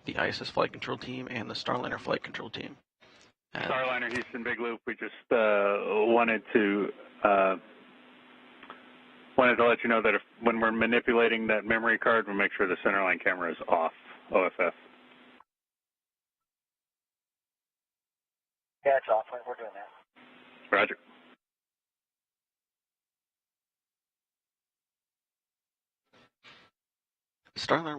the ISS flight control team and the Starliner flight control team. Starliner, Houston, Big Loop. We just wanted to let you know that when we're manipulating that memory card, we'll make sure the centerline camera is off, OFF. Yeah, it's off. We're doing that. Roger. Starliner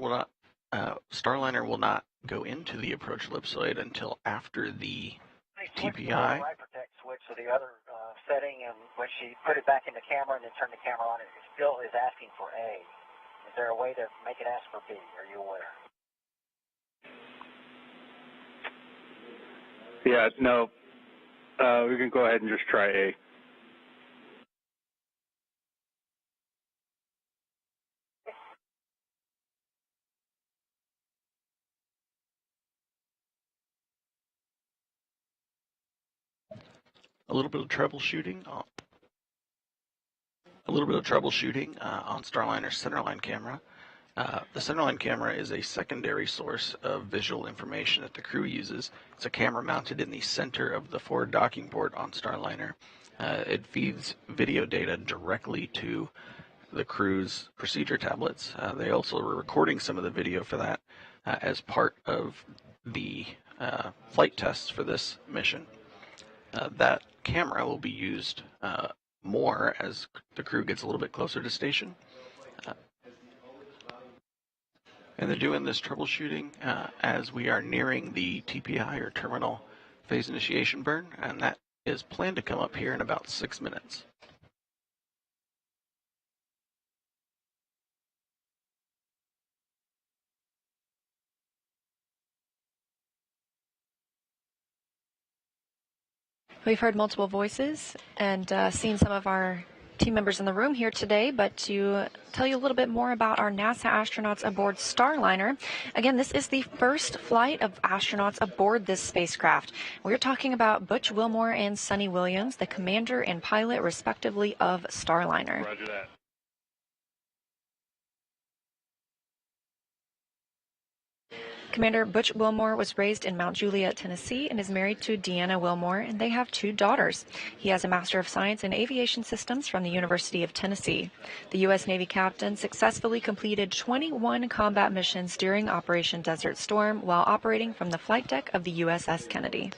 will not go into the approach ellipsoid until after the TPI. The right protect switch to the other setting, and when she put it back in the camera and then turned the camera on, it still is asking for A. Is there a way to make it ask for B? Are you aware? Yeah, no. We can go ahead and just try A. A little bit of troubleshooting on Starliner's centerline camera. The centerline camera is a secondary source of visual information that the crew uses. It's a camera mounted in the center of the forward docking port on Starliner. It feeds video data directly to the crew's procedure tablets. They also were recording some of the video for that as part of the flight tests for this mission. That camera will be used more as the crew gets a little bit closer to station. And they're doing this troubleshooting as we are nearing the TPI, or terminal phase initiation burn, and that is planned to come up here in about 6 minutes. We've heard multiple voices and seen some of our team members in the room here today, but to tell you a little bit more about our NASA astronauts aboard Starliner. Again, this is the first flight of astronauts aboard this spacecraft. We're talking about Butch Wilmore and Sonny Williams, the commander and pilot, respectively, of Starliner. Roger that. Commander Butch Wilmore was raised in Mount Juliet, Tennessee, and is married to Deanna Wilmore, and they have 2 daughters. He has a Master of Science in Aviation Systems from the University of Tennessee. The U.S. Navy captain successfully completed 21 combat missions during Operation Desert Storm while operating from the flight deck of the USS Kennedy.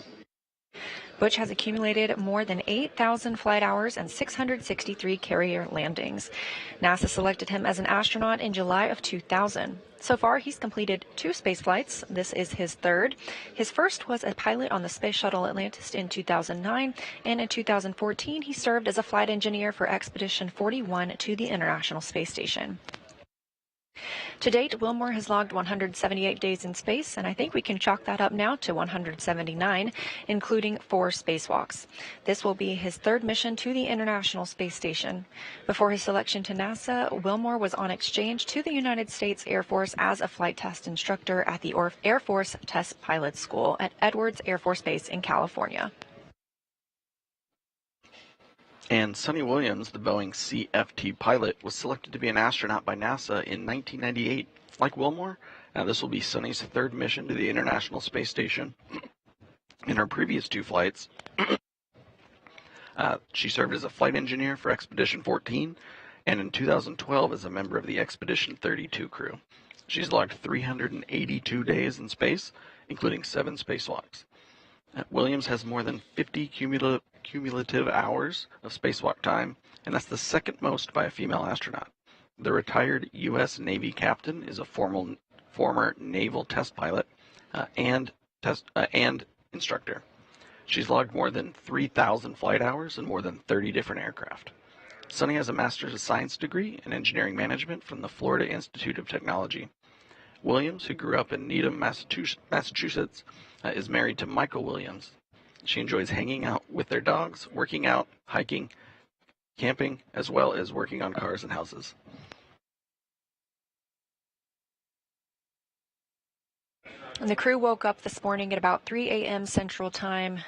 Butch has accumulated more than 8,000 flight hours and 663 carrier landings. NASA selected him as an astronaut in July of 2000. So far, he's completed 2 space flights. This is his 3rd. His first was a pilot on the Space Shuttle Atlantis in 2009, and in 2014, he served as a flight engineer for Expedition 41 to the International Space Station. To date, Wilmore has logged 178 days in space, and I think we can chalk that up now to 179, including 4 spacewalks. This will be his 3rd mission to the International Space Station. Before his selection to NASA, Wilmore was on exchange to the United States Air Force as a flight test instructor at the Air Force Test Pilot School at Edwards Air Force Base in California. And Sonny Williams, the Boeing CFT pilot, was selected to be an astronaut by NASA in 1998. Like Wilmore, this will be Sonny's 3rd mission to the International Space Station. In her previous 2 flights, she served as a flight engineer for Expedition 14, and in 2012 as a member of the Expedition 32 crew. She's logged 382 days in space, including 7 spacewalks. Williams has more than 50 cumulative hours of spacewalk time, and that's the 2nd most by a female astronaut. The retired U.S. Navy captain is a former naval test pilot and instructor. She's logged more than 3,000 flight hours and more than 30 different aircraft. Sonny has a Master's of Science degree in Engineering Management from the Florida Institute of Technology. Williams, who grew up in Needham, Massachusetts, is married to Michael Williams. She enjoys hanging out with their dogs, working out, hiking, camping, as well as working on cars and houses. And the crew woke up this morning at about 3 a.m. Central Time,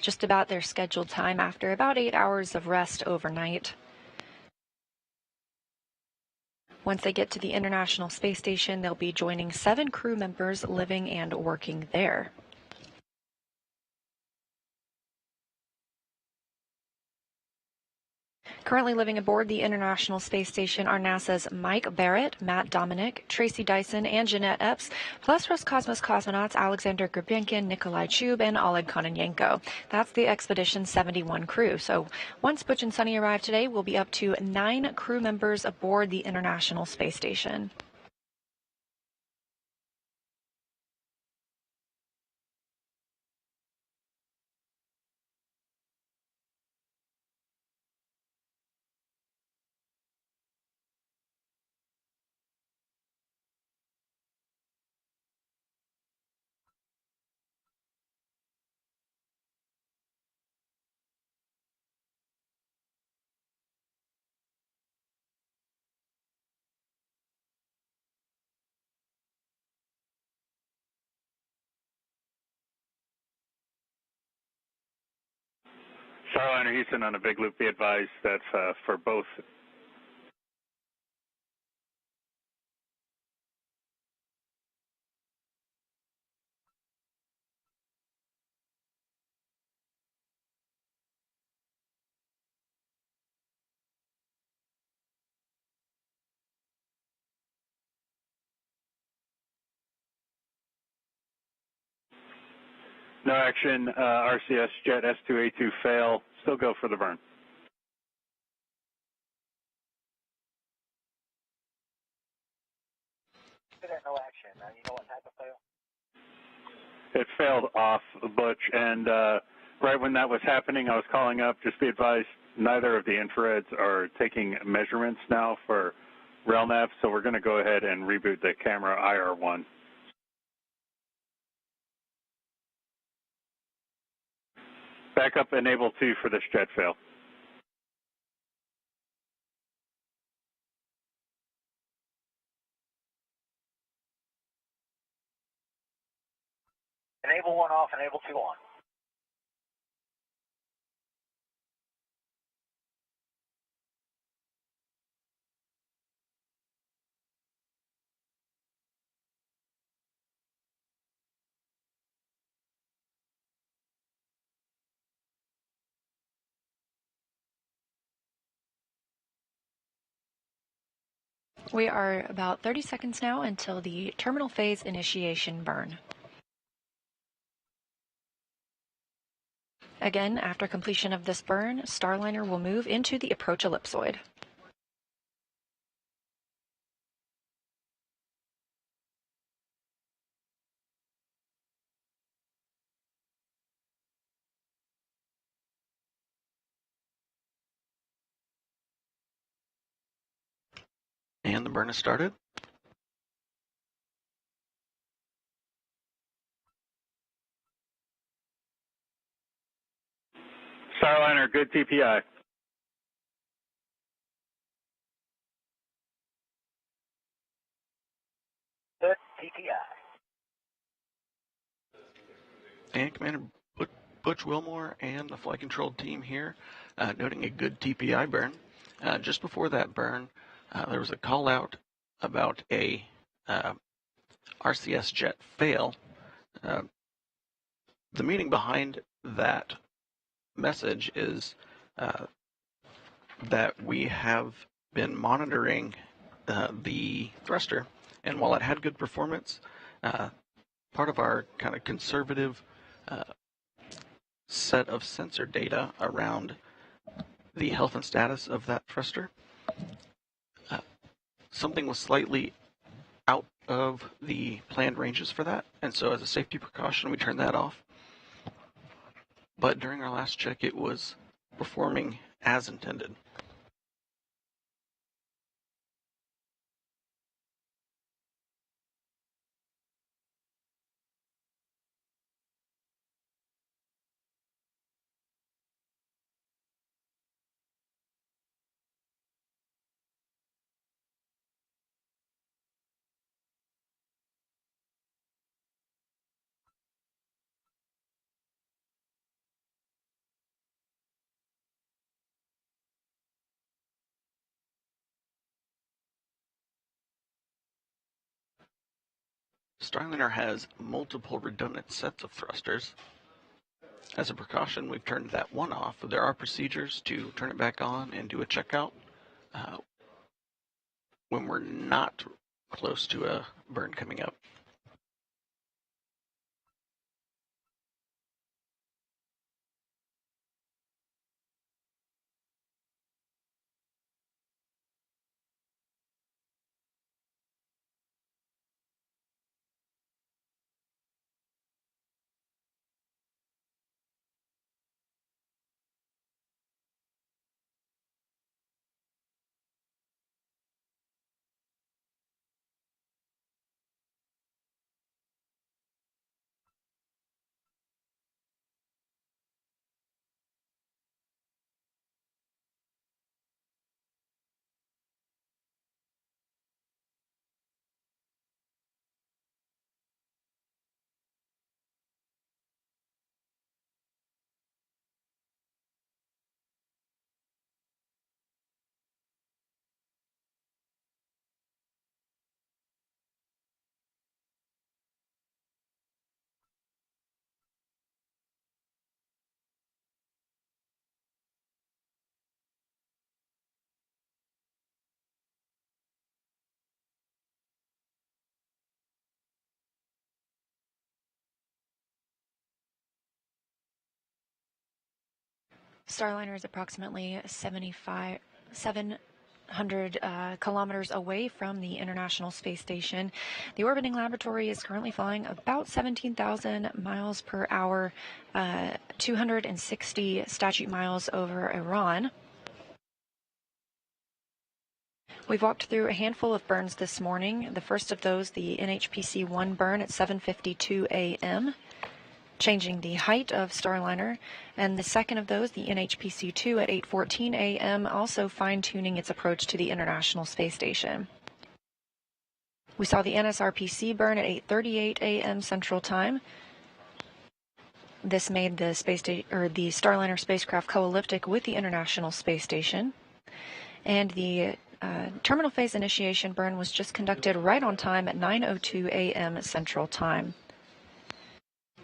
just about their scheduled time after about 8 hours of rest overnight. Once they get to the International Space Station, they'll be joining 7 crew members living and working there. Currently living aboard the International Space Station are NASA's Mike Barrett, Matt Dominic, Tracy Dyson, and Jeanette Epps, plus Roscosmos cosmonauts Alexander Gurbenkin, Nikolai Chub, and Oleg Kononenko. That's the Expedition 71 crew. So once Butch and Sunny arrive today, we'll be up to 9 crew members aboard the International Space Station. Starliner Houston on a big loop. Be advised that's for both. No action. RCS jet S2A2 fail. Still go for the burn. No action. You know what type of fail? It failed off, Butch, and right when that was happening, I was calling up. Just be advised, neither of the infrareds are taking measurements now for RelNav, so we're going to go ahead and reboot the camera IR1. Backup enable 2 for this jet fail. Enable 1 off, enable 2 on. We are about 30 seconds now until the terminal phase initiation burn. Again, after completion of this burn, Starliner will move into the approach ellipsoid. And the burn has started. Starliner, good TPI. Good TPI. And Commander Butch Wilmore and the flight control team here noting a good TPI burn. Just before that burn, there was a call out about a RCS jet fail. The meaning behind that message is that we have been monitoring the thruster, and while it had good performance, part of our kind of conservative set of sensor data around the health and status of that thruster, something was slightly out of the planned ranges for that, and so as a safety precaution, we turned that off. But during our last check, it was performing as intended. Starliner has multiple redundant sets of thrusters. As a precaution, we've turned that one off. There are procedures to turn it back on and do a checkout when we're not close to a burn coming up. Starliner is approximately 700 kilometers away from the International Space Station. The orbiting laboratory is currently flying about 17,000 miles per hour, 260 statute miles over Iran. We've walked through a handful of burns this morning. The first of those, the NHPC-1 burn at 7:52 a.m., changing the height of Starliner, and the second of those, the NHPC-2 at 8:14 a.m., also fine-tuning its approach to the International Space Station. We saw the NSRPC burn at 8:38 a.m. Central Time. This made the the Starliner spacecraft co-elliptic with the International Space Station, and the terminal phase initiation burn was just conducted right on time at 9:02 a.m. Central Time.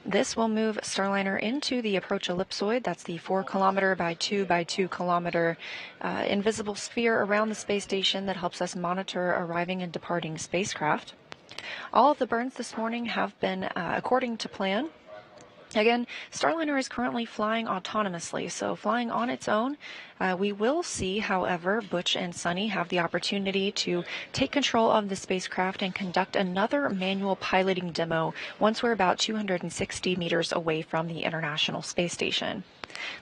This will move Starliner into the approach ellipsoid. That's the 4 kilometer by 2 by 2 kilometer invisible sphere around the space station that helps us monitor arriving and departing spacecraft. All of the burns this morning have been according to plan. Again, Starliner is currently flying autonomously, so flying on its own. We will see, however, Butch and Sunny have the opportunity to take control of the spacecraft and conduct another manual piloting demo once we're about 260 meters away from the International Space Station.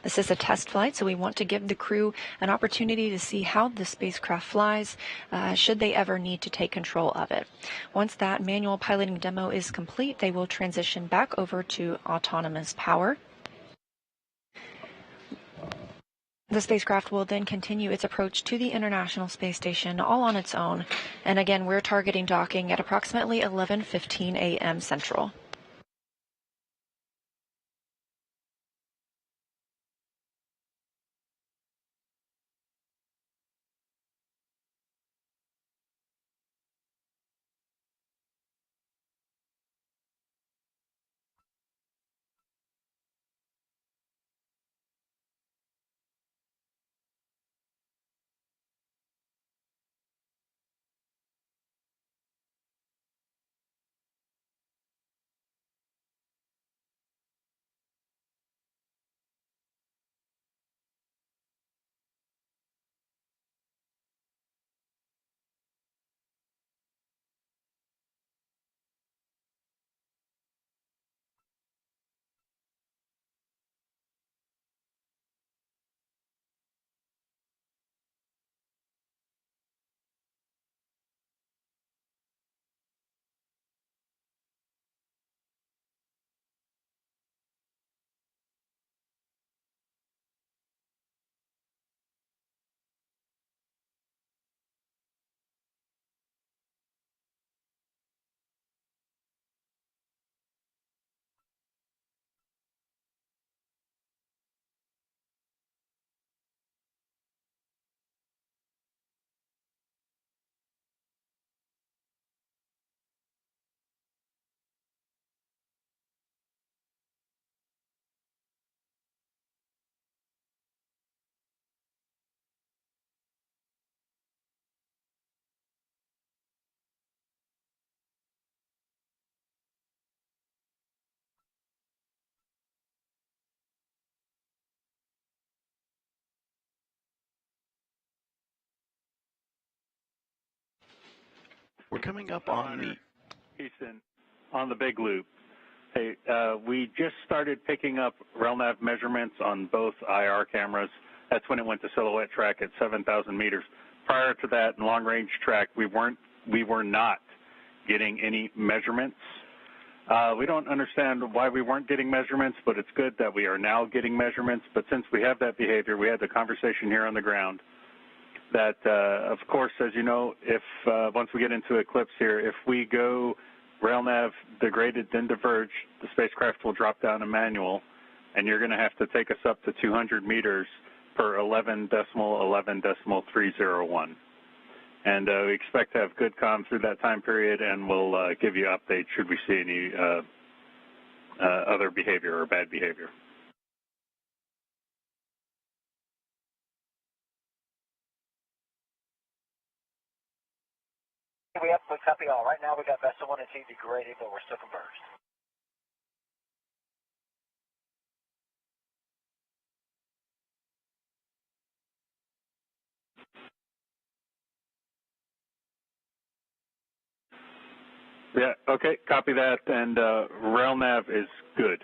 This is a test flight, so we want to give the crew an opportunity to see how the spacecraft flies, should they ever need to take control of it. Once that manual piloting demo is complete, they will transition back over to autonomous power. The spacecraft will then continue its approach to the International Space Station all on its own. And again, we're targeting docking at approximately 11:15 a.m. Central. We're coming up on the... Houston, on the big loop. Hey, we just started picking up RELNAV measurements on both IR cameras. That's when it went to silhouette track at 7,000 meters. Prior to that, in long-range track, we were not getting any measurements. We don't understand why we weren't getting measurements, but it's good that we are now getting measurements. But since we have that behavior, we had the conversation here on the ground that, of course, as you know, if once we get into eclipse here, if we go RailNav degraded then diverge, the spacecraft will drop down to manual, and you're going to have to take us up to 200 meters per 11.11.301. And we expect to have good comm through that time period, and we'll give you updates should we see any other behavior or bad behavior. We have a copy all. Right now we got vessel 1 and 2 degraded, but we're still converged. Yeah, okay, copy that, and RailNav is good.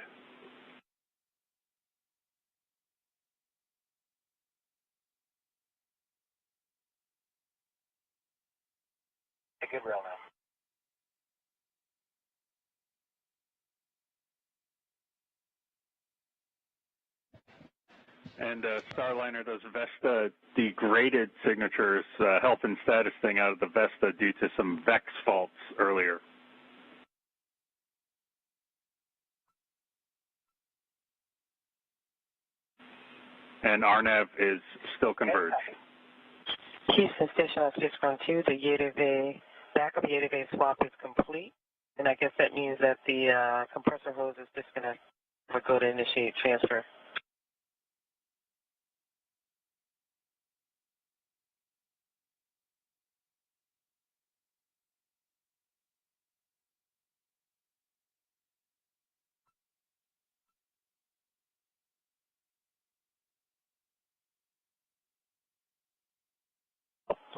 A good rail now. And Starliner, those Vesta degraded signatures, health and status thing out of the Vesta due to some VEX faults earlier. And RNAV is still converged. Houston Station on 612, the Yeda backup Yeda swap is complete. And I guess that means that the compressor hose is disconnected. We'll go to initiate transfer.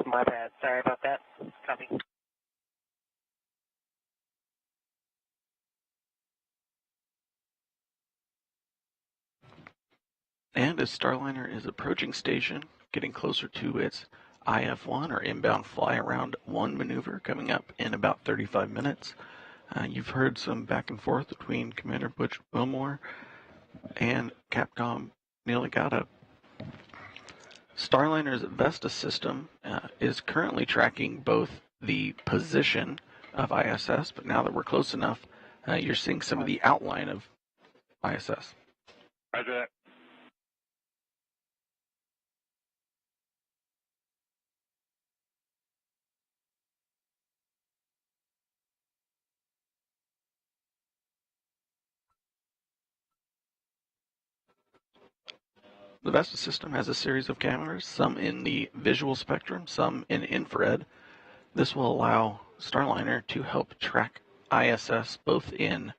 My bad. Sorry about that. Copy. And as Starliner is approaching station, getting closer to its IF-1 or inbound fly around 1 maneuver coming up in about 35 minutes. You've heard some back and forth between Commander Butch Wilmore and Capcom Neil Agata. Starliner's Vesta system is currently tracking both the position of ISS, but now that we're close enough, you're seeing some of the outline of ISS. Roger that. The Vesta system has a series of cameras, some in the visual spectrum, some in infrared. This will allow Starliner to help track ISS both in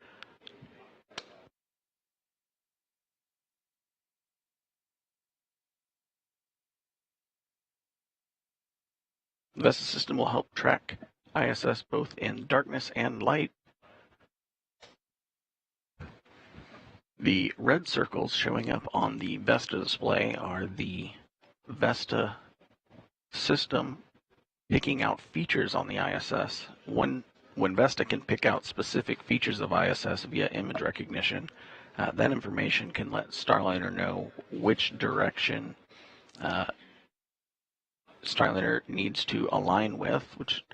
the Vesta system will help track ISS both in darkness and light. The red circles showing up on the Vesta display are the Vesta system picking out features on the ISS. When Vesta can pick out specific features of ISS via image recognition, that information can let Starliner know which direction Starliner needs to align with, which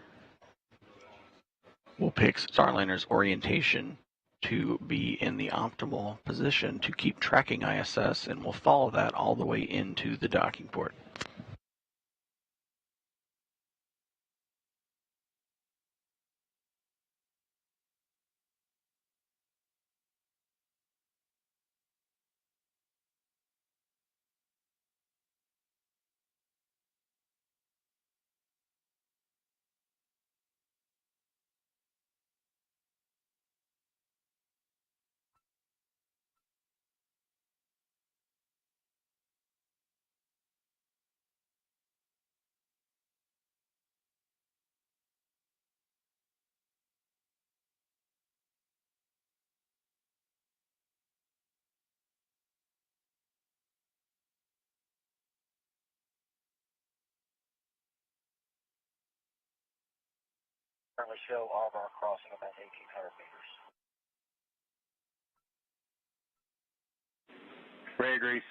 will pick Starliner's orientation to be in the optimal position to keep tracking ISS, and we'll follow that all the way into the docking port. currently show all of our crossing about 1,800 meters. Ray Grease.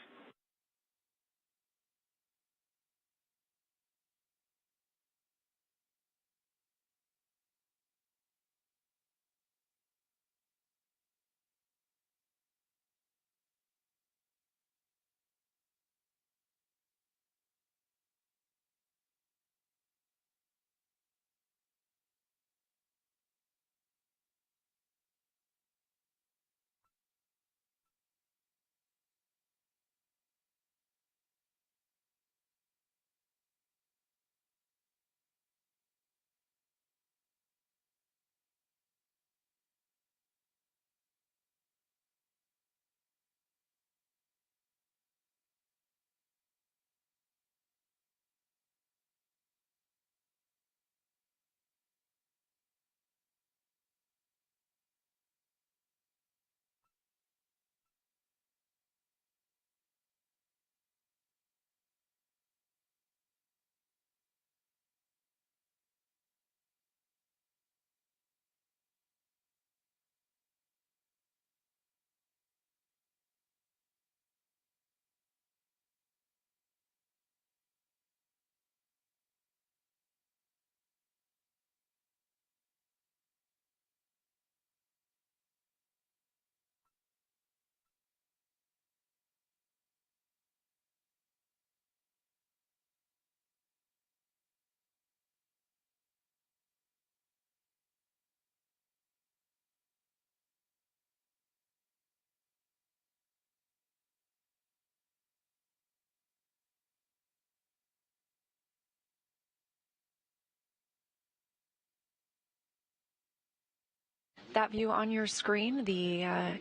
That view on your screen,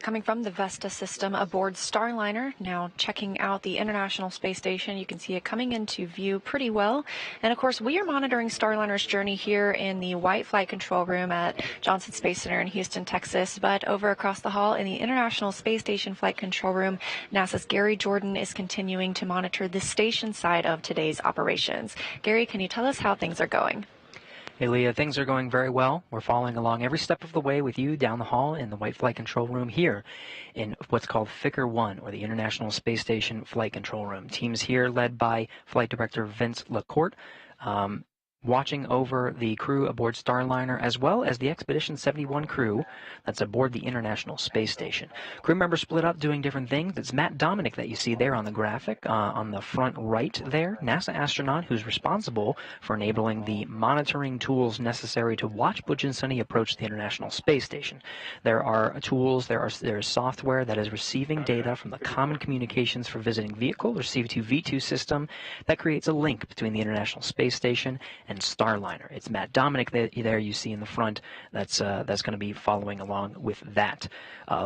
coming from the Vesta system aboard Starliner, now checking out the International Space Station. You can see it coming into view pretty well. And of course, we are monitoring Starliner's journey here in the White Flight Control Room at Johnson Space Center in Houston, Texas. But over across the hall in the International Space Station Flight Control Room, NASA's Gary Jordan is continuing to monitor the station side of today's operations. Gary, can you tell us how things are going? Hey, Leah, things are going very well. We're following along every step of the way with you down the hall in the White Flight Control Room here in what's called FICR 1, or the International Space Station Flight Control Room. Teams here led by Flight Director Vince LaCourte, watching over the crew aboard Starliner, as well as the Expedition 71 crew that's aboard the International Space Station. Crew members split up doing different things. It's Matt Dominic that you see there on the graphic on the front right there, NASA astronaut who's responsible for enabling the monitoring tools necessary to watch Butch and Sonny approach the International Space Station. There are tools, there is software that is receiving data from the Common Communications for Visiting Vehicle, or CV2V2 system, that creates a link between the International Space Station and Starliner. It's Matt Dominic there you see in the front that's going to be following along with that.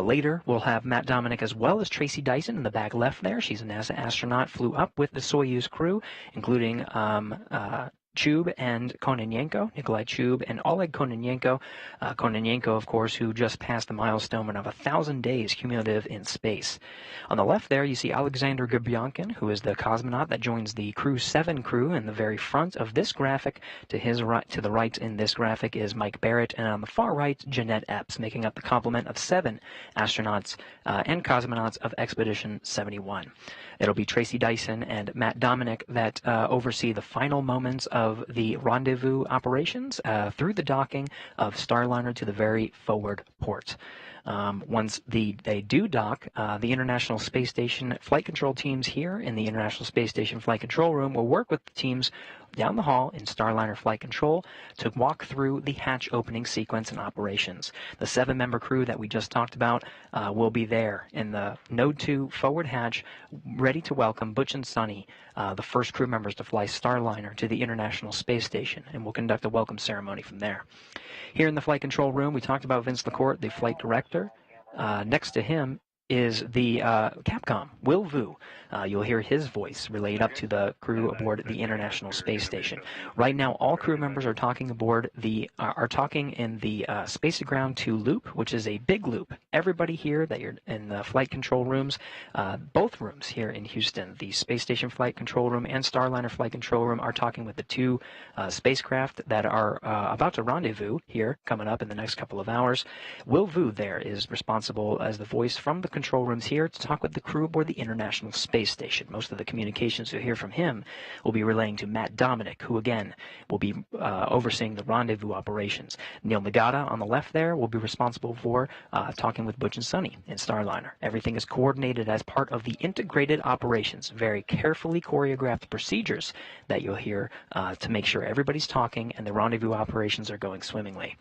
Later, we'll have Matt Dominic as well as Tracy Dyson in the back left there. She's a NASA astronaut, flew up with the Soyuz crew, including Chub and Kononenko, Nikolai Chub and Oleg Kononenko. Kononenko, of course, who just passed the milestone of 1,000 days cumulative in space. On the left there, you see Alexander Gubyankin, who is the cosmonaut that joins the Crew 7 crew in the very front of this graphic. To the right in this graphic is Mike Barrett, and on the far right, Jeanette Epps, making up the complement of 7 astronauts and cosmonauts of Expedition 71. It'll be Tracy Dyson and Matt Dominic that oversee the final moments of the Rendezvous operations through the docking of Starliner to the very forward port. Once they do dock, the International Space Station flight control teams here in the International Space Station Flight Control Room will work with the teams down the hall in Starliner Flight Control to walk through the hatch opening sequence and operations. The 7-member crew that we just talked about will be there in the Node 2 forward hatch, ready to welcome Butch and Sonny, the first crew members to fly Starliner to the International Space Station, and we'll conduct a welcome ceremony from there. Here in the Flight Control Room, we talked about Vince LaCourte, the flight director. Next to him is the Capcom, Will Vu. You'll hear his voice relayed up to the crew aboard the International Space Station. Right now, all crew members are talking in the Space Ground 2 loop, which is a big loop. Everybody here that you're in the flight control rooms, both rooms here in Houston, the Space Station Flight Control Room and Starliner Flight Control Room, are talking with the two spacecraft that are about to rendezvous here coming up in the next couple of hours. Will Vu there is responsible as the voice from the control rooms here to talk with the crew aboard the International Space Station. Most of the communications you'll hear from him will be relaying to Matt Dominic, who again will be overseeing the rendezvous operations. Neil Nagata on the left there will be responsible for talking with Butch and Sonny in Starliner. Everything is coordinated as part of the integrated operations, very carefully choreographed procedures that you'll hear to make sure everybody's talking and the rendezvous operations are going swimmingly.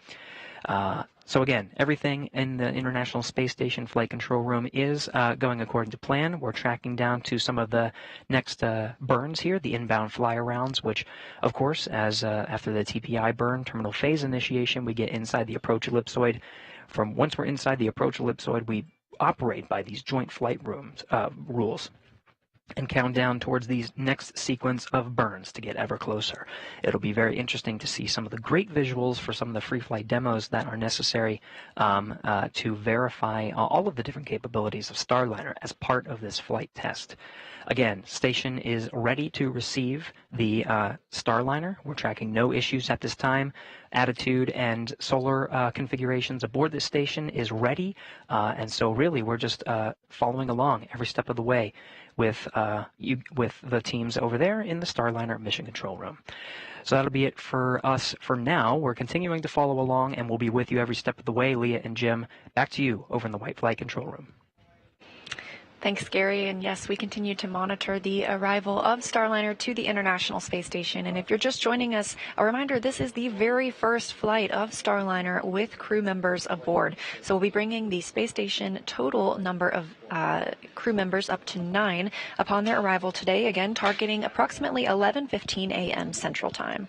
So again, everything in the International Space Station Flight Control Room is going according to plan. We're tracking down to some of the next burns here, the inbound fly-arounds, which, of course, as after the TPI burn, terminal phase initiation, we get inside the approach ellipsoid. Once we're inside the approach ellipsoid, we operate by these joint flight rules and count down towards these next sequence of burns to get ever closer. It'll be very interesting to see some of the great visuals for some of the free flight demos that are necessary to verify all of the different capabilities of Starliner as part of this flight test. Again, station is ready to receive the Starliner. We're tracking no issues at this time. Attitude and solar configurations aboard this station is ready, and so really we're just following along every step of the way with the teams over there in the Starliner Mission Control Room. So that'll be it for us for now. We're continuing to follow along, and we'll be with you every step of the way. Leah and Jim, back to you over in the White Flight Control Room. Thanks, Gary. And yes, we continue to monitor the arrival of Starliner to the International Space Station. And if you're just joining us, a reminder, this is the very first flight of Starliner with crew members aboard. So we'll be bringing the space station total number of crew members up to 9 upon their arrival today, again, targeting approximately 11:15 a.m. Central Time.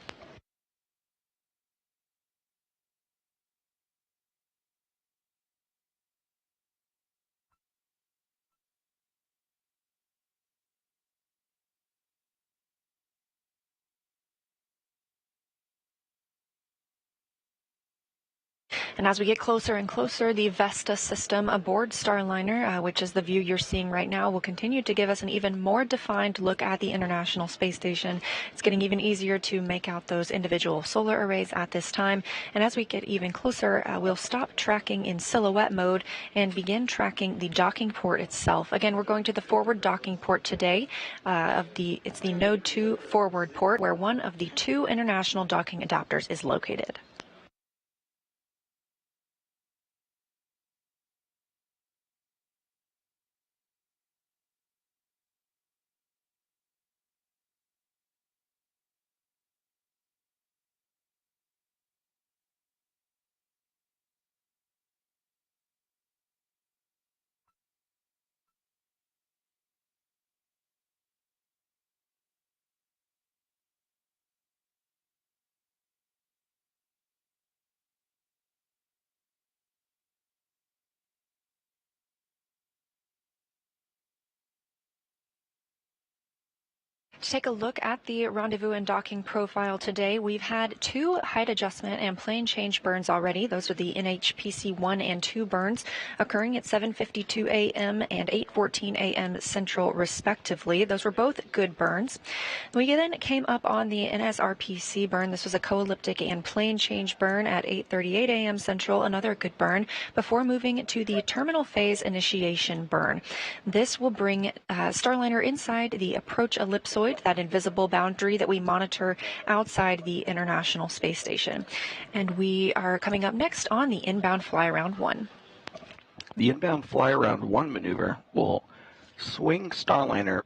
And as we get closer and closer, the Vesta system aboard Starliner, which is the view you're seeing right now, will continue to give us an even more defined look at the International Space Station. It's getting even easier to make out those individual solar arrays at this time. And as we get even closer, we'll stop tracking in silhouette mode and begin tracking the docking port itself. Again, we're going to the forward docking port today. It's the Node 2 forward port, where one of the 2 international docking adapters is located. To take a look at the rendezvous and docking profile today, we've had 2 height adjustment and plane change burns already. Those are the NHPC 1 and 2 burns occurring at 7:52 a.m. and 8:14 a.m. Central, respectively. Those were both good burns. We then came up on the NSRPC burn. This was a co-elliptic and plane change burn at 8:38 a.m. Central, another good burn, before moving to the terminal phase initiation burn. This will bring Starliner inside the approach ellipsoid, that invisible boundary that we monitor outside the International Space Station. And we are coming up next on the inbound fly-around 1. The inbound fly-around 1 maneuver will swing Starliner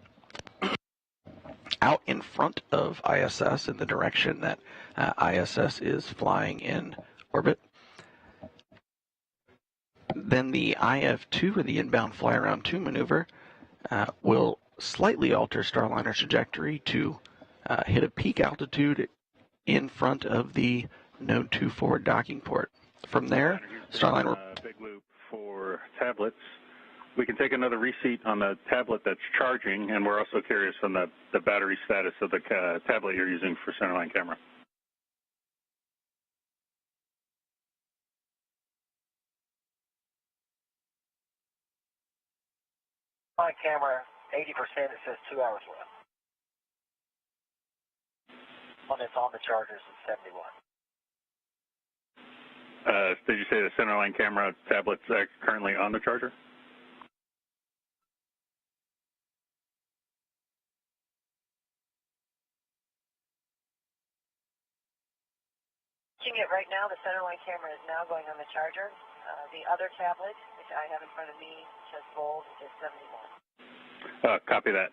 out in front of ISS in the direction that ISS is flying in orbit. Then the IF2, or the inbound fly-around 2 maneuver, will slightly alter Starliner's trajectory to hit a peak altitude in front of the Node 2 forward docking port. From there, Starliner... Big loop for tablets. we can take another receipt on the tablet that's charging, and we're also curious on the battery status of the tablet you're using for centerline camera. My camera, 80%, it says 2 hours left. One that's on the chargers is 71. Did you say the centerline camera tablet's currently on the charger? It right now, the centerline camera is now going on the charger. The other tablet, which I have in front of me, says volt, is 71. Copy that.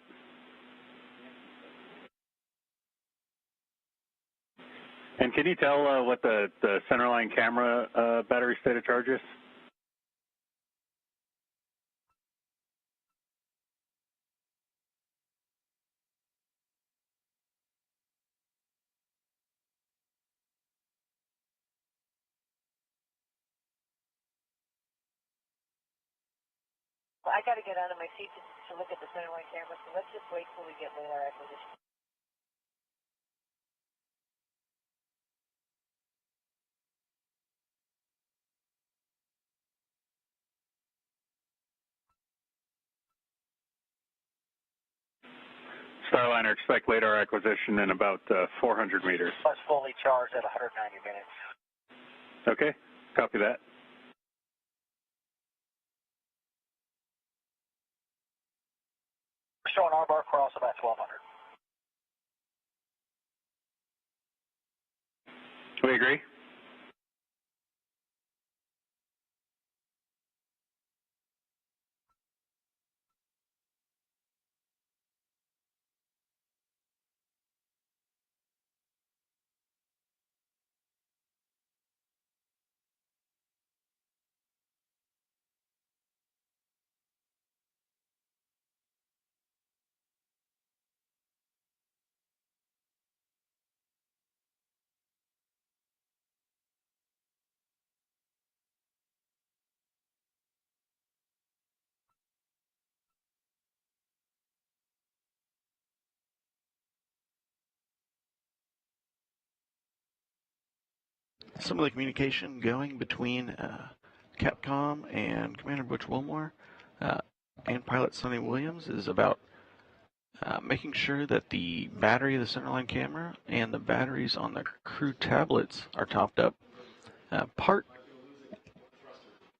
And can you tell what the centerline camera battery state of charge is? Well, I got to get out of my seat to look at the centerline camera, so let's just wait till we get radar acquisition. Starliner, expect radar acquisition in about 400 meters. Plus fully charged at 190 minutes. Okay, copy that. We're showing our bar cross about 1200. We agree. Some of the communication going between Capcom and Commander Butch Wilmore and pilot Sonny Williams is about making sure that the battery of the centerline camera and the batteries on the crew tablets are topped up. Part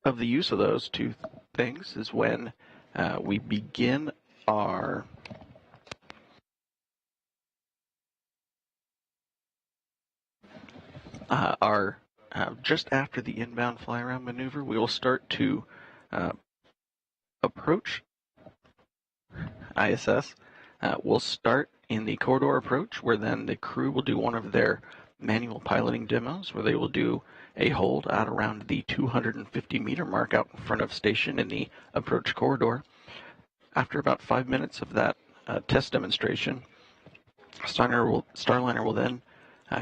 of the use of those two things is when we begin our just after the inbound fly-around maneuver, we will start to approach ISS. We'll start in the corridor approach, where then the crew will do one of their manual piloting demos, where they will do a hold out around the 250-meter mark out in front of station in the approach corridor. After about 5 minutes of that test demonstration, Starliner will then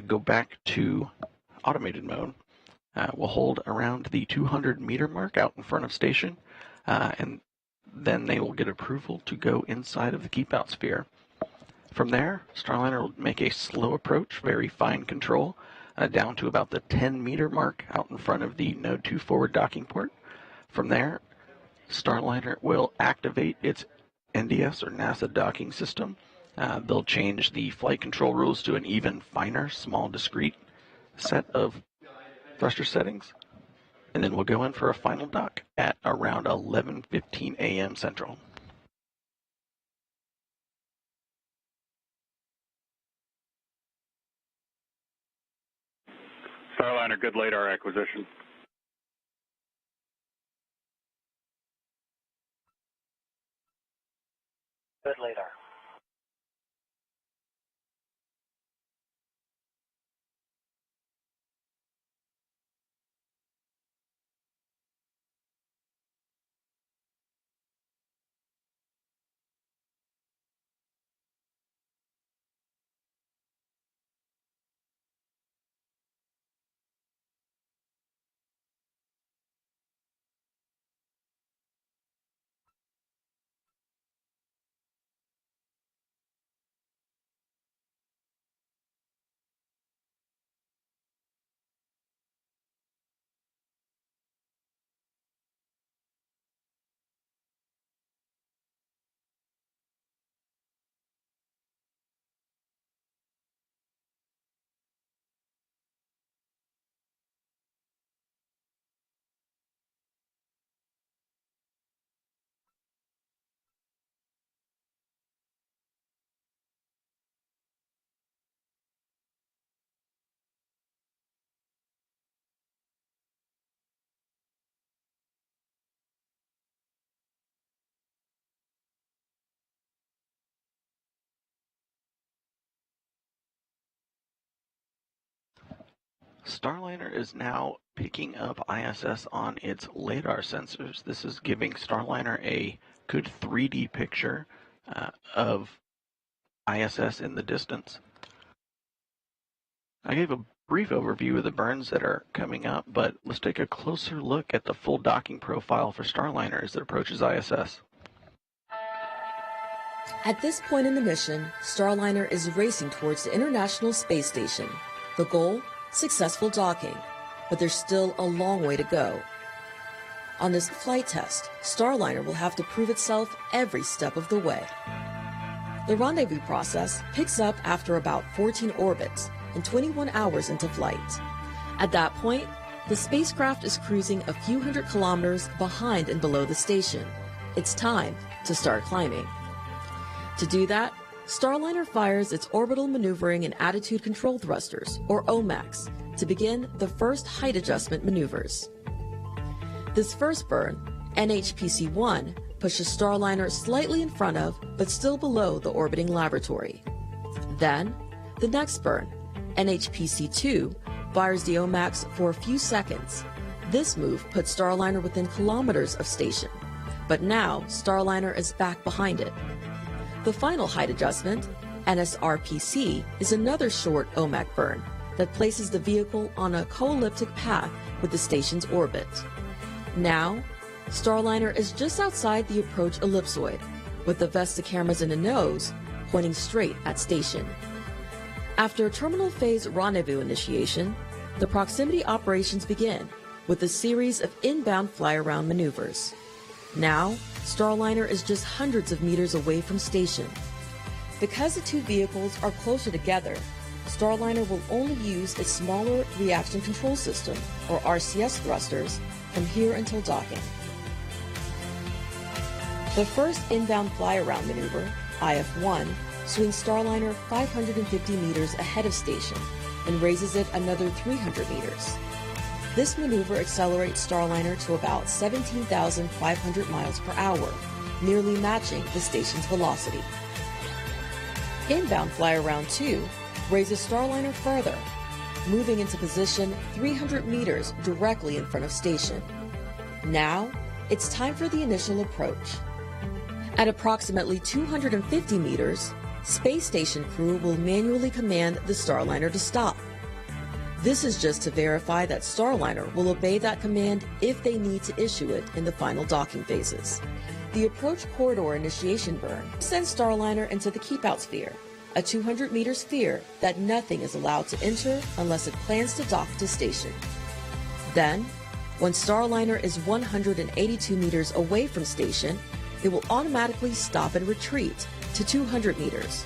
go back to automated mode. We'll hold around the 200-meter mark out in front of station, and then they will get approval to go inside of the keep-out sphere. From there, Starliner will make a slow approach, very fine control, down to about the 10-meter mark out in front of the Node 2 forward docking port. From there, Starliner will activate its NDS or NASA docking system. They'll change the flight control rules to an even finer, small, discrete set of thruster settings, and then we'll go in for a final dock at around 11:15 a.m. Central. Starliner, good radar acquisition. Good radar. Starliner is now picking up ISS on its LiDAR sensors. This is giving Starliner a good 3D picture of ISS in the distance. I gave a brief overview of the burns that are coming up, but let's take a closer look at the full docking profile for Starliner as it approaches ISS. At this point in the mission, Starliner is racing towards the International Space Station. The goal? Successful docking. But there's still a long way to go. On this flight test, Starliner will have to prove itself every step of the way. The rendezvous process picks up after about 14 orbits and 21 hours into flight. At that point, the spacecraft is cruising a few hundred kilometers behind and below the station. It's time to start climbing. To do that, Starliner fires its orbital maneuvering and attitude control thrusters, or OMACs, to begin the first height adjustment maneuvers. This first burn, NHPC-1, pushes Starliner slightly in front of, but still below the orbiting laboratory. Then, the next burn, NHPC-2, fires the OMACs for a few seconds. This move puts Starliner within kilometers of station, but now Starliner is back behind it. The final height adjustment, NSRPC, is another short OMAC burn that places the vehicle on a co-elliptic path with the station's orbit. Now, Starliner is just outside the approach ellipsoid, with the Vesta cameras in the nose pointing straight at station. After terminal phase rendezvous initiation, the proximity operations begin with a series of inbound fly-around maneuvers. Now, Starliner is just hundreds of meters away from station. Because the two vehicles are closer together, Starliner will only use its smaller reaction control system, or RCS thrusters, from here until docking. The first inbound fly-around maneuver, IF-1, swings Starliner 550 meters ahead of station and raises it another 300 meters. This maneuver accelerates Starliner to about 17,500 miles per hour, nearly matching the station's velocity. Inbound fly-around 2 raises Starliner further, moving into position 300 meters directly in front of station. Now, it's time for the initial approach. At approximately 250 meters, space station crew will manually command the Starliner to stop. This is just to verify that Starliner will obey that command if they need to issue it in the final docking phases. The approach corridor initiation burn sends Starliner into the keep-out sphere, a 200-meter sphere that nothing is allowed to enter unless it plans to dock to station. Then, when Starliner is 182 meters away from station, it will automatically stop and retreat to 200 meters.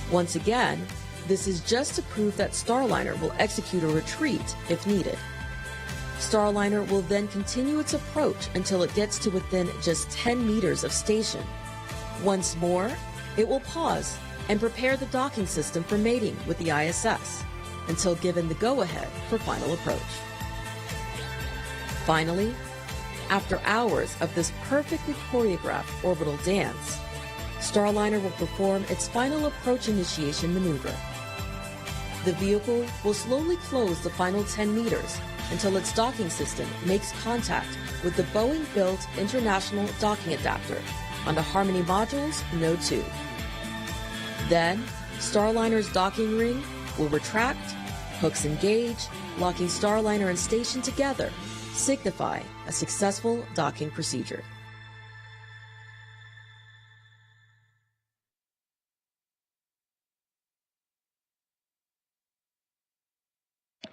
Once again, this is just to prove that Starliner will execute a retreat if needed. Starliner will then continue its approach until it gets to within just 10 meters of station. Once more, it will pause and prepare the docking system for mating with the ISS until given the go-ahead for final approach. Finally, after hours of this perfectly choreographed orbital dance, Starliner will perform its final approach initiation maneuver. The vehicle will slowly close the final 10 meters until its docking system makes contact with the Boeing-built International Docking Adapter on the Harmony Module's Node 2. Then, Starliner's docking ring will retract, hooks engage, locking Starliner and station together, signifying a successful docking procedure.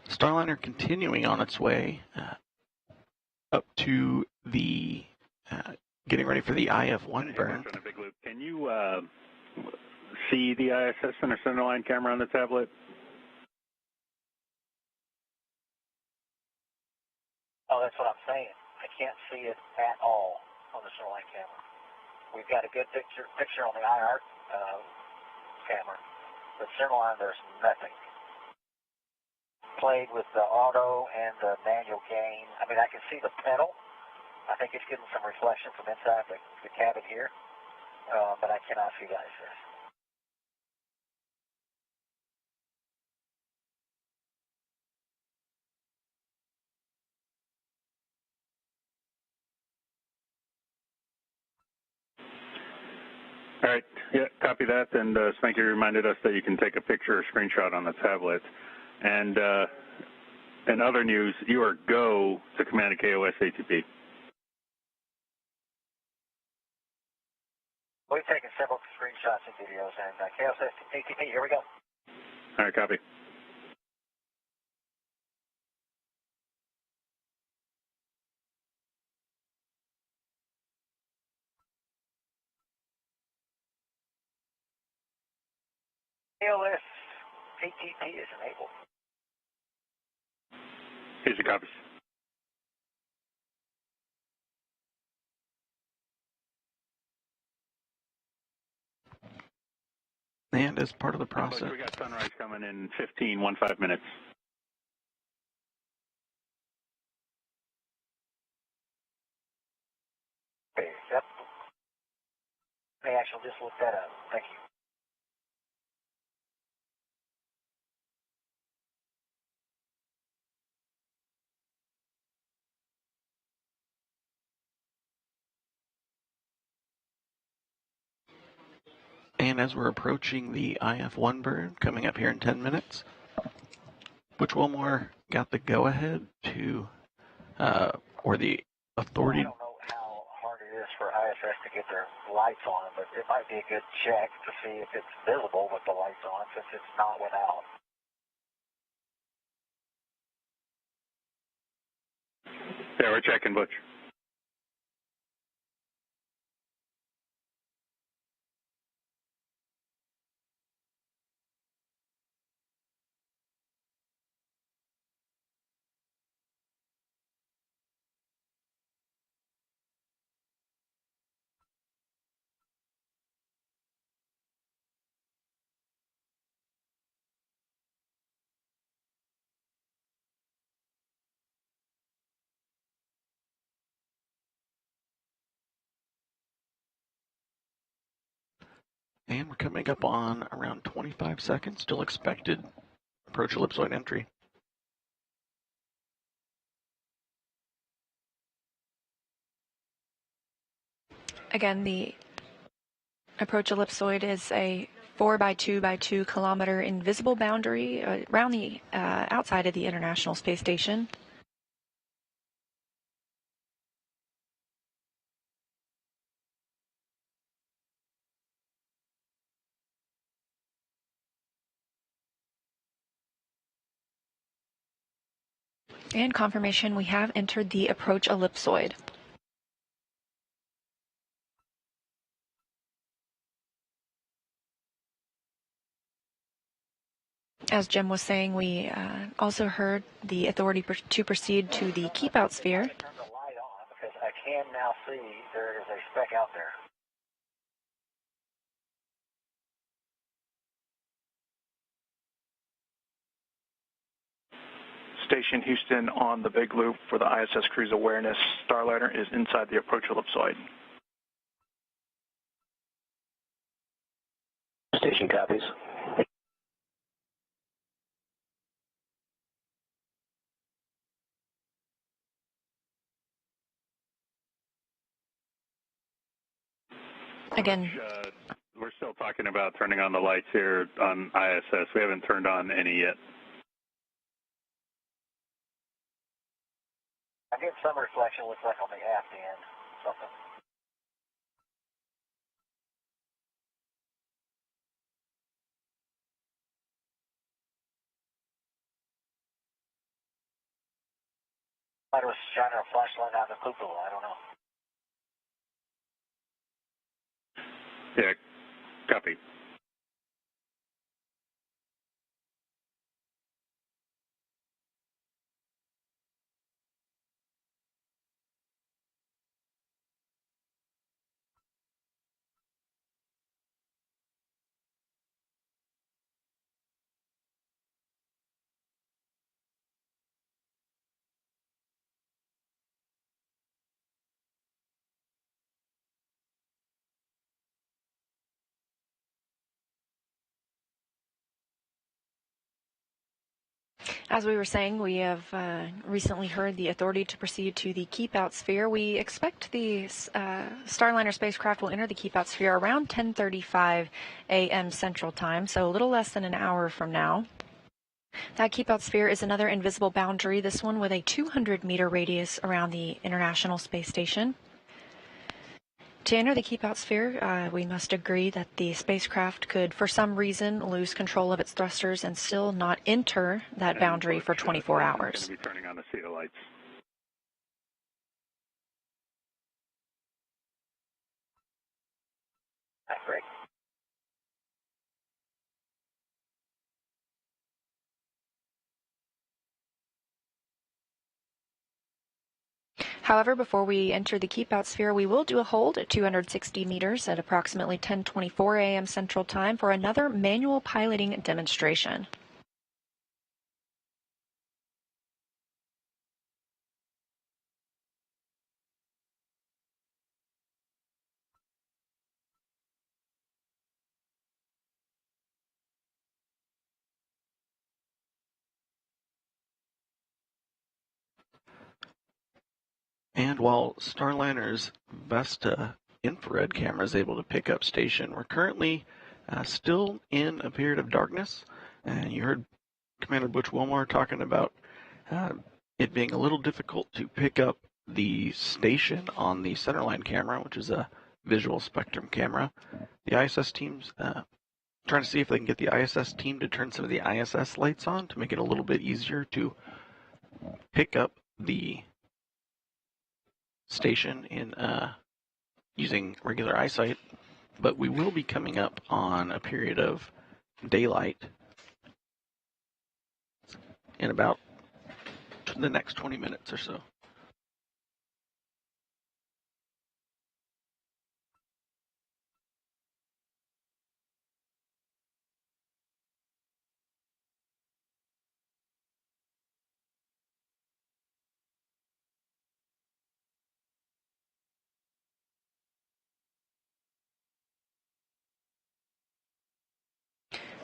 Starliner continuing on its way up to the getting ready for the IF-1 burn. Can you see the ISS and centerline camera on the tablet? Oh, that's what I'm saying. I can't see it at all on the centerline camera. We've got a good picture on the IR camera, but centerline there's nothing. Played with the auto and the manual gain. I mean, I can see the pedal. I think it's getting some reflection from inside the cabin here, but I cannot see the ISS. All right. Yeah, copy that. And Spanky reminded us that you can take a picture or screenshot on the tablet. And in other news, you are go to Command and KOS ATP. We've taken several screenshots and videos, and KOS ATP, here we go. All right, copy. KOS ATP is enabled. Here's your copies. And as part of the process, We got sunrise coming in 15 minutes. Okay, yep. May actually just look that up. Thank you. and as we're approaching the IF-1 burn coming up here in 10 minutes, Butch Wilmore got the go-ahead to, or the authority. I don't know how hard it is for ISS to get their lights on, but it might be a good check to see if it's visible with the lights on, since it's not without. Yeah, we're checking, Butch. And we're coming up on around 25 seconds, still expected approach ellipsoid entry. Again, the approach ellipsoid is a 4 by 2 by 2 kilometer invisible boundary around the outside of the International Space Station. And confirmation, we have entered the approach ellipsoid. As Jim was saying, we also heard the authority to proceed to the keep out sphere. I turned the light on because I can now see there is a speck out there. Station Houston on the big loop for the ISS cruise awareness. Starliner is inside the approach ellipsoid. Station copies. Again, We're still talking about turning on the lights here on ISS. We haven't turned on any yet. I get some reflection, looks like on the aft end, something. Might was shining a flashlight out of the cupola, I don't know. Yeah, copy. As we were saying, we have recently heard the authority to proceed to the keep-out sphere. We expect the Starliner spacecraft will enter the keep-out sphere around 10:35 a.m. Central Time, so a little less than an hour from now. That keep-out sphere is another invisible boundary, this one with a 200-meter radius around the International Space Station. To enter the keep-out sphere, we must agree that the spacecraft could, for some reason, lose control of its thrusters and still not enter that boundary for 24 hours. Going to be turning on the CETA lights. Great. However, before we enter the keep-out sphere, we will do a hold at 260 meters at approximately 10:24 a.m. Central Time for another manual piloting demonstration. And while Starliner's Vesta infrared camera is able to pick up station, we're currently still in a period of darkness. And you heard Commander Butch Wilmore talking about it being a little difficult to pick up the station on the centerline camera, which is a visual spectrum camera. The ISS team's trying to see if they can get the ISS team to turn some of the ISS lights on to make it a little bit easier to pick up the station in using regular eyesight, but we will be coming up on a period of daylight in about the next 20 minutes or so.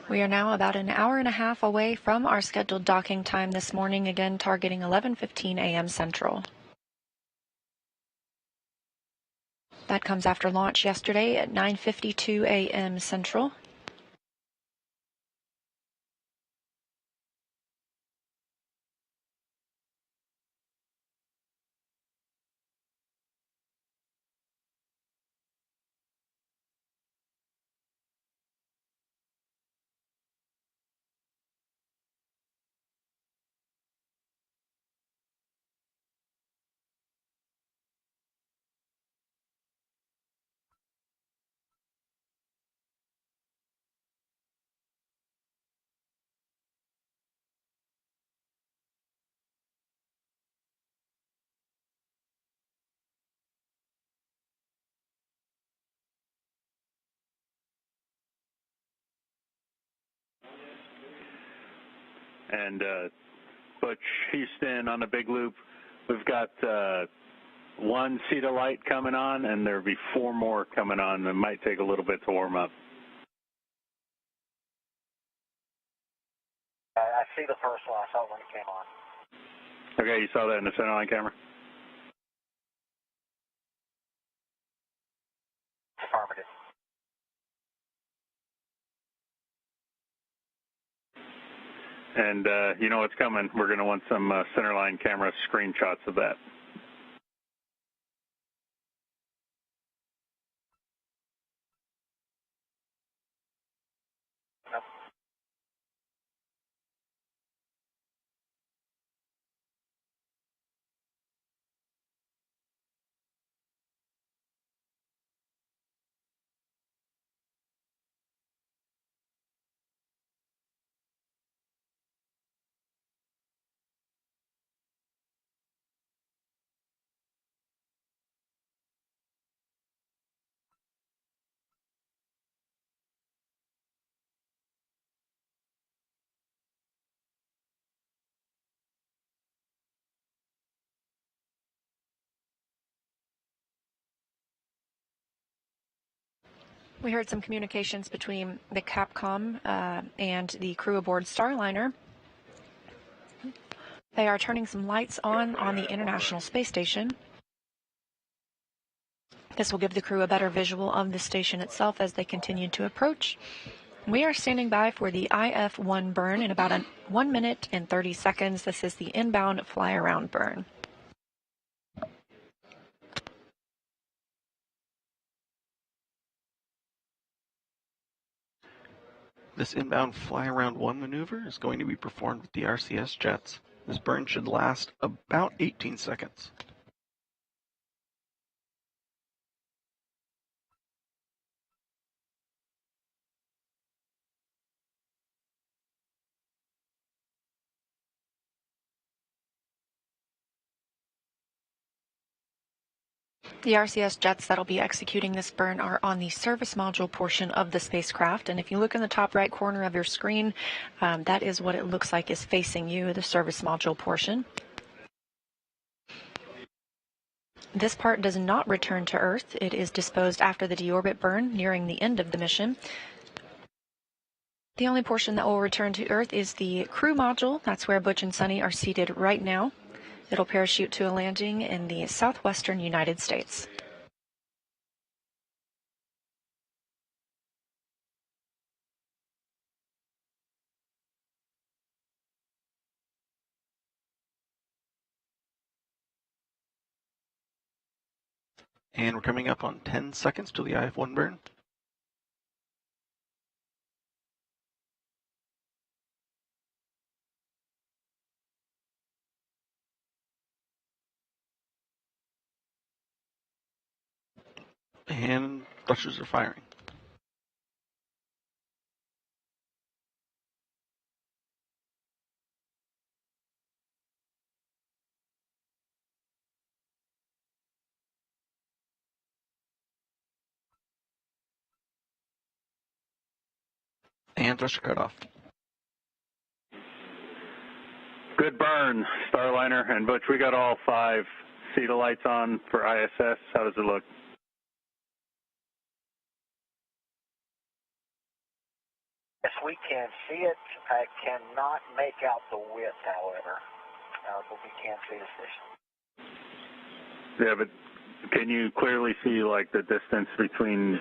We are now about an hour and a half away from our scheduled docking time this morning, again targeting 11:15 a.m. Central. That comes after launch yesterday at 9:52 a.m. Central. And Butch Houston on the big loop. We've got one CETA light coming on, and there'll be 4 more coming on. It might take a little bit to warm up. I see the first one. I saw it when it came on. Okay, you saw that in the centerline camera? Affirmative. And you know what's coming. We're going to want some centerline camera screenshots of that. Yep. We heard some communications between the Capcom and the crew aboard Starliner. They are turning some lights on the International Space Station. This will give the crew a better visual of the station itself as they continue to approach. We are standing by for the IF-1 burn in about 1 minute and 30 seconds. This is the inbound fly-around burn. This inbound fly-around 1 maneuver is going to be performed with the RCS jets. This burn should last about 18 seconds. The RCS jets that'll be executing this burn are on the service module portion of the spacecraft, and if you look in the top right corner of your screen, that is what it looks like is facing you, the service module portion. This part does not return to Earth. It is disposed after the deorbit burn, nearing the end of the mission. The only portion that will return to Earth is the crew module. That's where Butch and Sunny are seated right now. It'll parachute to a landing in the southwestern United States. And we're coming up on 10 seconds till the IF-1 burn. And thrusters are firing. And thruster cutoff. Good burn, Starliner and Butch. We got all 5 CETA lights on for ISS. How does it look? Yes, we can see it. I cannot make out the width, however, but we can see the station. Yeah, but can you clearly see like the distance between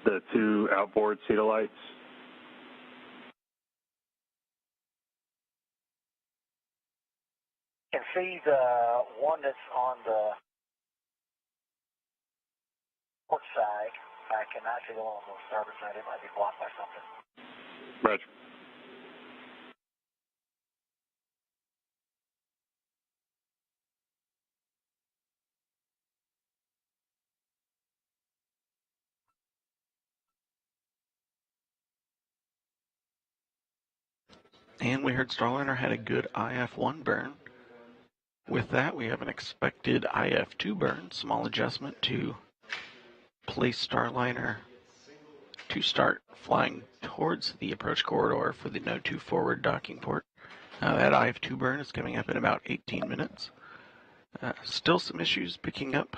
the 2 outboard CETA lights? You can see the one that's on the port side. I cannot see the one on the starboard side. It might be blocked by something. Roger. And we heard Starliner had a good IF-1 burn. With that, we have an expected IF-2 burn, small adjustment to place Starliner to start flying towards the approach corridor for the Node 2 forward docking port. That IF-2 burn is coming up in about 18 minutes. Still some issues picking up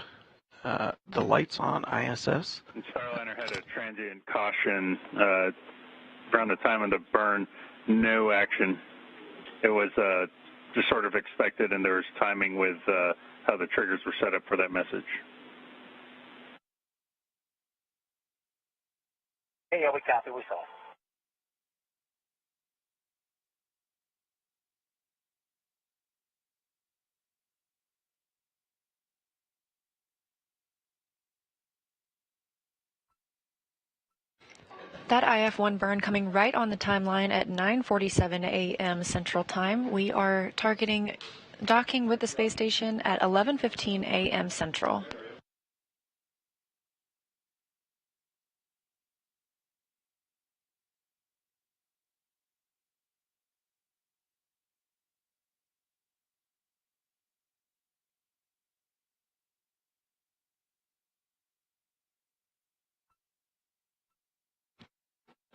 the lights on ISS. Starliner had a transient caution around the time of the burn. No action. It was just sort of expected, and there was timing with how the triggers were set up for that message. Hey, yeah, we copy. We saw it. That IF-1 burn coming right on the timeline at 9:47 a.m. Central Time. We are targeting docking with the space station at 11:15 a.m. Central.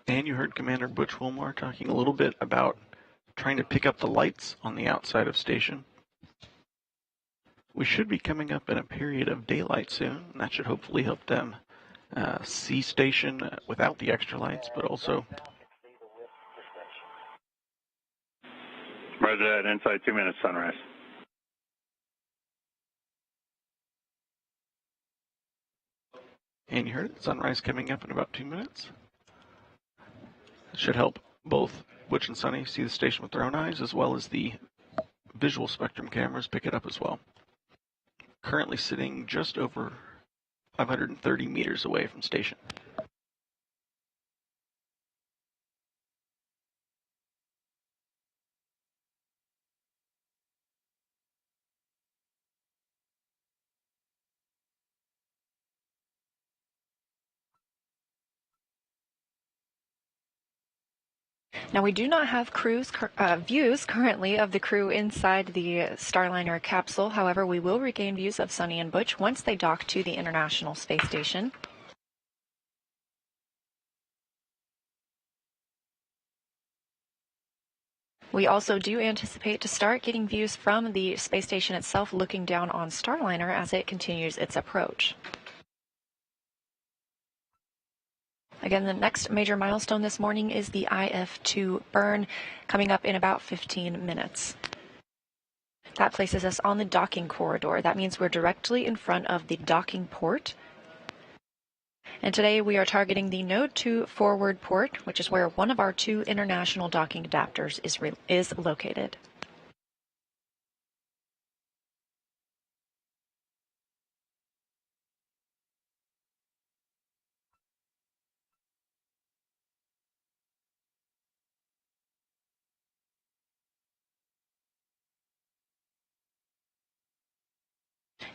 And you heard Commander Butch Wilmore talking a little bit about trying to pick up the lights on the outside of station. We should be coming up in a period of daylight soon, and that should hopefully help them see station without the extra lights, but also Roger that. Inside 2 minutes, sunrise. And you heard it, sunrise coming up in about 2 minutes. It should help both Butch and Sunny see the station with their own eyes, as well as the visual spectrum cameras pick it up as well. Currently sitting just over 530 meters away from station. Now, we do not have views currently of the crew inside the Starliner capsule. However, we will regain views of Sunny and Butch once they dock to the International Space Station. We also do anticipate to start getting views from the space station itself looking down on Starliner as it continues its approach. Again, the next major milestone this morning is the IF-2 burn, coming up in about 15 minutes. That places us on the docking corridor. That means we're directly in front of the docking port. And today we are targeting the Node 2 forward port, which is where one of our 2 international docking adapters is located.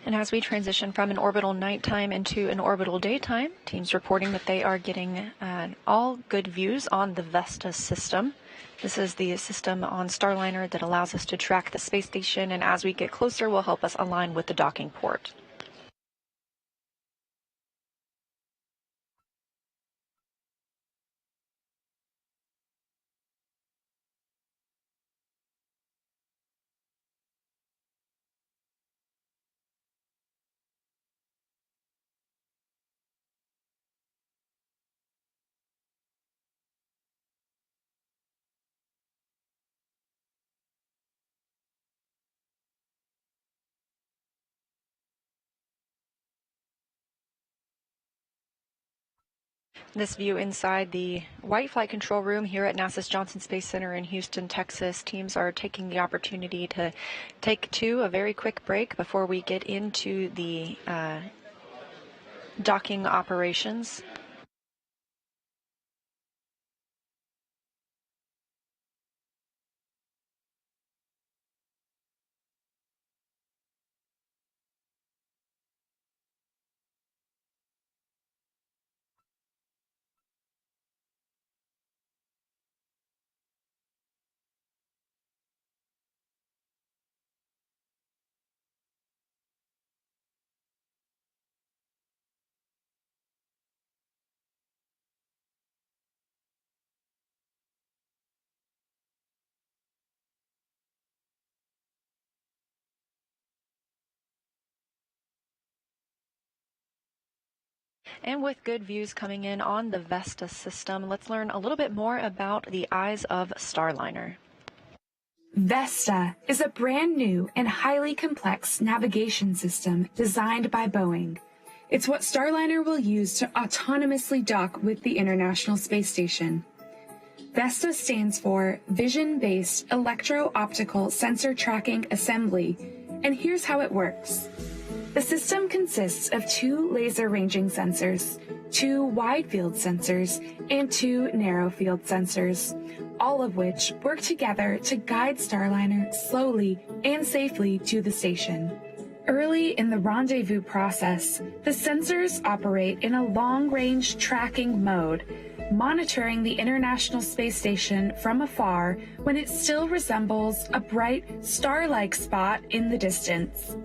And as we transition from an orbital nighttime into an orbital daytime, teams reporting that they are getting all good views on the Vesta system. This is the system on Starliner that allows us to track the space station, and as we get closer will help us align with the docking port. This view inside the White Flight Control Room here at NASA's Johnson Space Center in Houston, Texas. Teams are taking the opportunity to take a very quick break before we get into the docking operations. And with good views coming in on the Vesta system, let's learn a little bit more about the eyes of Starliner. Vesta is a brand new and highly complex navigation system designed by Boeing. It's what Starliner will use to autonomously dock with the International Space Station. VESTA stands for Vision-Based Electro-Optical Sensor Tracking Assembly, and here's how it works. The system consists of 2 laser-ranging sensors, 2 wide-field sensors, and 2 narrow-field sensors, all of which work together to guide Starliner slowly and safely to the station. Early in the rendezvous process, the sensors operate in a long-range tracking mode, monitoring the International Space Station from afar when it still resembles a bright, star-like spot in the distance.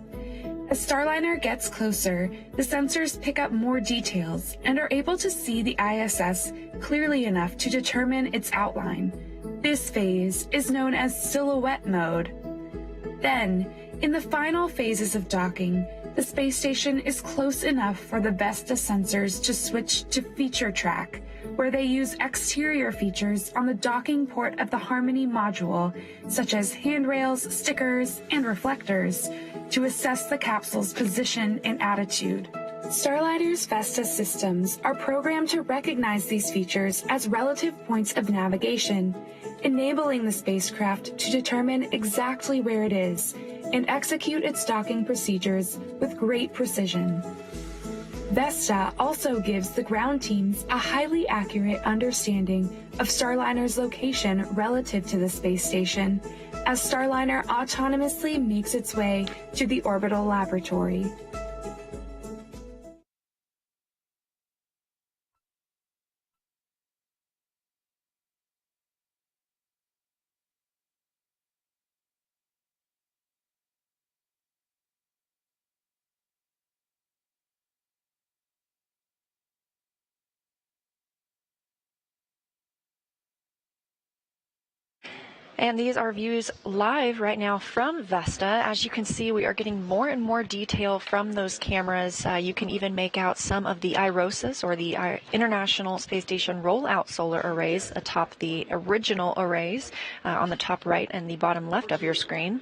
As Starliner gets closer, the sensors pick up more details and are able to see the ISS clearly enough to determine its outline. This phase is known as silhouette mode. Then, in the final phases of docking, the space station is close enough for the VESTA sensors to switch to feature track, where they use exterior features on the docking port of the Harmony module, such as handrails, stickers, and reflectors, to assess the capsule's position and attitude. Starliner's Vesta systems are programmed to recognize these features as relative points of navigation, enabling the spacecraft to determine exactly where it is and execute its docking procedures with great precision. Vesta also gives the ground teams a highly accurate understanding of Starliner's location relative to the space station, as Starliner autonomously makes its way to the orbital laboratory. And these are views live right now from Vesta. As you can see, we are getting more and more detail from those cameras. You can even make out some of the IROSAs, or the International Space Station Rollout Solar Arrays, atop the original arrays on the top right and the bottom left of your screen.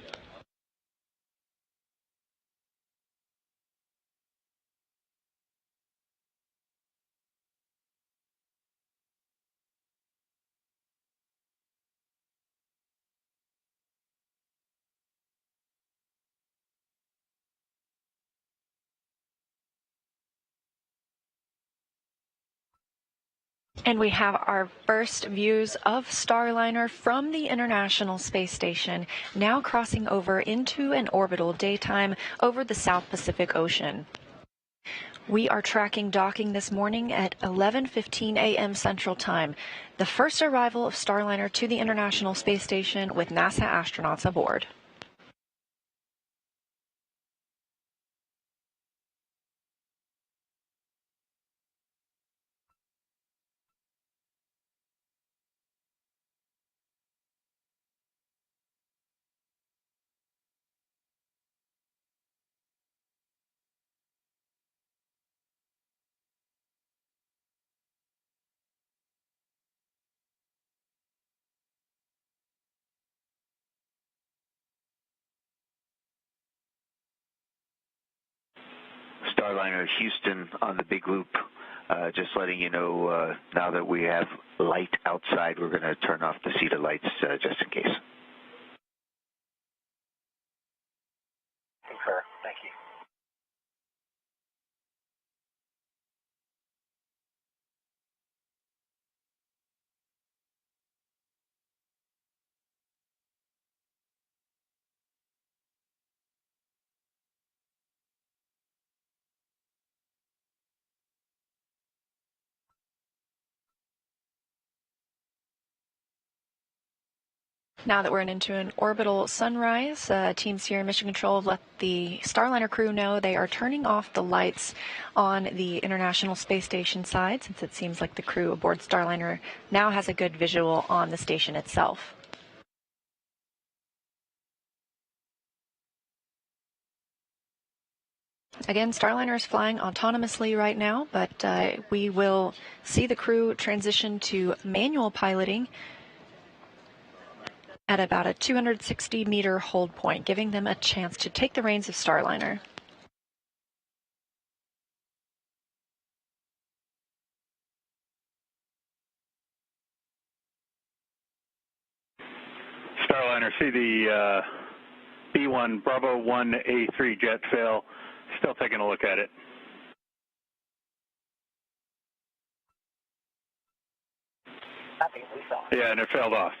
And we have our first views of Starliner from the International Space Station, now crossing over into an orbital daytime over the South Pacific Ocean. We are tracking docking this morning at 11:15 a.m. Central Time, the first arrival of Starliner to the International Space Station with NASA astronauts aboard. Starliner Houston on the big loop. Just letting you know, now that we have light outside, we're going to turn off the Cedar lights just in case. Concur. Thank you. Now that we're into an orbital sunrise, teams here in Mission Control have let the Starliner crew know they are turning off the lights on the International Space Station side, since it seems like the crew aboard Starliner now has a good visual on the station itself. Again, Starliner is flying autonomously right now, but we will see the crew transition to manual piloting at about a 260-meter hold point, giving them a chance to take the reins of Starliner. Starliner, see the B1 Bravo 1A3 jet fail. Still taking a look at it. I think we saw it. Yeah, and it failed off.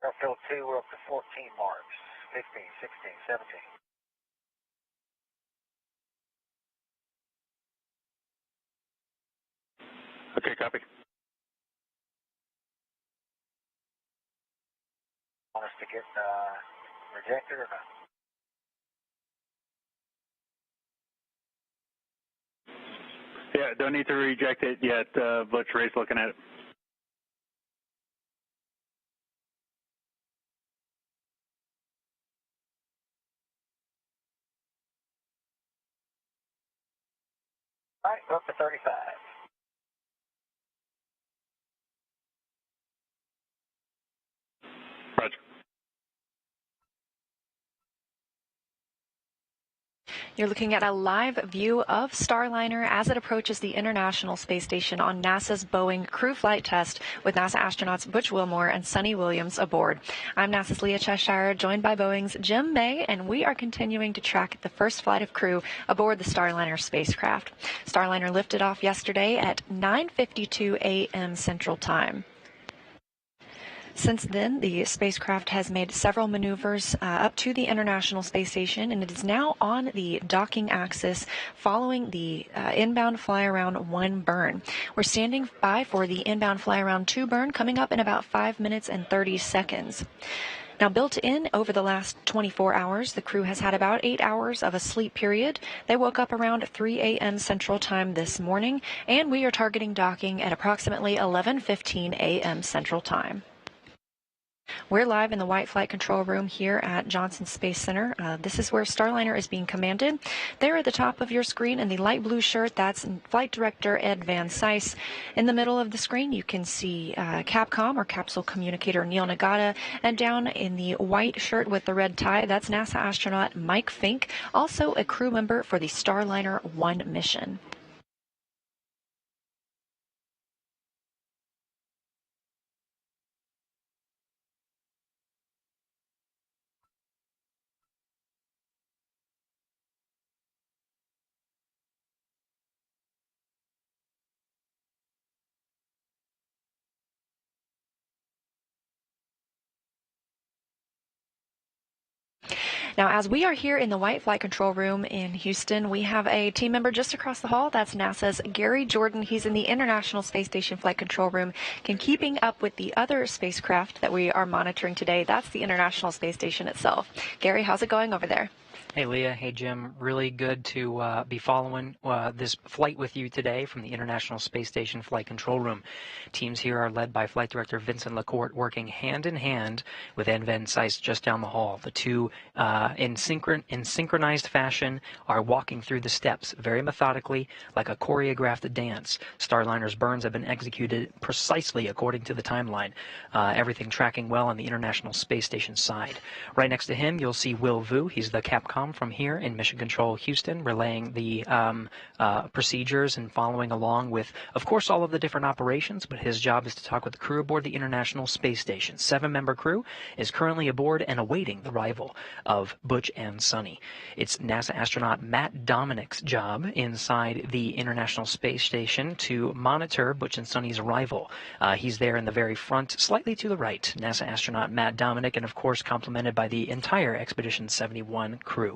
Airfield 2, we're up to 14 marks. 16, 16, 17. Okay, copy. Want us to get rejected or not? Yeah, don't need to reject it yet. Butch, Ray's looking at it. All right, go up to 35. Roger. You're looking at a live view of Starliner as it approaches the International Space Station on NASA's Boeing crew flight test with NASA astronauts Butch Wilmore and Sunny Williams aboard. I'm NASA's Leah Cheshire, joined by Boeing's Jim May, and we are continuing to track the first flight of crew aboard the Starliner spacecraft. Starliner lifted off yesterday at 9:52 a.m. Central Time. Since then, the spacecraft has made several maneuvers up to the International Space Station, and it is now on the docking axis following the inbound fly-around 1 burn. We're standing by for the inbound fly-around 2 burn coming up in about 5 minutes and 30 seconds. Now, built in over the last 24 hours, the crew has had about 8 hours of a sleep period. They woke up around 3 a.m. Central Time this morning, and we are targeting docking at approximately 11:15 a.m. Central Time. We're live in the White Flight Control Room here at Johnson Space Center. This is where Starliner is being commanded. There at the top of your screen in the light blue shirt, that's Flight Director Ed Van Cise. In the middle of the screen, you can see Capcom or Capsule Communicator Neil Nagata. And down in the white shirt with the red tie, that's NASA astronaut Mike Fink, also a crew member for the Starliner 1 mission. Now, as we are here in the White Flight Control Room in Houston, we have a team member just across the hall. That's NASA's Gary Jordan. He's in the International Space Station Flight Control Room, keeping up with the other spacecraft that we are monitoring today. That's the International Space Station itself. Gary, how's it going over there? Hey, Leah. Hey, Jim. Really good to be following this flight with you today from the International Space Station Flight Control Room. Teams here are led by Flight Director Vincent Lacourt, working hand in hand with Ed Van Cise just down the hall. The two, in synchronized fashion, are walking through the steps very methodically, like a choreographed dance. Starliner's burns have been executed precisely according to the timeline. Everything tracking well on the International Space Station side. Right next to him, you'll see Will Vu. He's the Capcom from here in Mission Control, Houston, relaying the procedures and following along with, of course, all of the different operations, but his job is to talk with the crew aboard the International Space Station. 7-member crew is currently aboard and awaiting the arrival of Butch and Sunny. It's NASA astronaut Matt Dominik's job inside the International Space Station to monitor Butch and Sunny's arrival. He's there in the very front, slightly to the right, NASA astronaut Matt Dominik, and of course complemented by the entire Expedition 71 crew.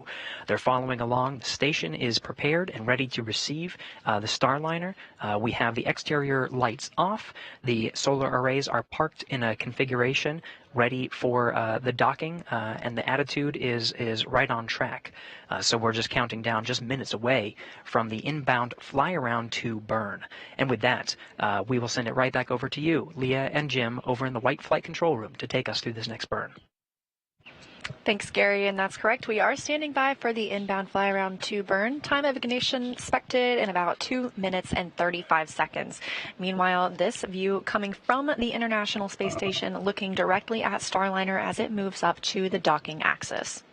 They're following along. The station is prepared and ready to receive the Starliner. We have the exterior lights off. The solar arrays are parked in a configuration ready for the docking, and the attitude is right on track. So we're just counting down just minutes away from the inbound fly-around to burn. And with that, we will send it right back over to you, Leah and Jim, over in the White Flight Control Room to take us through this next burn. Thanks, Gary, and that's correct. We are standing by for the inbound fly-around 2 burn. Time of ignition expected in about 2 minutes and 35 seconds. Meanwhile, this view coming from the International Space Station, looking directly at Starliner as it moves up to the docking axis.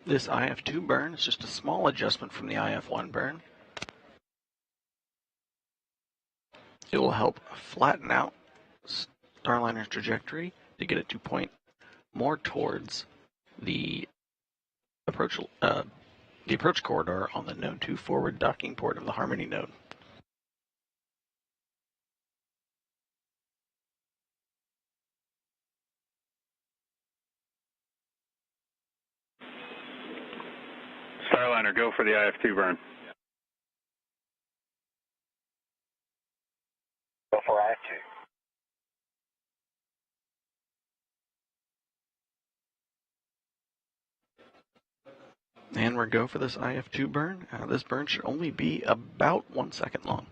This IF-2 burn is just a small adjustment from the IF-1 burn. It will help flatten out Starliner's trajectory to get it to point more towards the approach the approach corridor on the Node 2 forward docking port of the Harmony node. Starliner, go for the IF2 burn. Go for IF2. And we're go for this IF2 burn. This burn should only be about 1 second long.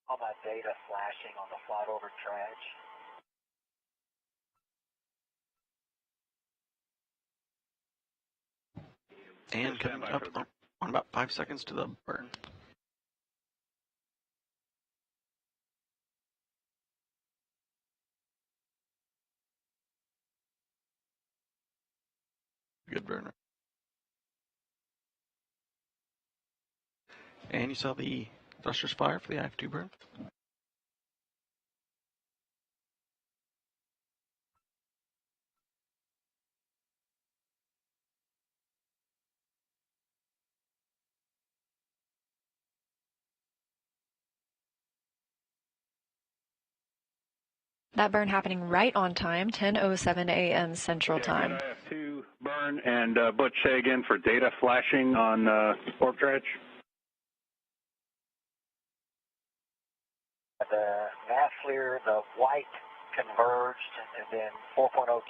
All my data flashing on the flight over dredge. And coming up on about 5 seconds to the burn. Good burner. And you saw the thrusters fire for the IF2 burn. That burn happening right on time, 10:07 a.m. Central Time. IF2 burn, and Butch, say again for data flashing on warp dredge. The nav FLIR, the white converged, and then 4.02,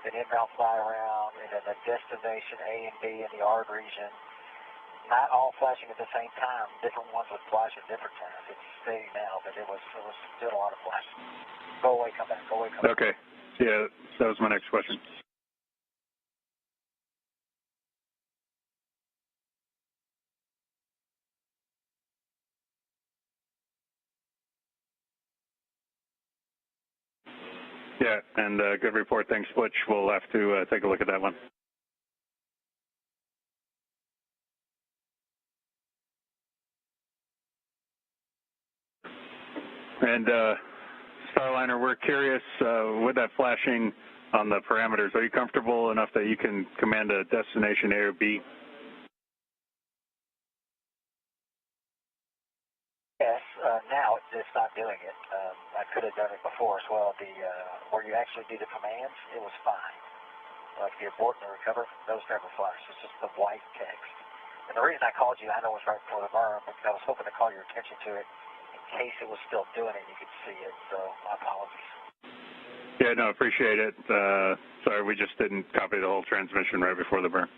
then inbound fly around, and then the destination A and B in the ARD region. Not all flashing at the same time. Different ones would flash at different times. It's steady now, but it was still a lot of flashing. Go away, come back. Go away, come back. Okay. Yeah, that was my next question. Yeah, and good report. Thanks, Butch. We'll have to take a look at that one. And Starliner, we're curious, with that flashing on the parameters, are you comfortable enough that you can command a destination A or B? Yes, now it's not doing it. I could have done it before as well. Where you actually do the commands, it was fine. Like the abort and the recover, those never flash. It's just the white text. And the reason I called you, I know it was right before the burn, because I was hoping to call your attention to it in case it was still doing it and you could see it. So my apologies. Yeah, no, appreciate it. Sorry, we just didn't copy the whole transmission right before the burn.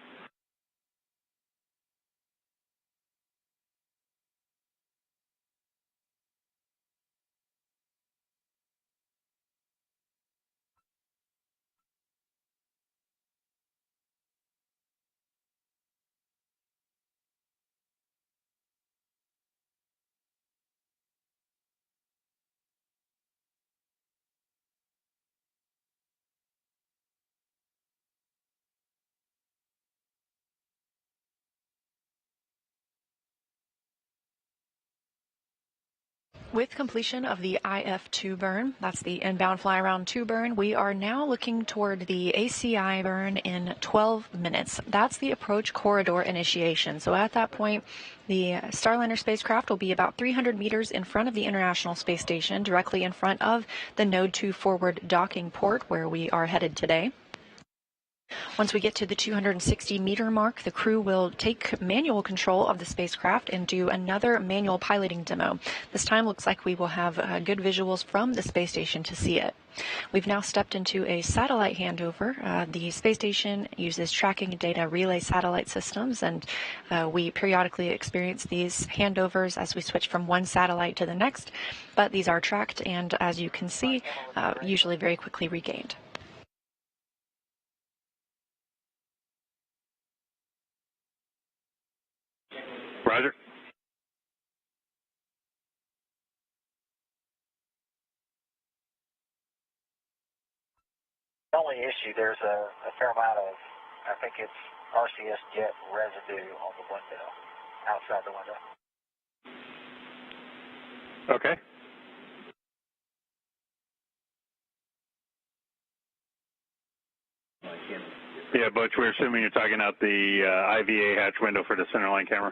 With completion of the IF2 burn, that's the inbound fly around 2 burn, we are now looking toward the ACI burn in 12 minutes. That's the approach corridor initiation. So at that point, the Starliner spacecraft will be about 300 meters in front of the International Space Station, directly in front of the Node 2 forward docking port where we are headed today. Once we get to the 260-meter mark, the crew will take manual control of the spacecraft and do another manual piloting demo. This time looks like we will have good visuals from the space station to see it. We've now stepped into a satellite handover. The space station uses tracking data relay satellite systems, and we periodically experience these handovers as we switch from one satellite to the next, but these are tracked and, as you can see, usually very quickly regained. Roger. The only issue, there's a fair amount of, I think it's RCS jet residue on the window, outside the window. Okay. Yeah, Butch, we're assuming you're talking out the IVA hatch window for the centerline camera.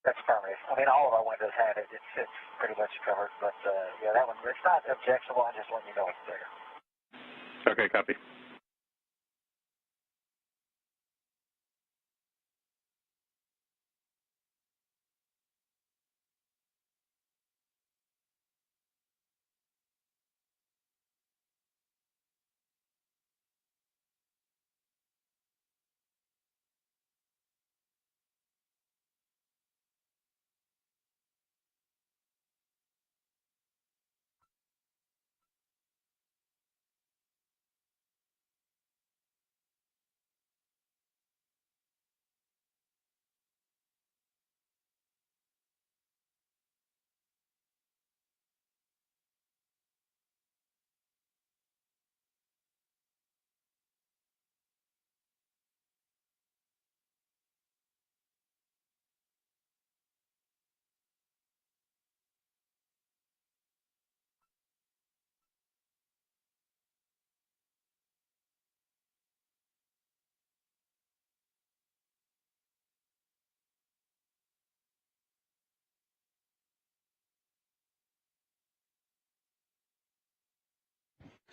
That's affirmative. I mean, all of our windows have it. It's pretty much covered, but yeah, that one, it's not objectionable. I just want you to know it's there. Okay, copy.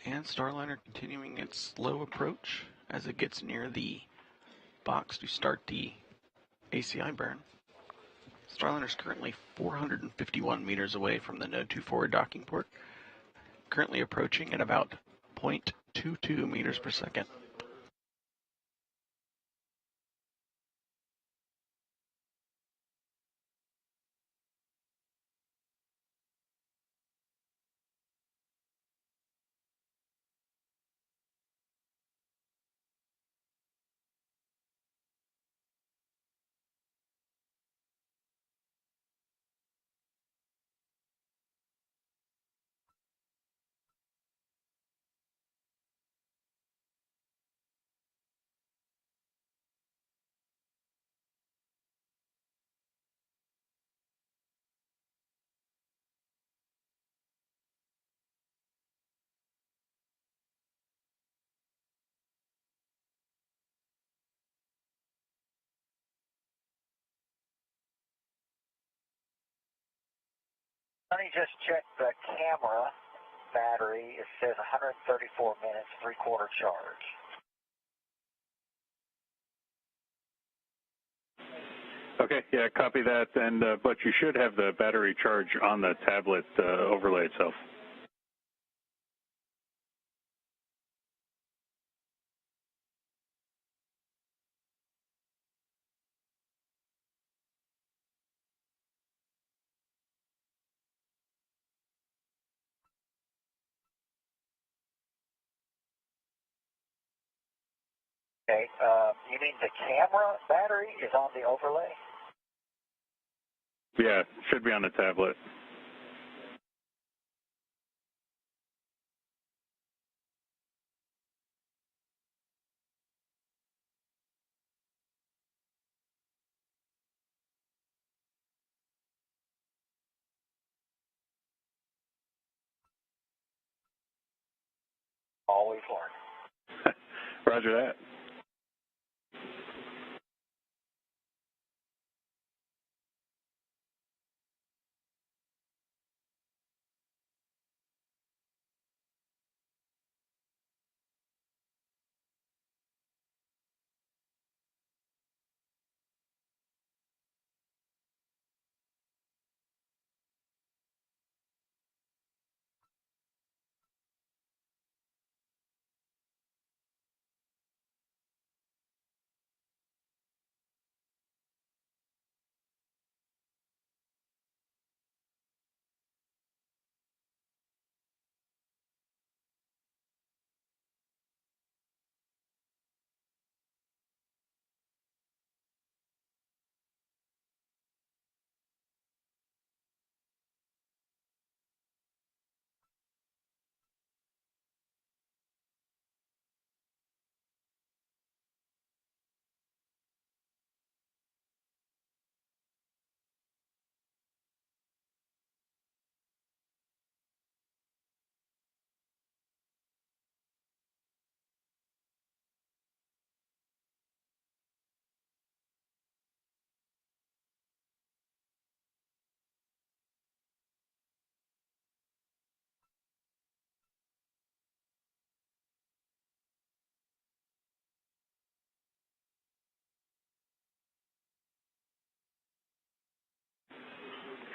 And Starliner continuing its slow approach as it gets near the box to start the ACI burn. Starliner is currently 451 meters away from the Node 2 forward docking port, currently approaching at about 0.22 meters per second. Let me just check the camera battery. It says 134 minutes, three-quarter charge. Okay, yeah, copy that. And but you should have the battery charge on the tablet overlay itself. Okay, you mean the camera battery is on the overlay? Yeah, should be on the tablet. all we've learned. Roger that.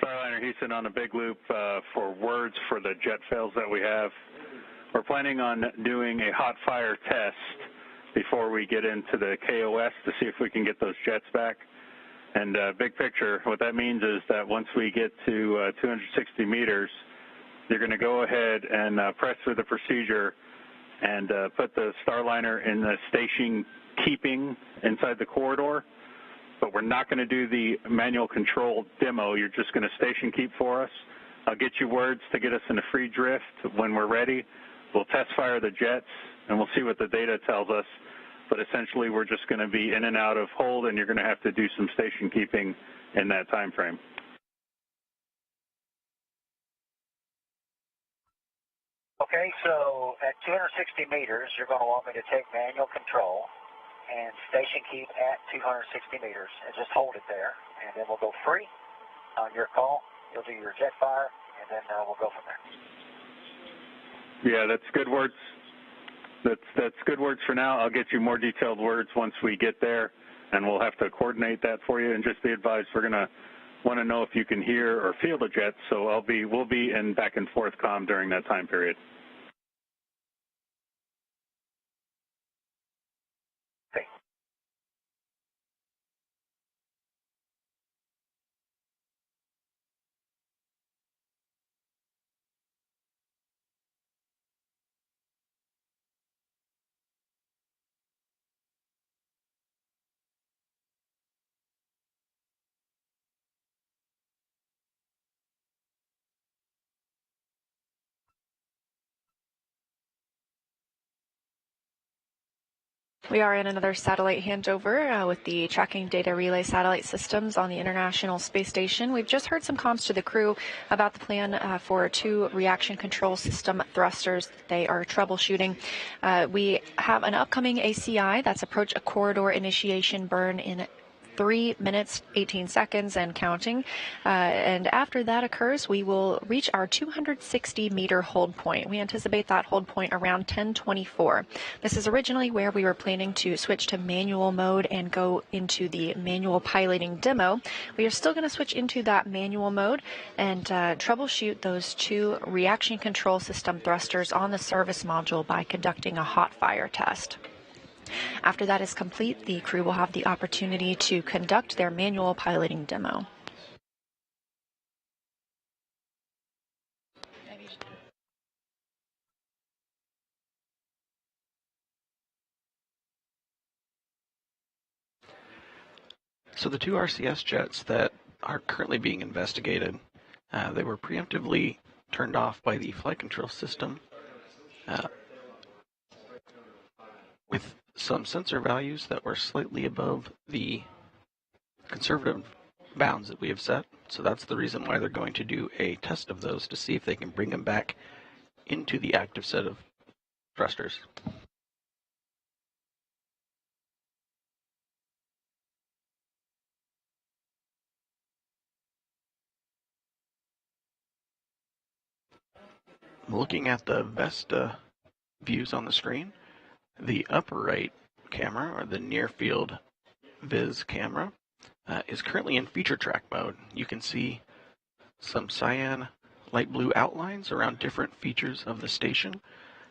Starliner Houston on a big loop for words for the jet fails that we have. We're planning on doing a hot fire test before we get into the KOS to see if we can get those jets back. And big picture, what that means is that once we get to 260 meters, you're going to go ahead and press through the procedure and put the Starliner in the station keeping inside the corridor. But we're not going to do the manual control demo. You're just going to station keep for us. I'll get you words to get us in a free drift when we're ready. We'll test fire the jets, and we'll see what the data tells us. But essentially, we're just going to be in and out of hold, and you're going to have to do some station keeping in that time frame. Okay, so at 260 meters, you're going to want me to take manual control and station keep at 260 meters and just hold it there, and then we'll go free on your call. You'll do your jet fire, and then we'll go from there. Yeah, that's good words. That's good words for now. I'll get you more detailed words once we get there, and we'll have to coordinate that for you. And just be advised, we're going to want to know if you can hear or feel the jets, so we'll be in back and forth comm during that time period. We are in another satellite handover with the tracking data relay satellite systems on the International Space Station. We've just heard some comms to the crew about the plan for 2 reaction control system thrusters that they are troubleshooting. We have an upcoming ACI, that's approach a corridor initiation burn in 3 minutes, 18 seconds and counting. And after that occurs, we will reach our 260-meter hold point. We anticipate that hold point around 10:24. This is originally where we were planning to switch to manual mode and go into the manual piloting demo. We are still going to switch into that manual mode and troubleshoot those 2 reaction control system thrusters on the service module by conducting a hot fire test. After that is complete, the crew will have the opportunity to conduct their manual piloting demo. So the 2 RCS jets that are currently being investigated, they were preemptively turned off by the flight control system with some sensor values that were slightly above the conservative bounds that we have set. So that's the reason why they're going to do a test of those to see if they can bring them back into the active set of thrusters. Looking at the Vesta views on the screen, the upper right camera, or the near field Viz camera, is currently in feature track mode. You can see some cyan light blue outlines around different features of the station.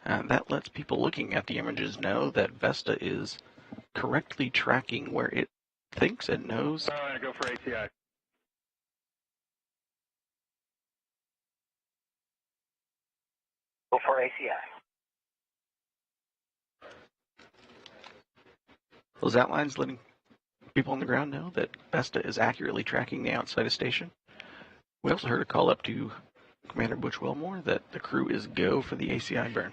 That lets people looking at the images know that Vesta is correctly tracking where it thinks and knows. Starliner, go for ACI. Go for ACI. Those outlines letting people on the ground know that Vesta is accurately tracking the outside of station. We also heard a call up to Commander Butch Wilmore that the crew is go for the ACI burn.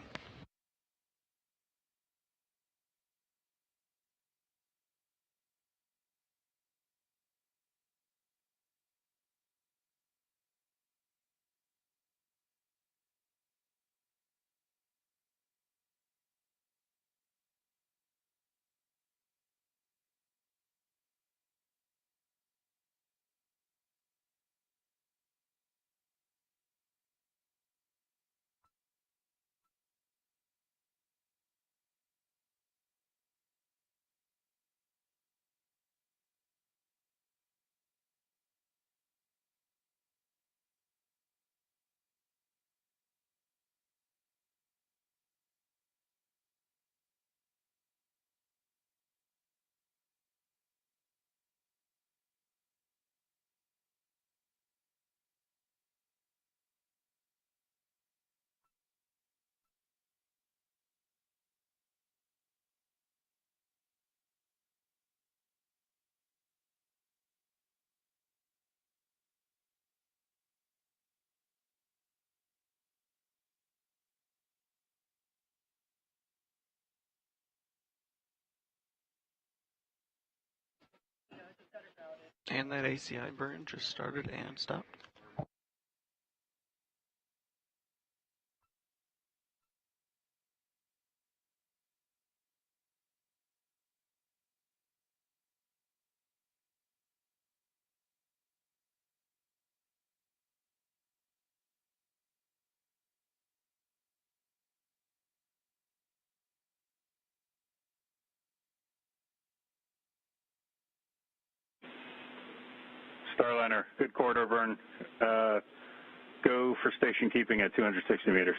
And that ACI burn just started and stopped. Starliner, good corridor burn. Go for station keeping at 260 meters.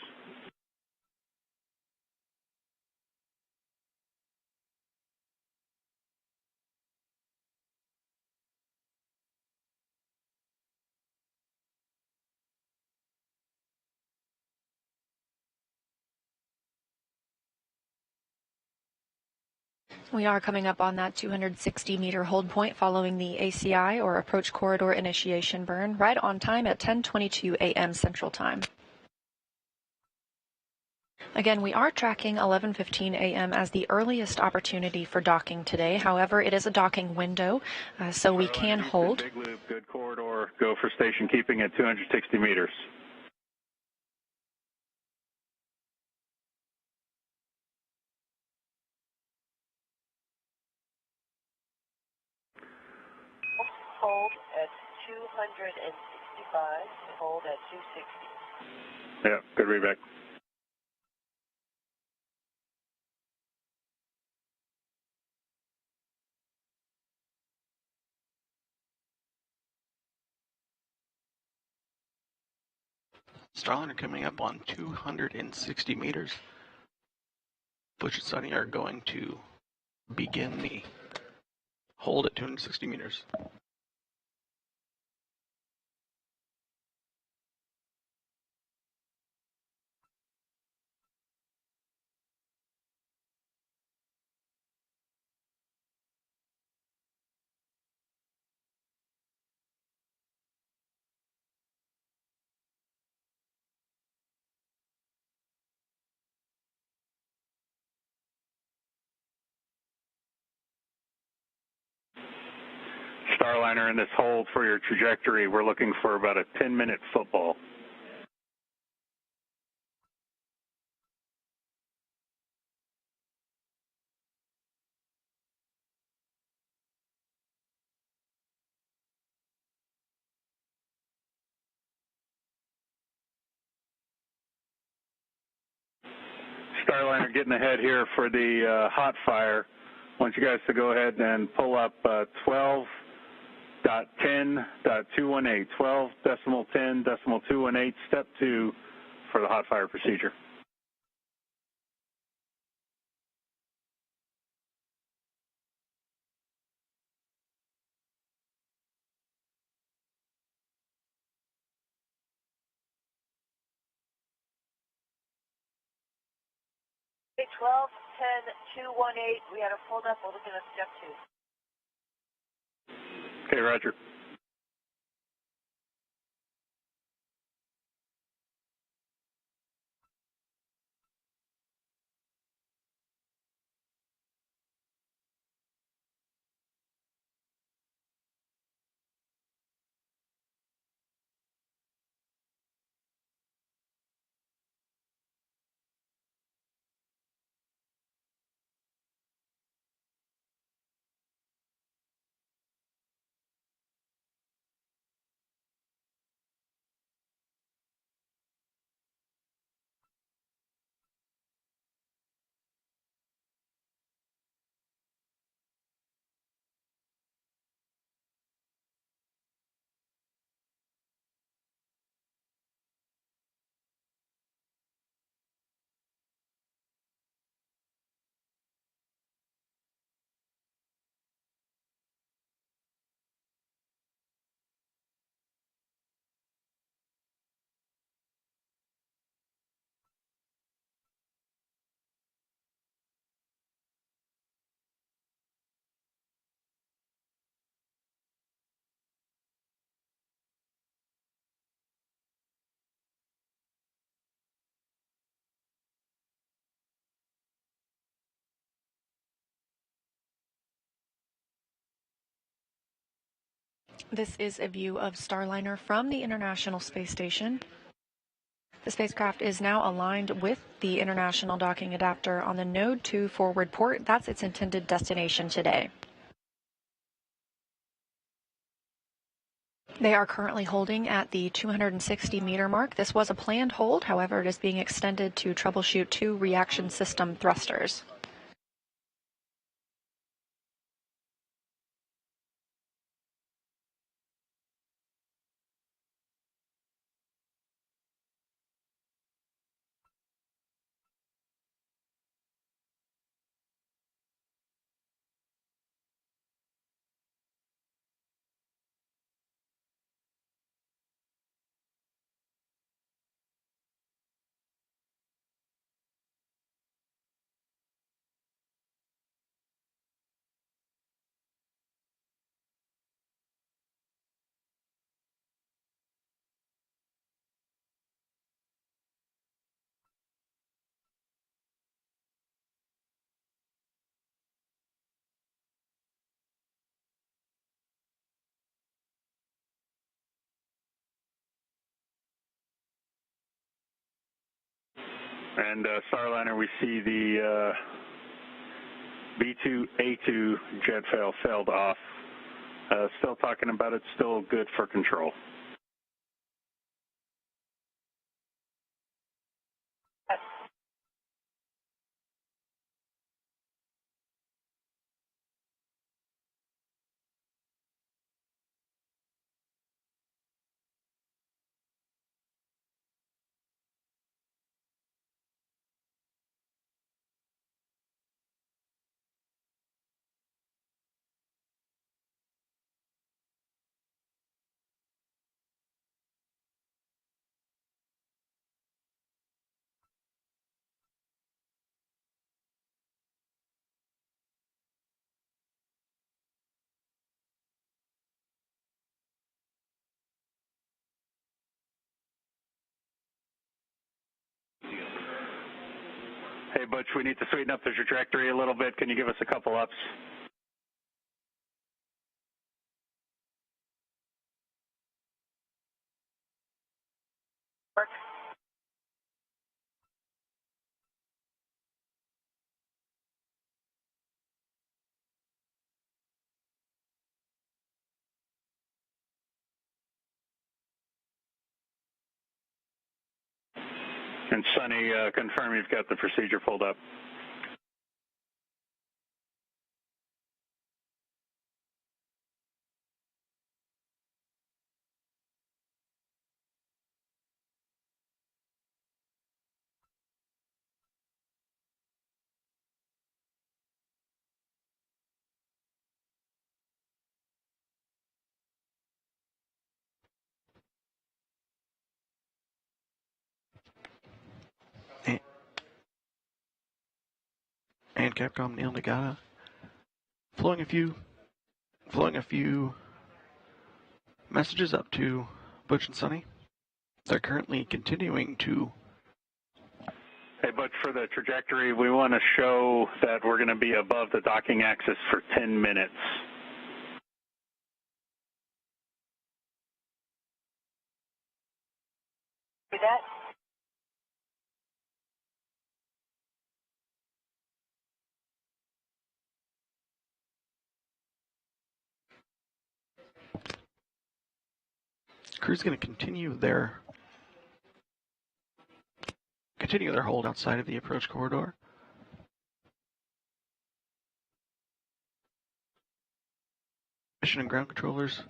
We are coming up on that 260-meter hold point following the ACI, or approach corridor initiation burn, right on time at 10:22 a.m. Central Time. Again, we are tracking 11:15 a.m. as the earliest opportunity for docking today. However, it is a docking window, so we can hold. Big loop, good corridor. Go for station keeping at 260 meters. Hold at 265. Hold at 260. Yeah, good readback. Starliner coming up on 260 meters. Butch and Sonny are going to begin the hold at 260 meters. Starliner, in this hold for your trajectory, we're looking for about a 10-minute football. Starliner getting ahead here for the hot fire. I want you guys to go ahead and pull up 12.10.218, 12.10.218, step 2 for the hot fire procedure. Okay, 12.10.218, we had it pulled up, we're looking at step 2. Okay, roger. This is a view of Starliner from the International Space Station. The spacecraft is now aligned with the International Docking Adapter on the Node 2 forward port. That's its intended destination today. They are currently holding at the 260-meter mark. This was a planned hold, however, it is being extended to troubleshoot 2 reaction system thrusters. And Starliner, we see the B2A2 jet failed off. Still talking about it, still good for control. Hey, Butch, we need to sweeten up the trajectory a little bit. Can you give us a couple ups? And Sonny, confirm you've got the procedure pulled up. And Capcom Neil Nagata flowing a few messages up to Butch and Sonny. They're currently continuing to. Hey, Butch, for the trajectory, we want to show that we're going to be above the docking axis for 10 minutes. Do that? Crew's going to continue their hold outside of the approach corridor. Mission and ground controllers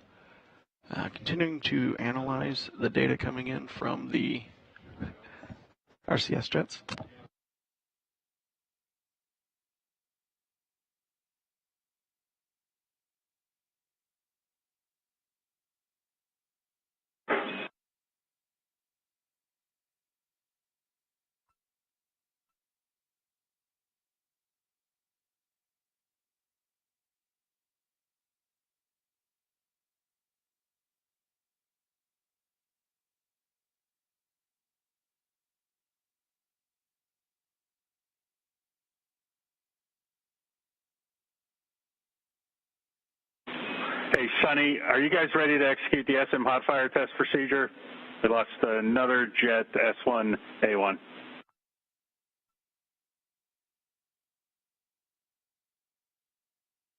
continuing to analyze the data coming in from the RCS jets. Hey, Sonny, are you guys ready to execute the SM hot fire test procedure? We lost another jet, S1A1.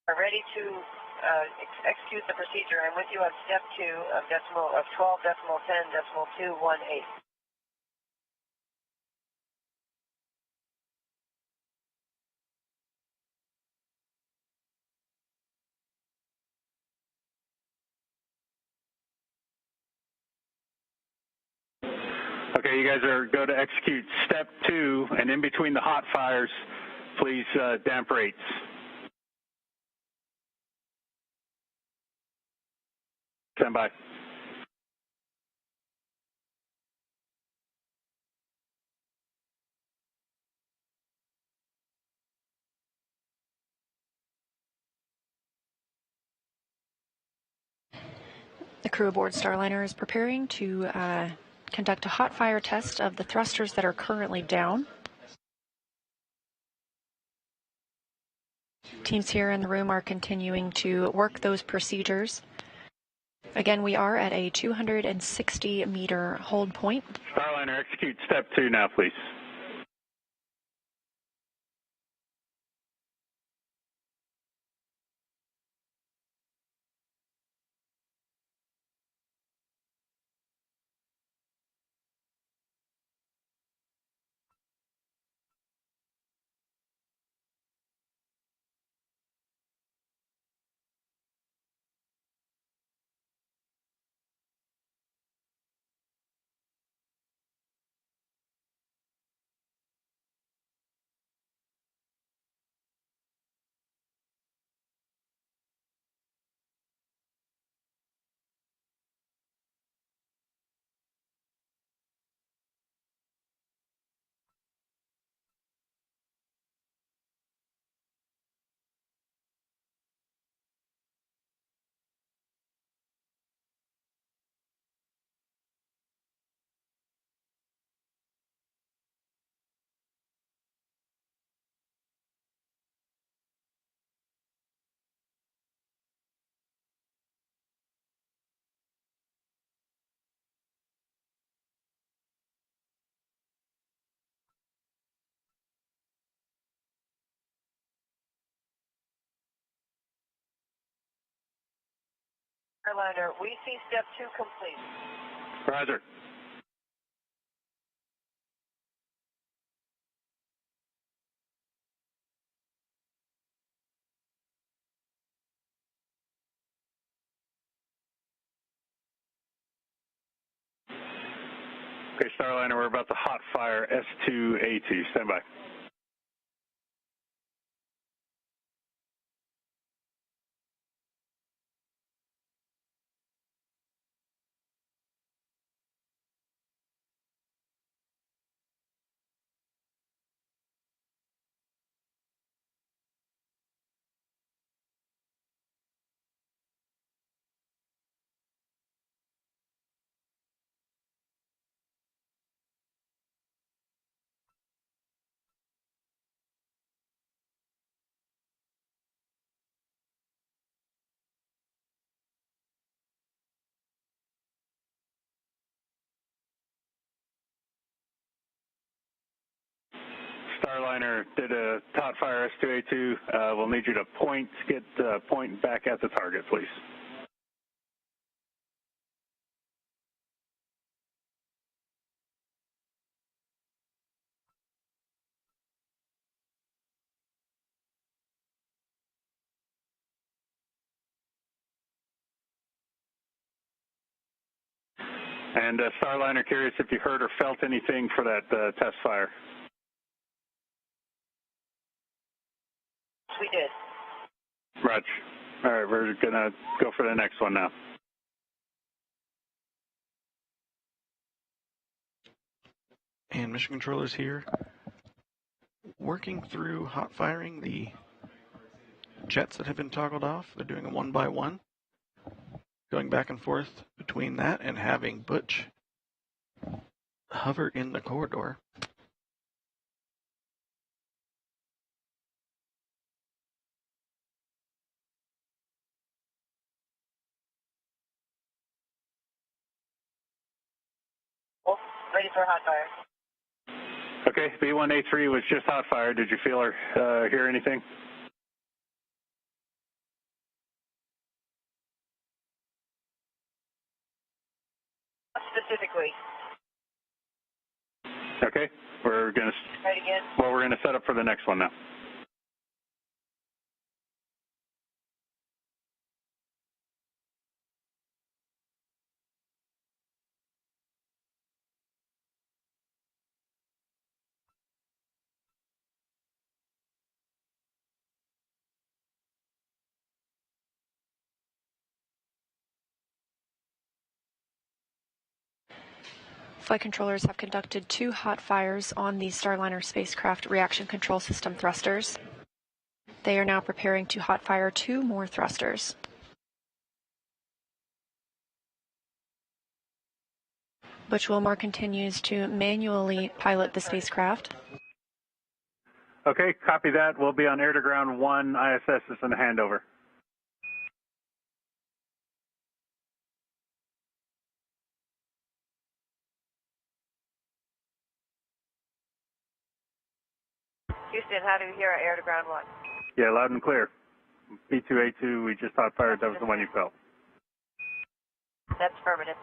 Are ready to execute the procedure. I'm with you on step 2 of 12.10.218. Okay, you guys are go to execute step 2, and in between the hot fires, please damp rates. Stand by. The crew aboard Starliner is preparing to conduct a hot fire test of the thrusters that are currently down. Teams here in the room are continuing to work those procedures. Again, we are at a 260-meter hold point. Starliner, execute step 2 now, please. Starliner, we see step 2 complete. Roger. Okay, Starliner, we're about to hot fire S2A2. Stand by. Starliner did a hot fire S2A2. We'll need you to point back at the target, please. And Starliner, curious if you heard or felt anything for that test fire. We did. Roger. All right, we're going to go for the next one now. And mission controllers here, working through hot firing the jets that have been toggled off. They're doing a one by one, going back and forth between that and having Butch hover in the corridor. Well, ready for hot fire. Okay, B1A3 was just hot fire. Did you feel or hear anything? Specifically. Okay, we're going to. Right again. Well, we're going to set up for the next one now. Flight controllers have conducted 2 hot fires on the Starliner spacecraft reaction control system thrusters. They are now preparing to hot fire 2 more thrusters. Butch Wilmore continues to manually pilot the spacecraft. Okay, copy that. We'll be on air to ground 1. ISS is in the handover. Houston, how do you hear our air to ground 1? Yeah, loud and clear. B2A2, we just hot fired. That was the one you felt. That's affirmative.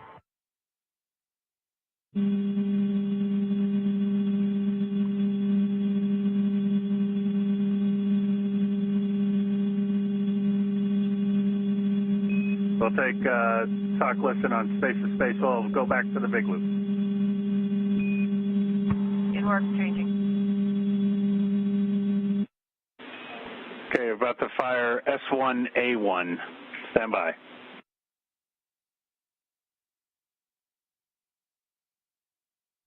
We'll take talk listen on space to space. We'll go back to the big loop. It works, changing. Okay, about to fire S1A1. Stand by.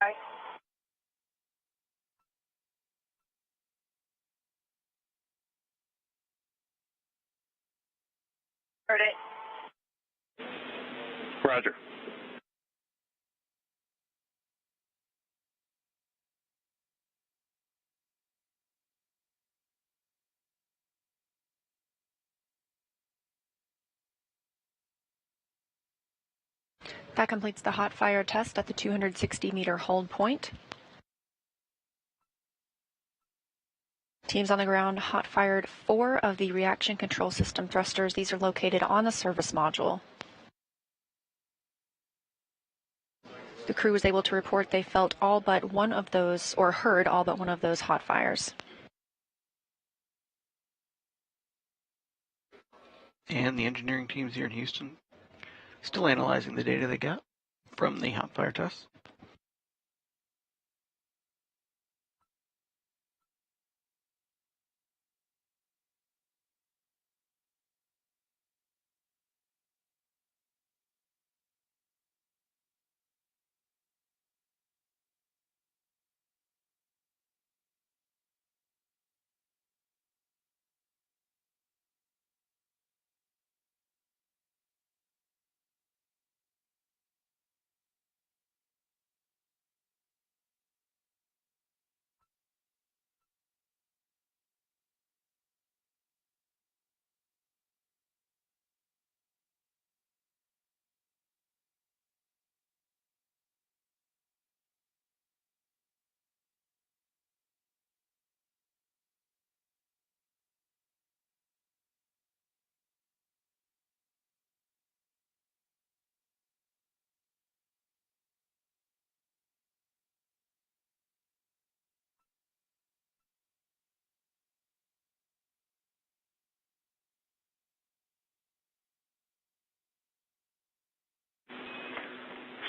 Right. Heard it. Roger. That completes the hot fire test at the 260-meter hold point. Teams on the ground hot fired 4 of the reaction control system thrusters. These are located on the service module. The crew was able to report they felt all but one of those, or heard all but one of those hot fires. And the engineering teams here in Houston still analyzing the data they got from the hot fire tests.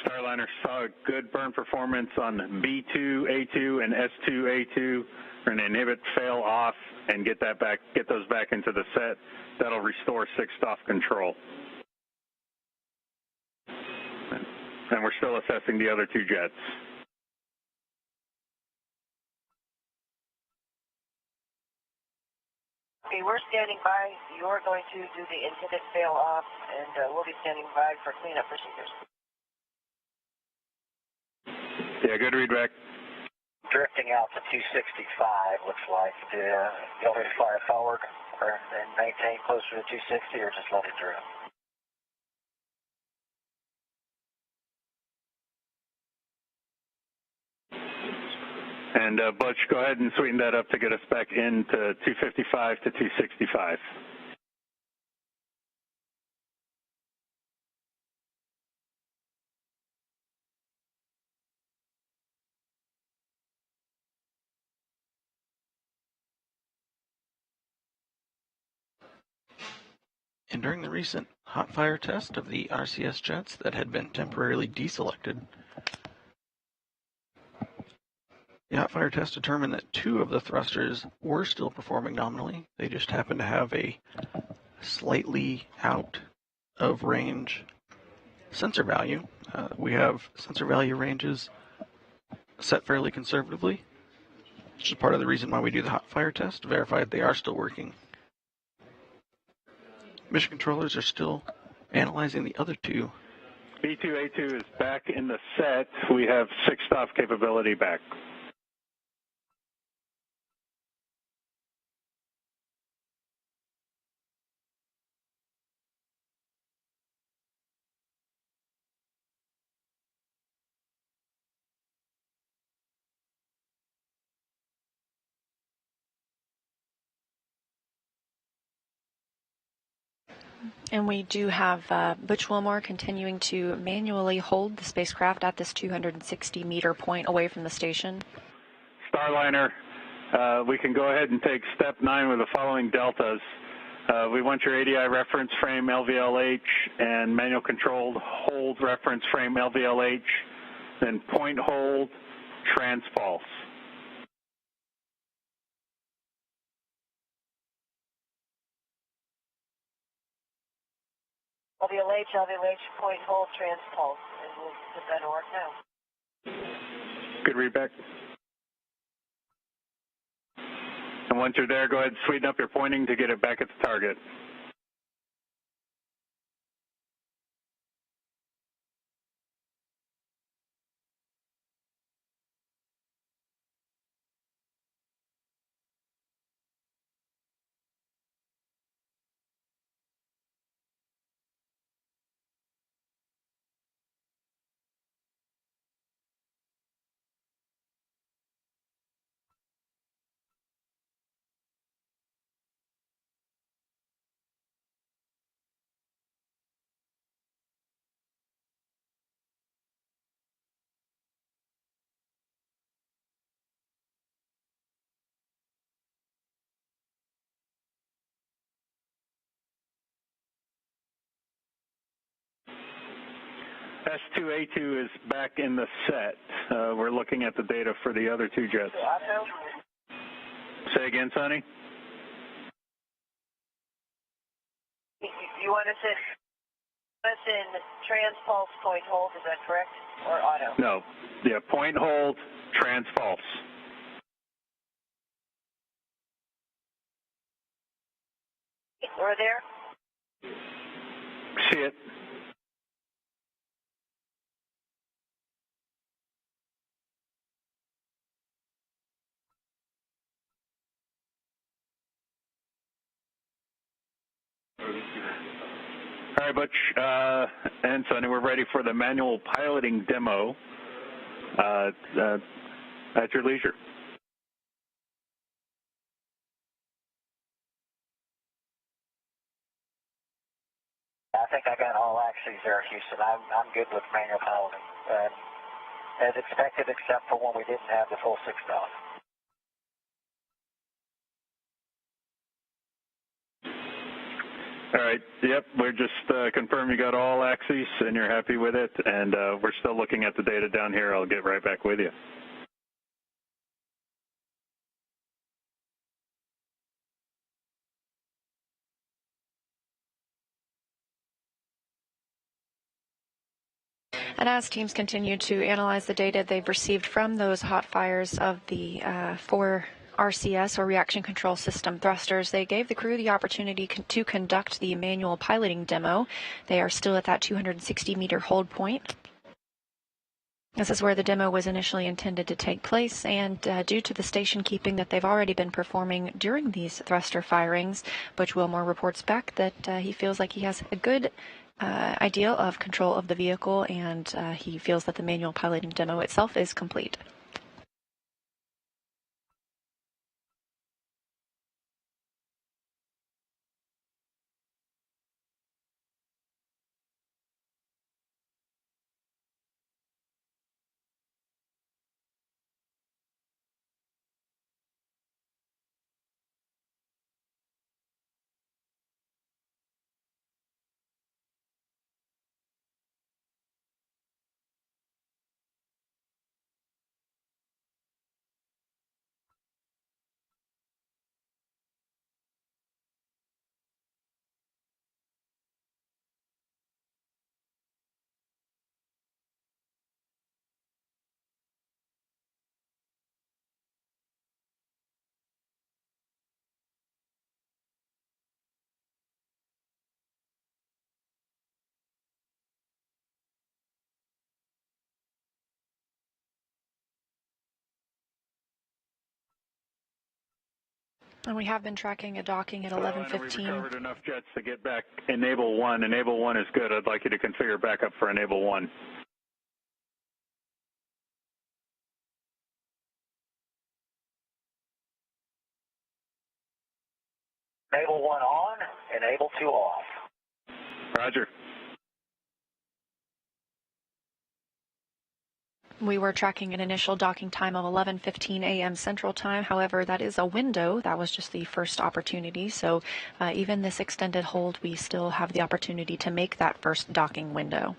Starliner saw good burn performance on B2A2 and S2A2. We're going to inhibit, fail off, and get those back into the set. That'll restore 6th off control. And we're still assessing the other 2 jets. Okay, we're standing by. You're going to do the inhibit, fail off, and we'll be standing by for cleanup procedures. Yeah, good read back. Drifting out to 265, looks like. You want me to fly it forward and maintain closer to 260, or just let it drift? And Butch, go ahead and sweeten that up to get us back into 255 to 265. And during the recent hot fire test of the RCS jets that had been temporarily deselected, the hot fire test determined that 2 of the thrusters were still performing nominally. They just happened to have a slightly out of range sensor value. We have sensor value ranges set fairly conservatively, which is part of the reason why we do the hot fire test, to verify that they are still working. Mission controllers are still analyzing the other 2. B2A2 is back in the set. We have 6th off capability back. And we do have Butch Wilmore continuing to manually hold the spacecraft at this 260-meter point away from the station. Starliner, we can go ahead and take step 9 with the following deltas. We want your ADI reference frame LVLH and manual controlled hold reference frame LVLH, then point hold, transpulse. LVLH, point hold, transpulse, and we'll put that to work now. Good read back. And once you're there, go ahead and sweeten up your pointing to get it back at the target. S2A2 is back in the set. We're looking at the data for the other 2 jets. Say again, Sonny? You want us in transpulse, point hold, is that correct? Or auto? No. Yeah, point hold, transpulse. We're there? See it. All right, Butch and Sonny, we're ready for the manual piloting demo at your leisure. I think I got all axes there, Houston. I'm good with manual piloting. As expected, except for when we didn't have the full 6th off. All right. Yep. We're just confirmed you got all axes and you're happy with it, and we're still looking at the data down here. I'll get right back with you. And as teams continue to analyze the data they've received from those hot fires of the 4 RCS, or Reaction Control System thrusters, they gave the crew the opportunity to conduct the manual piloting demo. They are still at that 260-meter hold point. This is where the demo was initially intended to take place, and due to the station keeping that they've already been performing during these thruster firings, Butch Wilmore reports back that he feels like he has a good idea of control of the vehicle, and he feels that the manual piloting demo itself is complete. And we have been tracking a docking at 11:15. We've recovered enough jets to get back Enable 1. Enable 1 is good. I'd like you to configure backup for Enable 1. Enable 1 on, Enable 2 off. Roger. We were tracking an initial docking time of 11:15 a.m. Central Time. However, that is a window. That was just the first opportunity. So even this extended hold, we still have the opportunity to make that first docking window.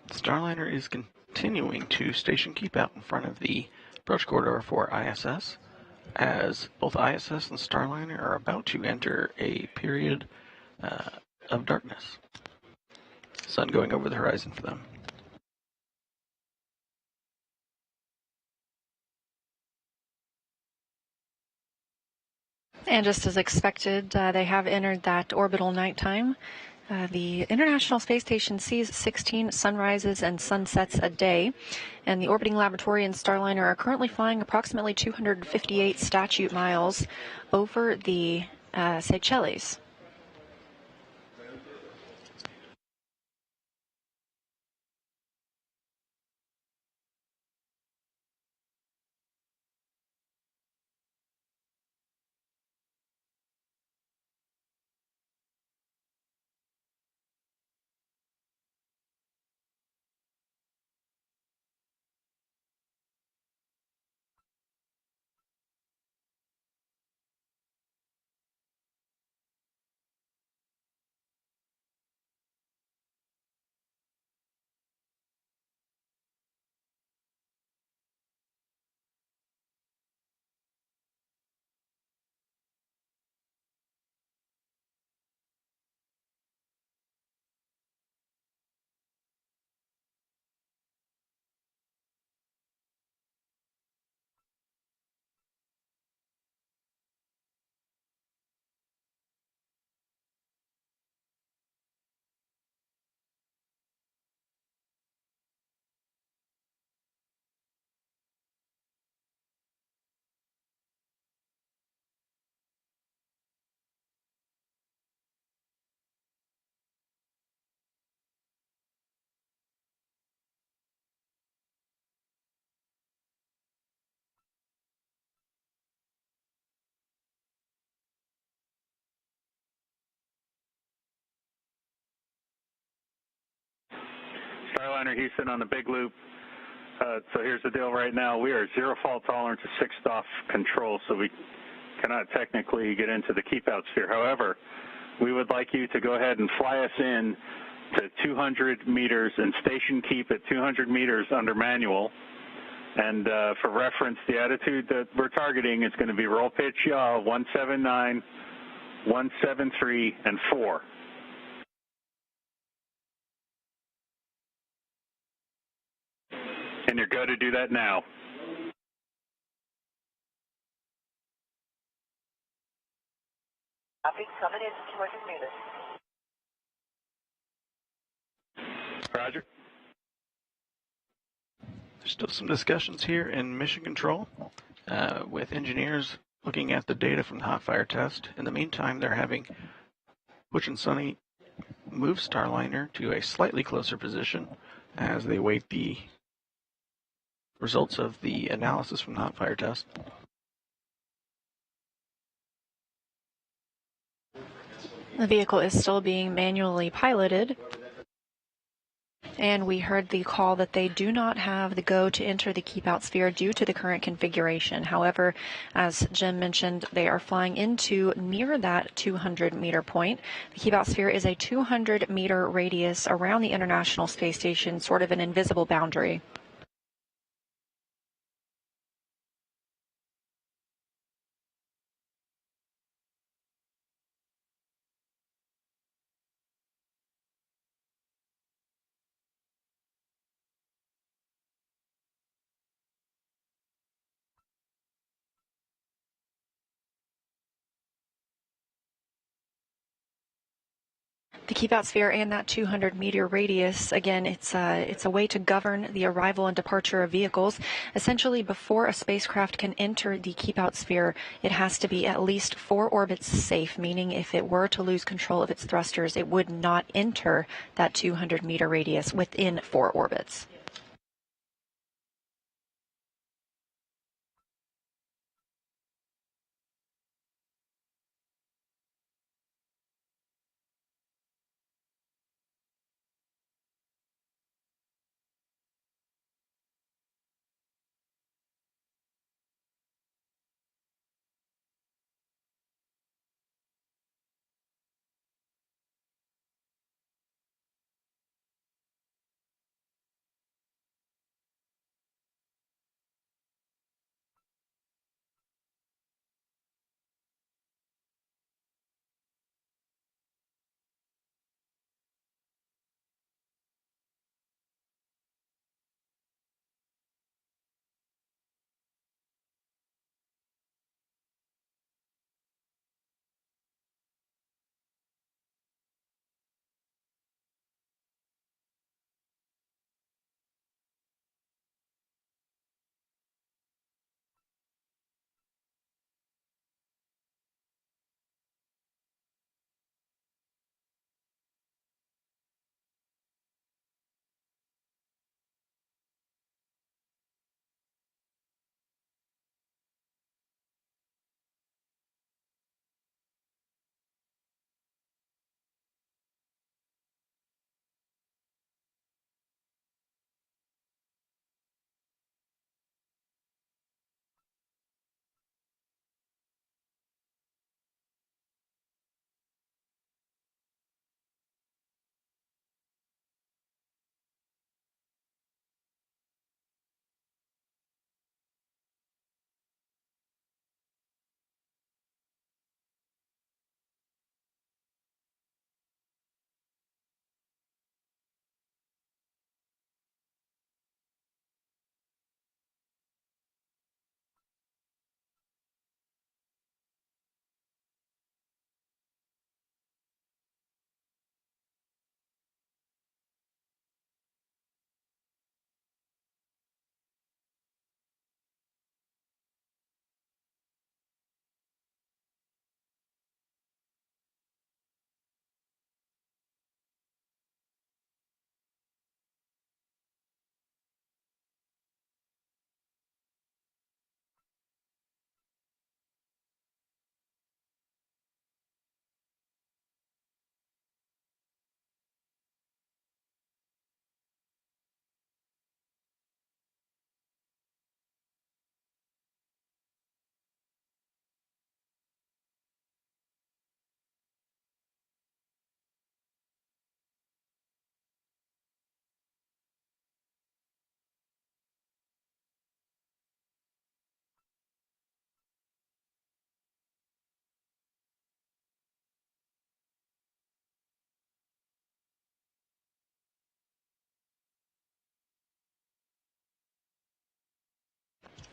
Starliner is continuing to station keep out in front of the approach corridor for ISS, as both ISS and Starliner are about to enter a period of darkness. Sun going over the horizon for them. And just as expected, they have entered that orbital nighttime. The International Space Station sees 16 sunrises and sunsets a day, and the orbiting laboratory and Starliner are currently flying approximately 258 statute miles over the Seychelles. Starliner Houston on the big loop. So here's the deal right now. We are zero fault tolerance to 6th off control, so we cannot technically get into the keep out sphere. However, we would like you to go ahead and fly us in to 200 meters and station keep at 200 meters under manual. And for reference, the attitude that we're targeting is going to be roll pitch yaw 179, 173, and 4. And you're good to do that now. Copy, coming in 200 meters. Roger. There's still some discussions here in mission control with engineers looking at the data from the hot fire test. In the meantime, they're having Butch and Sonny move Starliner to a slightly closer position as they await the results of the analysis from the hot fire test. The vehicle is still being manually piloted, and we heard the call that they do not have the go to enter the keep out sphere due to the current configuration. However, as Jim mentioned, they are flying into near that 200 meter point. The keep out sphere is a 200 meter radius around the International Space Station, sort of an invisible boundary. The keep out sphere and that 200 meter radius, again, it's a way to govern the arrival and departure of vehicles. Essentially, before a spacecraft can enter the keep out sphere, it has to be at least 4 orbits safe, meaning if it were to lose control of its thrusters, it would not enter that 200 meter radius within 4 orbits.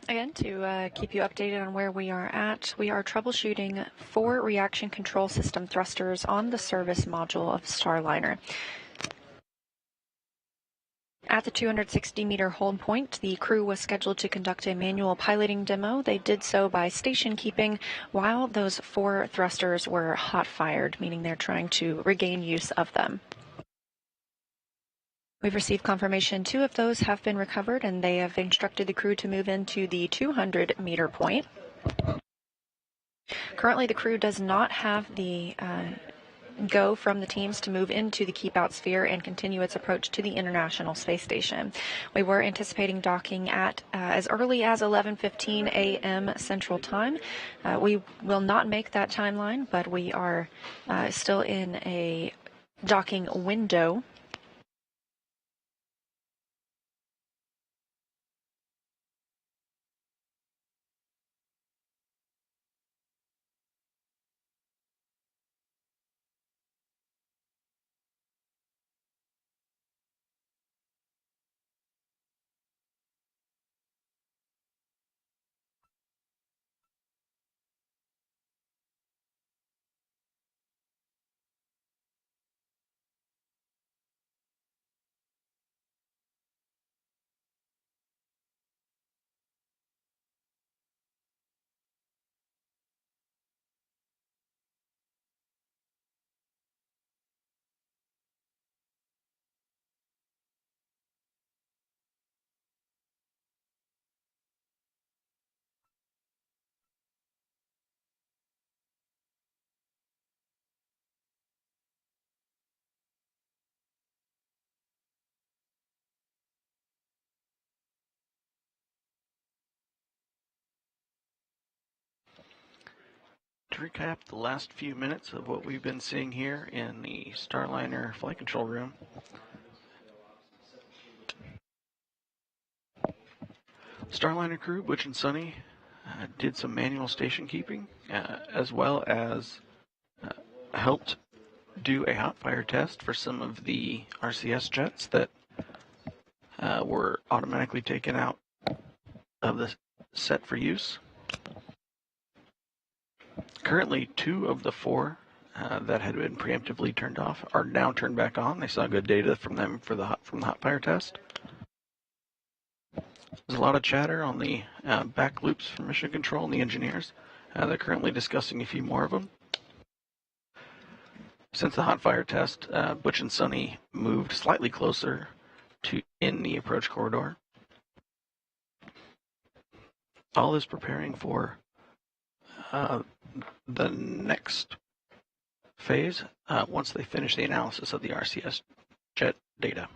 Again, to keep you updated on where we are at, we are troubleshooting 4 reaction control system thrusters on the service module of Starliner. At the 260-meter hold point, the crew was scheduled to conduct a manual piloting demo. They did so by station keeping while those 4 thrusters were hot-fired, meaning they're trying to regain use of them. We've received confirmation 2 of those have been recovered, and they have instructed the crew to move into the 200-meter point. Currently, the crew does not have the go from the teams to move into the keep-out sphere and continue its approach to the International Space Station. We were anticipating docking at as early as 11:15 a.m. Central Time. We will not make that timeline, but we are still in a docking window. To recap the last few minutes of what we've been seeing here in the Starliner flight control room, Starliner crew, Butch and Sonny, did some manual station keeping, as well as helped do a hot fire test for some of the RCS jets that were automatically taken out of the set for use. Currently, 2 of the 4 that had been preemptively turned off are now turned back on. They saw good data from them from the hot fire test. There's a lot of chatter on the back loops from Mission Control and the engineers. They're currently discussing a few more of them. Since the hot fire test, Butch and Sonny moved slightly closer to in the approach corridor. All is preparing for the next phase once they finish the analysis of the RCS jet data.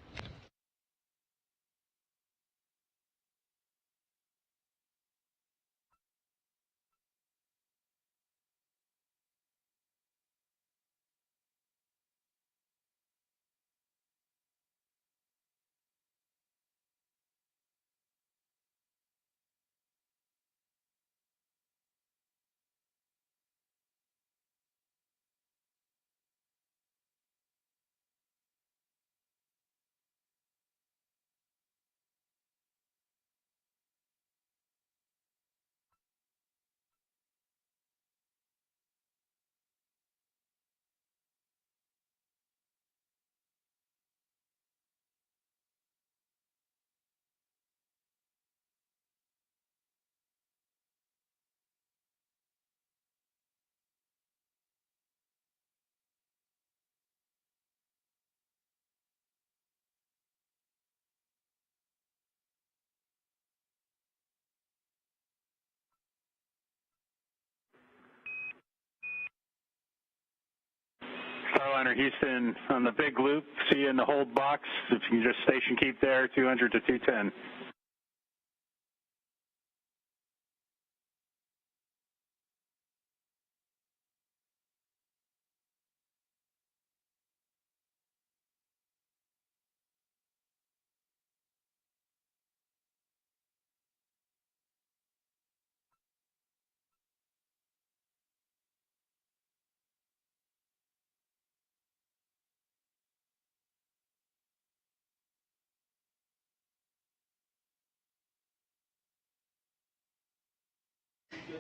Starliner Houston on the big loop. See you in the hold box. If you can just station keep there, 200 to 210.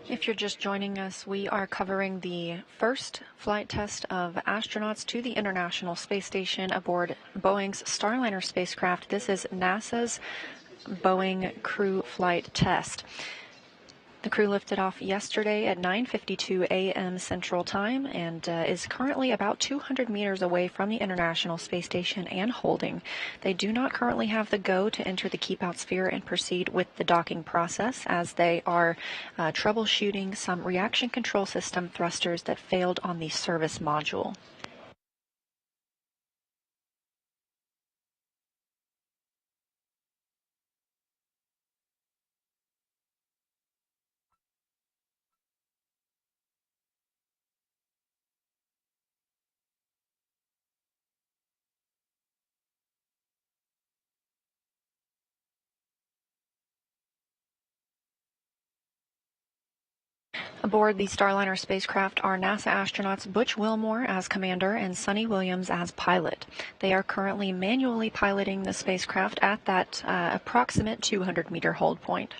If you're just joining us, we are covering the first flight test of astronauts to the International Space Station aboard Boeing's Starliner spacecraft. This is NASA's Boeing crew flight test. The crew lifted off yesterday at 9:52 a.m. Central Time and is currently about 200 meters away from the International Space Station and holding. They do not currently have the go to enter the keep-out sphere and proceed with the docking process, as they are troubleshooting some reaction control system thrusters that failed on the service module. Aboard the Starliner spacecraft are NASA astronauts Butch Wilmore as commander and Sonny Williams as pilot. They are currently manually piloting the spacecraft at that approximate 200-meter hold point.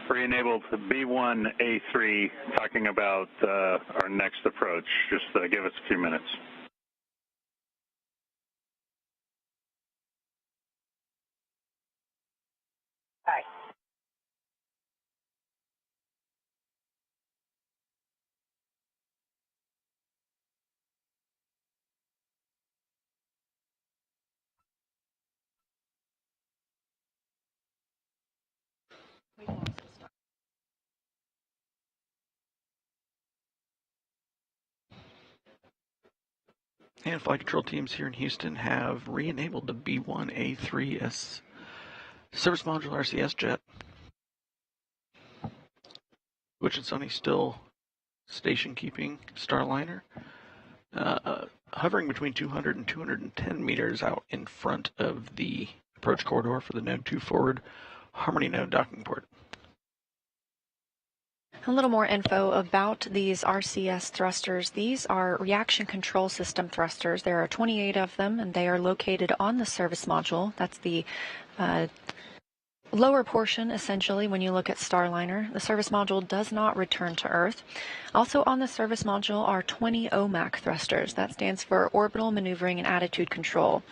Re-enabled B1A3, talking about our next approach. Just give us a few minutes. Hi. And flight control teams here in Houston have re-enabled the B1A3S service module RCS jet. Butch and Sonny still station keeping Starliner, hovering between 200 and 210 meters out in front of the approach corridor for the Node 2 forward Harmony node docking port. A little more info about these RCS thrusters. These are reaction control system thrusters. There are 28 of them, and they are located on the service module. That's the lower portion, essentially, when you look at Starliner. The service module does not return to Earth. Also on the service module are 20 OMAC thrusters. That stands for Orbital Maneuvering and Attitude Control.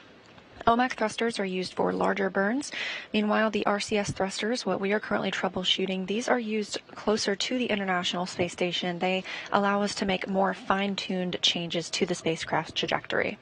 OMAC thrusters are used for larger burns. Meanwhile, the RCS thrusters, what we are currently troubleshooting, these are used closer to the International Space Station. They allow us to make more fine-tuned changes to the spacecraft's trajectory.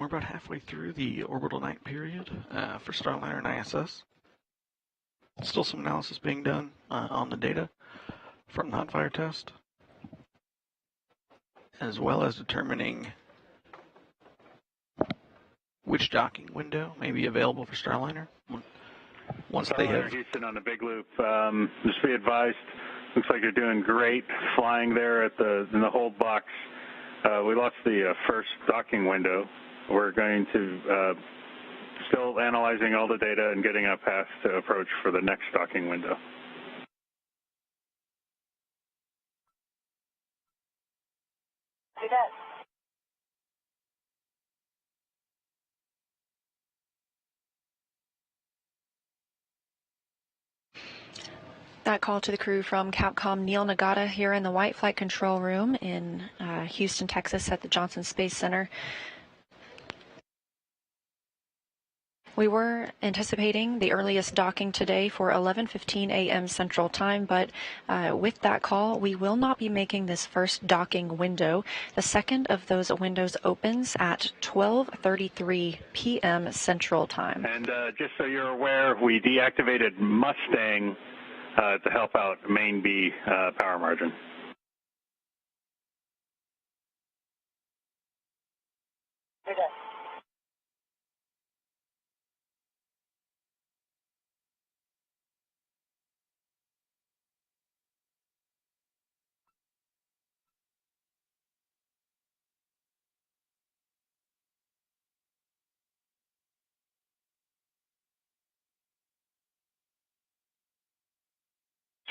we're about halfway through the orbital night period for Starliner and ISS. Still some analysis being done on the data from the hot fire test, as well as determining which docking window may be available for Starliner once they have. Houston on the big loop. Just be advised. Looks like you're doing great flying there in the hold box. We lost the first docking window. We're going to still analyzing all the data and getting a path to approach for the next docking window. See that? That call to the crew from Capcom Neil Nagata here in the White Flight Control Room in Houston, Texas at the Johnson Space Center. We were anticipating the earliest docking today for 11:15 a.m. Central Time, but with that call, we will not be making this first docking window. The second of those windows opens at 12:33 p.m. Central Time. And just so you're aware, we deactivated Mustang to help out main B power margin. See that?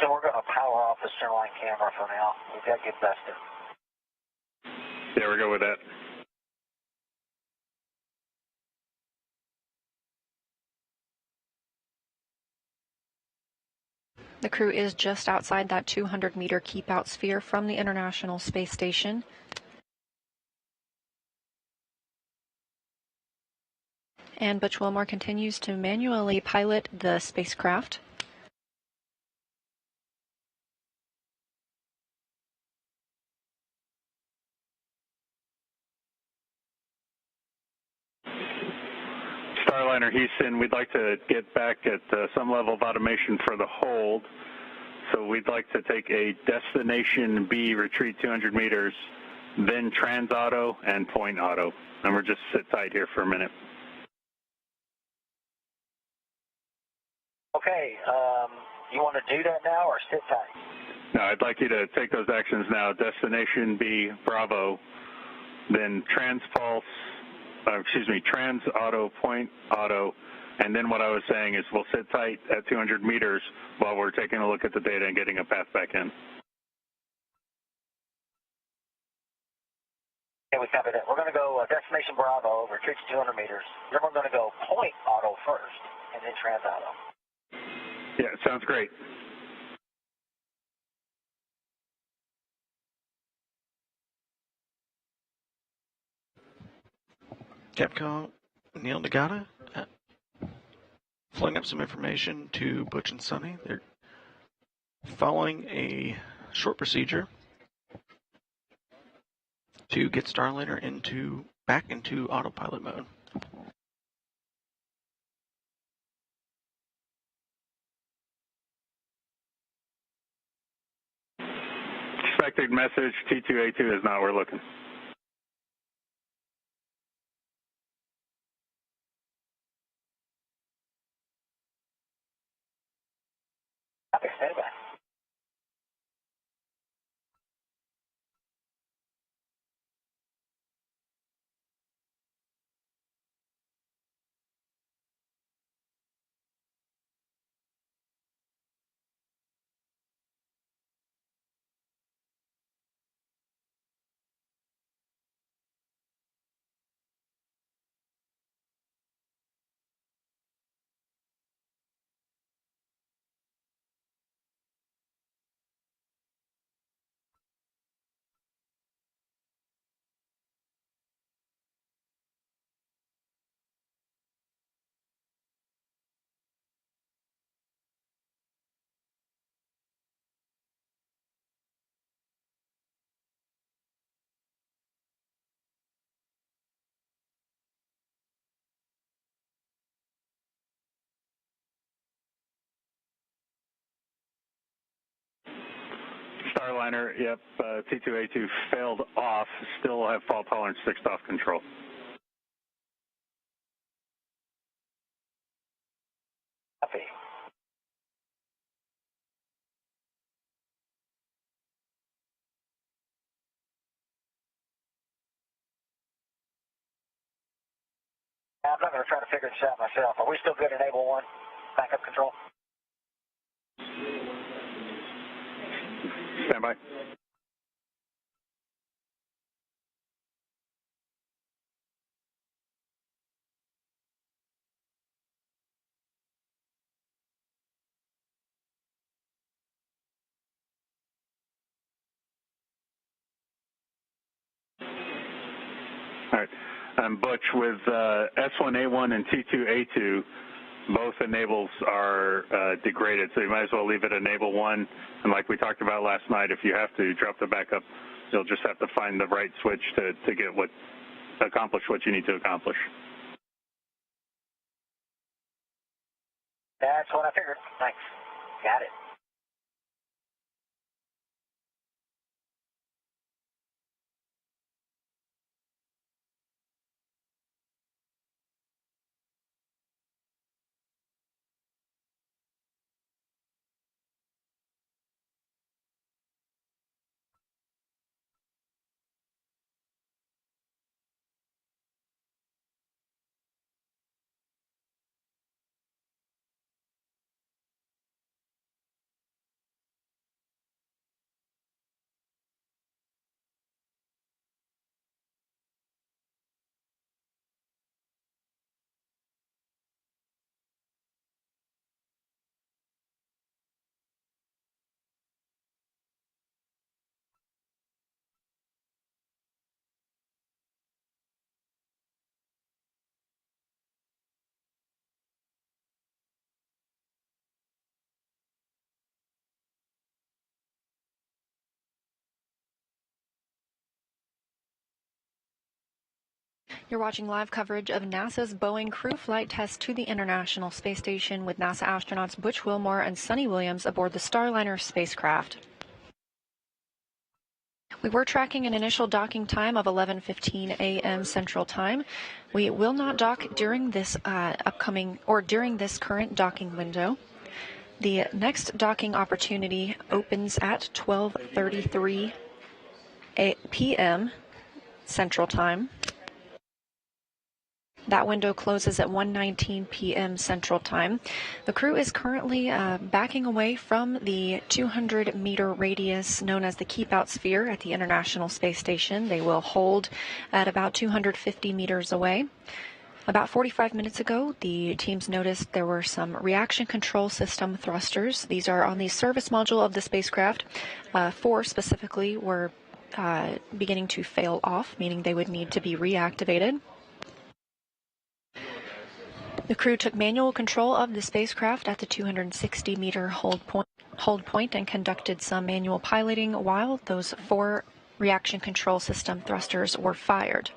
So we're going to power off the centerline camera for now. We've got to get vested. Yeah, we'll go with that. The crew is just outside that 200-meter keep-out sphere from the International Space Station. And Butch Wilmore continues to manually pilot the spacecraft. Starliner Houston, we'd like to get back at some level of automation for the hold. So we'd like to take a destination B, retreat 200 meters, then trans auto and point auto. And we're just sit tight here for a minute. Okay, you want to do that now or sit tight? No, I'd like you to take those actions now. Destination B, Bravo, then trans auto, point auto, and then what I was saying is we'll sit tight at 200 meters while we're taking a look at the data and getting a path back in. Okay, we covered it. We're going to go destination Bravo, retreat to 200 meters. Then we're going to go point auto first, and then trans auto. Yeah, sounds great. Capcom Neil Nagata flowing up some information to Butch and Sonny. They're following a short procedure to get Starliner back into autopilot mode. Expected message, T2A2 is not where we're looking. Okay, stand by. Starliner, yep, T2A2 failed off, still have fault tolerance 6 off control. Copy. I'm not going to try to figure this out myself. Are we still good at Enable 1? Backup control? Stand by. All right. Butch, with S1A1 and T2A2, both enables are degraded, so you might as well leave it enable 1. And like we talked about last night, if you have to drop the backup, you'll just have to find the right switch to get accomplish what you need to accomplish. That's what I figured. Thanks. Got it. You're watching live coverage of NASA's Boeing crew flight test to the International Space Station with NASA astronauts Butch Wilmore and Suni Williams aboard the Starliner spacecraft. We were tracking an initial docking time of 11:15 a.m. Central Time. We will not dock during this during this current docking window. The next docking opportunity opens at 12:33 p.m. Central Time. That window closes at 1:19 p.m. Central Time. The crew is currently backing away from the 200-meter radius known as the Keep-Out Sphere at the International Space Station. They will hold at about 250 meters away. About 45 minutes ago, the teams noticed there were some reaction control system thrusters. These are on the service module of the spacecraft. 4 specifically were beginning to fail off, meaning they would need to be reactivated. The crew took manual control of the spacecraft at the 260-meter hold point and conducted some manual piloting while those 4 reaction control system thrusters were fired.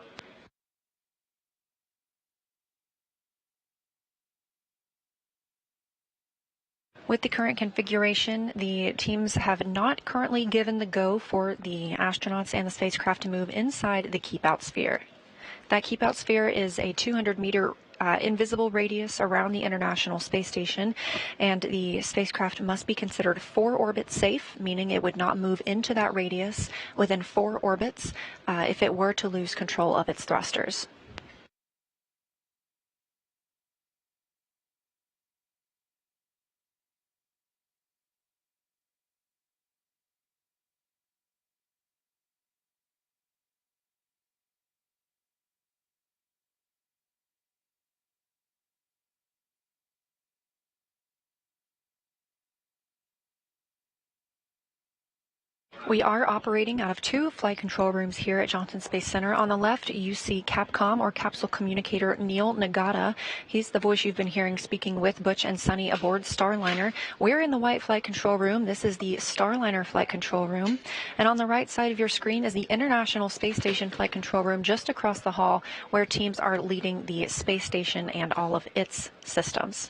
With the current configuration, the teams have not currently given the go for the astronauts and the spacecraft to move inside the Keep-Out Sphere. That Keep-Out Sphere is a 200-meter invisible radius around the International Space Station, and the spacecraft must be considered 4 orbits safe, meaning it would not move into that radius within 4 orbits if it were to lose control of its thrusters. We are operating out of 2 flight control rooms here at Johnson Space Center. On the left, you see Capcom, or capsule communicator, Neil Nagata. He's the voice you've been hearing speaking with Butch and Suni aboard Starliner. We're in the white flight control room. This is the Starliner flight control room. And on the right side of your screen is the International Space Station flight control room just across the hall, where teams are leading the space station and all of its systems.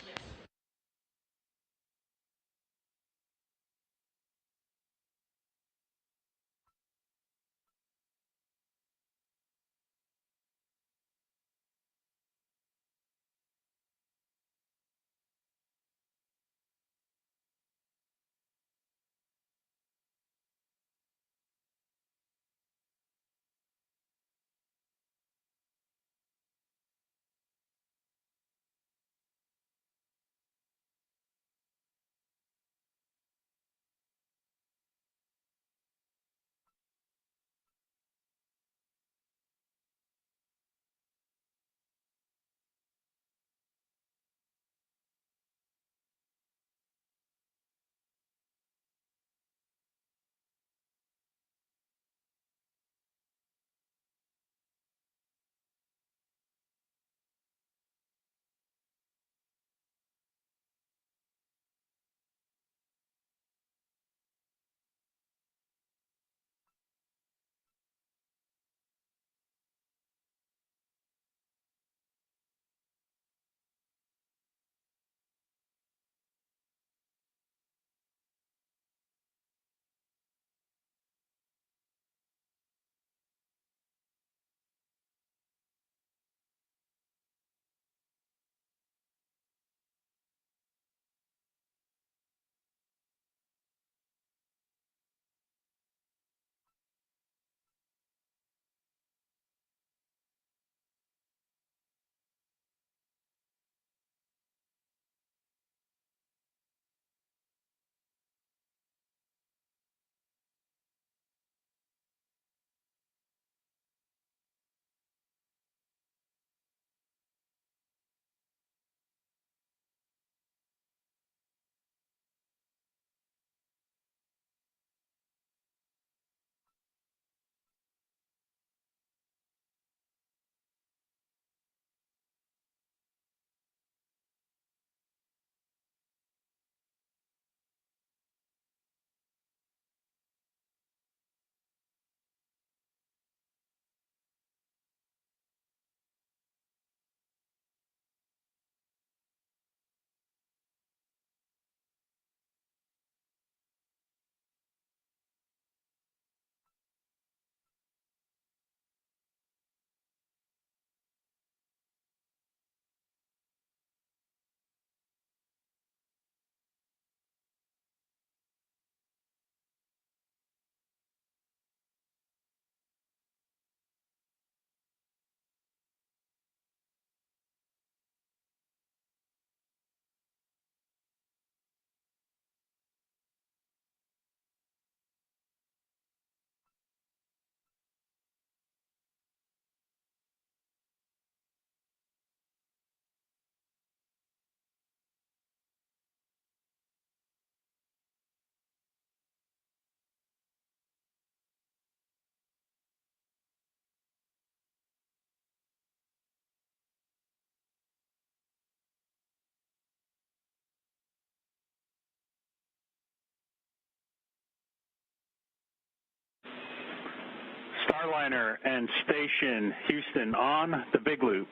Starliner and Station Houston on the Big Loop.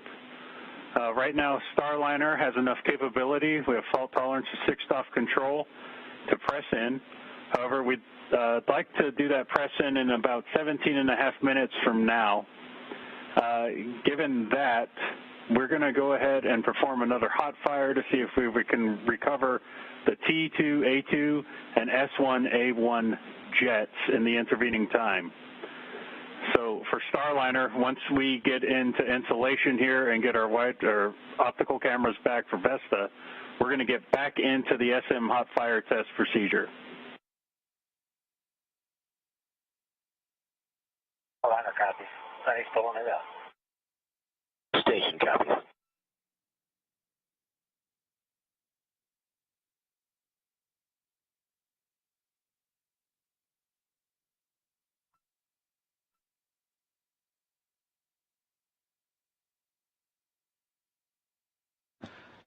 Right now, Starliner has enough capability. We have fault tolerance of 6-off control to press in. However, we'd like to do that press in about 17 and a half minutes from now. Given that, we're going to go ahead and perform another hot fire to see if we can recover the T2A2 and S1A1 jets in the intervening time. So for Starliner, once we get into insulation here and get our optical cameras back for Vesta, we're going to get back into the SM hot fire test procedure. Starliner copies. Sunny's pulling it up. Station copies.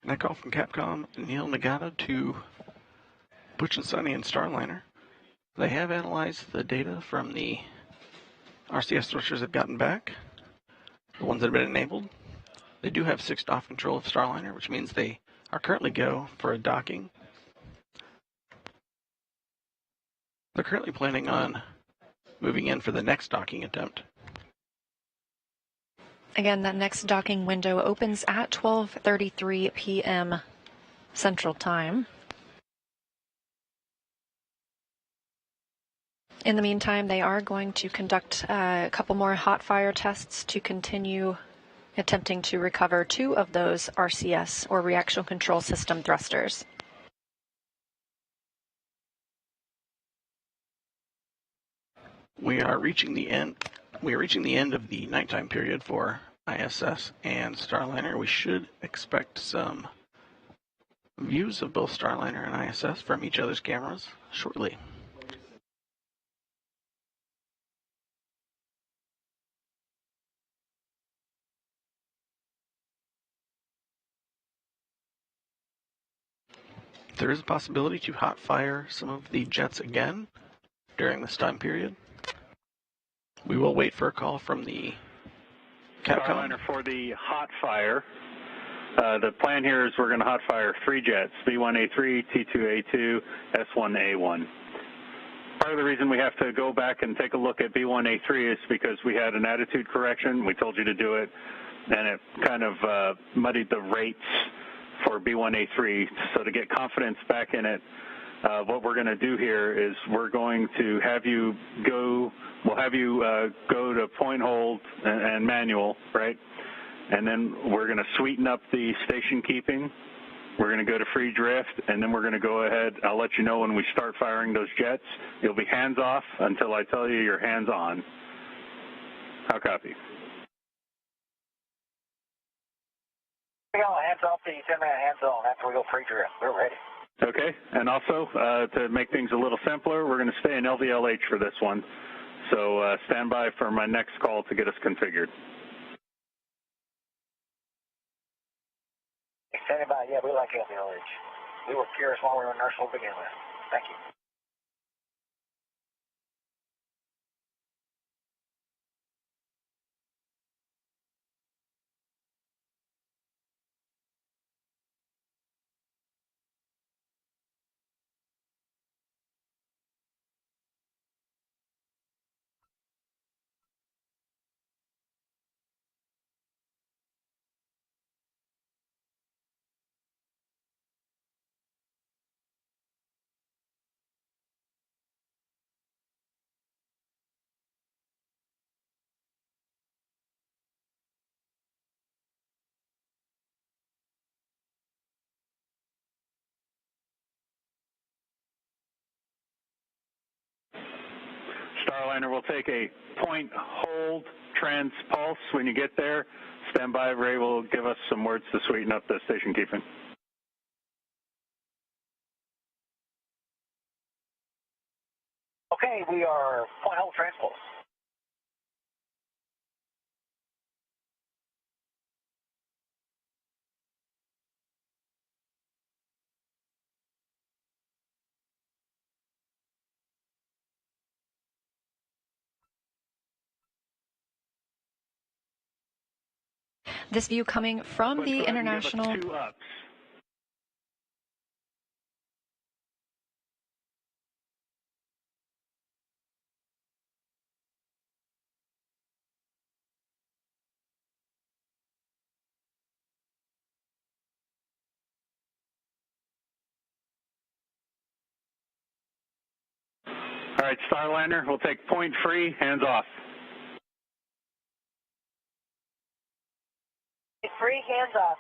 And I call from Capcom, Neil Nagata, to Butch and Sunny and Starliner. They have analyzed the data from the RCS thrusters they've gotten back, the ones that have been enabled. They do have 6-off control of Starliner, which means they are currently go for a docking. They're currently planning on moving in for the next docking attempt. Again, that next docking window opens at 12:33 p.m. Central Time. In the meantime, they are going to conduct a couple more hot fire tests to continue attempting to recover 2 of those RCS, or reaction control system thrusters. We are reaching the end. We are reaching the end of the nighttime period for ISS and Starliner. We should expect some views of both Starliner and ISS from each other's cameras shortly. There is a possibility to hot fire some of the jets again during this time period. We will wait for a call from the Capcom. Starliner for the hot fire. The plan here is we're going to hot fire 3 jets, B1A3, T2A2, S1A1. Part of the reason we have to go back and take a look at B1A3 is because we had an attitude correction. We told you to do it, and it kind of muddied the rates for B1A3. So to get confidence back in it, what we're going to do here is we're going to have you go, we'll have you go to point hold and manual, right? And then we're going to sweeten up the station keeping. We're going to go to free drift, and then we're going to go ahead. I'll let you know when we start firing those jets. You'll be hands off until I tell you you're hands on. How copy? We go hands off the 10-minute hands on after we go free drift. We're ready. Okay, and also to make things a little simpler, we're going to stay in LVLH for this one. So stand by for my next call to get us configured. Standing by, yeah, we like LVLH. We were curious while we were in Nurse to begin with. Thank you. Starliner will take a point hold transpulse when you get there. Stand by. Ray will give us some words to sweeten up the station keeping. Okay, we are point hold transpulse. This view coming from the International. Give us 2 ups. All right, Starliner, we'll take point free, hands off. Free, hands off.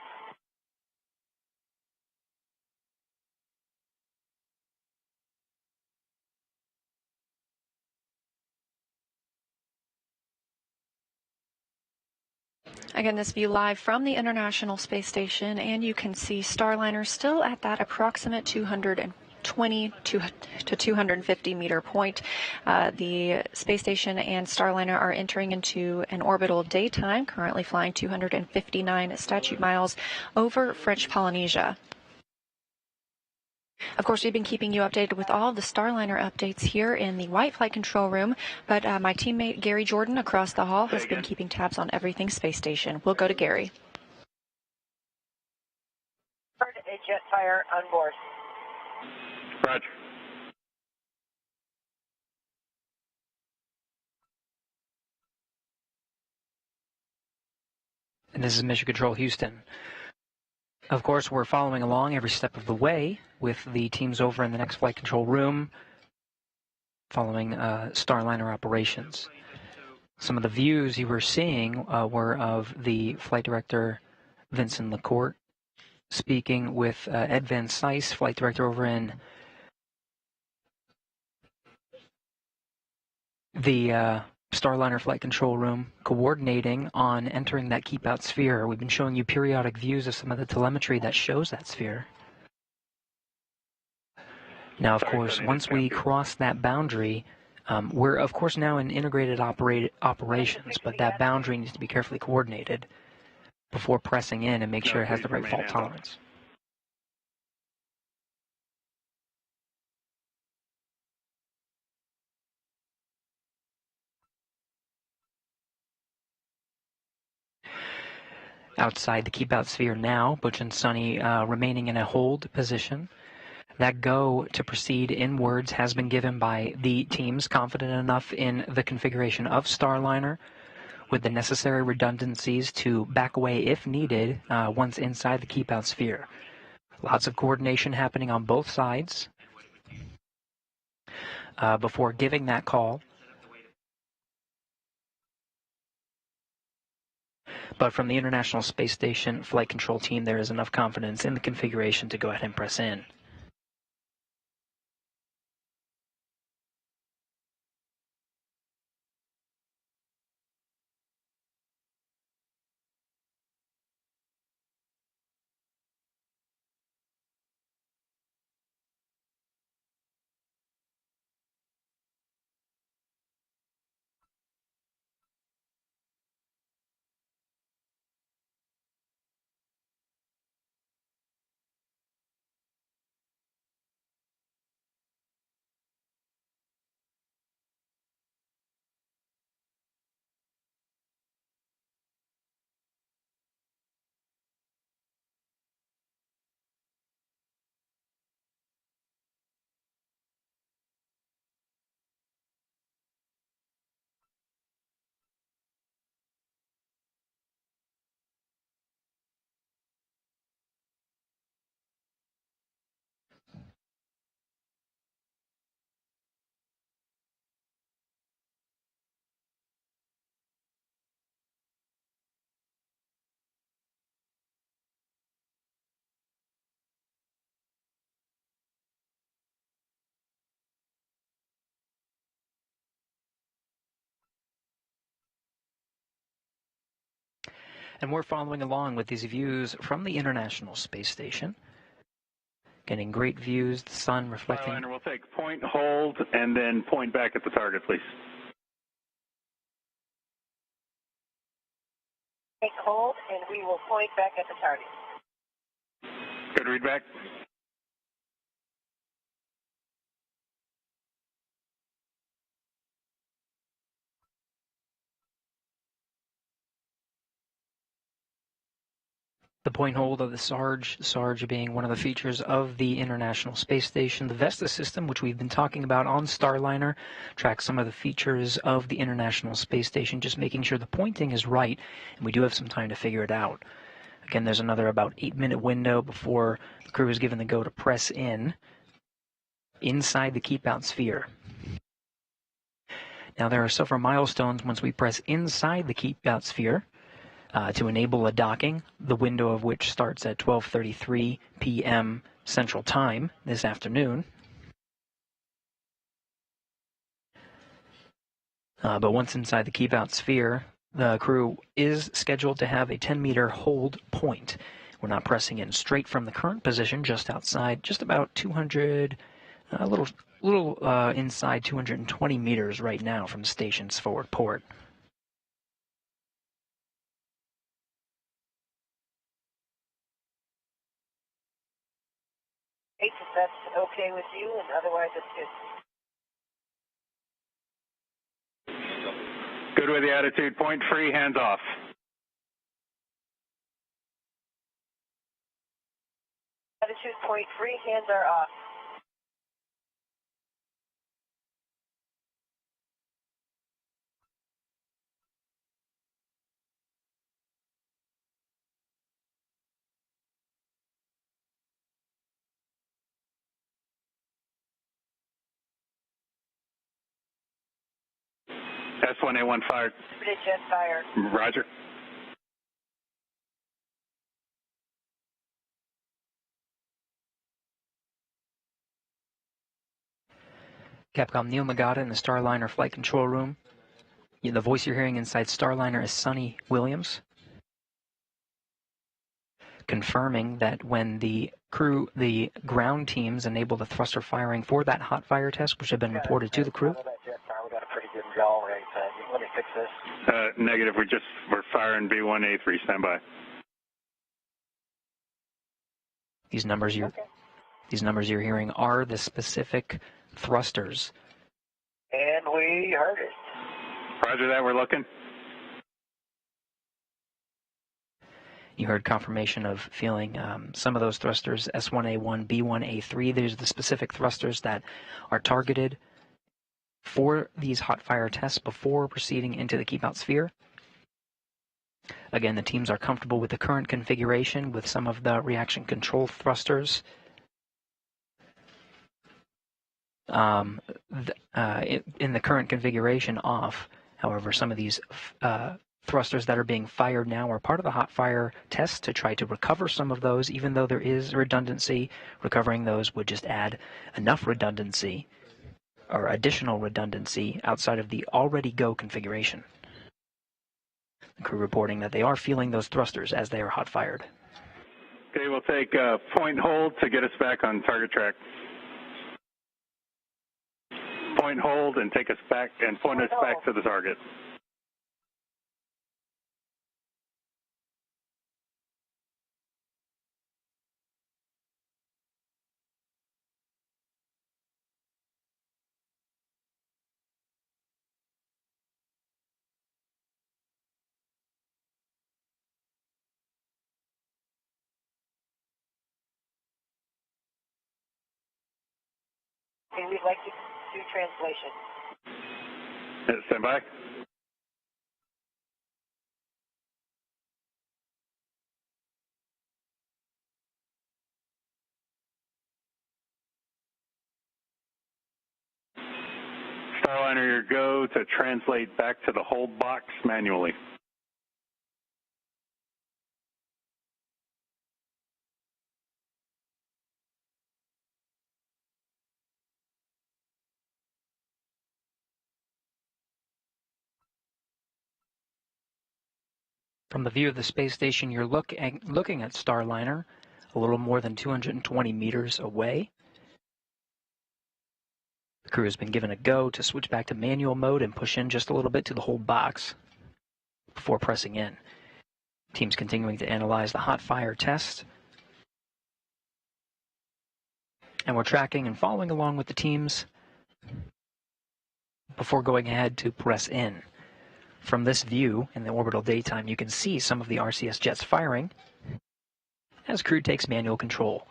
Again, this view live from the International Space Station, and you can see Starliner still at that approximate 220 to 250 meter point. The space station and Starliner are entering into an orbital daytime, currently flying 259 statute miles over French Polynesia. Of course, we've been keeping you updated with all of the Starliner updates here in the White Flight Control Room, but my teammate Gary Jordan across the hall has been keeping tabs on everything space station. We'll go to Gary. Heard a jet fire on board. Roger. And this is Mission Control Houston. Of course, we're following along every step of the way with the teams over in the next flight control room following Starliner operations. Some of the views you were seeing were of the flight director, Vincent LaCourte, speaking with Ed Van Cise, flight director over in the Starliner flight control room, coordinating on entering that keep out sphere. We've been showing you periodic views of some of the telemetry that shows that sphere. Now, of course, once we cross that boundary, we're, of course, now in integrated operations, but that boundary needs to be carefully coordinated before pressing in and make sure it has the right fault tolerance. Outside the keep out sphere now, Butch and Sunny remaining in a hold position. That go to proceed inwards has been given by the teams confident enough in the configuration of Starliner with the necessary redundancies to back away if needed once inside the keep out sphere. Lots of coordination happening on both sides before giving that call. But from the International Space Station flight control team, there is enough confidence in the configuration to go ahead and press in. And we're following along with these views from the International Space Station. Getting great views, the sun reflecting. Starliner, we'll take point, hold, and then point back at the target, please. Take hold, and we will point back at the target. Good read back. the point hold of the Sarge being one of the features of the International Space Station. The Vesta system, which we've been talking about on Starliner, tracks some of the features of the International Space Station, just making sure the pointing is right, and we do have some time to figure it out. Again, there's another about 8-minute window before the crew is given the go to press in inside the keep-out sphere. Now, there are several milestones once we press inside the keep-out sphere to enable a docking, the window of which starts at 12:33 p.m. Central Time this afternoon. But once inside the keep-out sphere, the crew is scheduled to have a 10-meter hold point. We're not pressing in straight from the current position, just outside, just about 200, a little inside 220 meters right now from the station's forward port. If that's okay with you, and otherwise it's good. Good with the attitude. Point free, hands off. Attitude point free, hands are off. S1A1 fired. Jet fire. Roger. Capcom Neil Magada in the Starliner flight control room. The voice you're hearing inside Starliner is Sonny Williams, confirming that when the ground teams enable the thruster firing for that hot fire test, which had been reported to the crew. We got a pretty good yaw rate. Let me fix this. Negative. We're firing B1A3. Stand by. These numbers you're hearing are the specific thrusters. And we heard it. Roger that. We're looking. You heard confirmation of feeling some of those thrusters, S1A1, B1A3. These are the specific thrusters that are targeted for these hot fire tests before proceeding into the keep-out sphere. Again, the teams are comfortable with the current configuration with some of the reaction control thrusters. In the current configuration off, however, some of these thrusters that are being fired now are part of the hot fire test to try to recover some of those. Even though there is redundancy, recovering those would just add enough redundancy or additional redundancy outside of the already go configuration. The crew reporting that they are feeling those thrusters as they are hot fired. Okay, we'll take point hold to get us back on target track. Point hold and take us back and point us back to the target. Okay, we'd like to do translation. Stand by. Starliner, your go to translate back to the hold box manually. From the view of the space station, you're looking at Starliner a little more than 220 meters away. The crew has been given a go to switch back to manual mode and push in just a little bit to the hold box before pressing in. Team's continuing to analyze the hot fire test. And we're tracking and following along with the teams before going ahead to press in. From this view in the orbital daytime, you can see some of the RCS jets firing. as crew takes manual control.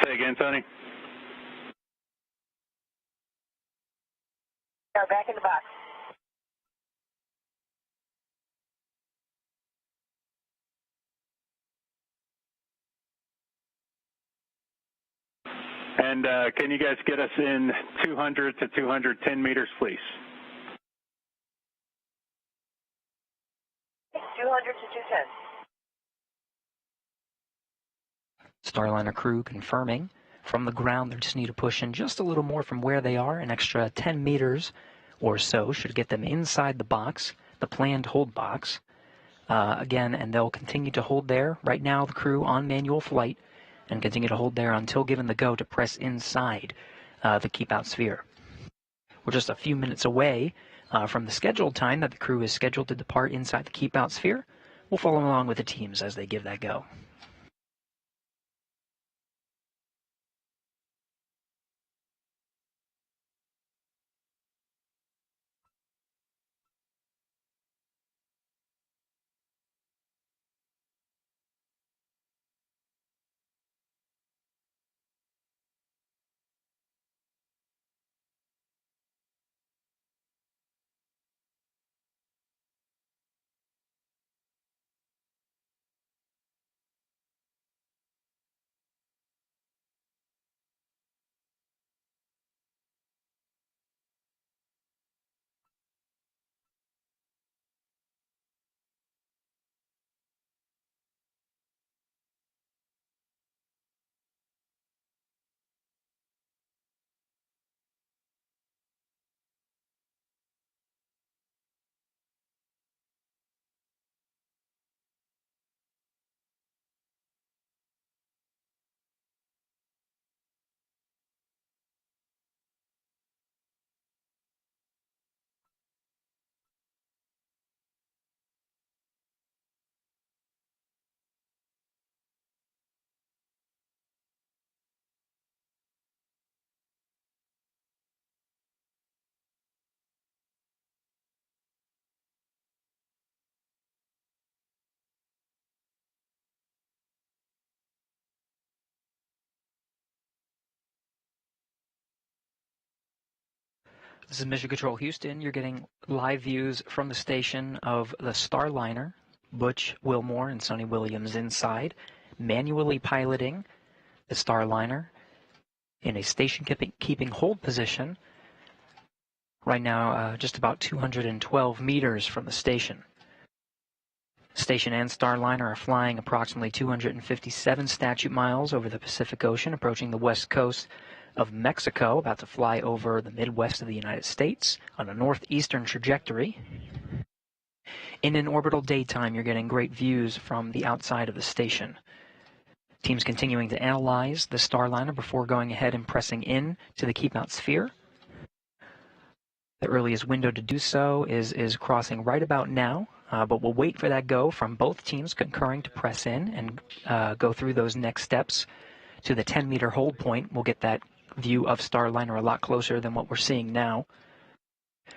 Say again, Tony. Yeah, back in the box. And can you guys get us in 200 to 210 meters, please? 200 to 210. Starliner crew confirming. From the ground, they just need to push in just a little more from where they are. An extra 10 meters or so should get them inside the box, the planned hold box. Again, and they'll continue to hold there. Right now, the crew on manual flight and continue to hold there until given the go to press inside the keep-out sphere. We're just a few minutes away from the scheduled time that the crew is scheduled to depart inside the keep-out sphere. We'll follow along with the teams as they give that go. This is Mission Control Houston. You're getting live views from the station of the Starliner, Butch Wilmore and Sonny Williams inside, manually piloting the Starliner in a station-keeping hold position. Right now, just about 212 meters from the station. Station and Starliner are flying approximately 257 statute miles over the Pacific Ocean, approaching the west coast of Mexico, about to fly over the Midwest of the United States on a northeastern trajectory. In an orbital daytime, you're getting great views from the outside of the station. Teams continuing to analyze the Starliner before going ahead and pressing in to the keep-out sphere. The earliest window to do so is crossing right about now, but we'll wait for that go from both teams concurring to press in and go through those next steps to the 10-meter hold point. We'll get that view of Starliner a lot closer than what we're seeing now.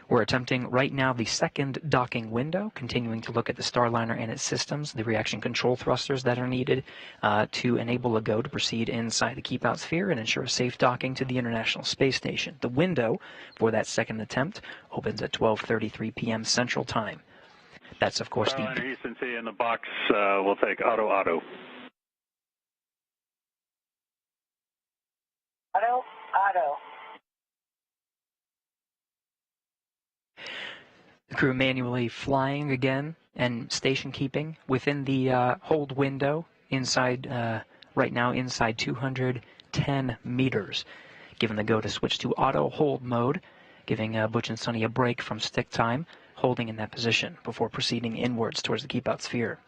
We're attempting right now the second docking window, continuing to look at the Starliner and its systems, the reaction control thrusters that are needed to enable a go to proceed inside the keep-out sphere and ensure a safe docking to the International Space Station. The window for that second attempt opens at 12:33 p.m. Central Time. That's, of course, Starliner Houston, see you in the box. We'll take auto. Auto. The crew manually flying again and station keeping within the hold window inside, right now inside 210 meters. Given the go to switch to auto hold mode, giving Butch and Sonny a break from stick time, holding in that position before proceeding inwards towards the keep-out sphere.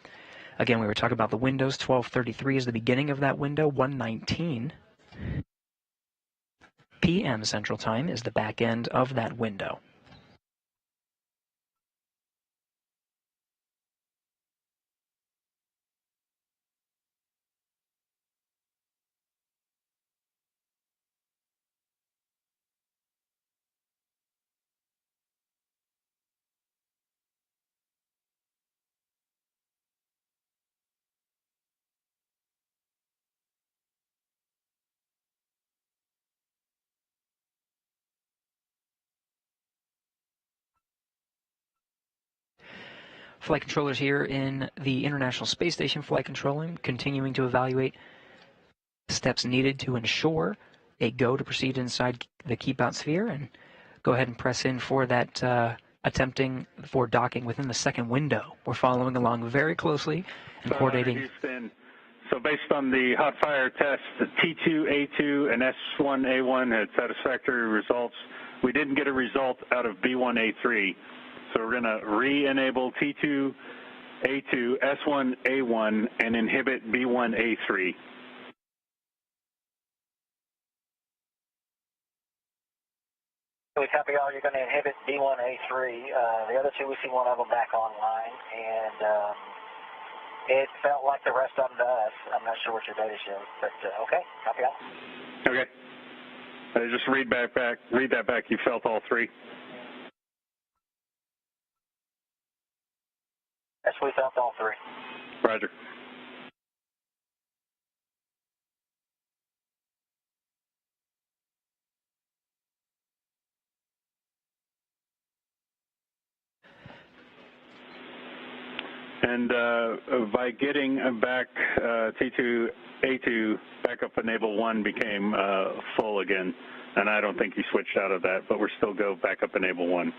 Again, we were talking about the windows. 12:33 is the beginning of that window. 1:19 p.m. Central Time is the back end of that window. flight controllers here in the International Space Station Flight Control Room, continuing to evaluate steps needed to ensure a go to proceed inside the keep out sphere, and go ahead and press in for that attempting for docking within the second window. We're following along very closely and coordinating. Houston. So based on the hot fire tests, the T2A2 and S1A1 had satisfactory results. We didn't get a result out of B1A3. So we're going to re-enable T2A2, S1A1, and inhibit B1A3. We copy all. You're going to inhibit B1A3. The other two, we see one of them back online, and it felt like the rest of them to us. I'm not sure what your data shows, but okay, copy all. Okay. Just read that back. You felt all three. Yes, we felt all three. Roger. And by getting back T2A2, backup enable 1 became full again. And I don't think you switched out of that, but we're still go backup enable 1.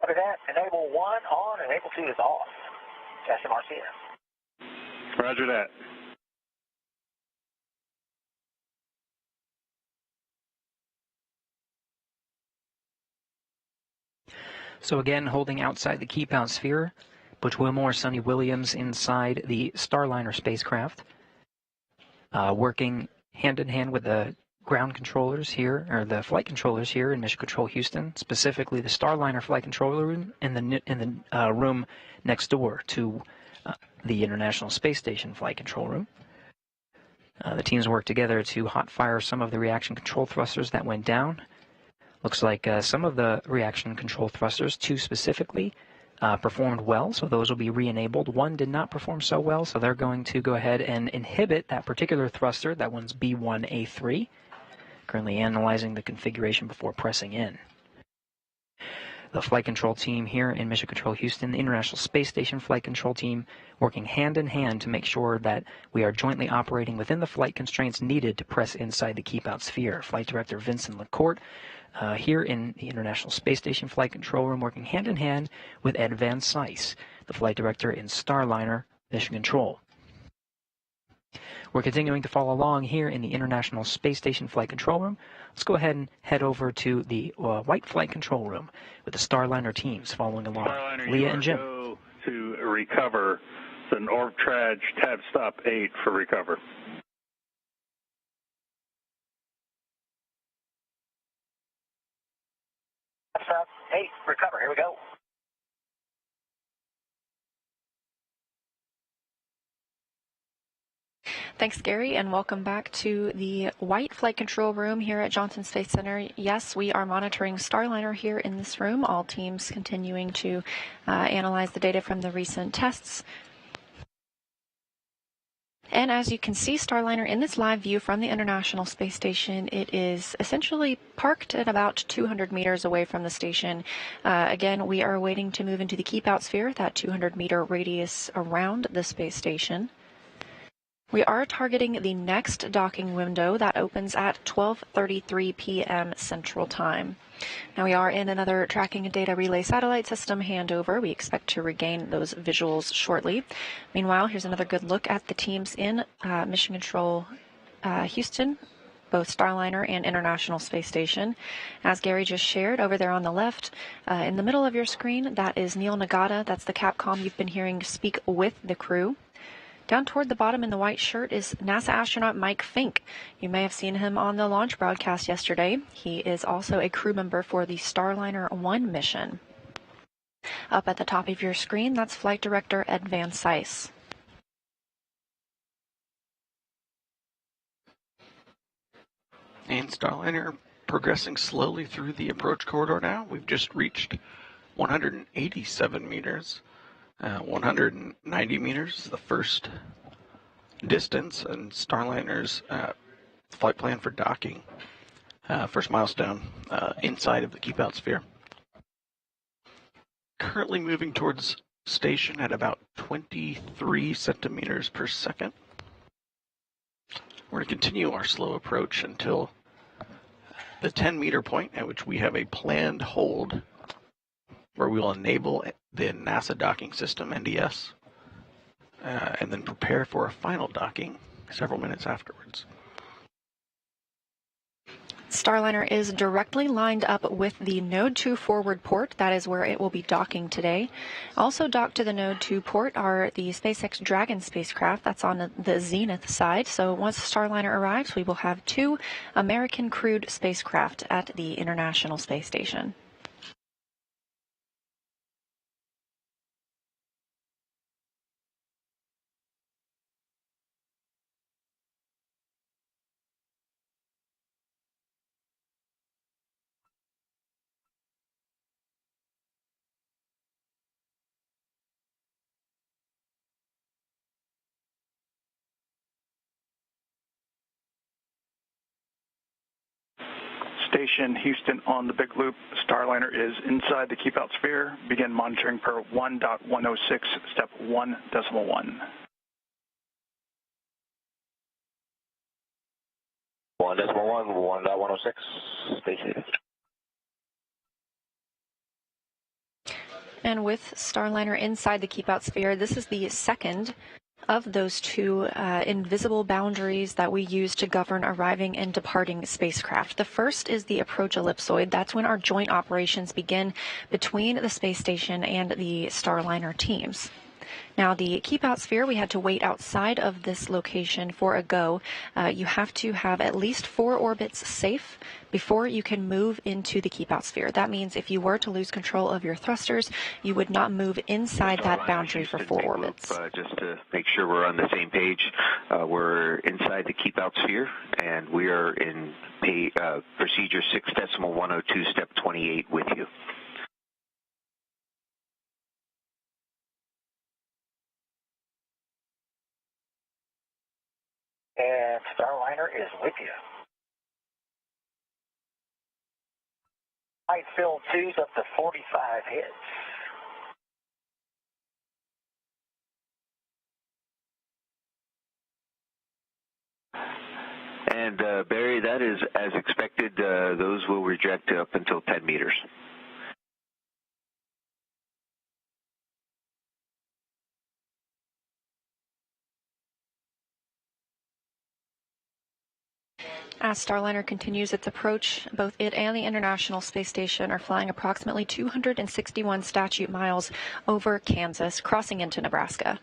Copy that. Enable 1 on, enable 2 is off. SMRCS. Roger that. So again, holding outside the keep out sphere, Butch Wilmore, Sonny Williams inside the Starliner spacecraft, working hand in hand with the ground controllers here, or the flight controllers here in Mission Control Houston, specifically the Starliner flight controller room in the room next door to the International Space Station flight control room. The teams worked together to hot fire some of the reaction control thrusters that went down. Looks like some of the reaction control thrusters, 2 specifically, performed well, so those will be re-enabled. 1 did not perform so well, so they're going to go ahead and inhibit that particular thruster. That one's B1A3. Currently analyzing the configuration before pressing in. The flight control team here in Mission Control Houston, the International Space Station flight control team, working hand in hand to make sure that we are jointly operating within the flight constraints needed to press inside the keep out sphere. Flight Director Vincent LaCourte here in the International Space Station flight control room, working hand in hand with Ed Van Cise, the flight director in Starliner Mission Control. We're continuing to follow along here in the International Space Station flight control room. Let's go ahead and head over to the white flight control room with the Starliner teams following along. Starliner, Leah and Jim. Go to recover. It's an orb traj tab stop 8 for recover. Stop 8, recover. Here we go. Thanks, Gary, and welcome back to the White Flight Control Room here at Johnson Space Center. Yes, we are monitoring Starliner here in this room, all teams continuing to analyze the data from the recent tests. And as you can see, Starliner in this live view from the International Space Station, it is essentially parked at about 200 meters away from the station. Again, we are waiting to move into the keep out sphere, that 200-meter radius around the space station. We are targeting the next docking window that opens at 12:33 p.m. Central Time. Now we are in another tracking and data relay satellite system handover. We expect to regain those visuals shortly. Meanwhile, here's another good look at the teams in Mission Control Houston, both Starliner and International Space Station. As Gary just shared, over there on the left, in the middle of your screen, that is Neil Nagata. That's the Capcom you've been hearing speak with the crew. Down toward the bottom in the white shirt is NASA astronaut Mike Fink. You may have seen him on the launch broadcast yesterday. He is also a crew member for the Starliner 1 mission. Up at the top of your screen, that's Flight Director Ed Van Cise. And Starliner progressing slowly through the approach corridor now. We've just reached 187 meters. 190 meters is the first distance, and Starliner's flight plan for docking. First milestone inside of the keep out sphere. currently moving towards station at about 23 centimeters per second. We're going to continue our slow approach until the 10-meter point at which we have a planned hold where we will enable the NASA docking system, NDS, and then prepare for a final docking several minutes afterwards. Starliner is directly lined up with the Node 2 forward port. That is where it will be docking today. Also docked to the Node 2 port are the SpaceX Dragon spacecraft. That's on the Zenith side. So once Starliner arrives, we will have 2 American crewed spacecraft at the International Space Station. Station Houston on the big loop. Starliner is inside the keep out sphere. Begin monitoring per 1.106, step 1.1. 1.1, 1.106, station. And with Starliner inside the keep out sphere, this is the second of those 2 invisible boundaries that we use to govern arriving and departing spacecraft. The first is the approach ellipsoid. That's when our joint operations begin between the space station and the Starliner teams. Now, the keep out sphere, we had to wait outside of this location for a go. You have to have at least 4 orbits safe before you can move into the keep out sphere. That means if you were to lose control of your thrusters, you would not move inside that boundary for 4 orbits. Just to make sure we're on the same page, we're inside the keep out sphere, and we are in procedure 6.102, step 28 with you. And Starliner is with you. Height fill 2's up to 45 hits. And Barry, that is as expected. Those will reject up until 10 meters. As Starliner continues its approach, both it and the International Space Station are flying approximately 261 statute miles over Kansas, crossing into Nebraska.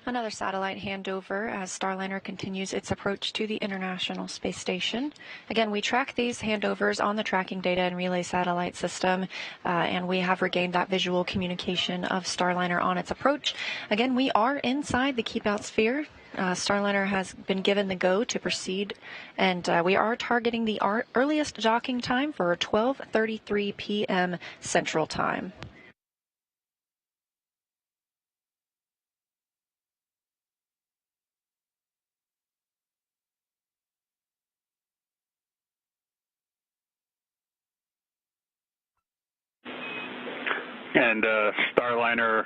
Another satellite handover as Starliner continues its approach to the International Space Station. Again, we track these handovers on the tracking data and relay satellite system, and we have regained that visual communication of Starliner on its approach. Again, we are inside the keep out sphere. Starliner has been given the go to proceed, and we are targeting the earliest docking time for 12:33 p.m. Central Time. And Starliner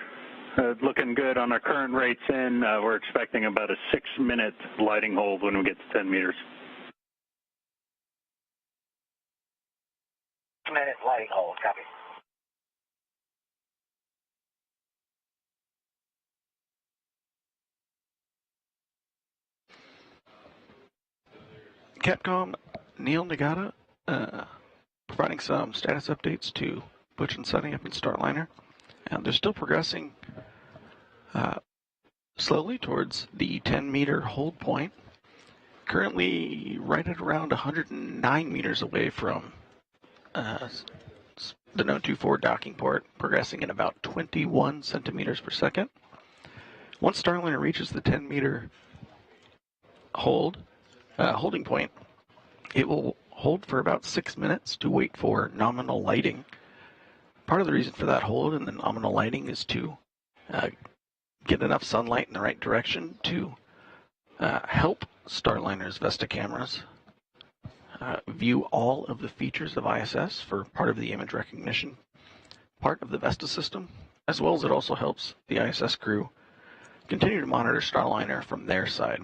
looking good on our current rates in. We're expecting about a 6-minute lighting hold when we get to 10 meters. 6-minute lighting hold, copy. Capcom, Neil Nagata, providing some status updates to Butch and Sunny up in Starliner. And they're still progressing slowly towards the 10-meter hold point. Currently right at around 109 meters away from the Node 24 docking port, progressing at about 21 centimeters per second. Once Starliner reaches the 10-meter holding point, it will hold for about 6 minutes to wait for nominal lighting. Part of the reason for that hold and the nominal lighting is to get enough sunlight in the right direction to help Starliner's Vesta cameras view all of the features of ISS for part of the image recognition part of the Vesta system, as well as it also helps the ISS crew continue to monitor Starliner from their side.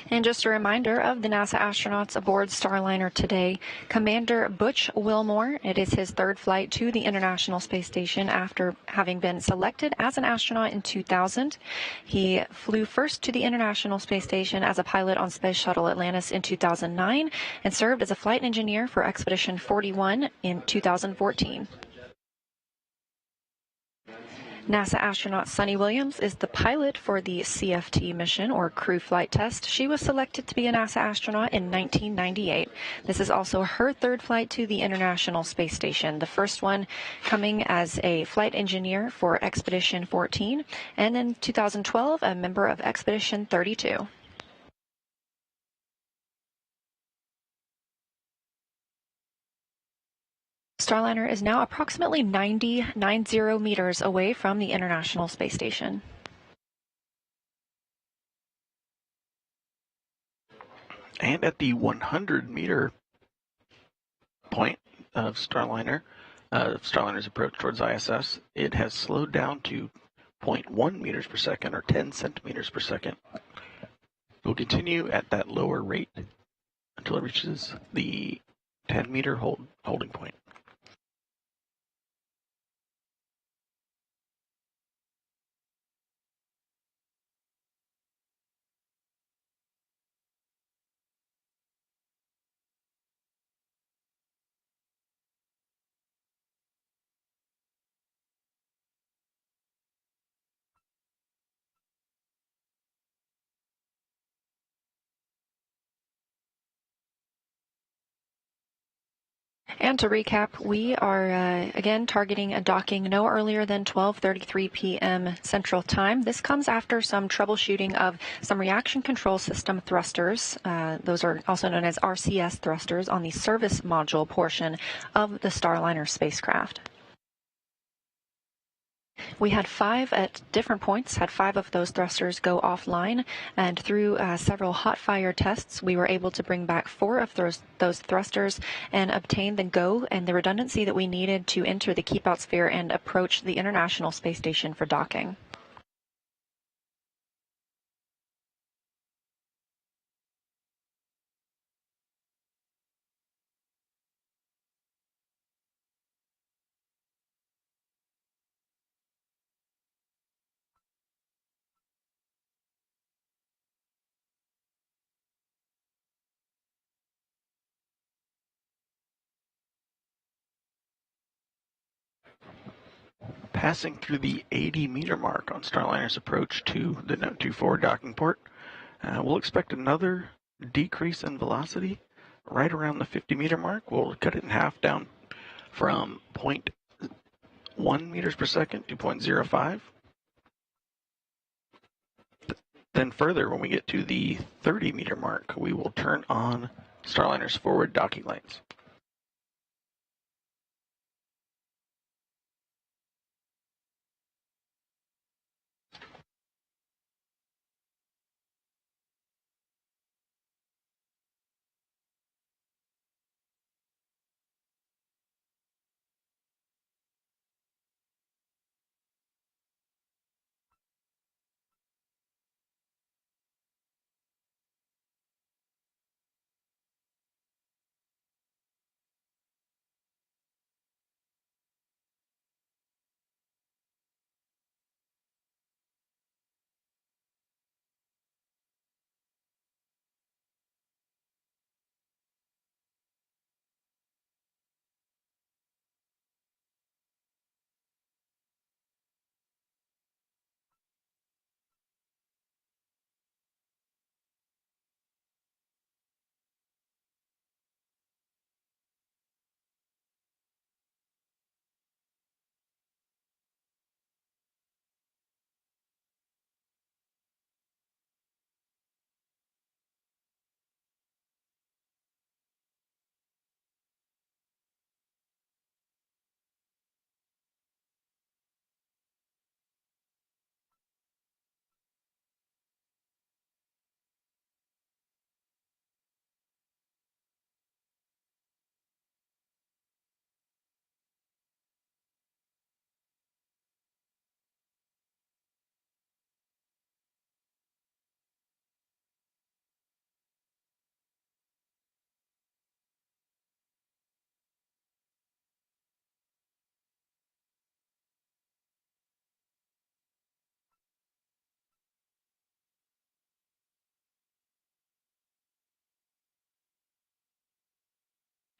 And just a reminder of the NASA astronauts aboard Starliner today. Commander Butch Wilmore, it is his third flight to the International Space Station after having been selected as an astronaut in 2000. He flew first to the International Space Station as a pilot on Space Shuttle Atlantis in 2009 and served as a flight engineer for Expedition 41 in 2014. NASA astronaut Sunny Williams is the pilot for the CFT mission, or Crew Flight Test. She was selected to be a NASA astronaut in 1998. This is also her third flight to the International Space Station, the first one coming as a flight engineer for Expedition 14, and in 2012, a member of Expedition 32. Starliner is now approximately 90 meters away from the International Space Station. And at the 100-meter point of Starliner's approach towards ISS, it has slowed down to 0.1 meters per second, or 10 centimeters per second. It will continue at that lower rate until it reaches the 10-meter holding point. And to recap, we are again targeting a docking no earlier than 12:33 p.m. Central Time. This comes after some troubleshooting of some reaction control system thrusters. Those are also known as RCS thrusters on the service module portion of the Starliner spacecraft. We had 5 at different points, had 5 of those thrusters go offline, and through several hot fire tests, we were able to bring back 4 of those thrusters and obtain the go and the redundancy that we needed to enter the keep out sphere and approach the International Space Station for docking. Passing through the 80-meter mark on Starliner's approach to the Node 24 docking port, we'll expect another decrease in velocity right around the 50-meter mark. We'll cut it in half down from 0.1 meters per second to 0.05. Then further, when we get to the 30-meter mark, we will turn on Starliner's forward docking lights.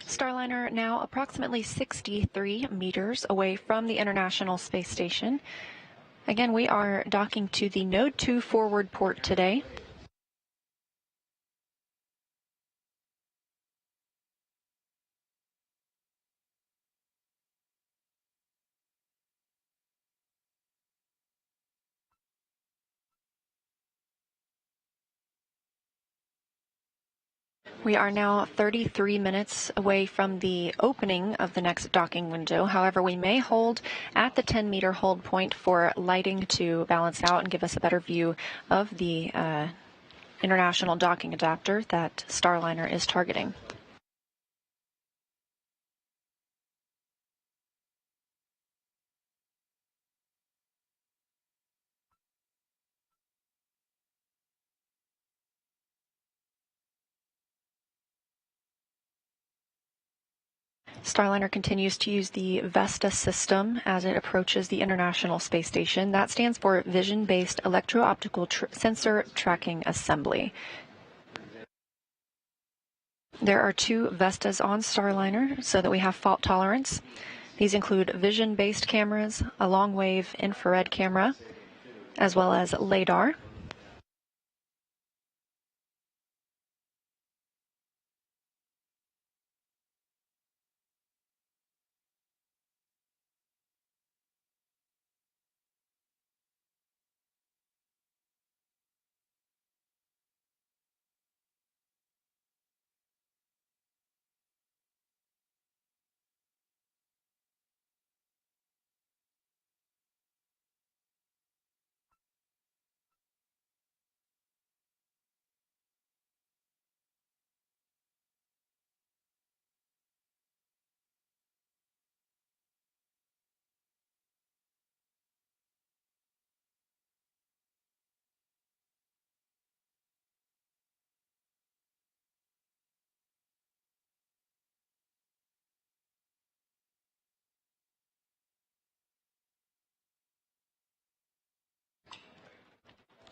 Starliner now approximately 63 meters away from the International Space Station. Again, we are docking to the Node 2 forward port today. We are now 33 minutes away from the opening of the next docking window. However, we may hold at the 10-meter hold point for lighting to balance out and give us a better view of the international docking adapter that Starliner is targeting. Starliner continues to use the VESTA system as it approaches the International Space Station. That stands for Vision-Based Electro-Optical Sensor Tracking Assembly. There are two VESTAs on Starliner so that we have fault tolerance. These include vision-based cameras, a long-wave infrared camera, as well as LiDAR.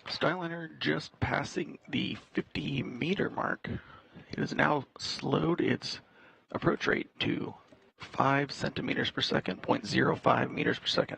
Starliner just passing the 50-meter mark. It has now slowed its approach rate to 5 centimeters per second, 0.05 meters per second.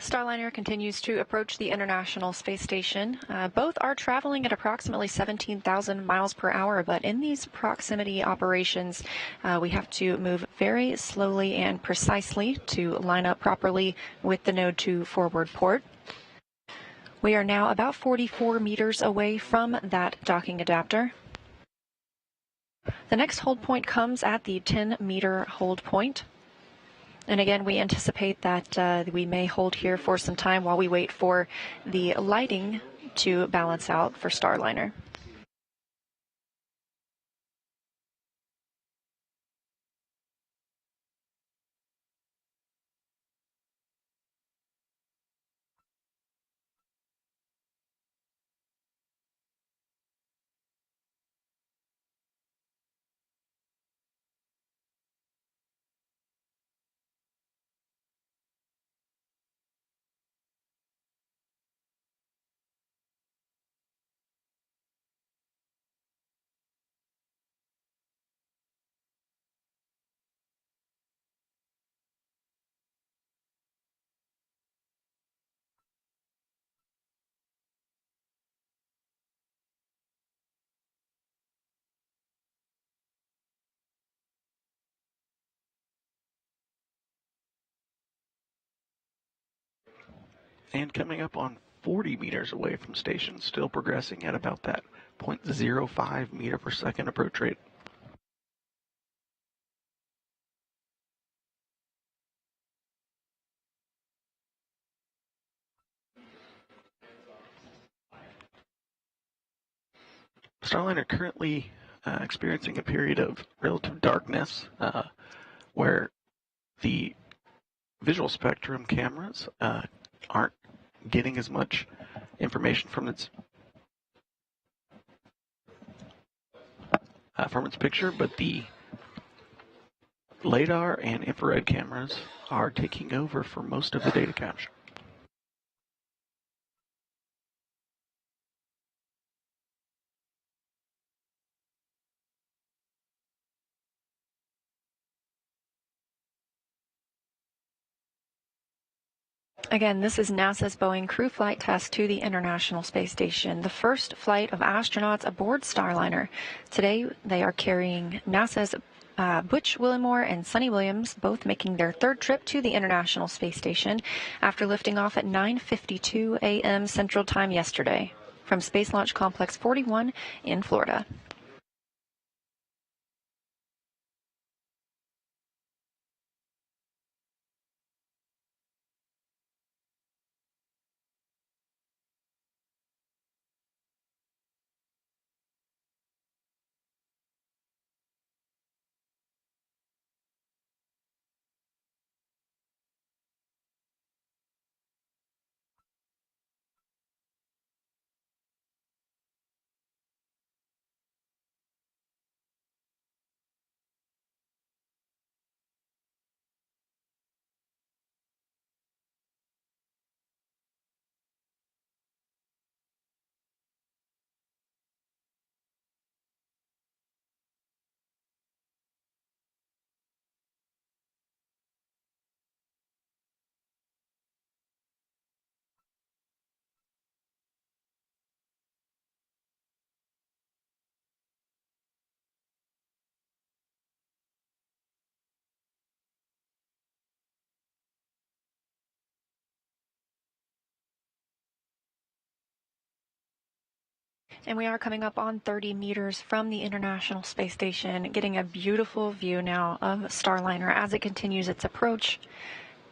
Starliner continues to approach the International Space Station. Both are traveling at approximately 17,000 miles per hour, but in these proximity operations, we have to move very slowly and precisely to line up properly with the Node 2 forward port. We are now about 44 meters away from that docking adapter. The next hold point comes at the 10-meter hold point. And again, we anticipate that we may hold here for some time while we wait for the lighting to balance out for Starliner. And coming up on 40 meters away from station, still progressing at about that 0.05 meter per second approach rate. Starliner currently experiencing a period of relative darkness where the visual spectrum cameras aren't getting as much information from its picture, but the LiDAR and infrared cameras are taking over for most of the data capture. Again, this is NASA's Boeing crew flight test to the International Space Station, the first flight of astronauts aboard Starliner. Today, they are carrying NASA's Butch Wilmore and Sunny Williams, both making their third trip to the International Space Station after lifting off at 9:52 a.m. Central Time yesterday from Space Launch Complex 41 in Florida. And we are coming up on 30 meters from the International Space Station, getting a beautiful view now of Starliner as it continues its approach.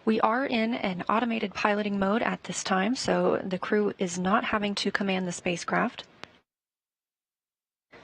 We are in an automated piloting mode at this time, so the crew is not having to command the spacecraft.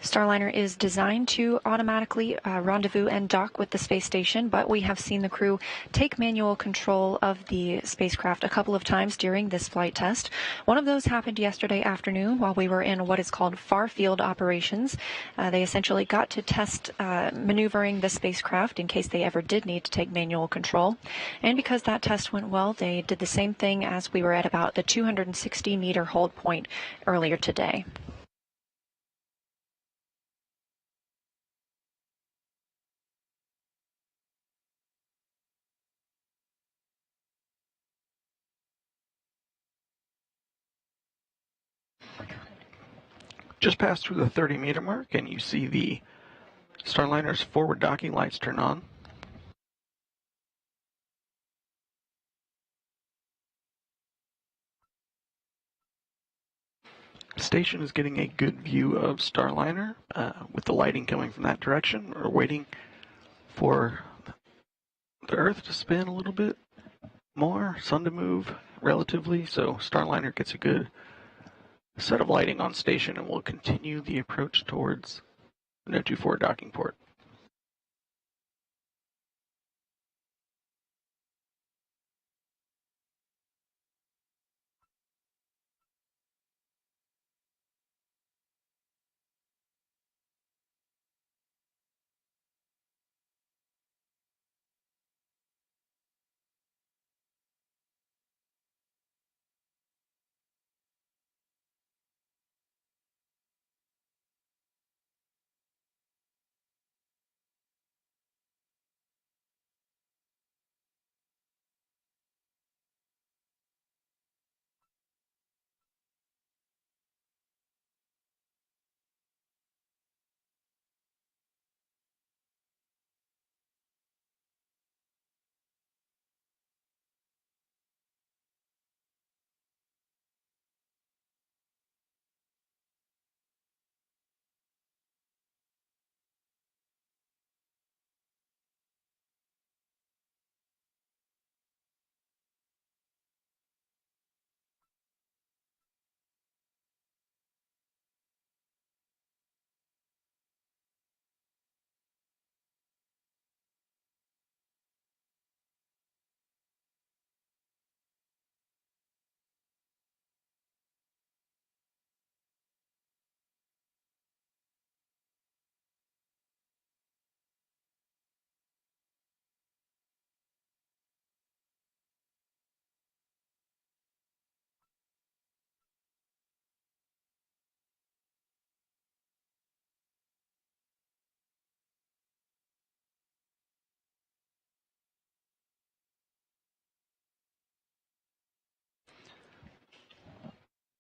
Starliner is designed to automatically rendezvous and dock with the space station, but we have seen the crew take manual control of the spacecraft a couple of times during this flight test. One of those happened yesterday afternoon while we were in what is called far field operations. They essentially got to test maneuvering the spacecraft in case they ever did need to take manual control. And because that test went well, they did the same thing as we were at about the 260-meter hold point earlier today. Just passed through the 30-meter mark, and you see the Starliner's forward docking lights turn on. The station is getting a good view of Starliner with the lighting coming from that direction. We're waiting for the Earth to spin a little bit more, sun to move relatively, so Starliner gets a good set of lighting on station, and we'll continue the approach towards the No. 24 docking port.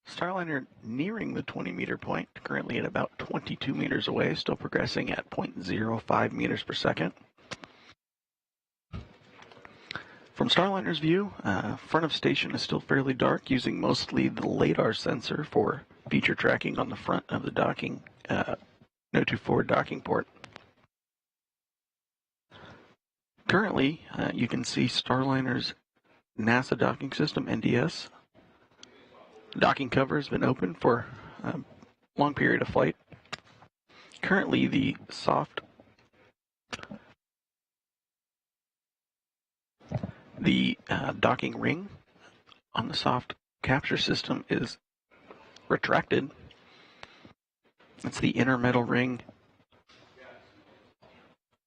Starliner nearing the 20-meter point, currently at about 22 meters away, still progressing at 0.05 meters per second. From Starliner's view, front of station is still fairly dark, using mostly the LiDAR sensor for feature tracking on the front of the docking No. 24 docking port. Currently, you can see Starliner's NASA docking system, NDS. Docking cover has been open for a long period of flight. Currently, the docking ring on the soft capture system is retracted. It's the inner metal ring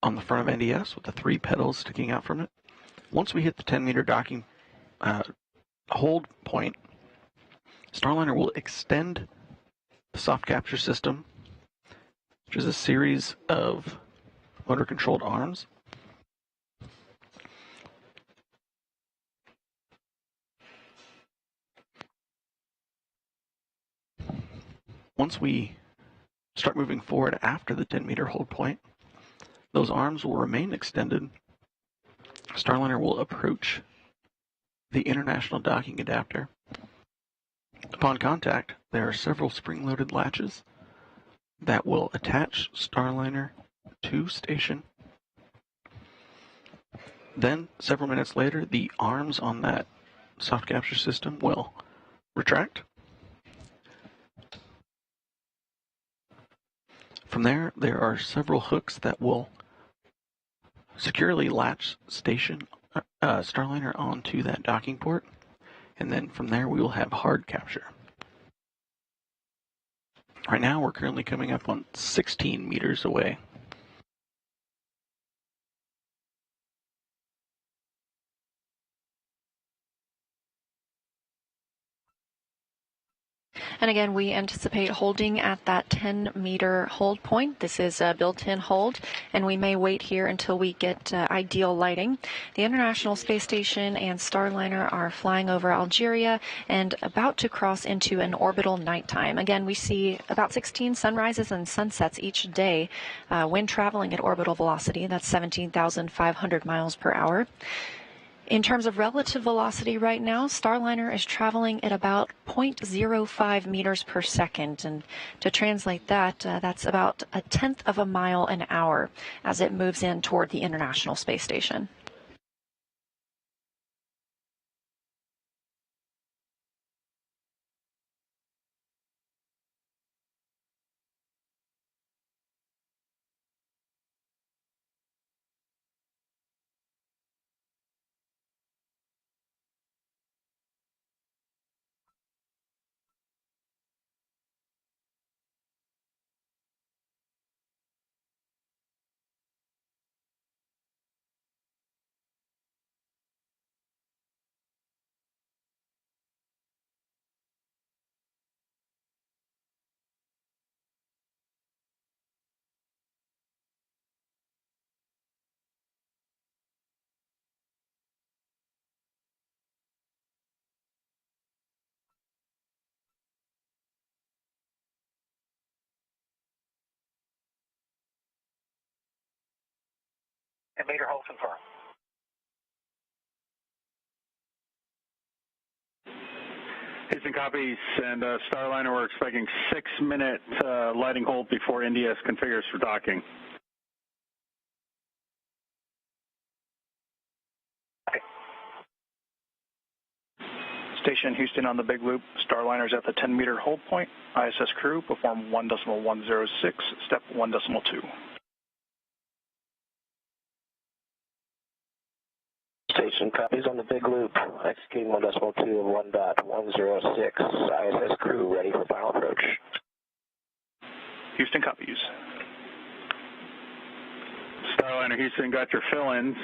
on the front of NDS with the 3 pedals sticking out from it. Once we hit the 10-meter docking hold point, Starliner will extend the soft capture system, which is a series of motor-controlled arms. Once we start moving forward after the 10-meter hold point, those arms will remain extended. Starliner will approach the international docking adapter. Upon contact, there are several spring-loaded latches that will attach Starliner to station. Then, several minutes later, the arms on that soft capture system will retract. From there, there are several hooks that will securely latch Starliner onto that docking port, and then from there we will have hard capture. Right now we're currently coming up on 16 meters away. And again, we anticipate holding at that 10-meter hold point. This is a built-in hold, and we may wait here until we get ideal lighting. The International Space Station and Starliner are flying over Algeria and about to cross into an orbital nighttime. Again, we see about 16 sunrises and sunsets each day when traveling at orbital velocity. That's 17,500 miles per hour. In terms of relative velocity right now, Starliner is traveling at about 0.05 meters per second. And to translate that, that's about 1/10 of a mile an hour as it moves in toward the International Space Station. And meter hold confirmed. Houston copies, and Starliner, we're expecting 6-minute lighting hold before NDS configures for docking. Station Houston on the big loop. Starliner's at the 10-meter hold point. ISS crew perform 1.106, step 1.2. Station copies on the big loop. Executing 1.2 of 1.106. ISS crew ready for final approach. Houston copies. Starliner Houston, got your fill-ins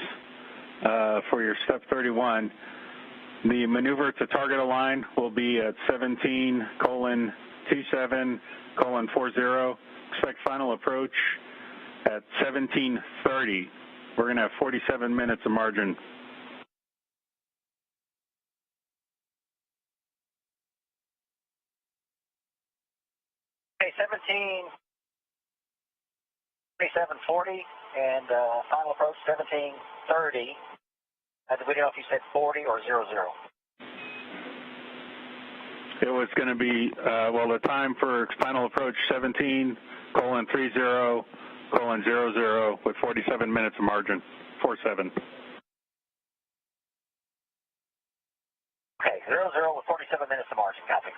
for your step 31. The maneuver to target align will be at 17:27:40. Expect final approach at 17:30. We're going to have 47 minutes of margin. Okay, 17:27:40 and final approach 17:30. We don't know if you said 40 or 00. It was going to be, the time for final approach 17:30:00 with 47 minutes of margin, 47. Okay, 00 with 47 minutes of margin, copy.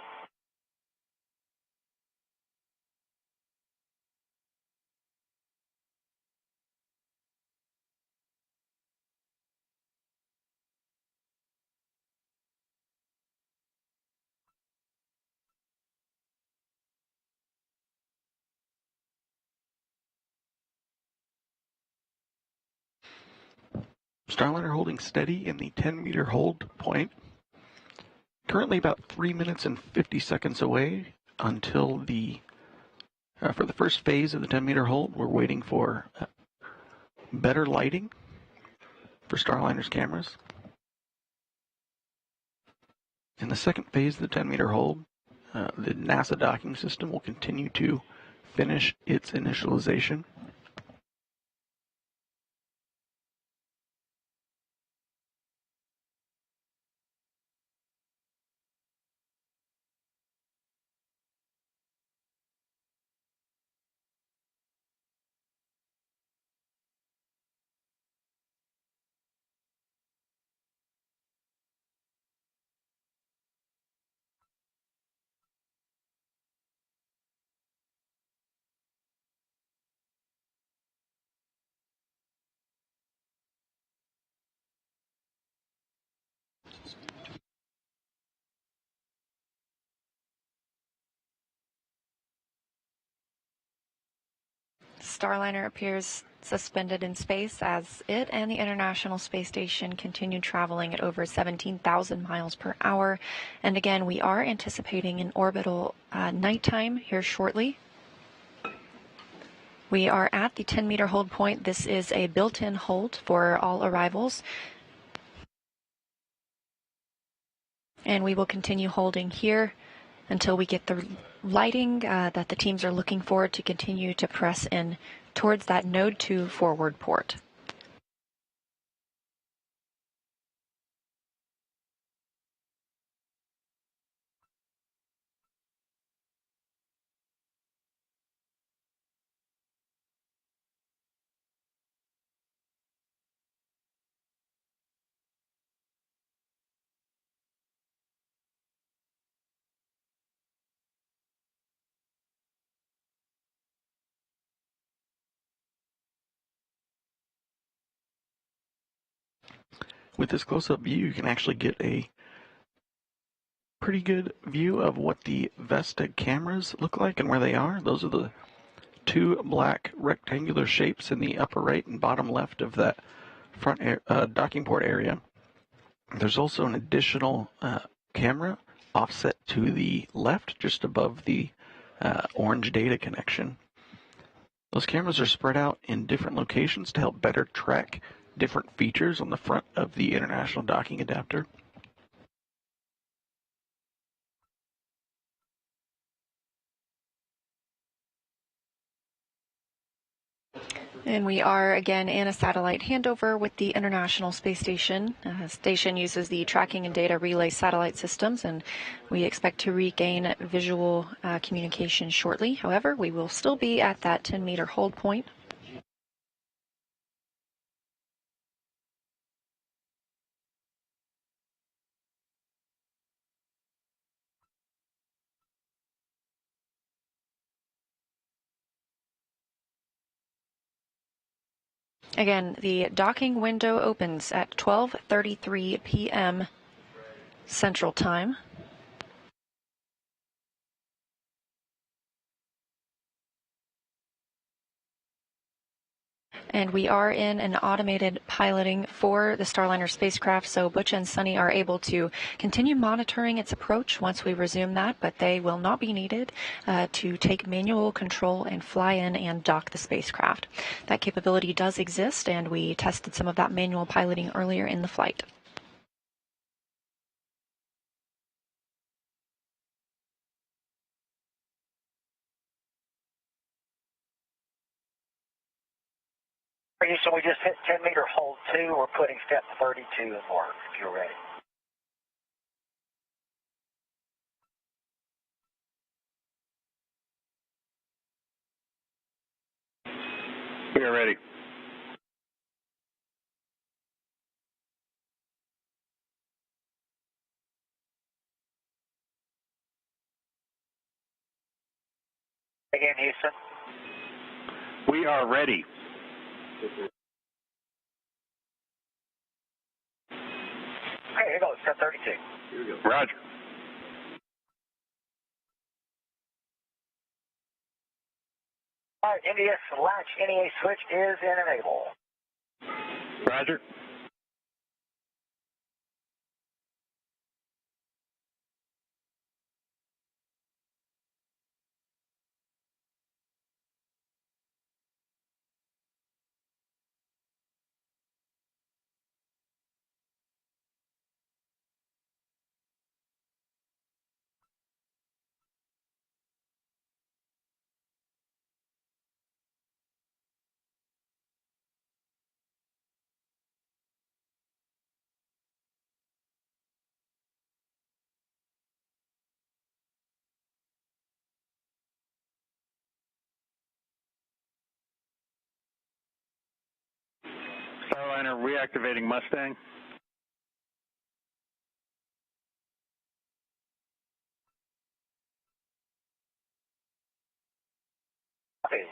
Starliner holding steady in the 10-meter hold point. Currently about 3 minutes and 50 seconds away until for the first phase of the 10-meter hold. We're waiting for better lighting for Starliner's cameras. In the second phase of the 10-meter hold, the NASA docking system will continue to finish its initialization. Starliner appears suspended in space as it and the International Space Station continue traveling at over 17,000 miles per hour. And again, we are anticipating an orbital nighttime here shortly. We are at the 10-meter hold point. This is a built-in hold for all arrivals. And we will continue holding here until we get the lighting that the teams are looking for to continue to press in towards that node 2 forward port. With this close-up view, you can actually get a pretty good view of what the Vesta cameras look like and where they are. Those are the two black rectangular shapes in the upper right and bottom left of that front docking port area. There's also an additional camera offset to the left, just above the orange data connection. Those cameras are spread out in different locations to help better track different features on the front of the International Docking Adapter. And we are again in a satellite handover with the International Space Station. Station uses the tracking and data relay satellite systems, and we expect to regain visual communication shortly. However, we will still be at that 10-meter hold point. Again, the docking window opens at 12:33 p.m. Central Time. And we are in an automated piloting for the Starliner spacecraft, so Butch and Sunny are able to continue monitoring its approach once we resume that, but they will not be needed to take manual control and fly in and dock the spacecraft. That capability does exist, and we tested some of that manual piloting earlier in the flight. So we just hit 10-meter hold 2. We're putting step 32 in work, if you're ready. We are ready. Again, Houston. We are ready. Okay, here goes, step 32. Here we go. Roger. All right, NDS latch NEA switch is in enable. Roger. Starliner reactivating Mustang. Okay.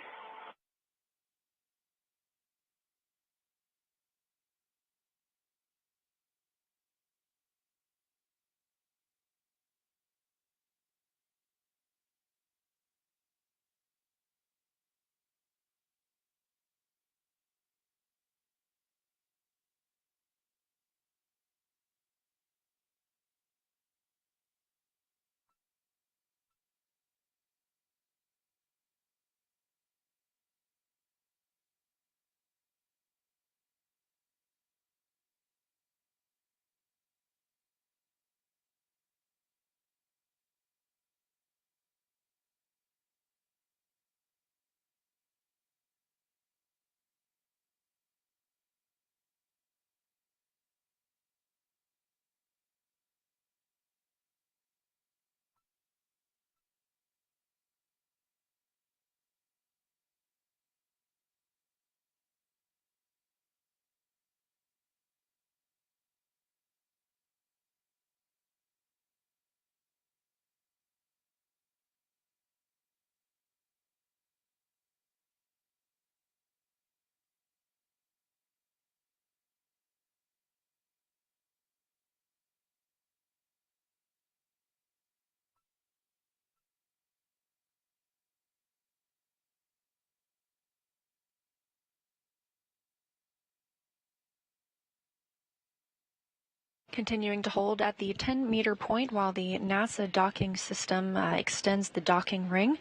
Continuing to hold at the 10-meter point while the NASA docking system extends the docking ring,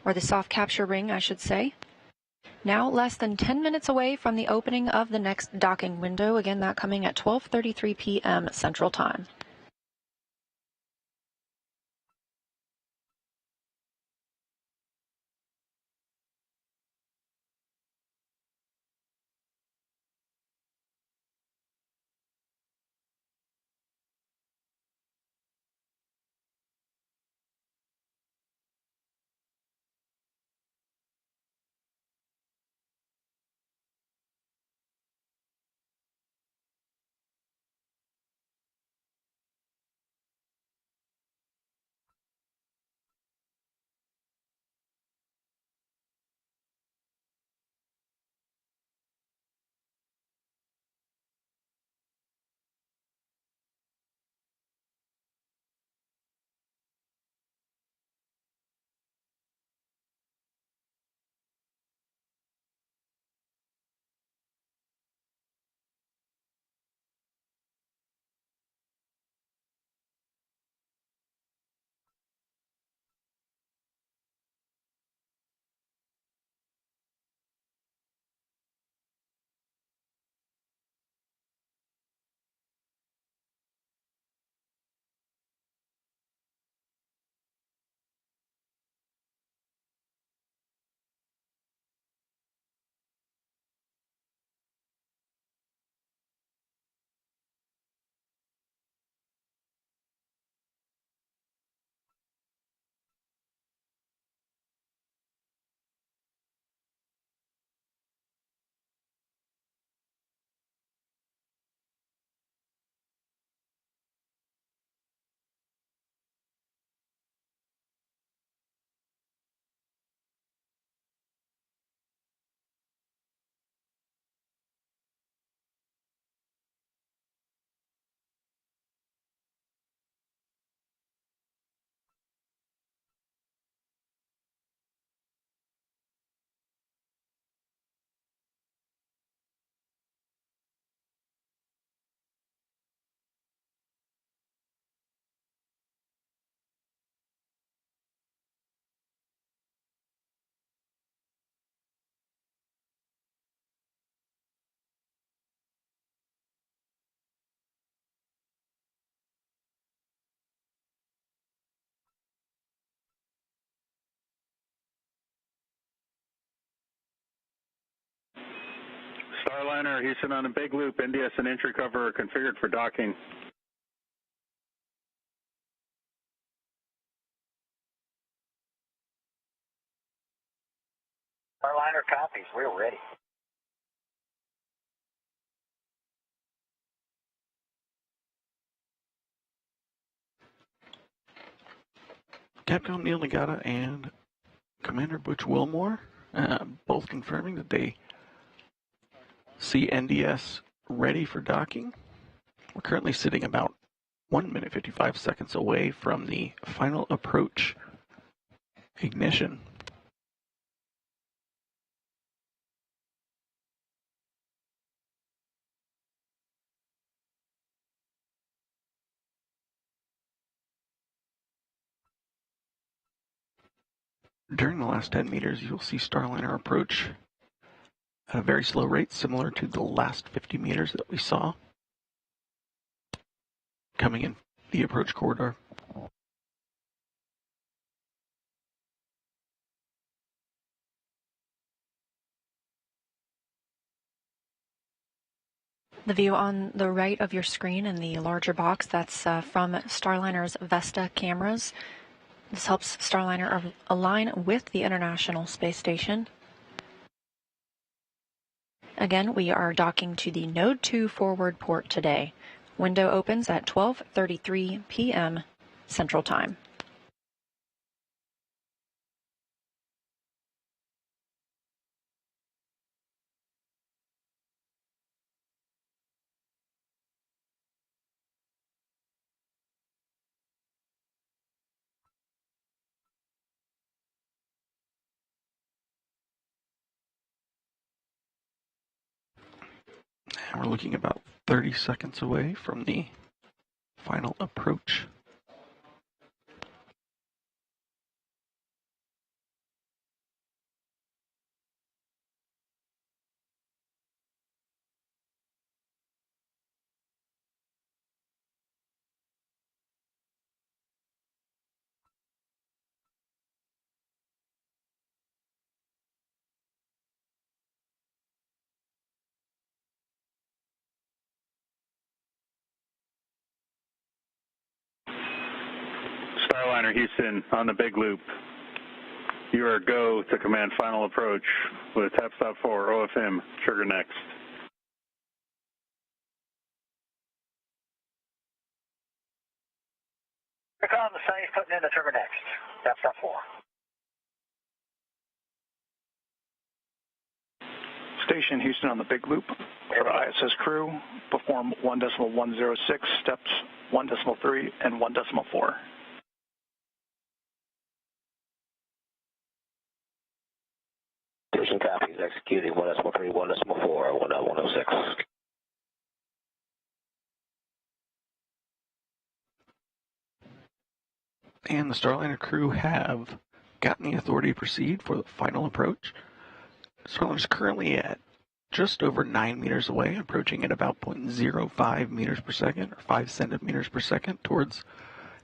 or the soft capture ring, I should say. Now less than 10 minutes away from the opening of the next docking window, again that coming at 12:33 p.m. Central Time. Starliner, Houston on a big loop. NDS and entry cover are configured for docking. Starliner copies. We're ready. Capcom Neil Nagata and Commander Butch Wilmore both confirming that they see NDS ready for docking. We're currently sitting about 1 minute 55 seconds away from the final approach ignition. During the last 10 meters, you'll see Starliner approach at a very slow rate, similar to the last 50 meters that we saw coming in the approach corridor. The view on the right of your screen in the larger box, that's from Starliner's Vesta cameras. This helps Starliner align with the International Space Station. Again, we are docking to the Node 2 forward port today. Window opens at 12:33 p.m. Central Time. And we're looking about 30 seconds away from the final approach. Starliner Houston on the big loop. You are go to command final approach with tap stop 4 OFM, trigger next. Recon the Sunny's putting in the trigger next. Tap stop 4. Station Houston on the big loop. For ISS crew, perform 1.106 steps 1.3 and 1.4. Station copies, executing 1.3, 1.4, 1.106. And the Starliner crew have gotten the authority to proceed for the final approach. Starliner is currently at just over 9 meters away, approaching at about 0.05 meters per second, or 5 centimeters per second, towards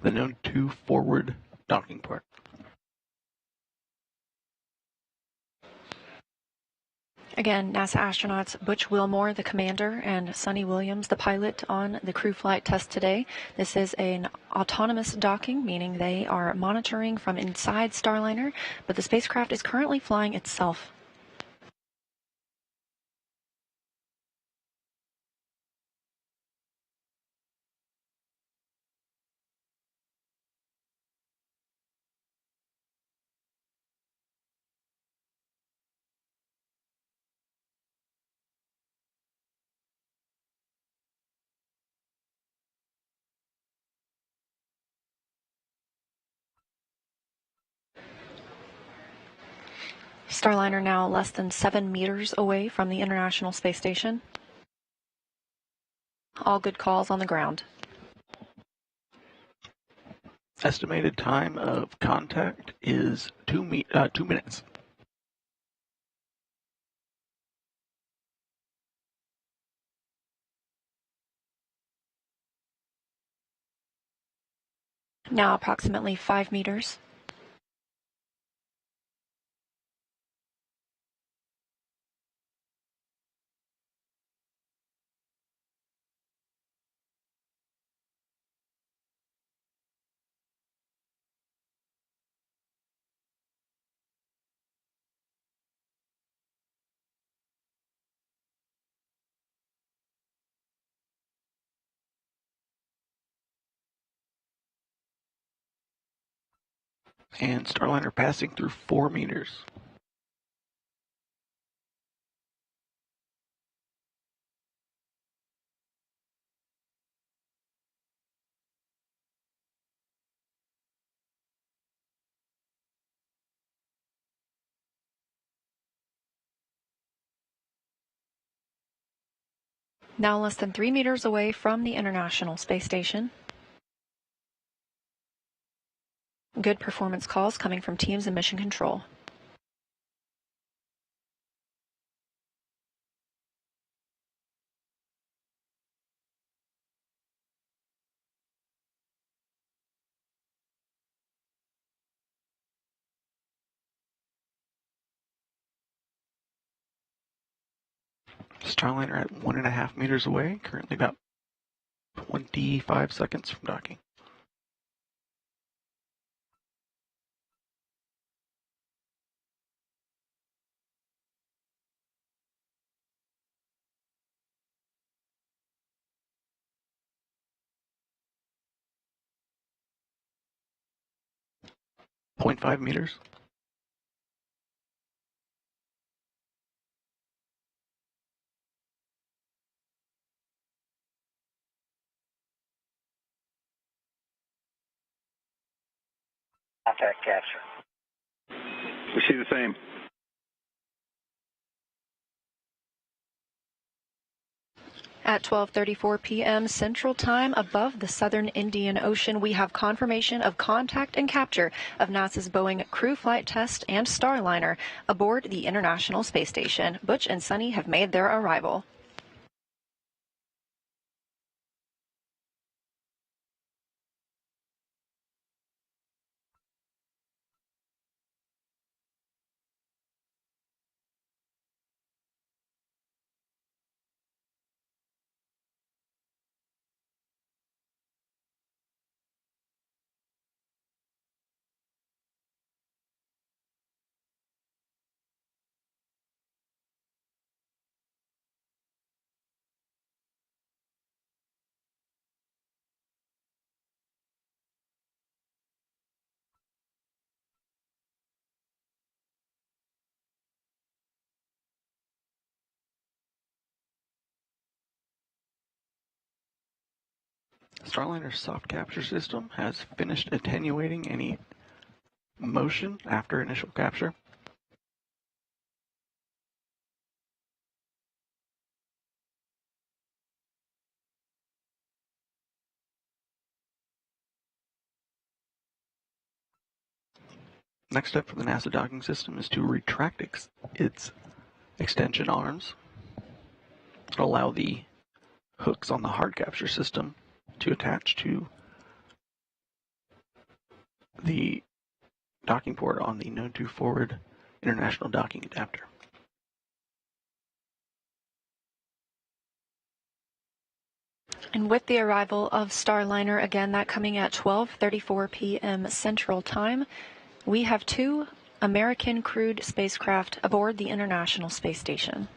the Node 2 forward docking port. Again, NASA astronauts Butch Wilmore, the commander, and Sonny Williams, the pilot, on the crew flight test today. This is an autonomous docking, meaning they are monitoring from inside Starliner, but the spacecraft is currently flying itself. Starliner now less than 7 meters away from the International Space Station. All good calls on the ground. Estimated time of contact is 2 minutes. Now approximately 5 meters. And Starliner passing through 4 meters. Now less than 3 meters away from the International Space Station. Good performance calls coming from teams in mission control. Starliner at 1.5 meters away, currently about 25 seconds from docking. .5 meters. Contact capture. We see the same. At 12:34 p.m. Central Time, above the southern Indian Ocean, we have confirmation of contact and capture of NASA's Boeing Crew Flight Test and Starliner aboard the International Space Station. Butch and Sunny have made their arrival. Starliner's soft capture system has finished attenuating any motion after initial capture. Next step for the NASA docking system is to retract its extension arms, allow the hooks on the hard capture system to attach to the docking port on the Node 2 forward international docking adapter. And with the arrival of Starliner, again, that coming at 12:34 p.m. Central Time, we have 2 American crewed spacecraft aboard the International Space Station.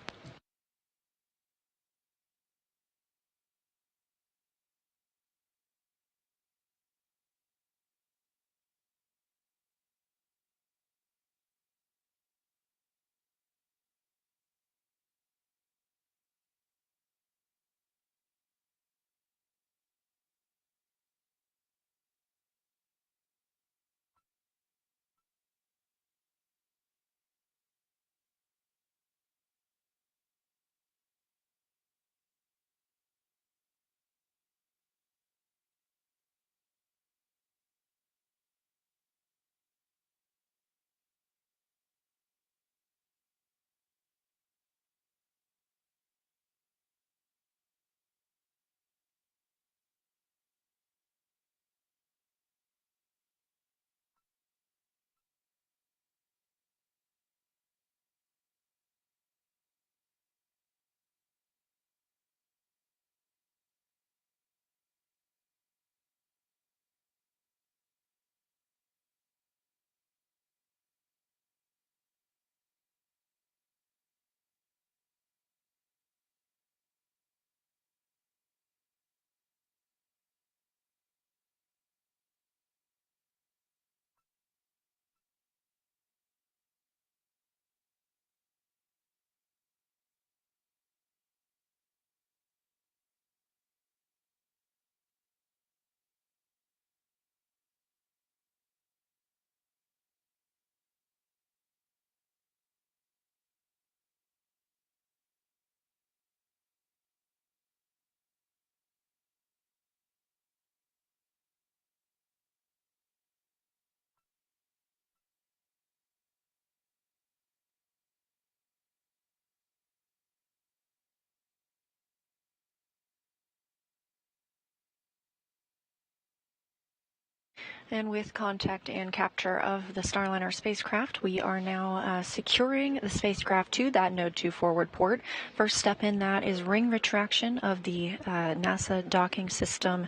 And with contact and capture of the Starliner spacecraft, we are now securing the spacecraft to that Node 2 forward port. First step in that is ring retraction of the NASA docking system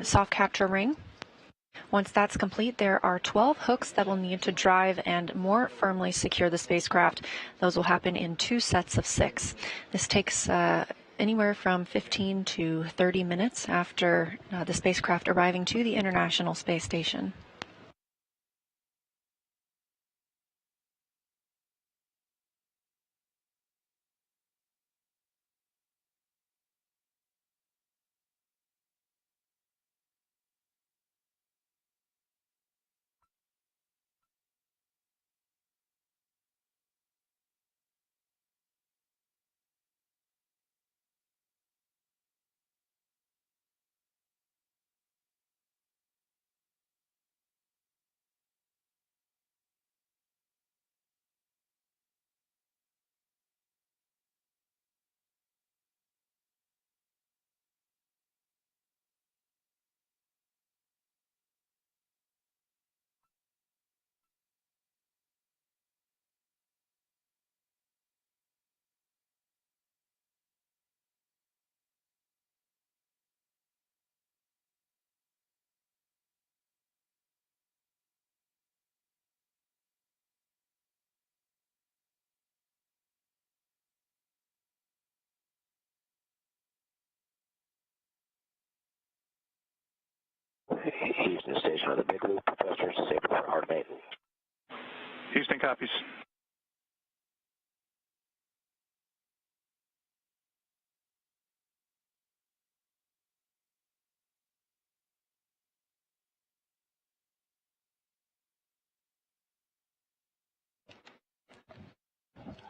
soft capture ring. Once that's complete, there are 12 hooks that will need to drive and more firmly secure the spacecraft. Those will happen in 2 sets of 6. This takes anywhere from 15 to 30 minutes after the spacecraft arriving to the International Space Station. Houston Station on the big loop. Thrusters disabled for hard maintenance. Houston copies.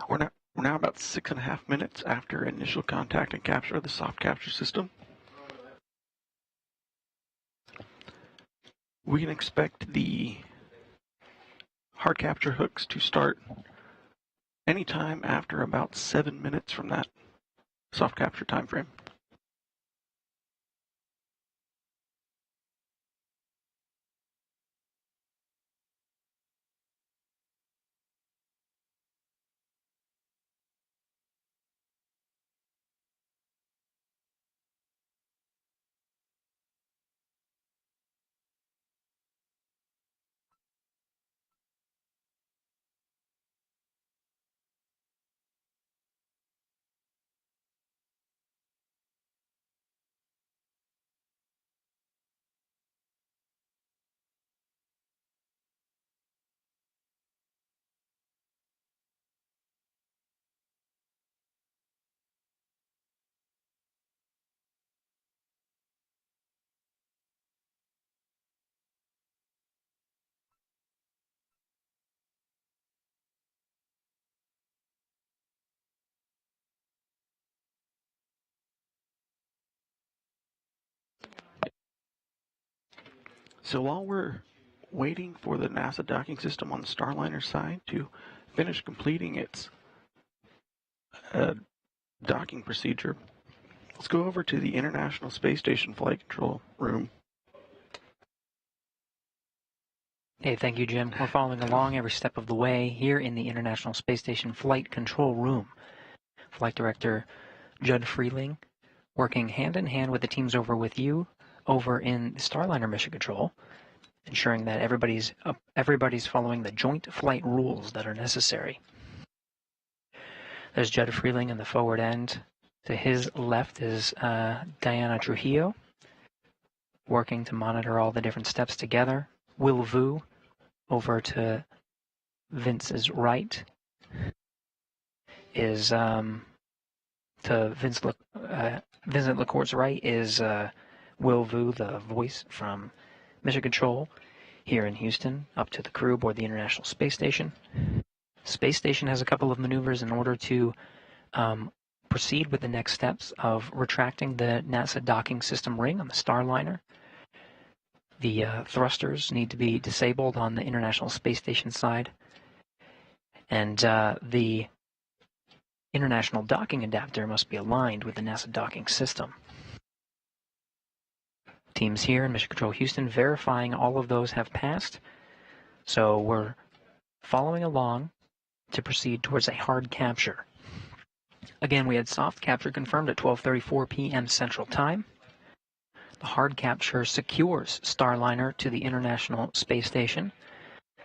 We're now about 6.5 minutes after initial contact and capture of the soft capture system. We can expect the hard capture hooks to start anytime after about 7 minutes from that soft capture time frame. So while we're waiting for the NASA docking system on the Starliner side to finish completing its docking procedure, let's go over to the International Space Station Flight Control Room. Hey, thank you, Jim. We're following along every step of the way here in the International Space Station Flight Control Room. Flight Director Judd Freeling working hand in hand with the teams over with you over in Starliner Mission Control, ensuring that everybody's following the joint flight rules that are necessary. There's Judd Freeling in the forward end. To his left is Diana Trujillo, working to monitor all the different steps together. Will Vu over to Vince's right is to Vincent LaCourt's right is Will Vu, the voice from Mission Control here in Houston, up to the crew aboard the International Space Station. Space Station has a couple of maneuvers in order to proceed with the next steps of retracting the NASA docking system ring on the Starliner. The thrusters need to be disabled on the International Space Station side, and the International Docking Adapter must be aligned with the NASA docking system. Teams here in Mission Control Houston verifying all of those have passed, so we're following along to proceed towards a hard capture. Again, we had soft capture confirmed at 12:34 p.m. Central Time. The hard capture secures Starliner to the International Space Station.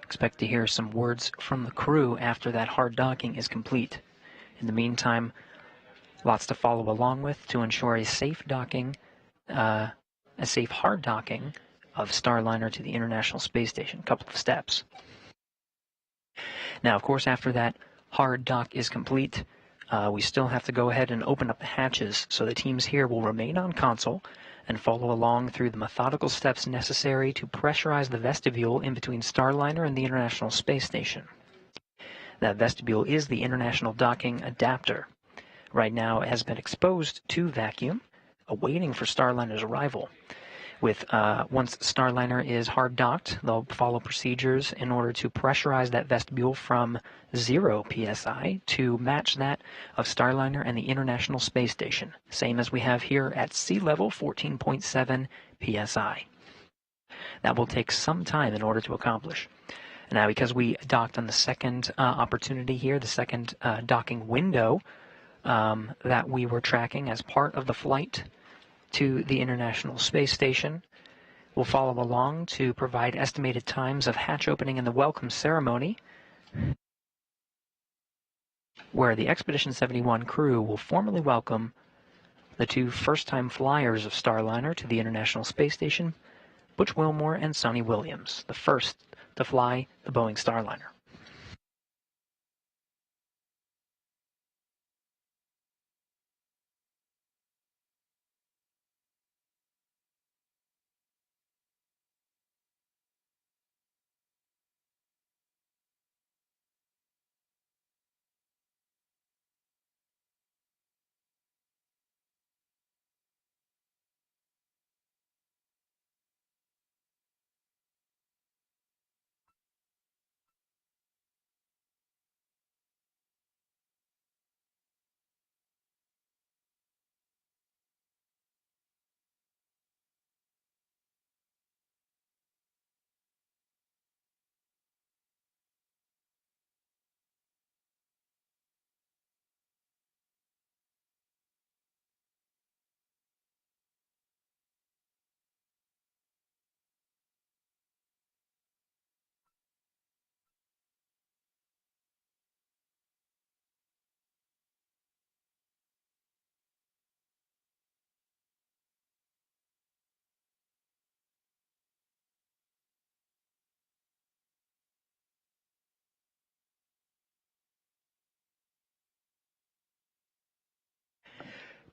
Expect to hear some words from the crew after that hard docking is complete. In the meantime, lots to follow along with to ensure a safe docking, a safe hard docking of Starliner to the International Space Station. A couple of steps. Now, of course, after that hard dock is complete, we still have to go ahead and open up the hatches, so the teams here will remain on console and follow along through the methodical steps necessary to pressurize the vestibule in between Starliner and the International Space Station. That vestibule is the International Docking Adapter. Right now it has been exposed to vacuum, awaiting for Starliner's arrival. Once Starliner is hard docked, they'll follow procedures in order to pressurize that vestibule from 0 psi to match that of Starliner and the International Space Station, same as we have here at sea level, 14.7 psi. That will take some time in order to accomplish. Now, because we docked on the second opportunity here, the second docking window that we were tracking as part of the flight to the International Space Station, we'll follow along to provide estimated times of hatch opening and the welcome ceremony, where the Expedition 71 crew will formally welcome the two first-time flyers of Starliner to the International Space Station, Butch Wilmore and Sonny Williams, the first to fly the Boeing Starliner.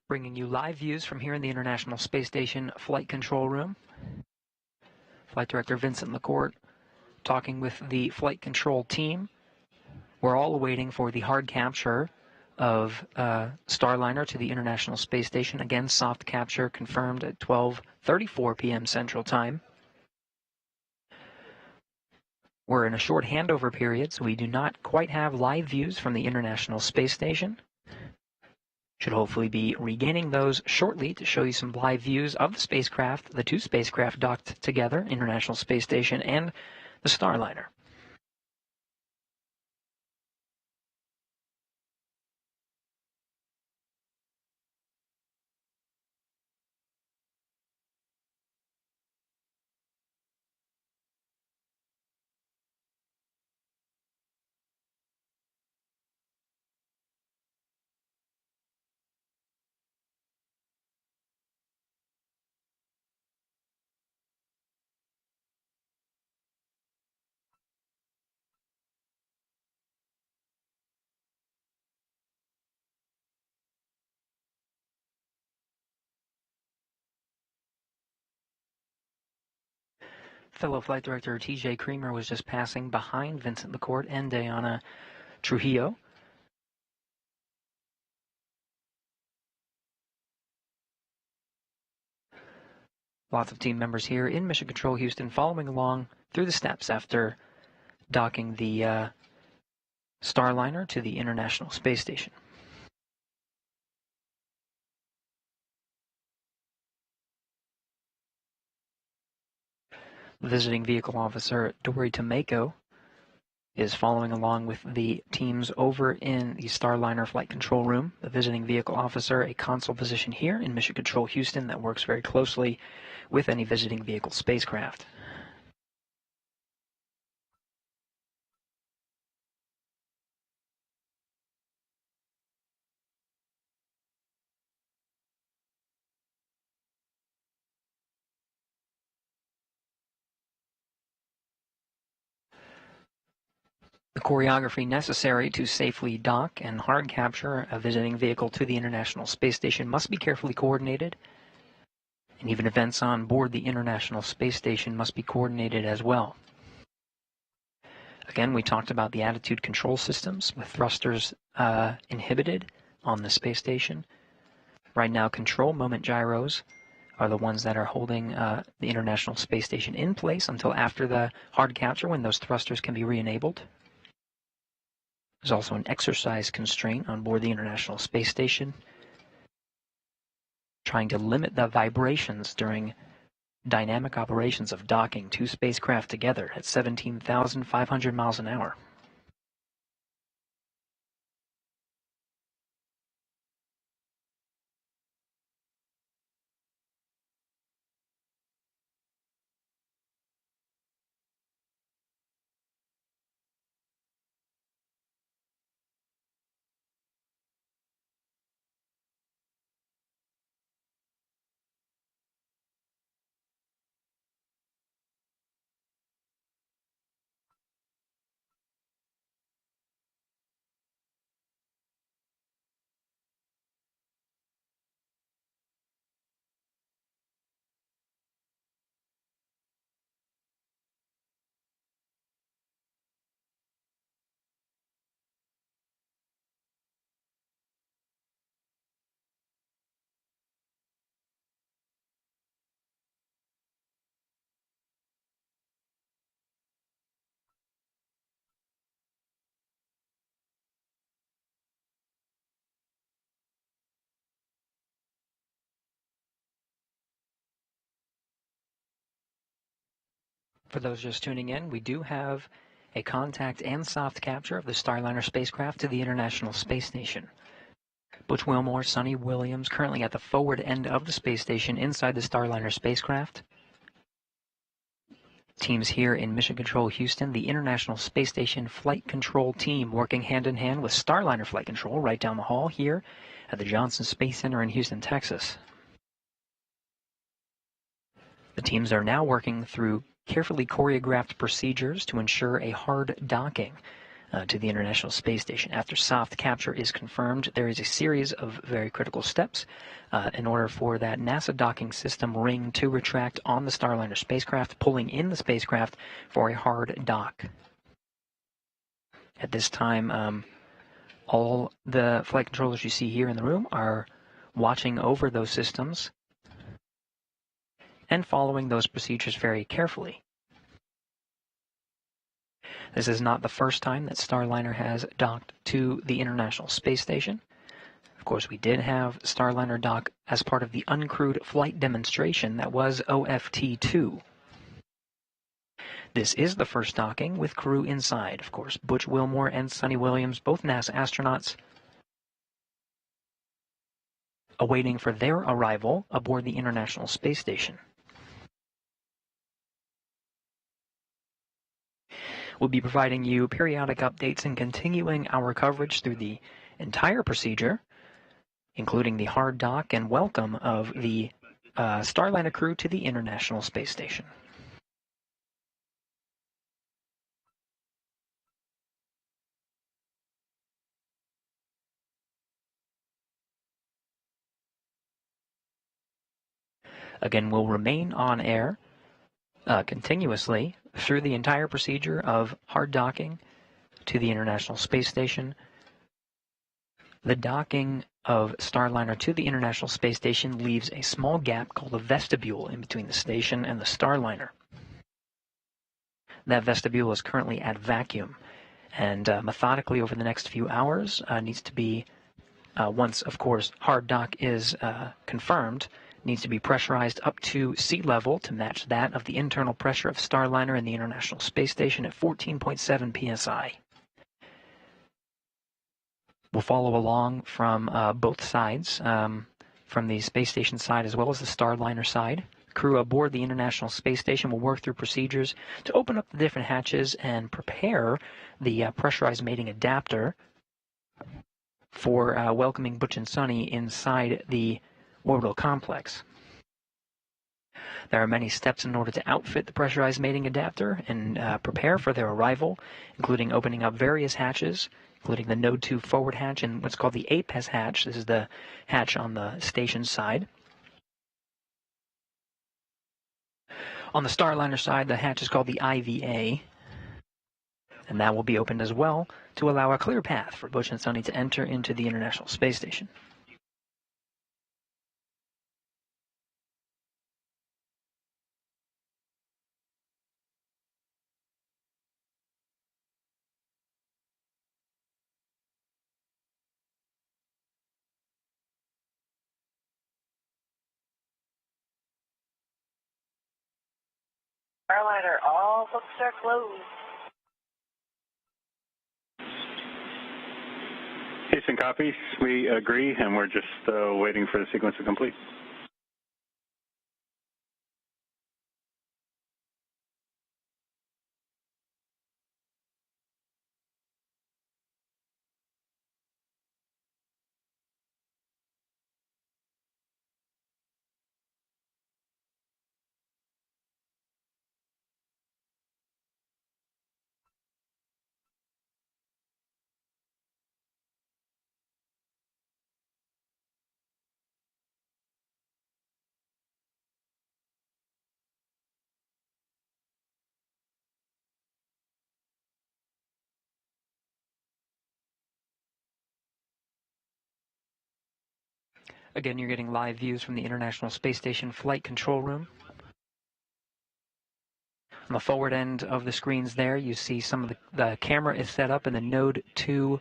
Bringing you live views from here in the International Space Station Flight Control Room. Flight Director Vincent LaCourte talking with the flight control team. We're all waiting for the hard capture of Starliner to the International Space Station. Again, soft capture confirmed at 12:34 p.m. Central Time. We're in a short handover period, so we do not quite have live views from the International Space Station. Should hopefully be regaining those shortly to show you some live views of the spacecraft, the two spacecraft docked together, International Space Station and the Starliner. Fellow Flight Director T.J. Creamer was just passing behind Vincent LaCourte and Diana Trujillo. Lots of team members here in Mission Control Houston following along through the steps after docking the Starliner to the International Space Station. Visiting Vehicle Officer Dory Tomeko is following along with the teams over in the Starliner Flight Control Room. The visiting vehicle officer, a console position here in Mission Control Houston that works very closely with any visiting vehicle spacecraft. The choreography necessary to safely dock and hard capture a visiting vehicle to the International Space Station must be carefully coordinated, and even events on board the International Space Station must be coordinated as well. Again, we talked about the attitude control systems with thrusters inhibited on the space station. Right now, control moment gyros are the ones that are holding the International Space Station in place until after the hard capture, when those thrusters can be re-enabled. There's also an exercise constraint on board the International Space Station, trying to limit the vibrations during dynamic operations of docking two spacecraft together at 17,500 miles an hour. For those just tuning in, we do have a contact and soft capture of the Starliner spacecraft to the International Space Station. Butch Wilmore, Sonny Williams, currently at the forward end of the space station inside the Starliner spacecraft. Teams here in Mission Control Houston, the International Space Station Flight Control Team working hand in hand with Starliner Flight Control right down the hall here at the Johnson Space Center in Houston, Texas. The teams are now working through carefully choreographed procedures to ensure a hard docking to the International Space Station. After soft capture is confirmed, there is a series of very critical steps in order for that NASA docking system ring to retract on the Starliner spacecraft, pulling in the spacecraft for a hard dock. At this time, all the flight controllers you see here in the room are watching over those systems and following those procedures very carefully. This is not the first time that Starliner has docked to the International Space Station. Of course, we did have Starliner dock as part of the uncrewed flight demonstration that was OFT-2. This is the first docking with crew inside. Of course, Butch Wilmore and Sonny Williams, both NASA astronauts, awaiting for their arrival aboard the International Space Station. We'll be providing you periodic updates and continuing our coverage through the entire procedure, including the hard dock and welcome of the Starliner crew to the International Space Station. Again, we'll remain on air continuously through the entire procedure of hard docking to the International Space Station. The docking of Starliner to the International Space Station leaves a small gap called a vestibule in between the station and the Starliner. That vestibule is currently at vacuum, and methodically over the next few hours needs to be, once, of course, hard dock is confirmed, needs to be pressurized up to sea level to match that of the internal pressure of Starliner and the International Space Station at 14.7 psi. We'll follow along from both sides, from the space station side as well as the Starliner side. Crew aboard the International Space Station will work through procedures to open up the different hatches and prepare the pressurized mating adapter for welcoming Butch and Sonny inside the orbital complex. There are many steps in order to outfit the pressurized mating adapter and prepare for their arrival, including opening up various hatches, including the Node 2 forward hatch and what's called the APES hatch. This is the hatch on the station side. On the Starliner side, the hatch is called the IVA, and that will be opened as well to allow a clear path for Butch and Sonny to enter into the International Space Station. Starliner, all books are closed. Houston copies. We agree, and we're just waiting for the sequence to complete. Again, you're getting live views from the International Space Station Flight Control Room. On the forward end of the screens there, you see some of the camera is set up in the Node 2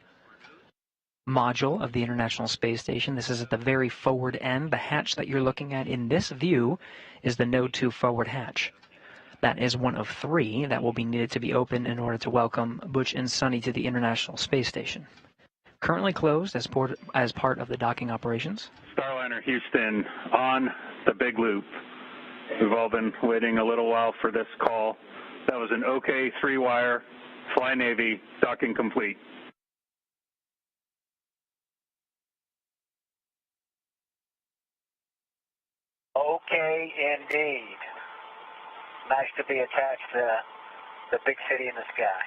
module of the International Space Station. This is at the very forward end. The hatch that you're looking at in this view is the Node 2 forward hatch. That is one of 3 that will be needed to be opened in order to welcome Butch and Sonny to the International Space Station. Currently closed as part of the docking operations. Starliner Houston on the big loop. We've all been waiting a little while for this call. That was an OK 3-wire, Fly Navy, docking complete. Okay, indeed. Nice to be attached to the big city in the sky.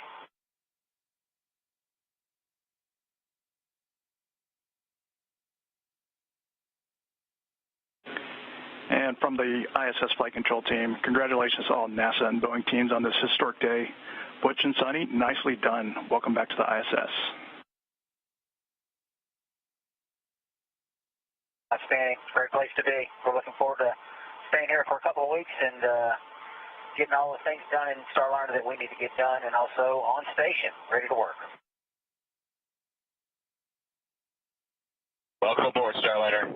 And from the ISS Flight Control Team, congratulations to all NASA and Boeing teams on this historic day. Butch and Sonny, nicely done. Welcome back to the ISS. Outstanding. Great place to be. We're looking forward to staying here for a couple of weeks and getting all the things done in Starliner that we need to get done, and also on station, ready to work. Welcome aboard, Starliner.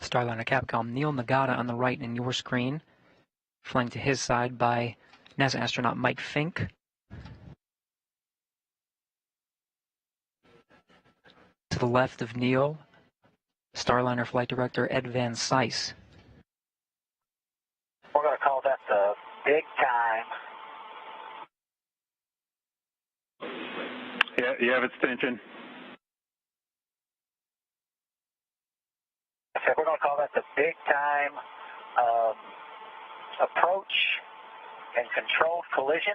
Starliner Capcom Neil Nagata on the right in your screen, flanked to his side by NASA astronaut Mike Fink. To the left of Neil, Starliner Flight Director Ed Van Cise. We're going to call that the big time. Yeah, you have extension. I said we're going to call that the big time approach and controlled collision,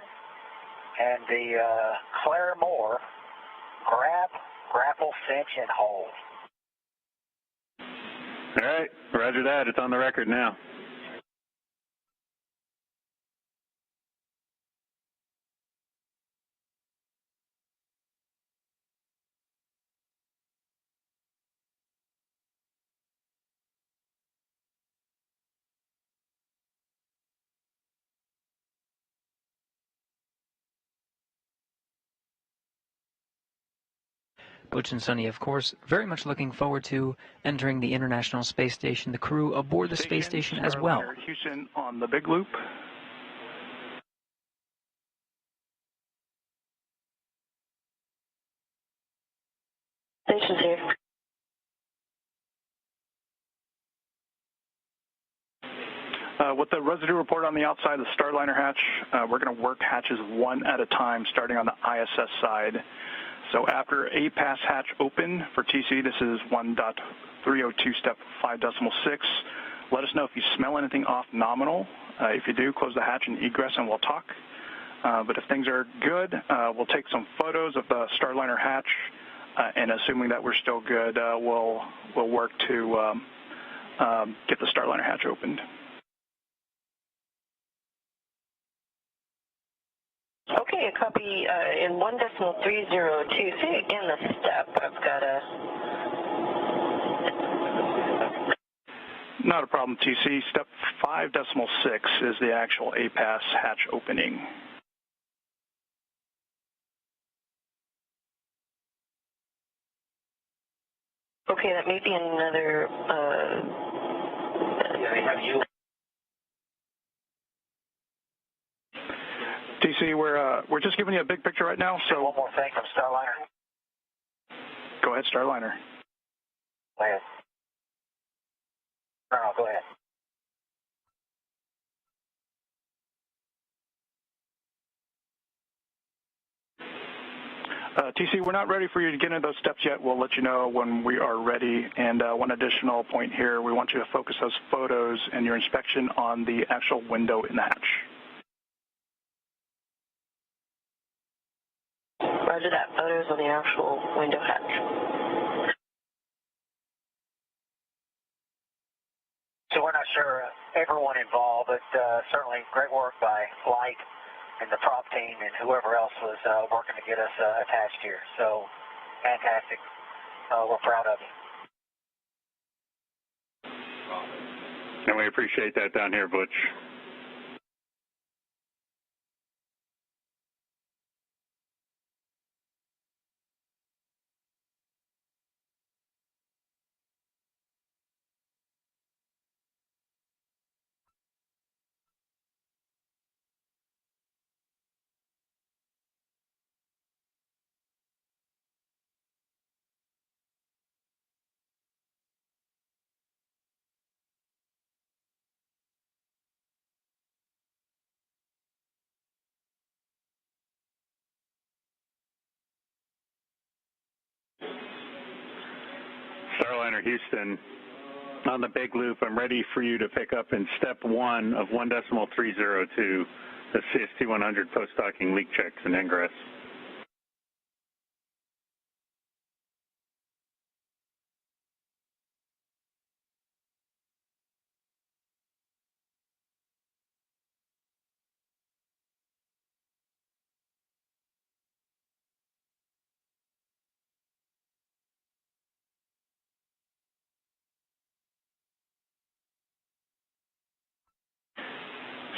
and the Claire Moore grapple, cinch, and hold. All right, roger that. It's on the record now. Butch and Sonny, of course, very much looking forward to entering the International Space Station, the crew aboard the space station as well. Starliner Houston on the big loop. Station's here. With the residue report on the outside of the Starliner hatch, we're going to work hatches one at a time, starting on the ISS side. So after A pass hatch open for TC, this is 1.302 step 5.6. Let us know if you smell anything off nominal. If you do, close the hatch and egress and we'll talk. But if things are good, we'll take some photos of the Starliner hatch, and assuming that we're still good, we'll work to get the Starliner hatch opened. Okay, a copy in 1.302. Say again the step. I've got a... Not a problem, TC. Step 5.6 is the actual A-pass hatch opening. Okay, that may be another... TC, we're just giving you a big picture right now, so... One more thing from Starliner. Go ahead, Starliner. Go ahead. No, go ahead. TC, we're not ready for you to get into those steps yet. We'll let you know when we are ready. And one additional point here, we want you to focus those photos and your inspection on the actual window in the hatch. Roger that. Photos on the actual window hatch. So we're not sure everyone involved, but certainly great work by Flight and the prop team and whoever else was working to get us attached here. So fantastic. We're proud of you. And we appreciate that down here, Butch. Starliner Houston, on the big loop, I'm ready for you to pick up in step 1 of 1.302, the CST-100 post-docking leak checks and ingress.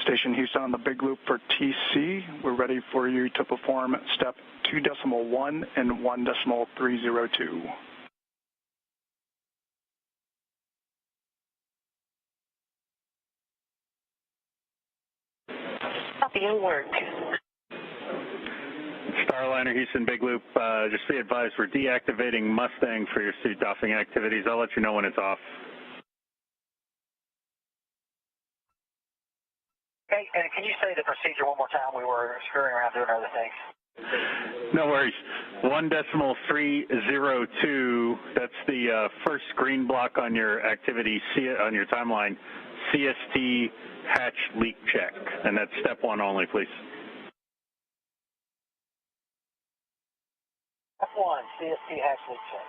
Station Houston on the big loop for TC. We're ready for you to perform step 2.1 and 1.302. Copy and work. Starliner Houston big loop, just be advised we're deactivating Mustang for your suit doffing activities. I'll let you know when it's off. Okay, and can you say the procedure one more time? We were screwing around doing other things. No worries. 1.302, that's the first green block on your activity, on your timeline, CST hatch leak check. And that's step 1 only, please. Step 1, CST hatch leak check.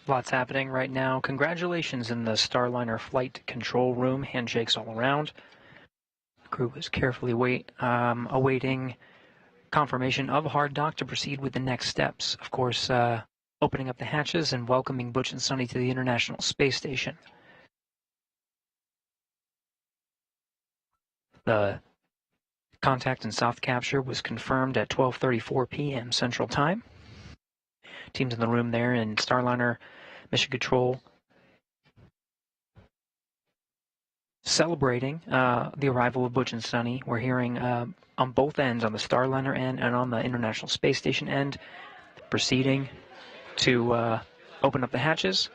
Lots happening right now. Congratulations in the Starliner flight control room. Handshakes all around. The crew is carefully awaiting confirmation of hard dock to proceed with the next steps. Of course, opening up the hatches and welcoming Butch and Sonny to the International Space Station. The contact and soft capture was confirmed at 12:34 p.m. Central Time. Teams in the room there in Starliner Mission Control celebrating the arrival of Butch and Sonny. We're hearing on both ends, on the Starliner end and on the International Space Station end, proceeding to open up the hatches.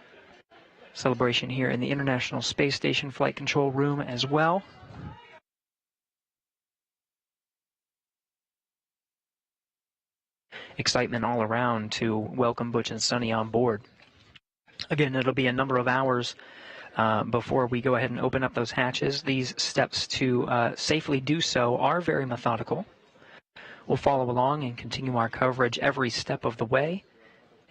Celebration here in the International Space Station flight control room as well. Excitement all around to welcome Butch and Sonny on board. Again, it'll be a number of hours before we go ahead and open up those hatches. These steps to safely do so are very methodical. We'll follow along and continue our coverage every step of the way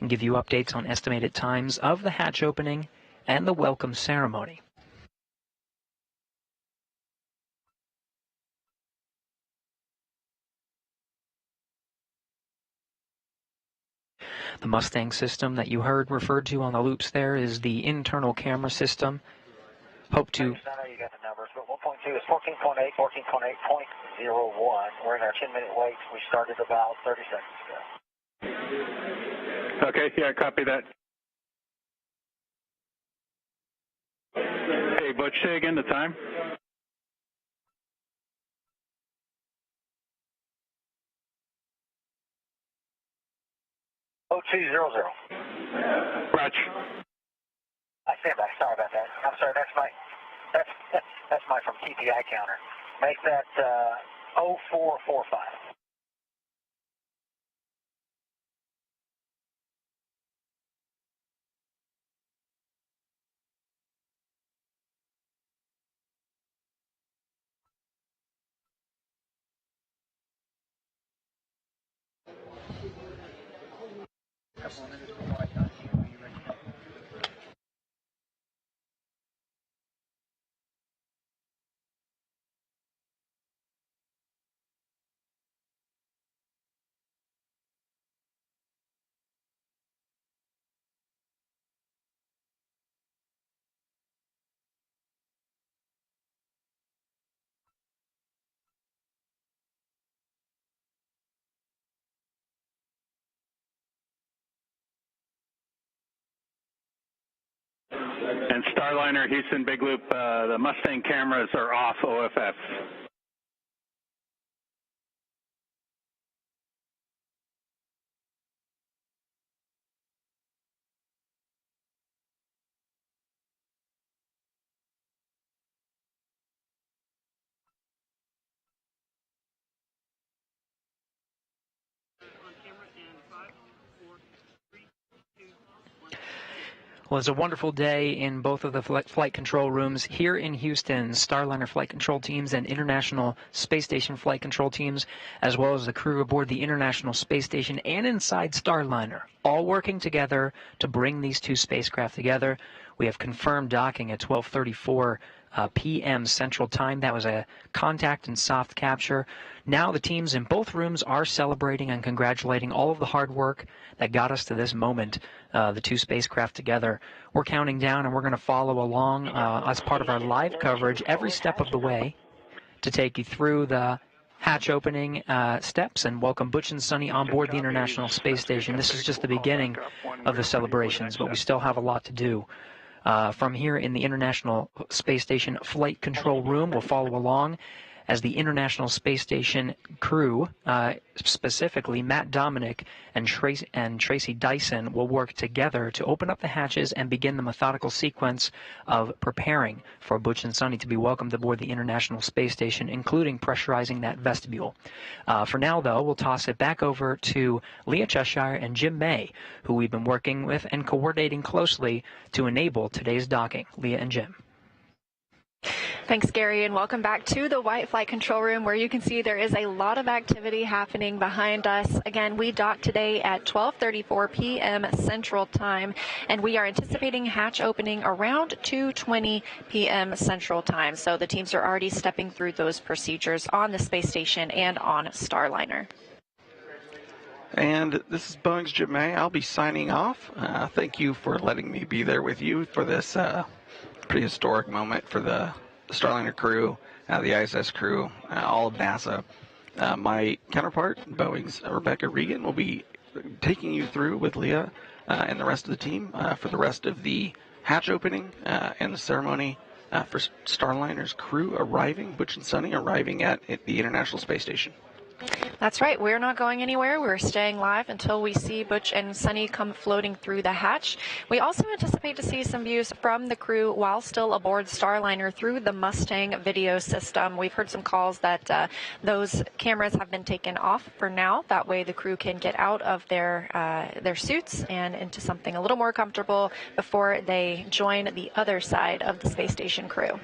and give you updates on estimated times of the hatch opening and the welcome ceremony. The Mustang system that you heard referred to on the loops there is the internal camera system. Hope to... I know you got the numbers, but 1.2 is 14.8, 14.8.01. We're in our 10-minute wait. We started about 30 seconds ago. Okay, yeah, copy that. Hey, Butch, say again the time. Oh, 200. Roger. I stand back. Sorry about that. I'm sorry. That's my from TPI counter. Make that 0445. And Starliner, Houston, Big Loop, the Mustang cameras are off OFF. Well, it's a wonderful day in both of the flight control rooms here in Houston. Starliner flight control teams and International Space Station flight control teams, as well as the crew aboard the International Space Station and inside Starliner, all working together to bring these two spacecraft together. We have confirmed docking at 12:34 p.m. Central Time. That was a contact and soft capture. Now the teams in both rooms are celebrating and congratulating all of the hard work that got us to this moment, the two spacecraft together. We're counting down, and we're going to follow along as part of our live coverage every step of the way to take you through the hatch opening steps and welcome Butch and Sunny on board the International Space Station. This is just the beginning of the celebrations, but we still have a lot to do. From here in the International Space Station Flight Control Room, we'll follow along as the International Space Station crew, specifically Matt Dominic and Tracy Dyson, will work together to open up the hatches and begin the methodical sequence of preparing for Butch and Sunny to be welcomed aboard the International Space Station, including pressurizing that vestibule. For now, though, we'll toss it back over to Leah Cheshire and Jim May, who we've been working with and coordinating closely to enable today's docking. Leah and Jim. Thanks, Gary, and welcome back to the White Flight Control Room, where you can see there is a lot of activity happening behind us. Again, we docked today at 12:34 p.m. Central Time, and we are anticipating hatch opening around 2:20 p.m. Central Time. So the teams are already stepping through those procedures on the space station and on Starliner. And this is Boeing's Jim May. I'll be signing off. Thank you for letting me be there with you for this pretty historic moment for the Starliner crew, the ISS crew, all of NASA. My counterpart, Boeing's Rebecca Regan, will be taking you through with Leah and the rest of the team for the rest of the hatch opening and the ceremony for Starliner's crew arriving, Butch and Sunny arriving at the International Space Station. That's right. We're not going anywhere. We're staying live until we see Butch and Sunny come floating through the hatch. We also anticipate to see some views from the crew while still aboard Starliner through the Mustang video system. We've heard some calls that those cameras have been taken off for now. That way the crew can get out of their suits and into something a little more comfortable before they join the other side of the space station crew.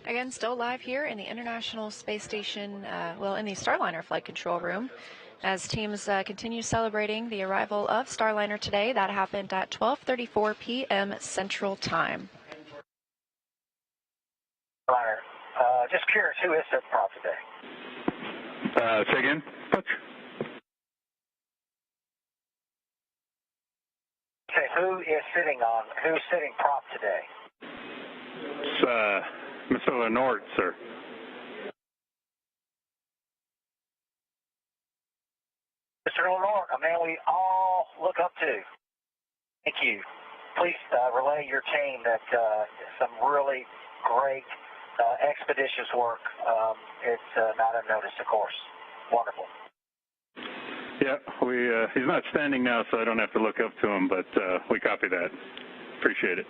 Again, still live here in the International Space Station, in the Starliner flight control room, as teams continue celebrating the arrival of Starliner today. That happened at 12:34 p.m. Central Time. Starliner, just curious, who is sitting prop today? Say again, Butch? Okay, who's sitting prop today? It's, Mr. Lenort, sir. Mr. Lenort, a man we all look up to. Thank you. Please relay your team that some really great expeditious work. It's not unnoticed, of course. Wonderful. Yeah, he's not standing now, so I don't have to look up to him, but we copy that. Appreciate it.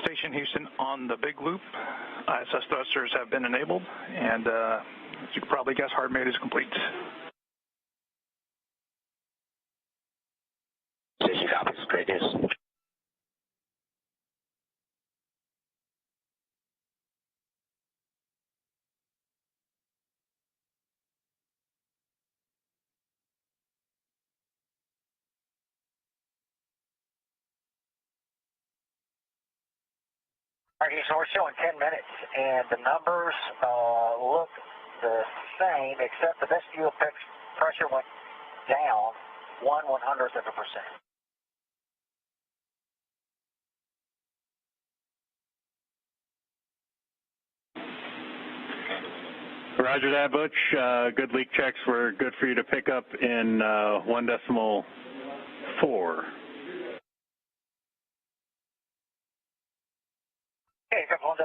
Station Houston on the big loop. ISS thrusters have been enabled, and as you can probably guess, hard maid is complete. Station copies. Great news. All right, so we're showing 10 minutes, and the numbers look the same, except the vestibule pressure went down 1/100th of a percent. Roger that, Butch. Good leak checks were good for you to pick up in 1.4. Okay, got 1.4.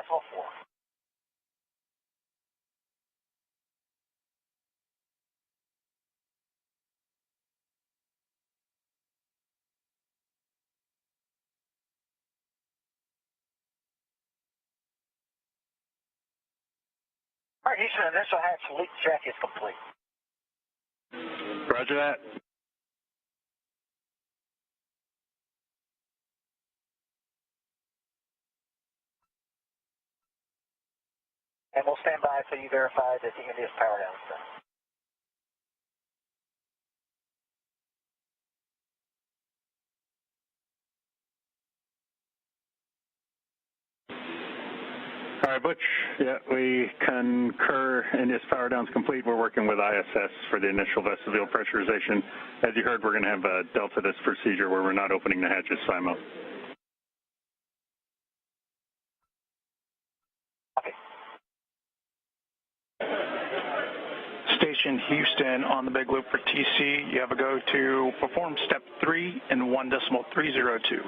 All right, Houston, initial hatch leak check is complete. Roger that. And we'll stand by until you verify that the India's power down is done. All right, Butch. Yeah, we concur. India's power down's complete. We're working with ISS for the initial vestibule pressurization. As you heard, we're going to have a delta this procedure where we're not opening the hatches simul. Station Houston on the big loop for TC. You have a go to perform step 3 in 1.302.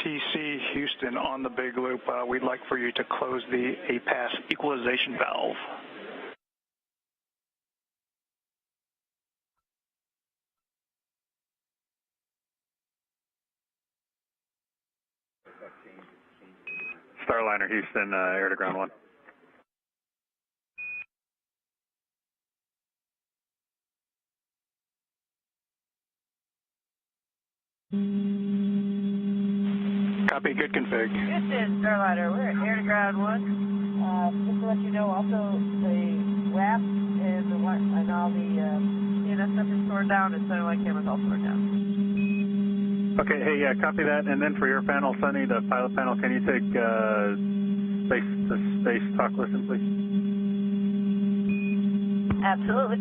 TC Houston on the big loop. We'd like for you to close the APAS equalization valve. Starliner Houston, air to ground 1. Copy, good config. Houston, Starliner, we're at air to ground 1. Just to let you know, also the WAP and all the CNS stuff is stored down, and satellite cameras all stored down. Okay, hey, yeah, copy that. And then for your panel, Sunny, the pilot panel, can you take space talk listen, please? Absolutely.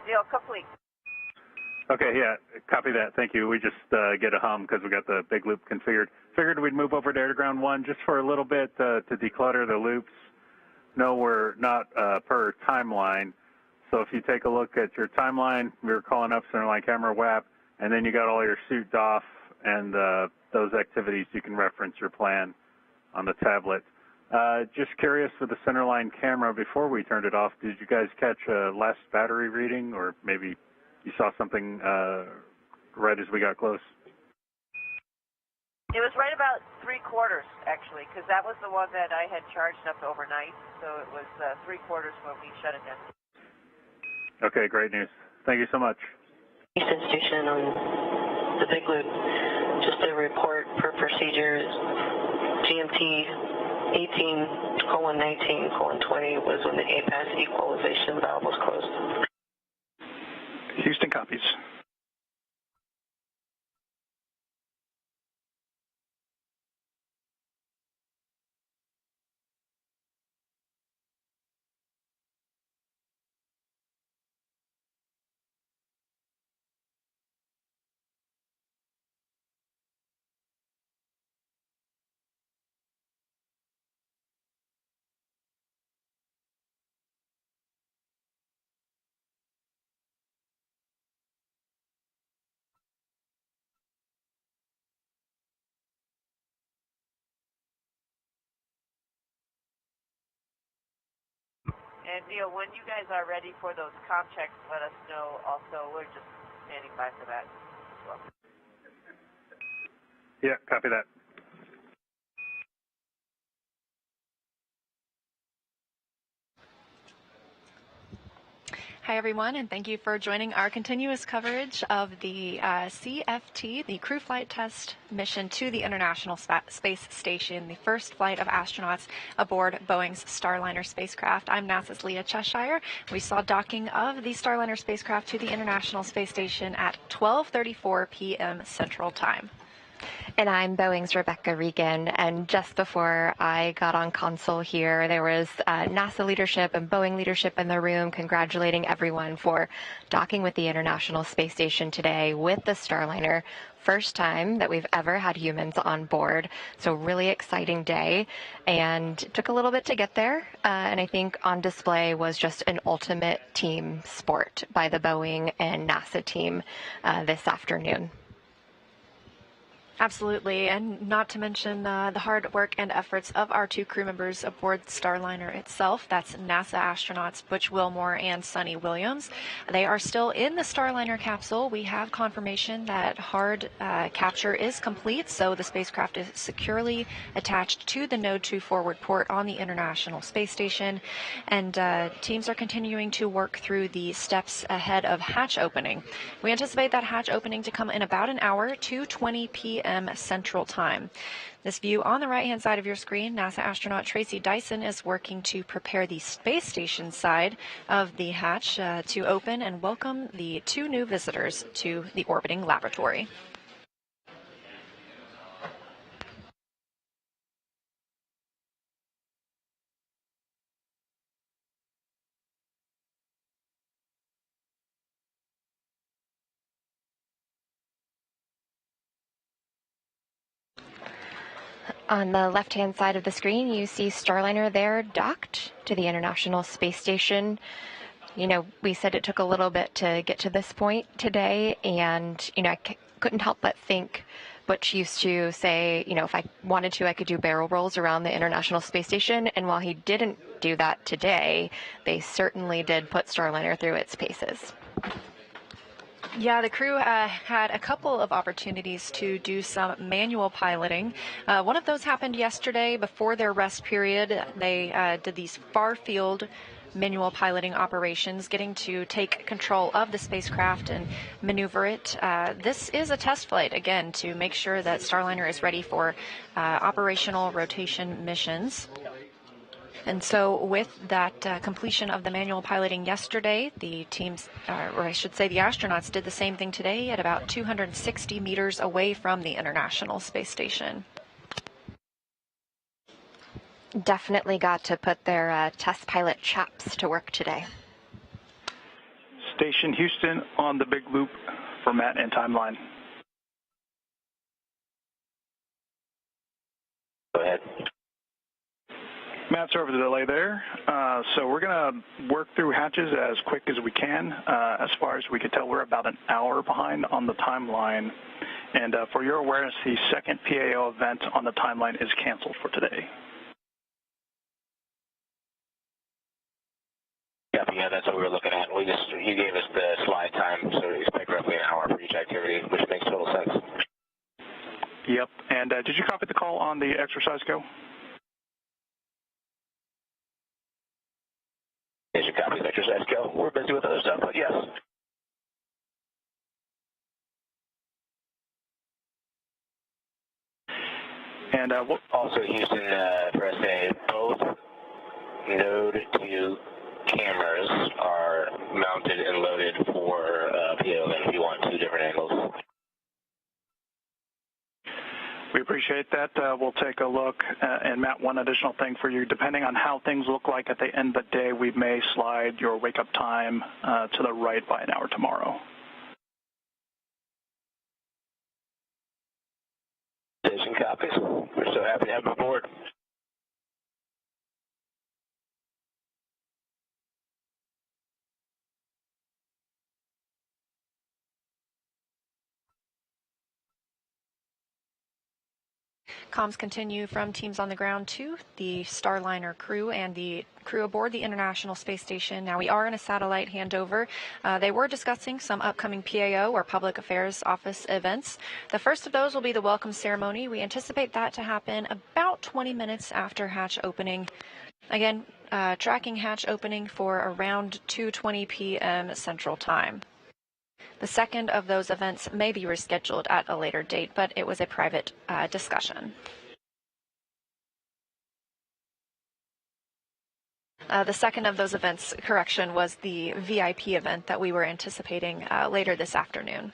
Deal complete. Okay, yeah, copy that. Thank you. We just get a hum because we got the big loop configured. Figured we'd move over to air to ground 1 just for a little bit to declutter the loops. No, we're not per timeline. So if you take a look at your timeline, we were calling up centerline camera WAP, and then you got all your suit off and those activities. You can reference your plan on the tablet. Just curious with the centerline camera, before we turned it off, did you guys catch a last battery reading, or maybe you saw something right as we got close? It was right about 3/4, actually, because that was the one that I had charged up overnight. So it was 3/4 when we shut it down. Okay, great news. Thank you so much. Houston Station on the big loop. Just a report per procedure. GMT 18:19:20 was when the APAS equalization valve was closed. Houston copies. And Neil, when you guys are ready for those comm checks, let us know. Also, we're just standing by for that as well. Yeah, copy that. Hi, everyone, and thank you for joining our continuous coverage of the CFT, the Crew Flight Test mission to the International Space Station, the first flight of astronauts aboard Boeing's Starliner spacecraft. I'm NASA's Leah Cheshire. We saw docking of the Starliner spacecraft to the International Space Station at 12:34 p.m. Central Time. And I'm Boeing's Rebecca Regan, and just before I got on console here, there was NASA leadership and Boeing leadership in the room congratulating everyone for docking with the International Space Station today with the Starliner. First time that we've ever had humans on board, so really exciting day, and it took a little bit to get there, and I think on display was just an ultimate team sport by the Boeing and NASA team this afternoon. Absolutely, and not to mention the hard work and efforts of our two crew members aboard Starliner itself. That's NASA astronauts Butch Wilmore and Sunny Williams. They are still in the Starliner capsule. We have confirmation that hard capture is complete, so the spacecraft is securely attached to the Node 2 forward port on the International Space Station, and teams are continuing to work through the steps ahead of hatch opening. We anticipate that hatch opening to come in about an hour, 2:20 p.m. Central Time. This view on the right-hand side of your screen, NASA astronaut Tracy Dyson is working to prepare the space station side of the hatch to open and welcome the two new visitors to the orbiting laboratory. On the left-hand side of the screen, you see Starliner there docked to the International Space Station. You know, we said it took a little bit to get to this point today, and, you know, I couldn't help but think Butch used to say, you know, if I wanted to, I could do barrel rolls around the International Space Station, and while he didn't do that today, they certainly did put Starliner through its paces. Yeah, the crew had a couple of opportunities to do some manual piloting. One of those happened yesterday before their rest period. They did these far-field manual piloting operations, getting to take control of the spacecraft and maneuver it. This is a test flight, again, to make sure that Starliner is ready for operational rotation missions. And so with that completion of the manual piloting yesterday, the teams, or I should say the astronauts, did the same thing today at about 260 meters away from the International Space Station. Definitely got to put their test pilot chaps to work today. Station Houston on the big loop for Matt and timeline. Go ahead. Matt, sorry for the delay there. So we're going to work through hatches as quick as we can. As far as we can tell, we're about an hour behind on the timeline. And for your awareness, the second PAO event on the timeline is canceled for today. Yeah, that's what we were looking at. You gave us the slide time, so we expect roughly an hour for each activity, which makes total sense. Yep. And did you copy the call on the exercise go? Yes, you copy the exercise go. We're busy with other stuff, but yes. And also, Houston, for SA, both Node 2 cameras are mounted and loaded for PO if you want two different angles. We appreciate that. We'll take a look. And Matt, one additional thing for you. Depending on how things look like at the end of the day, we may slide your wake-up time to the right by an hour tomorrow. Station copies. We're so happy to have them aboard. Comms continue from teams on the ground to the Starliner crew and the crew aboard the International Space Station. Now, we are in a satellite handover. They were discussing some upcoming PAO or Public Affairs Office events. The first of those will be the welcome ceremony. We anticipate that to happen about 20 minutes after hatch opening. Again, tracking hatch opening for around 2:20 p.m. Central Time. The second of those events may be rescheduled at a later date, but it was a private discussion. The second of those events, correction, was the VIP event that we were anticipating later this afternoon.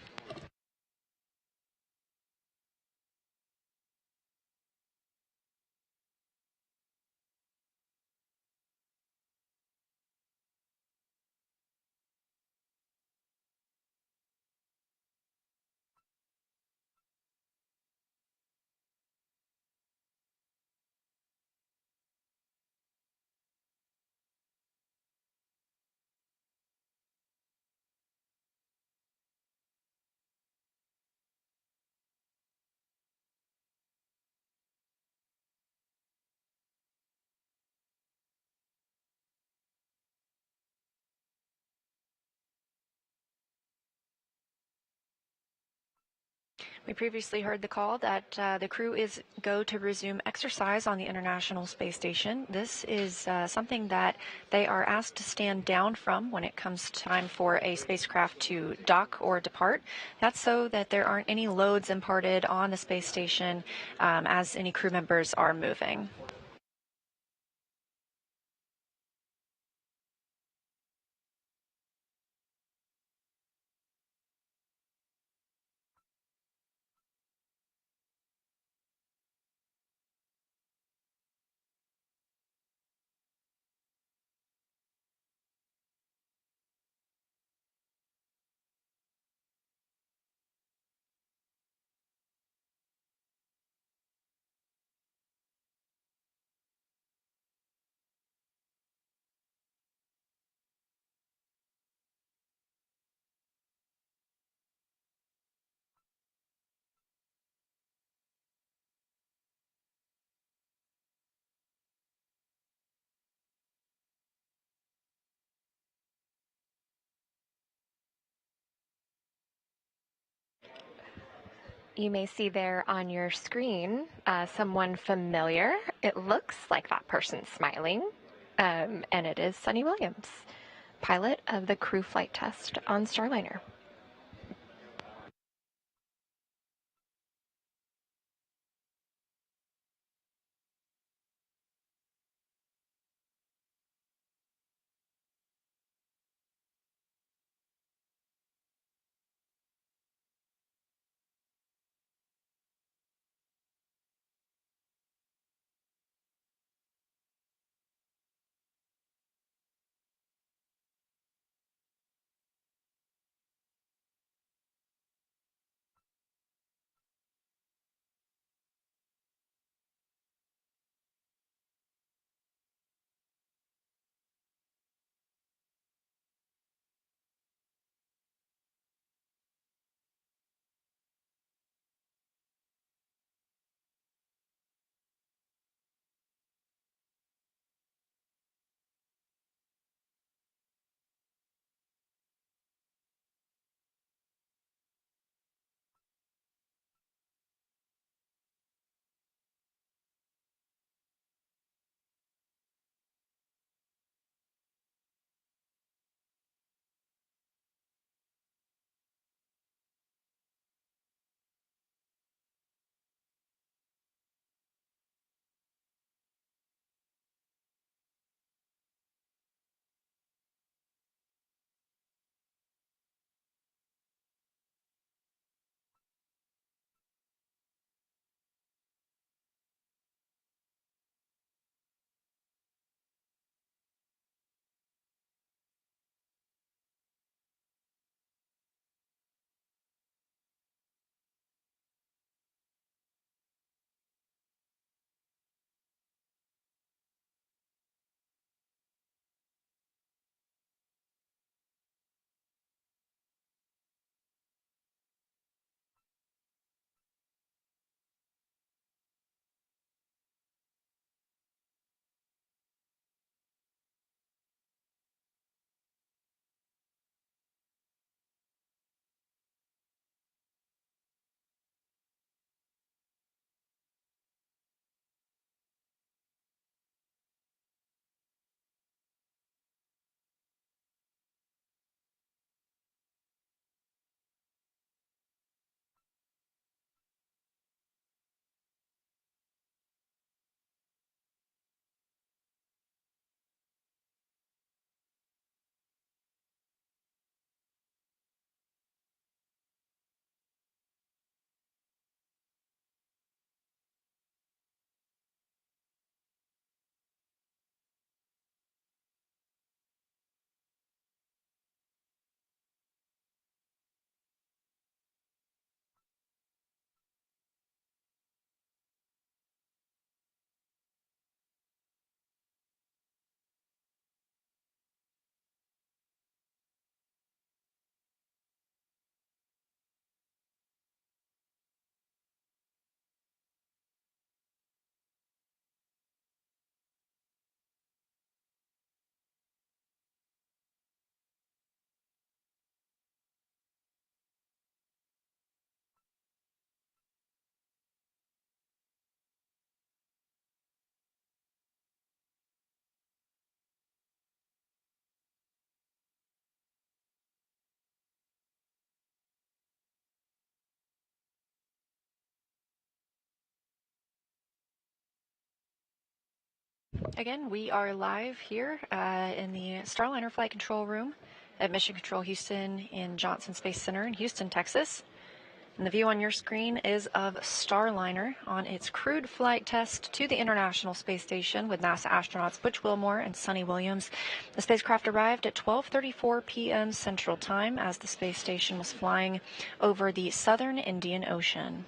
We previously heard the call that the crew is go to resume exercise on the International Space Station. This is something that they are asked to stand down from when it comes time for a spacecraft to dock or depart. That's so that there aren't any loads imparted on the space station as any crew members are moving. You may see there on your screen someone familiar. It looks like that person's smiling, and it is Sunny Williams, pilot of the crew flight test on Starliner. Again, we are live here in the Starliner flight control room at Mission Control Houston in Johnson Space Center in Houston, Texas. And the view on your screen is of Starliner on its crewed flight test to the International Space Station with NASA astronauts Butch Wilmore and Sunny Williams. The spacecraft arrived at 12:34 p.m. Central Time as the space station was flying over the southern Indian Ocean.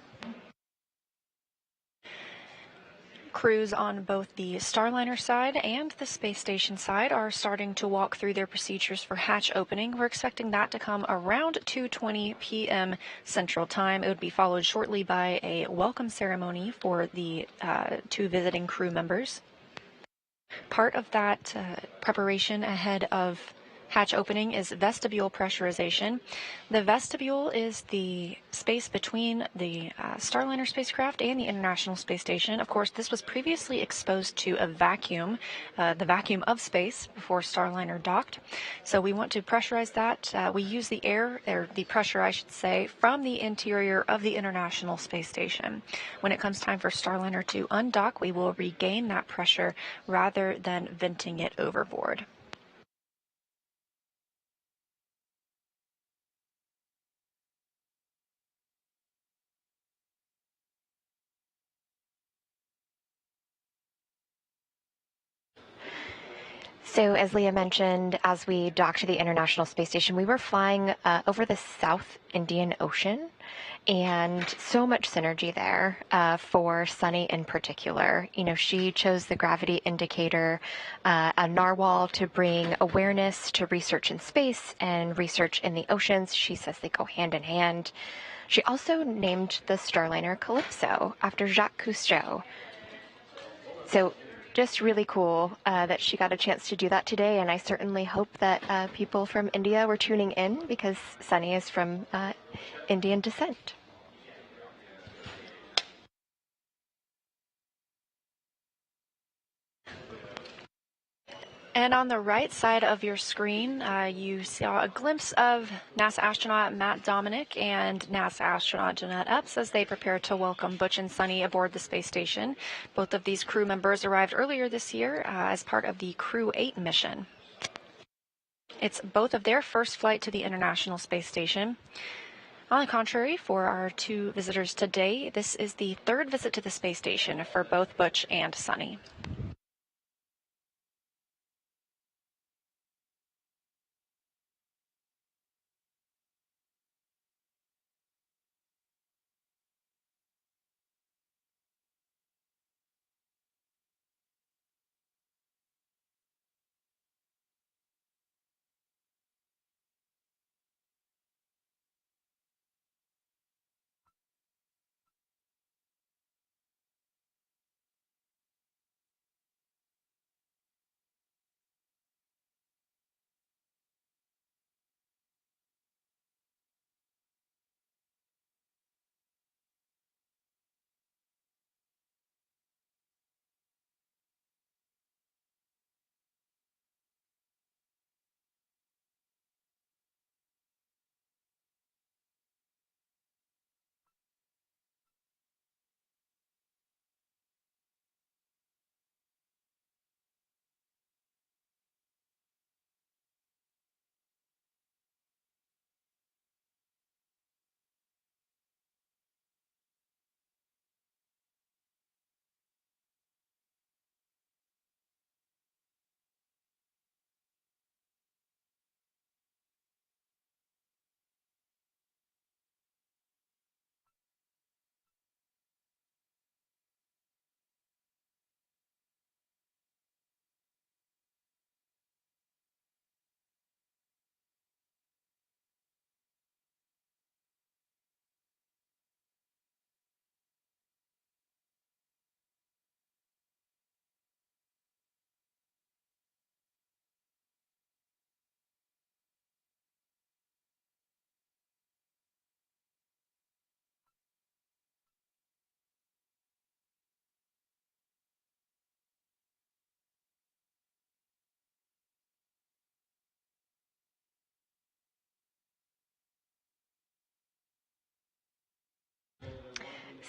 Crews on both the Starliner side and the space station side are starting to walk through their procedures for hatch opening. We're expecting that to come around 2:20 p.m. Central Time. It would be followed shortly by a welcome ceremony for the two visiting crew members. Part of that preparation ahead of Hatch opening is vestibule pressurization. The vestibule is the space between the Starliner spacecraft and the International Space Station. Of course, this was previously exposed to a vacuum, the vacuum of space, before Starliner docked. So we want to pressurize that. We use the air, or the pressure, I should say, from the interior of the International Space Station. When it comes time for Starliner to undock, we will regain that pressure rather than venting it overboard. So as Leah mentioned, as we docked to the International Space Station, we were flying over the South Indian Ocean, and so much synergy there for Sunny in particular. You know, she chose the gravity indicator, a narwhal, to bring awareness to research in space and research in the oceans. She says they go hand in hand. She also named the Starliner Calypso after Jacques Cousteau. So just really cool that she got a chance to do that today, and I certainly hope that people from India were tuning in, because Sunny is from Indian descent. And on the right side of your screen, you saw a glimpse of NASA astronaut Matt Dominic and NASA astronaut Jeanette Epps as they prepare to welcome Butch and Sunny aboard the space station. Both of these crew members arrived earlier this year as part of the Crew 8 mission. It's both of their first flight to the International Space Station. On the contrary, for our two visitors today, this is the third visit to the space station for both Butch and Sunny.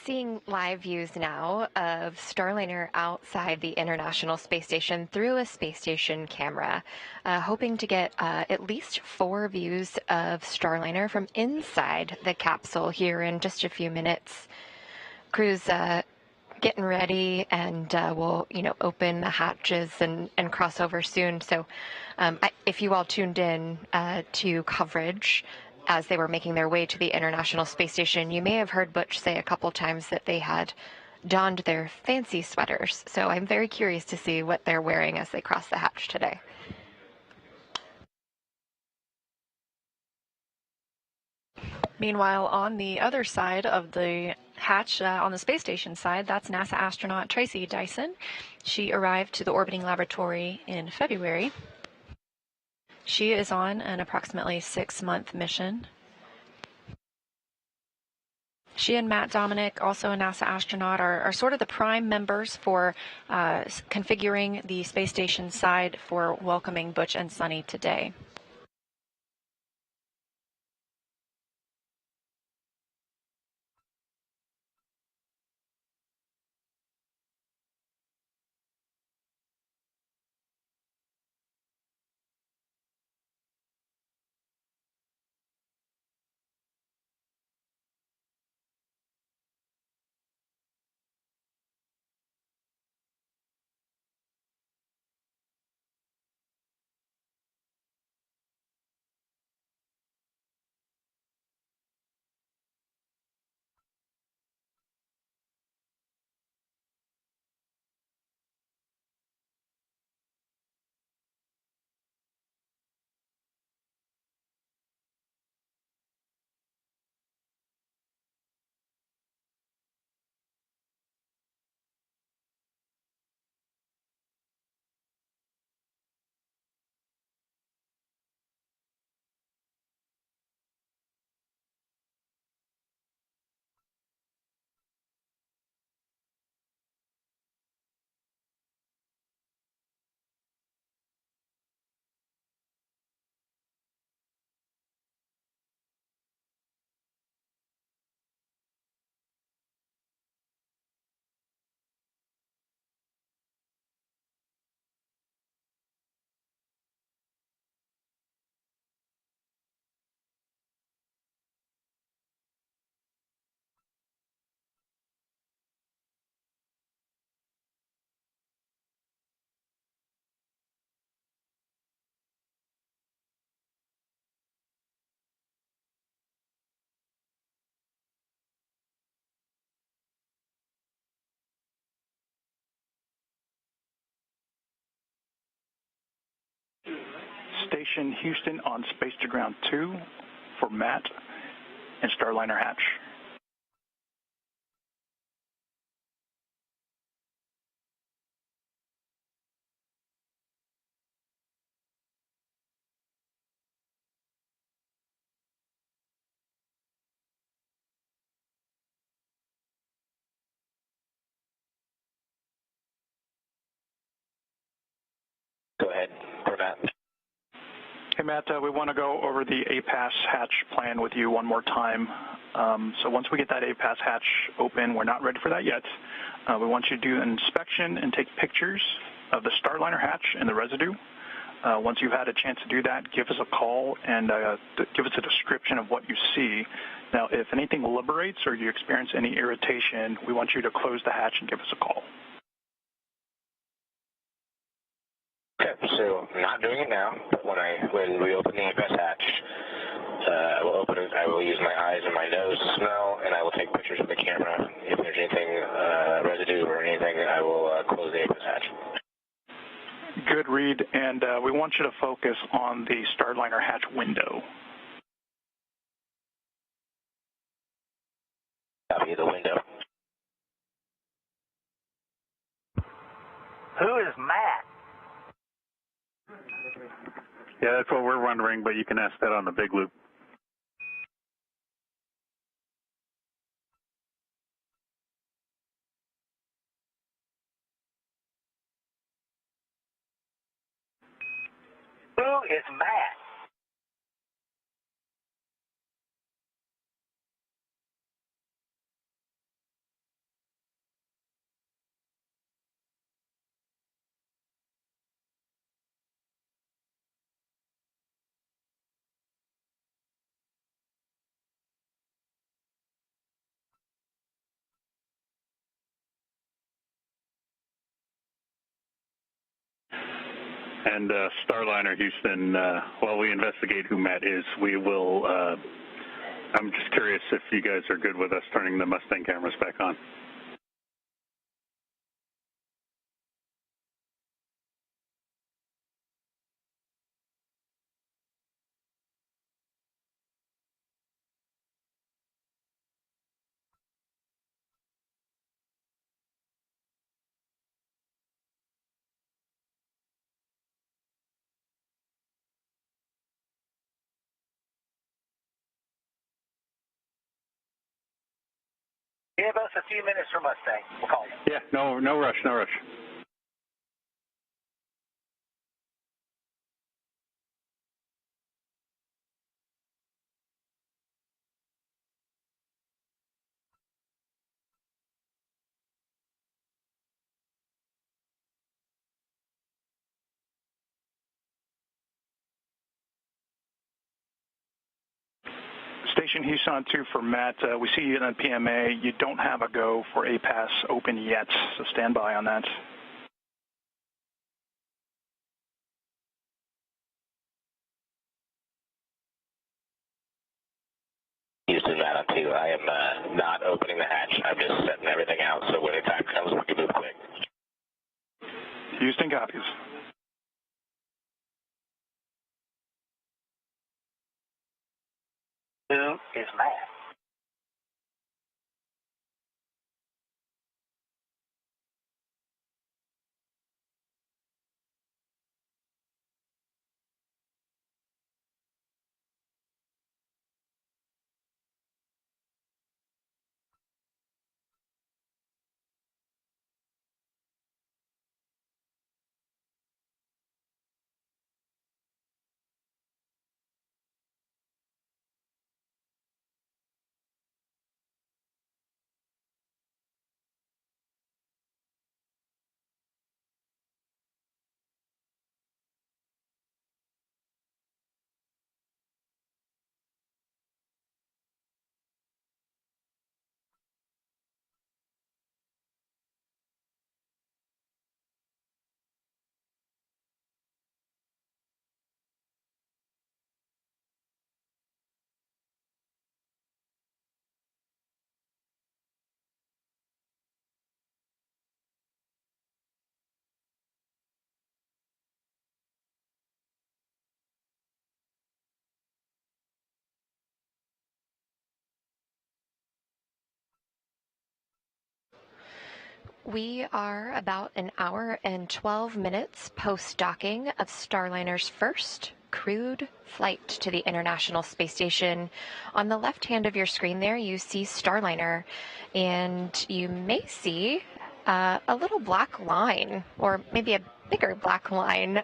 Seeing live views now of Starliner outside the International Space Station through a space station camera, hoping to get at least 4 views of Starliner from inside the capsule here in just a few minutes. Crew's getting ready, and we'll open the hatches and cross over soon. So if you all tuned in to coverage as they were making their way to the International Space Station, you may have heard Butch say a couple times that they had donned their fancy sweaters. So I'm very curious to see what they're wearing as they cross the hatch today. Meanwhile, on the other side of the hatch, on the space station side, that's NASA astronaut Tracy Dyson. She arrived to the orbiting laboratory in February. She is on an approximately 6-month mission. She and Matt Dominic, also a NASA astronaut, are sort of the prime members for configuring the space station side for welcoming Butch and Sunny today. Station Houston on Space to Ground 2 for Matt and Starliner hatch. Go ahead, for Matt. Hey, Matt, we want to go over the APAS hatch plan with you one more time. So once we get that APAS hatch open, we're not ready for that yet. We want you to do an inspection and take pictures of the Starliner hatch and the residue. Once you've had a chance to do that, give us a call and give us a description of what you see. Now, if anything liberates or you experience any irritation, we want you to close the hatch and give us a call. Okay, so I'm not doing it now, but when we open the APAS hatch, I will open it, I will use my eyes and my nose to smell, and I will take pictures with the camera. If there's anything, residue or anything, I will close the APAS hatch. Good read, and we want you to focus on the Starliner hatch window. Copy the window. Who is Matt? Yeah, that's what we're wondering, but you can ask that on the big loop. Who is Matt? And Starliner Houston, while we investigate who Matt is, we will, I'm just curious if you guys are good with us turning the Mustang cameras back on. Give us a few minutes for Mustang. We'll call you. Yeah, no rush, no rush. Station Houston on 2 for Matt. We see you on PMA. You don't have a go for APAS open yet, so stand by on that. Houston, Matt on 2. I am not opening the hatch. I'm just setting everything out, so when the time comes, we can move quick. Houston copies. Who is Matt? We are about an hour and 12 minutes post-docking of Starliner's first crewed flight to the International Space Station. On the left hand of your screen there, you see Starliner, and you may see a little black line, or maybe a bigger black line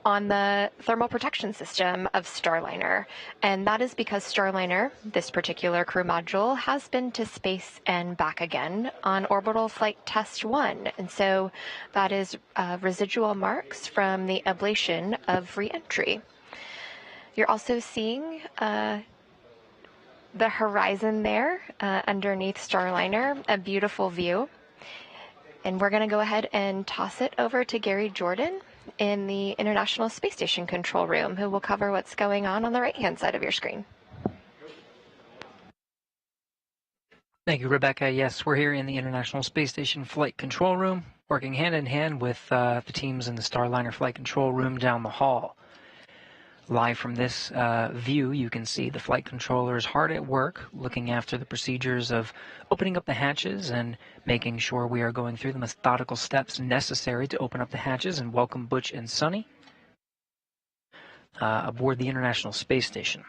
on the thermal protection system of Starliner. And that is because Starliner, this particular crew module, has been to space and back again on orbital flight test 1. And so that is residual marks from the ablation of reentry. You're also seeing the horizon there underneath Starliner, a beautiful view. And we're going to go ahead and toss it over to Gary Jordan in the International Space Station control room, who will cover what's going on the right-hand side of your screen. Thank you, Rebecca. Yes, we're here in the International Space Station flight control room, working hand in hand with the teams in the Starliner flight control room down the hall. Live from this view, you can see the flight controllers hard at work, looking after the procedures of opening up the hatches and making sure we are going through the methodical steps necessary to open up the hatches and welcome Butch and Sunny aboard the International Space Station.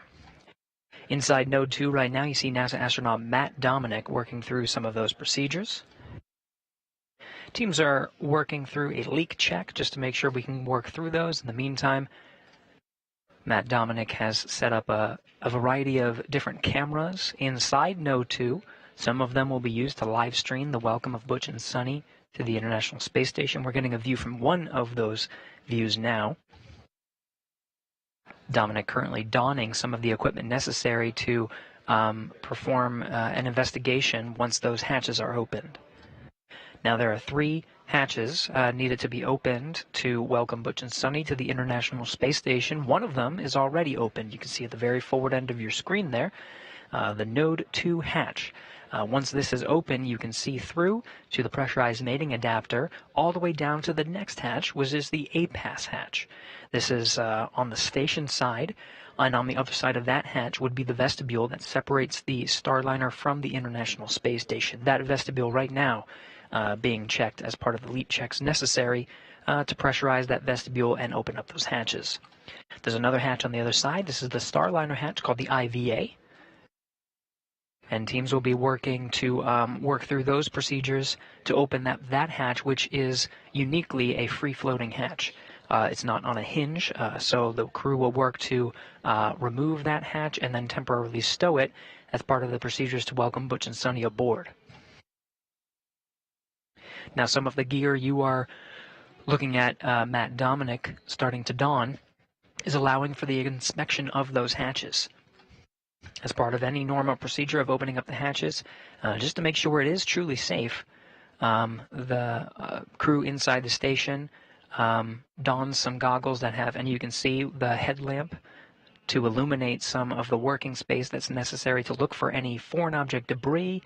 Inside Node 2 right now, you see NASA astronaut Matt Dominic working through some of those procedures. Teams are working through a leak check just to make sure we can work through those. In the meantime, Matt Dominic has set up a variety of different cameras inside Node 2. Some of them will be used to live stream the welcome of Butch and Sunny to the International Space Station. We're getting a view from one of those views now. Dominic currently donning some of the equipment necessary to perform an investigation once those hatches are opened. Now there are 3 hatches needed to be opened to welcome Butch and Sunny to the International Space Station. One of them is already opened. You can see at the very forward end of your screen there, the Node 2 hatch. Once this is open, you can see through to the pressurized mating adapter all the way down to the next hatch, which is the APAS hatch. This is on the station side, and on the other side of that hatch would be the vestibule that separates the Starliner from the International Space Station. That vestibule right now being checked as part of the leak checks necessary to pressurize that vestibule and open up those hatches. There's another hatch on the other side. This is the Starliner hatch called the IVA. And teams will be working to work through those procedures to open that hatch, which is uniquely a free-floating hatch. It's not on a hinge, so the crew will work to remove that hatch and then temporarily stow it as part of the procedures to welcome Butch and Sunny aboard. Now, some of the gear you are looking at, Matt Dominic, starting to don, is allowing for the inspection of those hatches. As part of any normal procedure of opening up the hatches, just to make sure it is truly safe, the crew inside the station dons some goggles that have, and you can see the headlamp to illuminate some of the working space that's necessary to look for any foreign object debris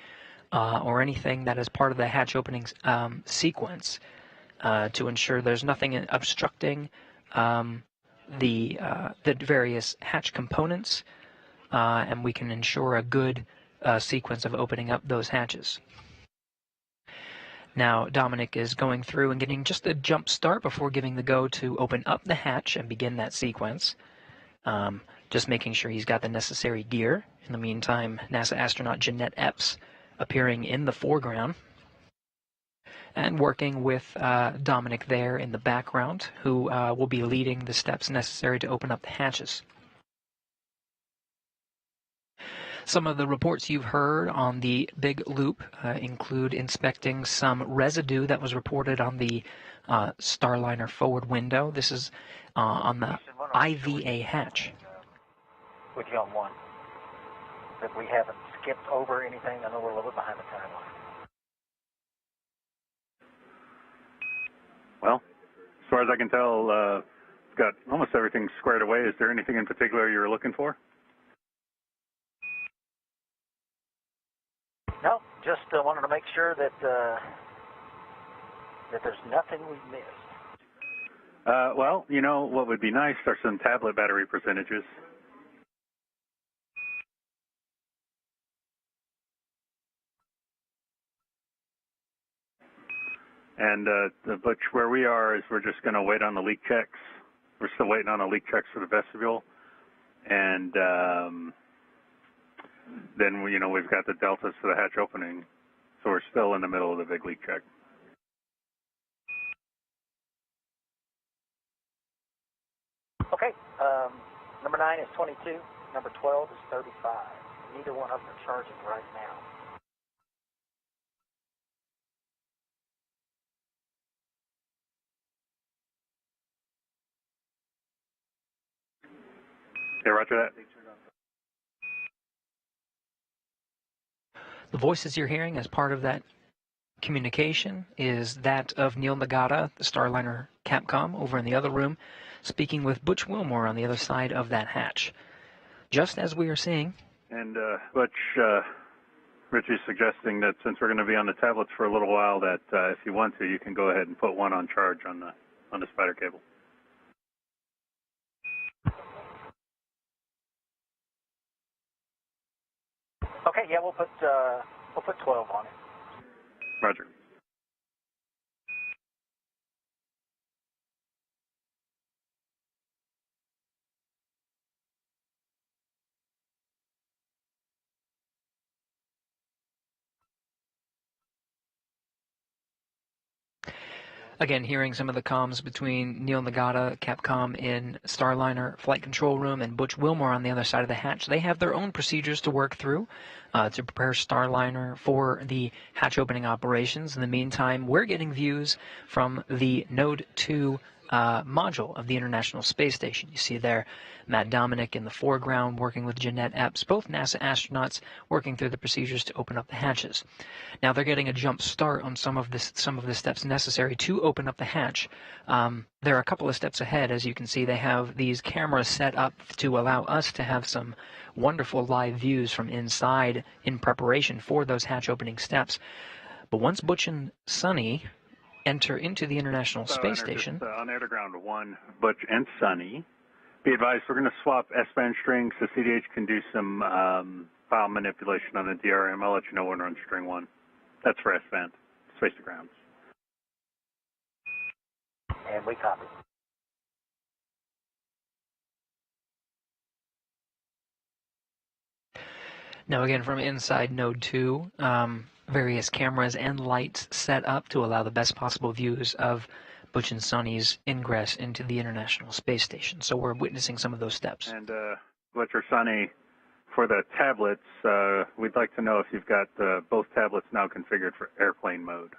or anything that is part of the hatch opening sequence to ensure there's nothing obstructing the various hatch components, and we can ensure a good sequence of opening up those hatches. Now, Dominic is going through and getting just a jump start before giving the go to open up the hatch and begin that sequence. Just making sure he's got the necessary gear. In the meantime, NASA astronaut Jeanette Epps appearing in the foreground and working with Dominic there in the background, who will be leading the steps necessary to open up the hatches. Some of the reports you've heard on the big loop include inspecting some residue that was reported on the Starliner forward window. This is on the IVA hatch. With you on one. That we haven't skipped over anything. I know we're a little bit behind the timeline. Well, as far as I can tell, it's got almost everything squared away. Is there anything in particular you were looking for? No, just wanted to make sure that that there's nothing we've missed. Well, you know, what would be nice are some tablet battery percentages. And Butch, where we are is we're just going to wait on the leak checks. We're still waiting on the leak checks for the vestibule. And then, you know, we've got the deltas for the hatch opening. So we're still in the middle of the big leak check. Okay, number 9 is 22, number 12 is 35. Neither one of them are charging right now. Okay, roger that. The voices you're hearing as part of that communication is that of Neil Nagata, the Starliner Capcom, over in the other room, speaking with Butch Wilmore on the other side of that hatch. Just as we are seeing. And Butch, Richie's suggesting that since we're going to be on the tablets for a little while, that if you want to, you can go ahead and put one on charge on the spider cable. Okay, yeah, we'll put 12 on it. Roger. Again, hearing some of the comms between Neil Nagata, Capcom in Starliner Flight Control Room, and Butch Wilmore on the other side of the hatch. They have their own procedures to work through to prepare Starliner for the hatch opening operations. In the meantime, we're getting views from the Node 2 module of the International Space Station. You see there Matt Dominic in the foreground working with Jeanette Epps, both NASA astronauts working through the procedures to open up the hatches. Now they're getting a jump start on some of the steps necessary to open up the hatch. There are a couple of steps ahead. As you can see, they have these cameras set up to allow us to have some wonderful live views from inside in preparation for those hatch opening steps. But once Butch and Sunny enter into the International Space Station. On air to ground 1, Butch and Sunny. Be advised, we're going to swap S-band strings so CDH can do some file manipulation on the DRM. I'll let you know when we're on string 1. That's for S-band, space to ground. And we copy. Now again, from inside Node 2, various cameras and lights set up to allow the best possible views of Butch and Sonny's ingress into the International Space Station. So we're witnessing some of those steps. And Butch or Sonny, for the tablets, we'd like to know if you've got both tablets now configured for airplane mode.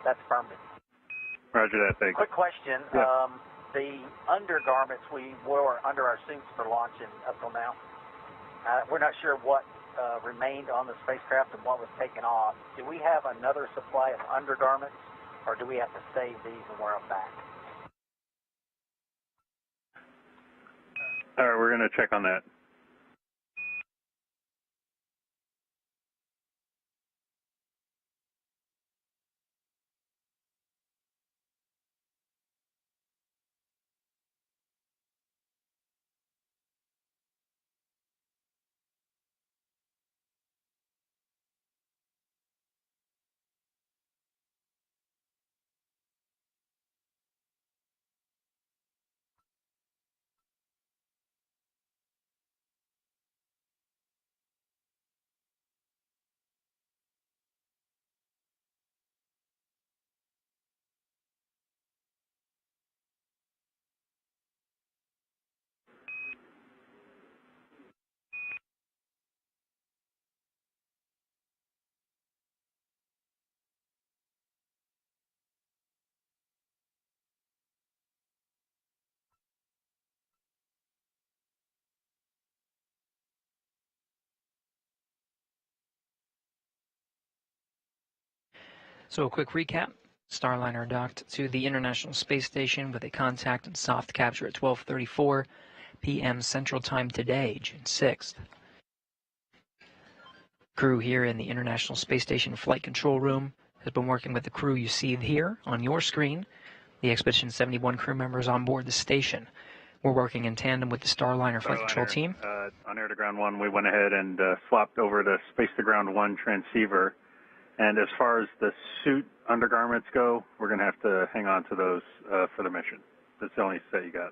That's affirmative. Roger that, thanks. Quick question. Yeah. The undergarments we wore under our suits for launching up till now, we're not sure what remained on the spacecraft and what was taken off. Do we have another supply of undergarments, or do we have to save these and wear them back? All right, we're going to check on that. So a quick recap. Starliner docked to the International Space Station with a contact and soft capture at 12:34 p.m. Central Time today, June 6th. Crew here in the International Space Station Flight Control Room has been working with the crew you see here on your screen, the Expedition 71 crew members on board the station. We're working in tandem with the Starliner Flight Control team. On Air to Ground 1, we went ahead and swapped over to Space to Ground 1 transceiver. And as far as the suit undergarments go, we're going to have to hang on to those for the mission. That's the only set you got.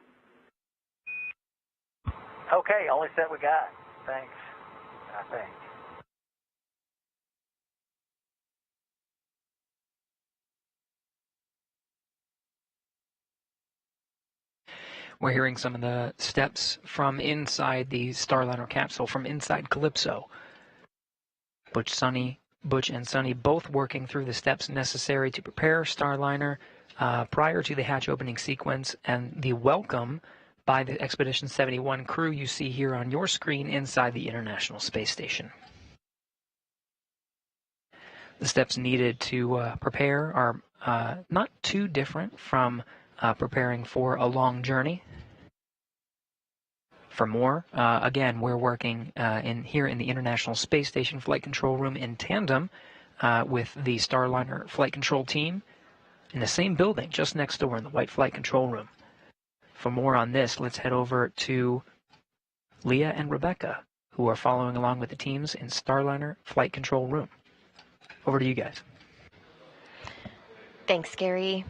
Okay, only set we got. Thanks, I think. We're hearing some of the steps from inside the Starliner capsule, from inside Calypso. Butch and Sonny both working through the steps necessary to prepare Starliner prior to the hatch opening sequence, and the welcome by the Expedition 71 crew you see here on your screen inside the International Space Station. The steps needed to prepare are not too different from preparing for a long journey. For more, again, we're working here in the International Space Station Flight Control Room in tandem with the Starliner Flight Control team in the same building, just next door in the White Flight Control Room. For more on this, let's head over to Leah and Rebecca, who are following along with the teams in Starliner Flight Control Room. Over to you guys. Thanks, Gary.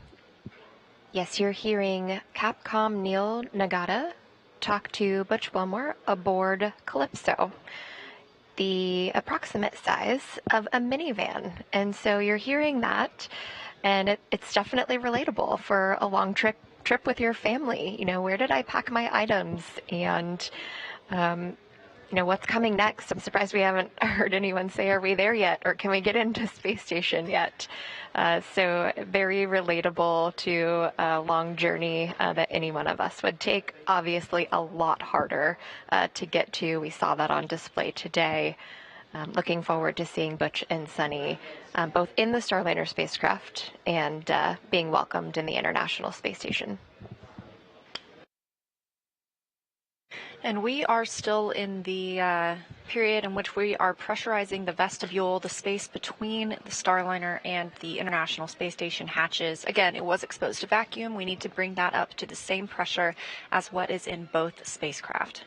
Yes, you're hearing Capcom Neil Nagata talk to Butch Wilmore aboard Calypso, the approximate size of a minivan. And so you're hearing that, and it's definitely relatable for a long trip with your family. You know, where did I pack my items? And, you know, what's coming next? I'm surprised we haven't heard anyone say, are we there yet? Or can we get into space station yet? So very relatable to a long journey that any one of us would take. Obviously a lot harder to get to. We saw that on display today. Looking forward to seeing Butch and Sonny both in the Starliner spacecraft and being welcomed in the International Space Station. And we are still in the period in which we are pressurizing the vestibule, the space between the Starliner and the International Space Station hatches. Again, it was exposed to vacuum. We need to bring that up to the same pressure as what is in both spacecraft.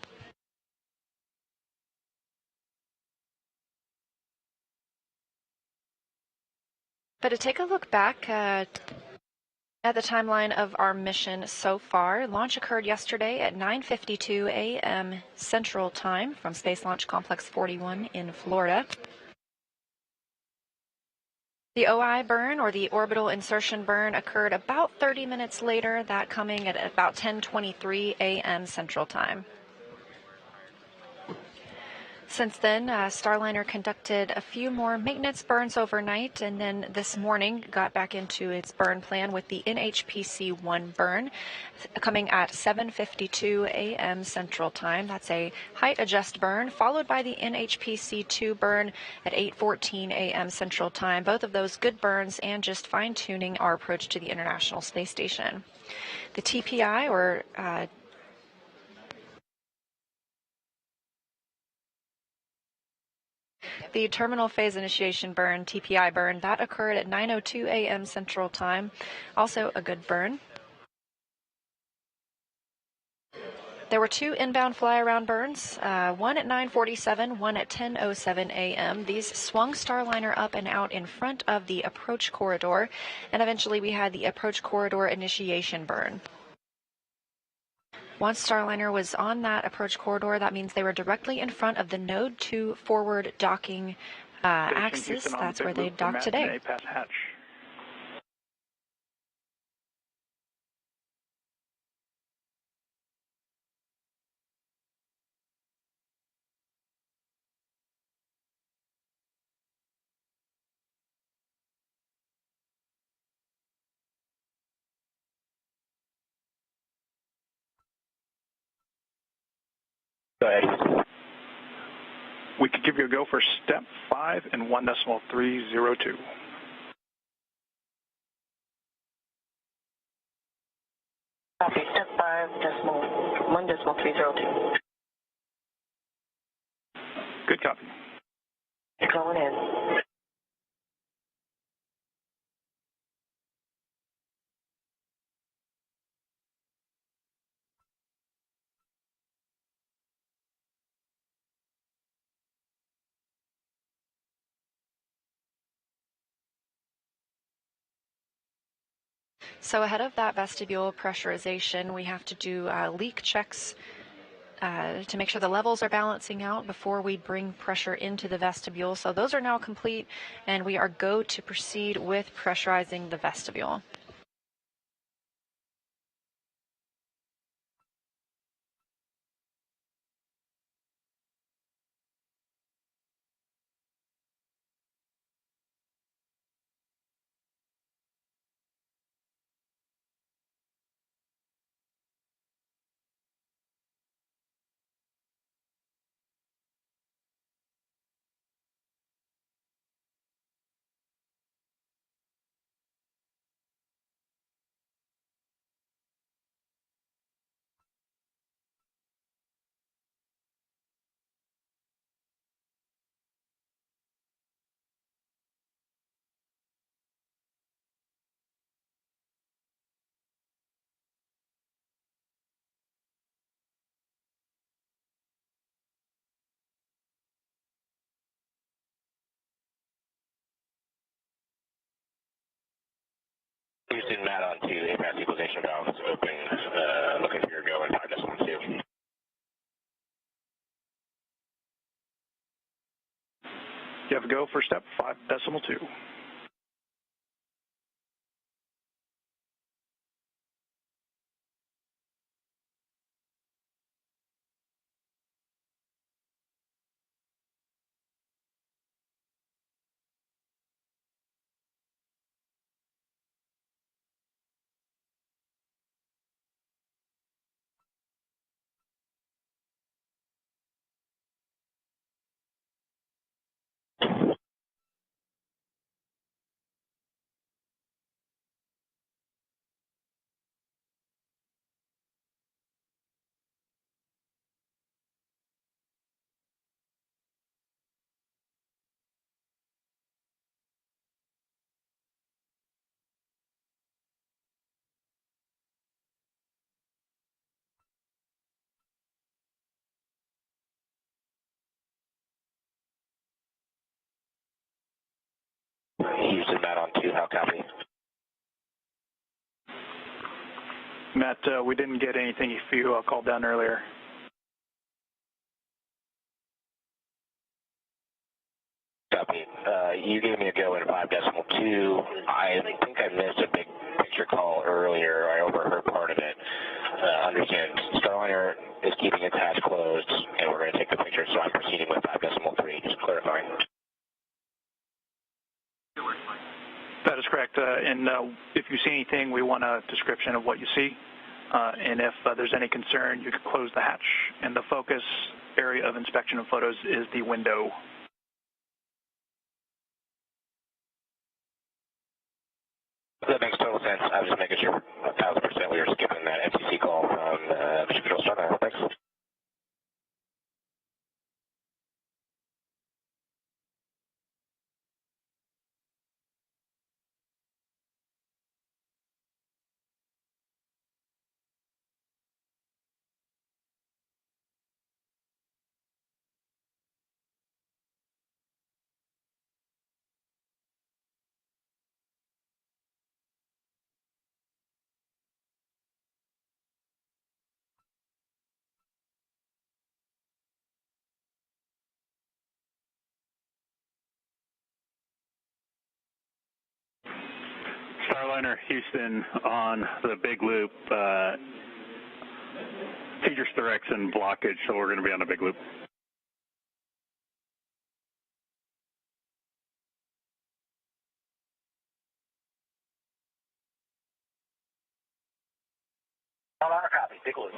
But to take a look back At the timeline of our mission so far, launch occurred yesterday at 9:52 a.m. Central Time from Space Launch Complex 41 in Florida. The OI burn, or the orbital insertion burn, occurred about 30 minutes later, that coming at about 10:23 a.m. Central Time. Since then, Starliner conducted a few more maintenance burns overnight, and then this morning got back into its burn plan with the NHPC-1 burn coming at 7:52 a.m. Central Time. That's a height adjust burn, followed by the NHPC-2 burn at 8:14 a.m. Central Time. Both of those good burns and just fine-tuning our approach to the International Space Station. The TPI, or the terminal phase initiation burn, TPI burn, that occurred at 9:02 a.m. Central Time. Also a good burn. There were two inbound fly-around burns, one at 9:47, one at 10:07 a.m. These swung Starliner up and out in front of the approach corridor, and eventually we had the approach corridor initiation burn. Once Starliner was on that approach corridor, that means they were directly in front of the Node 2 forward docking axis. That's where they docked today. Go ahead. We could give you a go for step 5 and 1.302. Copy, step 5.1.302. Good copy. You're going in. So ahead of that vestibule pressurization, we have to do leak checks to make sure the levels are balancing out before we bring pressure into the vestibule. So those are now complete, and we are go to proceed with pressurizing the vestibule. Houston, Matt on 2, APAS equalization valve is open, looking for your go in 5.12. You have a go for step 5.2. Houston, Matt on 2, how copy? Matt, we didn't get anything if you called down earlier. Copy. You gave me a go in 5.2. I think I missed a big picture call earlier. I overheard part of it. Understand, Starliner is keeping its hatch closed, and we're going to take the picture, so I'm proceeding with 5.3, just clarifying. That is correct. And if you see anything, we want a description of what you see. And if there's any concern, you can close the hatch. And the focus area of inspection of photos is the window. That makes total sense. I was just making sure 1,000% we were skipping that FCC call on Mission Control Starliner. Thanks. Starliner Houston on the big loop. Features direction blockage, so we're going to be on the big loop. Starliner copy, big loop.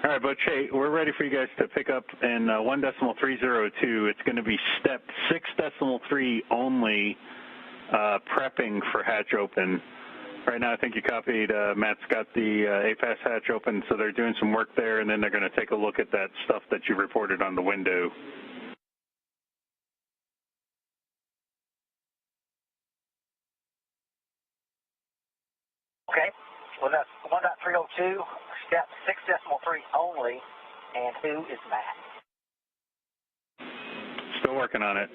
All right, Butch, hey, we're ready for you guys to pick up in 1.302. It's going to be step 6.3 only, prepping for hatch open. Right now, I think you copied, Matt's got the APAS hatch open, so they're doing some work there, and then they're going to take a look at that stuff that you reported on the window. Okay, well, that's 1.302, step 6.3 only, and who is Matt? Still working on it.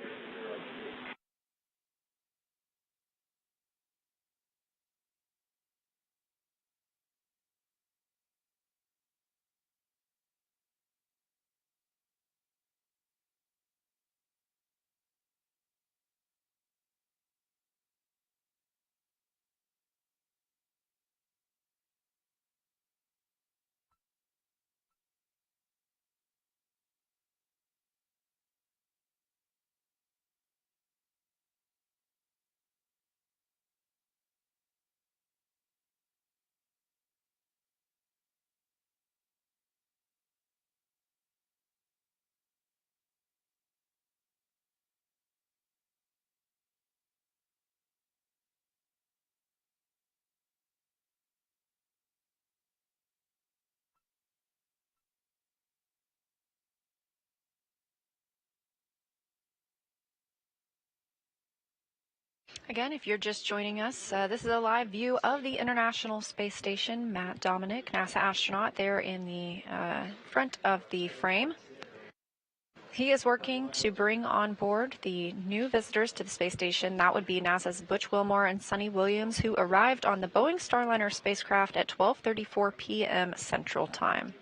Again, if you're just joining us, this is a live view of the International Space Station. Matt Dominic, NASA astronaut, there in the front of the frame. He is working to bring on board the new visitors to the space station. That would be NASA's Butch Wilmore and Sonny Williams, who arrived on the Boeing Starliner spacecraft at 12:34 p.m. Central Time.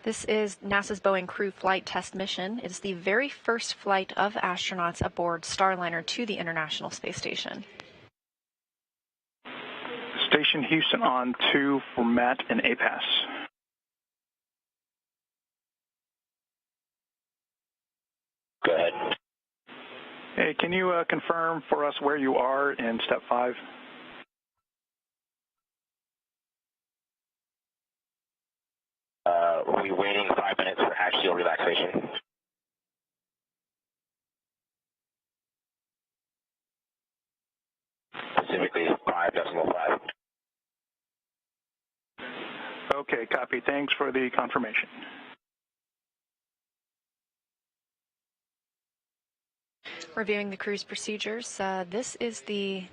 This is NASA's Boeing Crew Flight Test Mission. It is the very first flight of astronauts aboard Starliner to the International Space Station. Station Houston on 2 for Matt and APAS. Go ahead. Hey, can you confirm for us where you are in step 5? We'll be waiting 5 minutes for hatch seal relaxation. Specifically 5.5. Okay, copy. Thanks for the confirmation. Reviewing the crew's procedures, this is the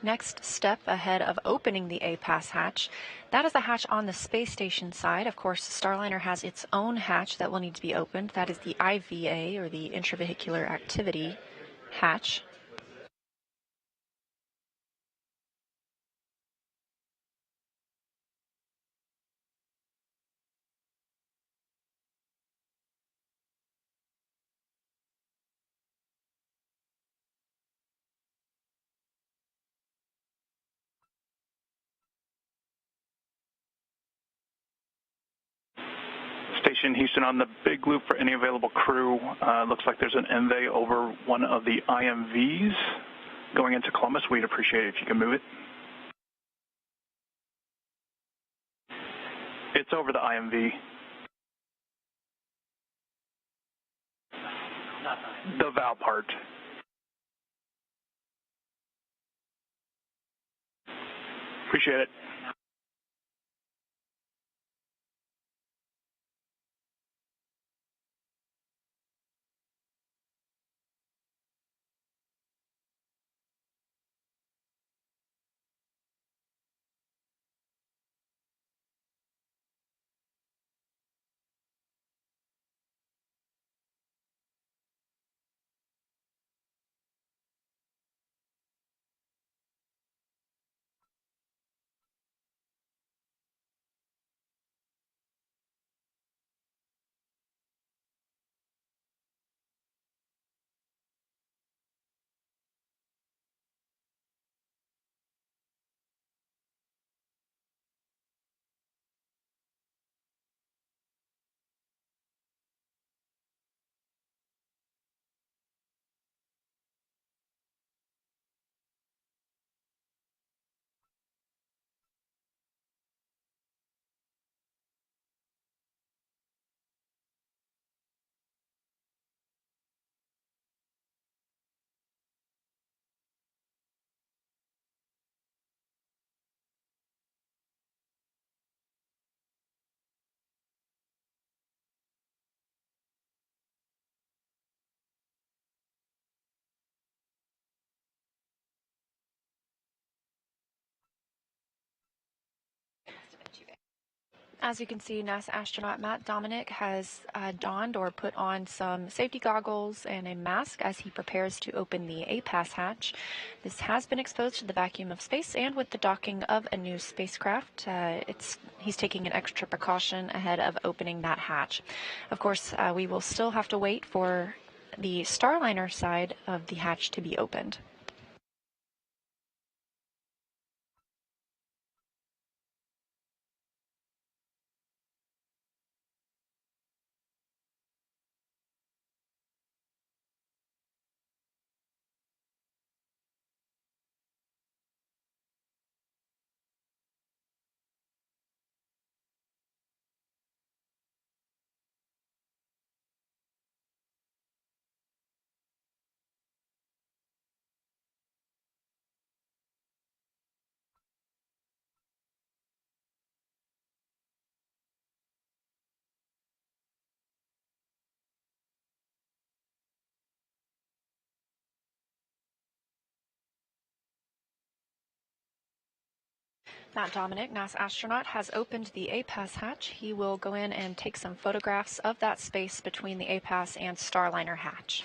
next step ahead of opening the APAS hatch. That is the hatch on the space station side. Of course, Starliner has its own hatch that will need to be opened. That is the IVA, or the Intravehicular Activity hatch. Station Houston on the big loop for any available crew. Looks like there's an MV over one of the IMVs going into Columbus. We'd appreciate it if you can move it. It's over the IMV. The valve part. Appreciate it. As you can see, NASA astronaut Matt Dominic has donned or put on some safety goggles and a mask as he prepares to open the APAS hatch. This has been exposed to the vacuum of space, and with the docking of a new spacecraft, he's taking an extra precaution ahead of opening that hatch. Of course, we will still have to wait for the Starliner side of the hatch to be opened. Matt Dominic, NASA astronaut, has opened the APAS hatch. He will go in and take some photographs of that space between the APAS and Starliner hatch.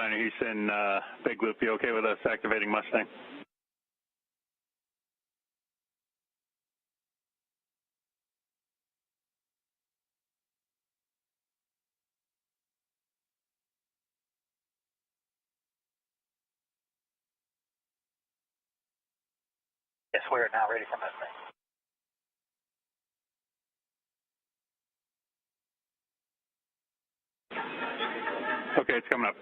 Starliner, Houston, Big Loop, you okay with us activating Mustang? Yes, we are now ready for Mustang. Okay, it's coming up.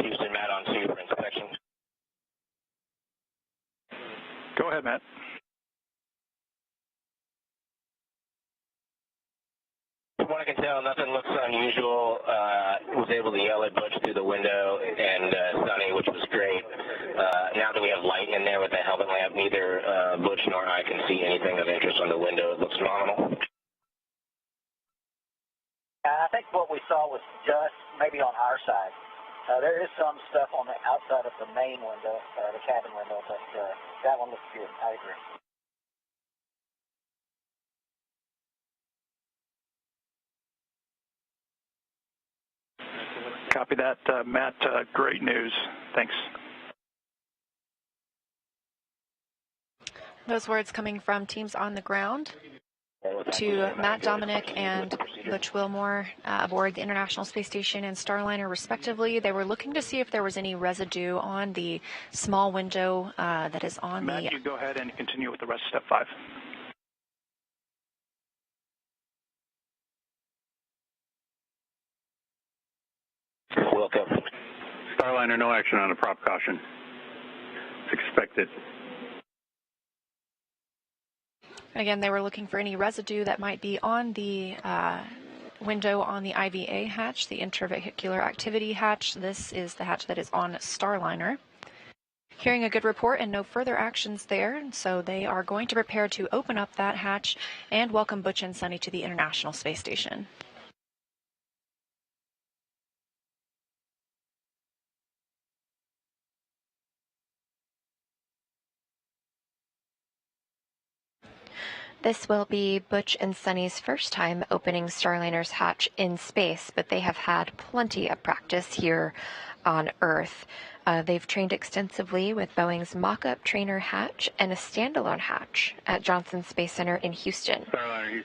Houston, Matt on 2 for inspection. Go ahead, Matt. From what I can tell, nothing looks unusual. Was able to yell at Butch through the window and Sonny, which was great. Now that we have light in there with the helmet lamp, neither Butch nor I can see anything of interest on the window. It looks nominal. I think what we saw was dust, maybe on our side. There is some stuff on the outside of the main window, the cabin window, but that one looks good. I agree. Copy that, Matt. Great news. Thanks. Those words coming from teams on the ground to Matt Dominic and Butch Wilmore aboard the International Space Station and Starliner, respectively. They were looking to see if there was any residue on the small window that is on Matt, you go ahead and continue with the rest of step 5. Welcome. Starliner, no action on a prop caution. It's expected. Again, they were looking for any residue that might be on the window on the IVA hatch, the intervehicular activity hatch. This is the hatch that is on Starliner. Hearing a good report and no further actions there, so they are going to prepare to open up that hatch and welcome Butch and Sonny to the International Space Station. This will be Butch and Sonny's first time opening Starliner's hatch in space, but they have had plenty of practice here on Earth. They've trained extensively with Boeing's mock-up trainer hatch and a standalone hatch at Johnson Space Center in Houston.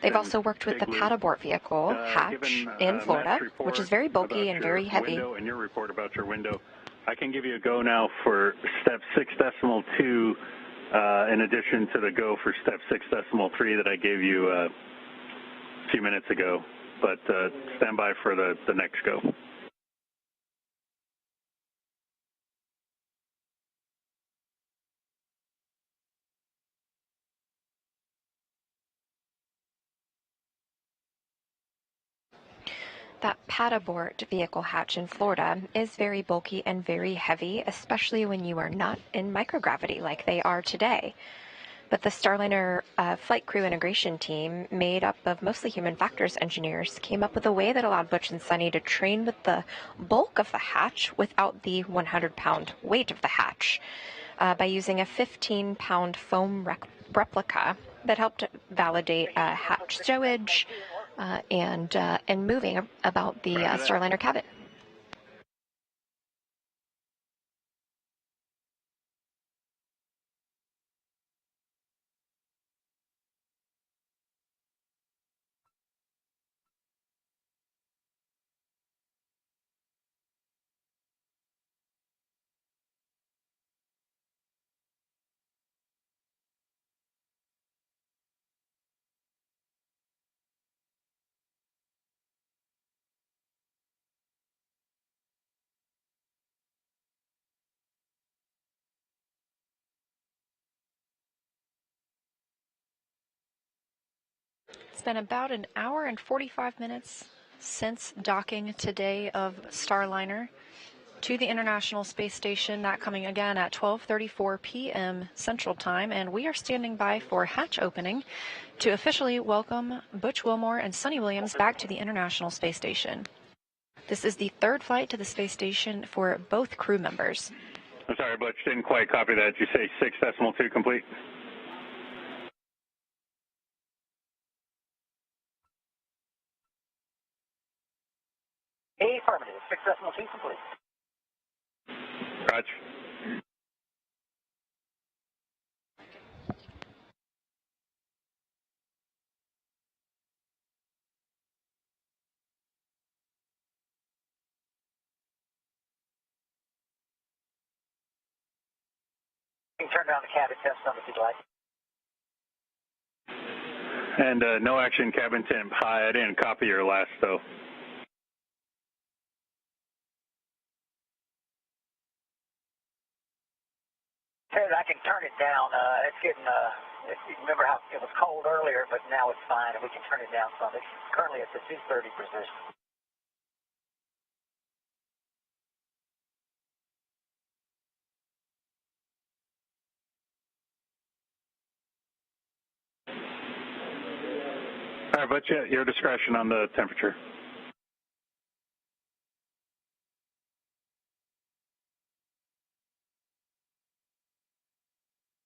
They've also worked with the pad abort vehicle hatch in Florida, which is very bulky and very heavy. And your report about your window, I can give you a go now for step 6.2. In addition to the go for step 6.3 that I gave you a few minutes ago, but stand by for the next go. That pad abort vehicle hatch in Florida is very bulky and very heavy, especially when you are not in microgravity like they are today. But the Starliner flight crew integration team, made up of mostly human factors engineers, came up with a way that allowed Butch and Sonny to train with the bulk of the hatch without the 100-pound weight of the hatch by using a 15-pound foam replica that helped validate hatch stowage and moving about the Starliner cabin. It's been about an hour and 45 minutes since docking today of Starliner to the International Space Station, that coming again at 12:34 p.m. Central Time, and we are standing by for hatch opening to officially welcome Butch Wilmore and Sunny Williams back to the International Space Station. This is the third flight to the space station for both crew members. I'm sorry, Butch, didn't quite copy that. Did you say 6.2 complete? Affirmative, 6.2 complete. Roger. You can turn down the cabin test number if you'd like. And no action, cabin temp. Hi, I didn't copy your last, though. Ted, I can turn it down. It's getting, remember how it was cold earlier, but now it's fine, and we can turn it down some. It's currently at the 230 position. All right, Butch, your discretion on the temperature.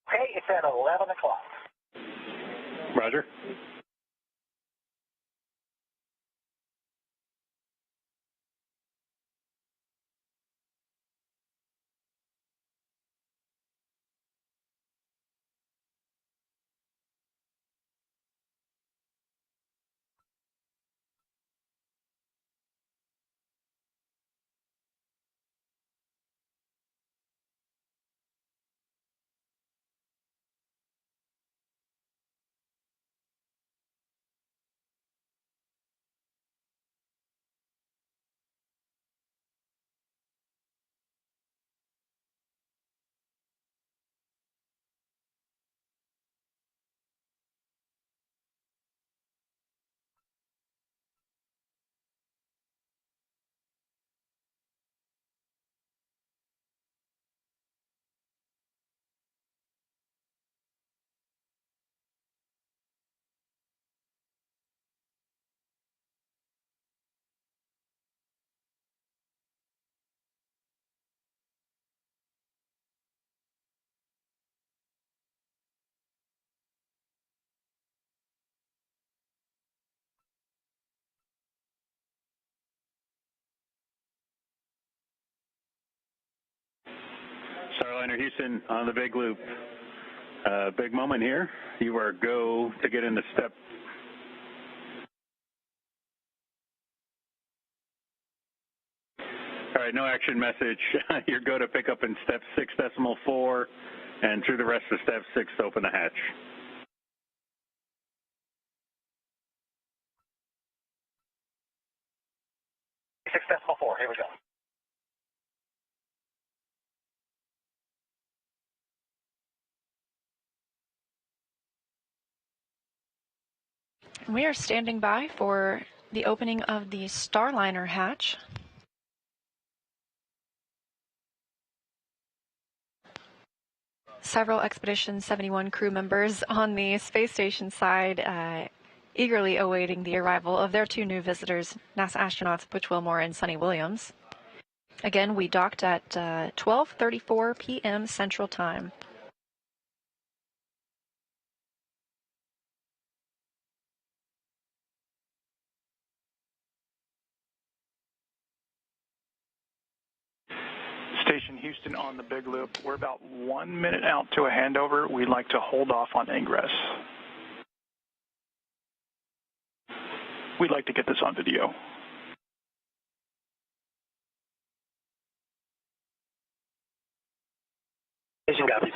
Okay, it's at 11 o'clock. Roger. Starliner Houston on the big loop. Big moment here. You are go to get into step. All right, no action message. You're go to pick up in step 6.4 and through the rest of step 6 to open the hatch. 6.4, here we go. We are standing by for the opening of the Starliner hatch. Several Expedition 71 crew members on the space station side eagerly awaiting the arrival of their two new visitors, NASA astronauts Butch Wilmore and Sunny Williams. Again, we docked at 12:34 p.m. Central Time. Station Houston on the big loop. We're about 1 minute out to a handover. We'd like to hold off on ingress. We'd like to get this on video. Station copies.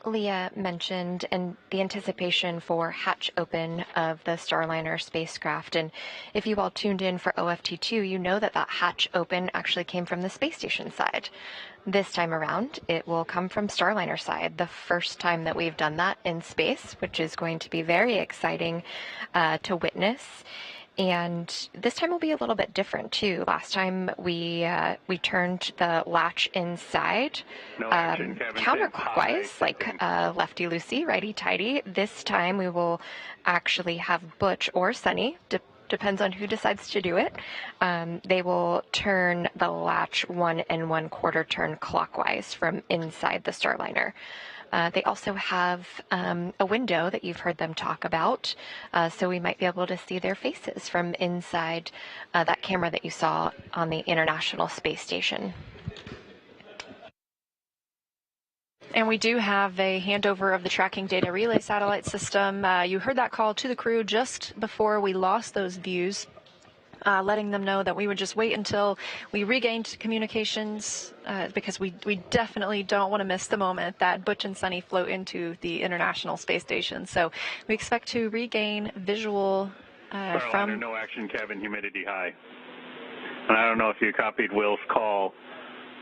Leah mentioned and the anticipation for hatch open of the Starliner spacecraft. And if you all tuned in for OFT2, you know that that hatch open actually came from the space station side. This time around, it will come from Starliner side, the first time that we've done that in space, which is going to be very exciting to witness. And this time will be a little bit different too. Last time we turned the latch inside counterclockwise, like lefty loosey, righty tighty. This time we will actually have Butch or Sunny, depends on who decides to do it. They will turn the latch 1 1/4 turn clockwise from inside the Starliner. They also have a window that you've heard them talk about, so we might be able to see their faces from inside that camera that you saw on the International Space Station. And we do have a handover of the tracking data relay satellite system. You heard that call to the crew just before we lost those views, letting them know that we would just wait until we regained communications, because we definitely don't want to miss the moment that Butch and Sunny float into the International Space Station. So we expect to regain visual from... No action, cabin humidity high. And I don't know if you copied Will's call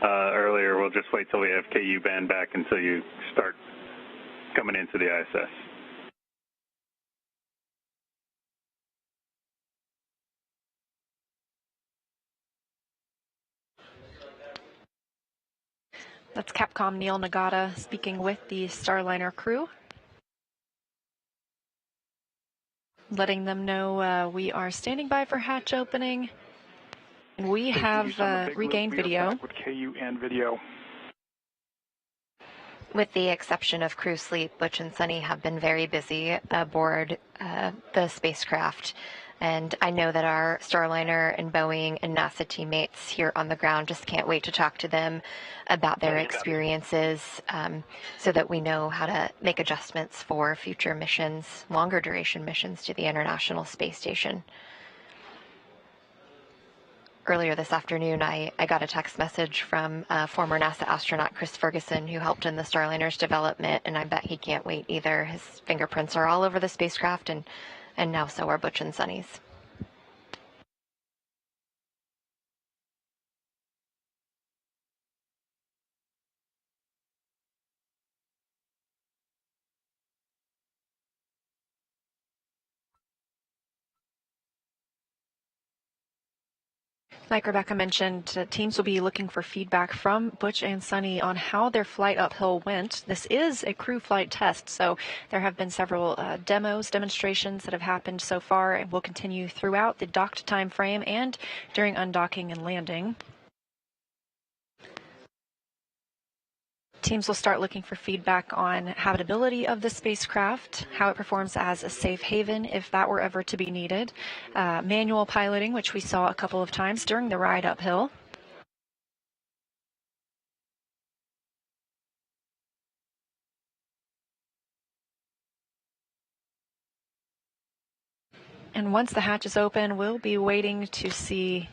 earlier. We'll just wait till we have KU band back until you start coming into the ISS. That's Capcom Neil Nagata speaking with the Starliner crew, letting them know we are standing by for hatch opening. And we have regained video. With KU and video. With the exception of crew sleep, Butch and Sunny have been very busy aboard the spacecraft. And I know that our Starliner and Boeing and NASA teammates here on the ground just can't wait to talk to them about their experiences, so that we know how to make adjustments for future missions, longer duration missions to the International Space Station. Earlier this afternoon, I got a text message from former NASA astronaut Chris Ferguson, who helped in the Starliner's development, and I bet he can't wait either. His fingerprints are all over the spacecraft, and now so are Butch and Sunny's. Like Rebecca mentioned, teams will be looking for feedback from Butch and Sunny on how their flight uphill went. This is a crew flight test, so there have been several demonstrations that have happened so far and will continue throughout the docked time frame and during undocking and landing. Teams will start looking for feedback on habitability of the spacecraft, how it performs as a safe haven if that were ever to be needed, manual piloting, which we saw a couple of times during the ride uphill. And once the hatch is open, we'll be waiting to see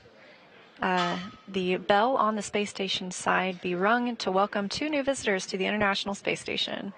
the bell on the space station side be rung to welcome 2 new visitors to the International Space Station.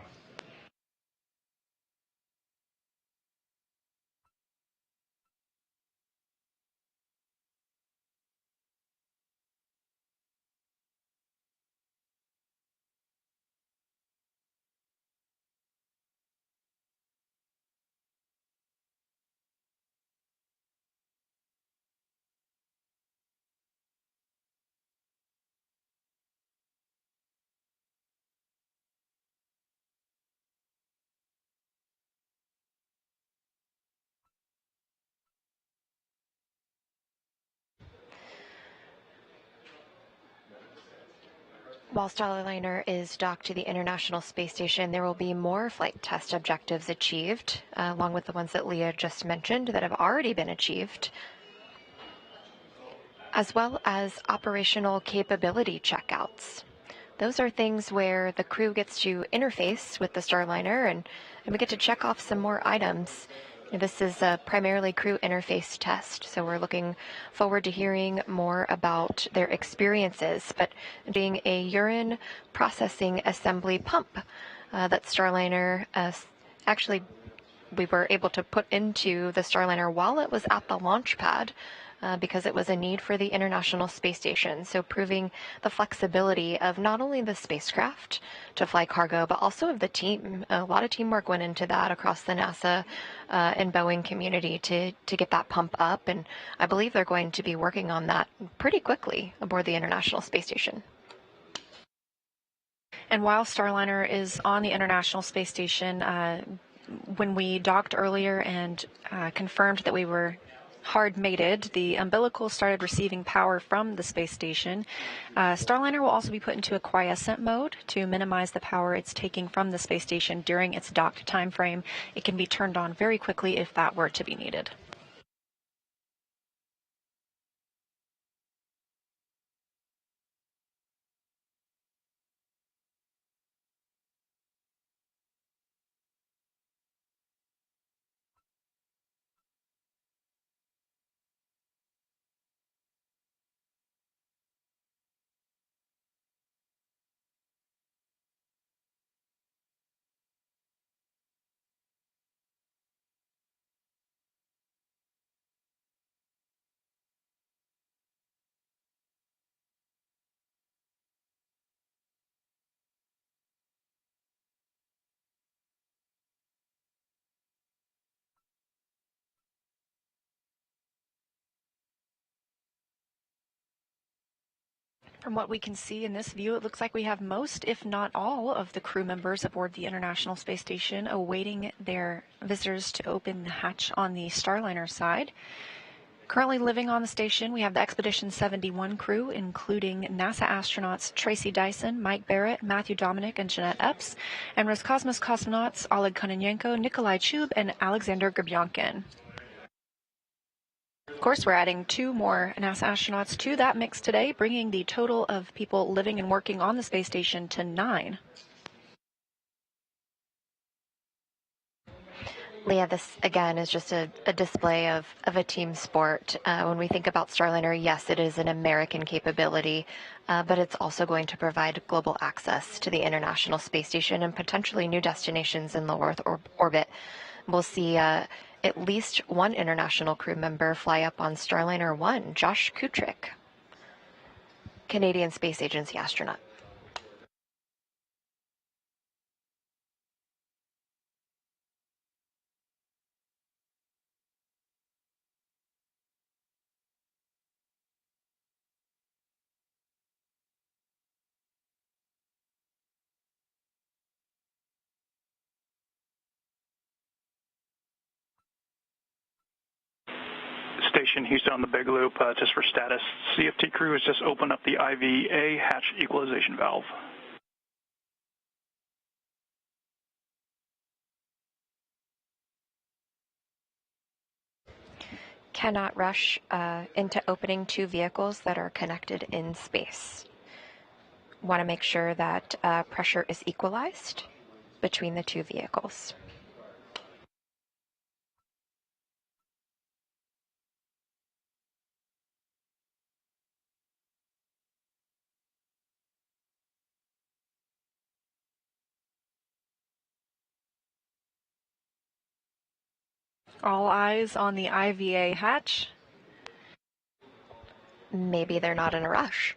While Starliner is docked to the International Space Station, there will be more flight test objectives achieved, along with the ones that Leah just mentioned that have already been achieved, as well as operational capability checkouts. Those are things where the crew gets to interface with the Starliner and we get to check off some more items. This is a primarily crew interface test, so we're looking forward to hearing more about their experiences, but being a urine processing assembly pump that Starliner actually we were able to put into the Starliner while it was at the launch pad because it was a need for the International Space Station. So proving the flexibility of not only the spacecraft to fly cargo, but also of the team. A lot of teamwork went into that across the NASA and Boeing community to get that pump up. And I believe they're going to be working on that pretty quickly aboard the International Space Station. And while Starliner is on the International Space Station, when we docked earlier and confirmed that we were hard mated, the umbilical started receiving power from the space station. Starliner will also be put into a quiescent mode to minimize the power it's taking from the space station during its dock time frame. It can be turned on very quickly if that were to be needed. From what we can see in this view, it looks like we have most, if not all, of the crew members aboard the International Space Station awaiting their visitors to open the hatch on the Starliner side. Currently living on the station, we have the Expedition 71 crew, including NASA astronauts Tracy Dyson, Mike Barrett, Matthew Dominic, and Jeanette Epps, and Roscosmos cosmonauts Oleg Kononenko, Nikolai Chub, and Alexander Grabyankin. Of course, we're adding 2 more NASA astronauts to that mix today, bringing the total of people living and working on the space station to 9. Leah, this again is just a display of a team sport. When we think about Starliner, yes, it is an American capability, but it's also going to provide global access to the International Space Station and potentially new destinations in low Earth orbit. We'll see at least one international crew member fly up on Starliner 1, Josh Kutrick, Canadian Space Agency astronaut. Station Houston on the Big Loop, just for status. CFT crew has just opened up the IVA hatch equalization valve. Cannot rush into opening 2 vehicles that are connected in space. Want to make sure that pressure is equalized between the 2 vehicles. All eyes on the IVA hatch. Maybe they're not in a rush.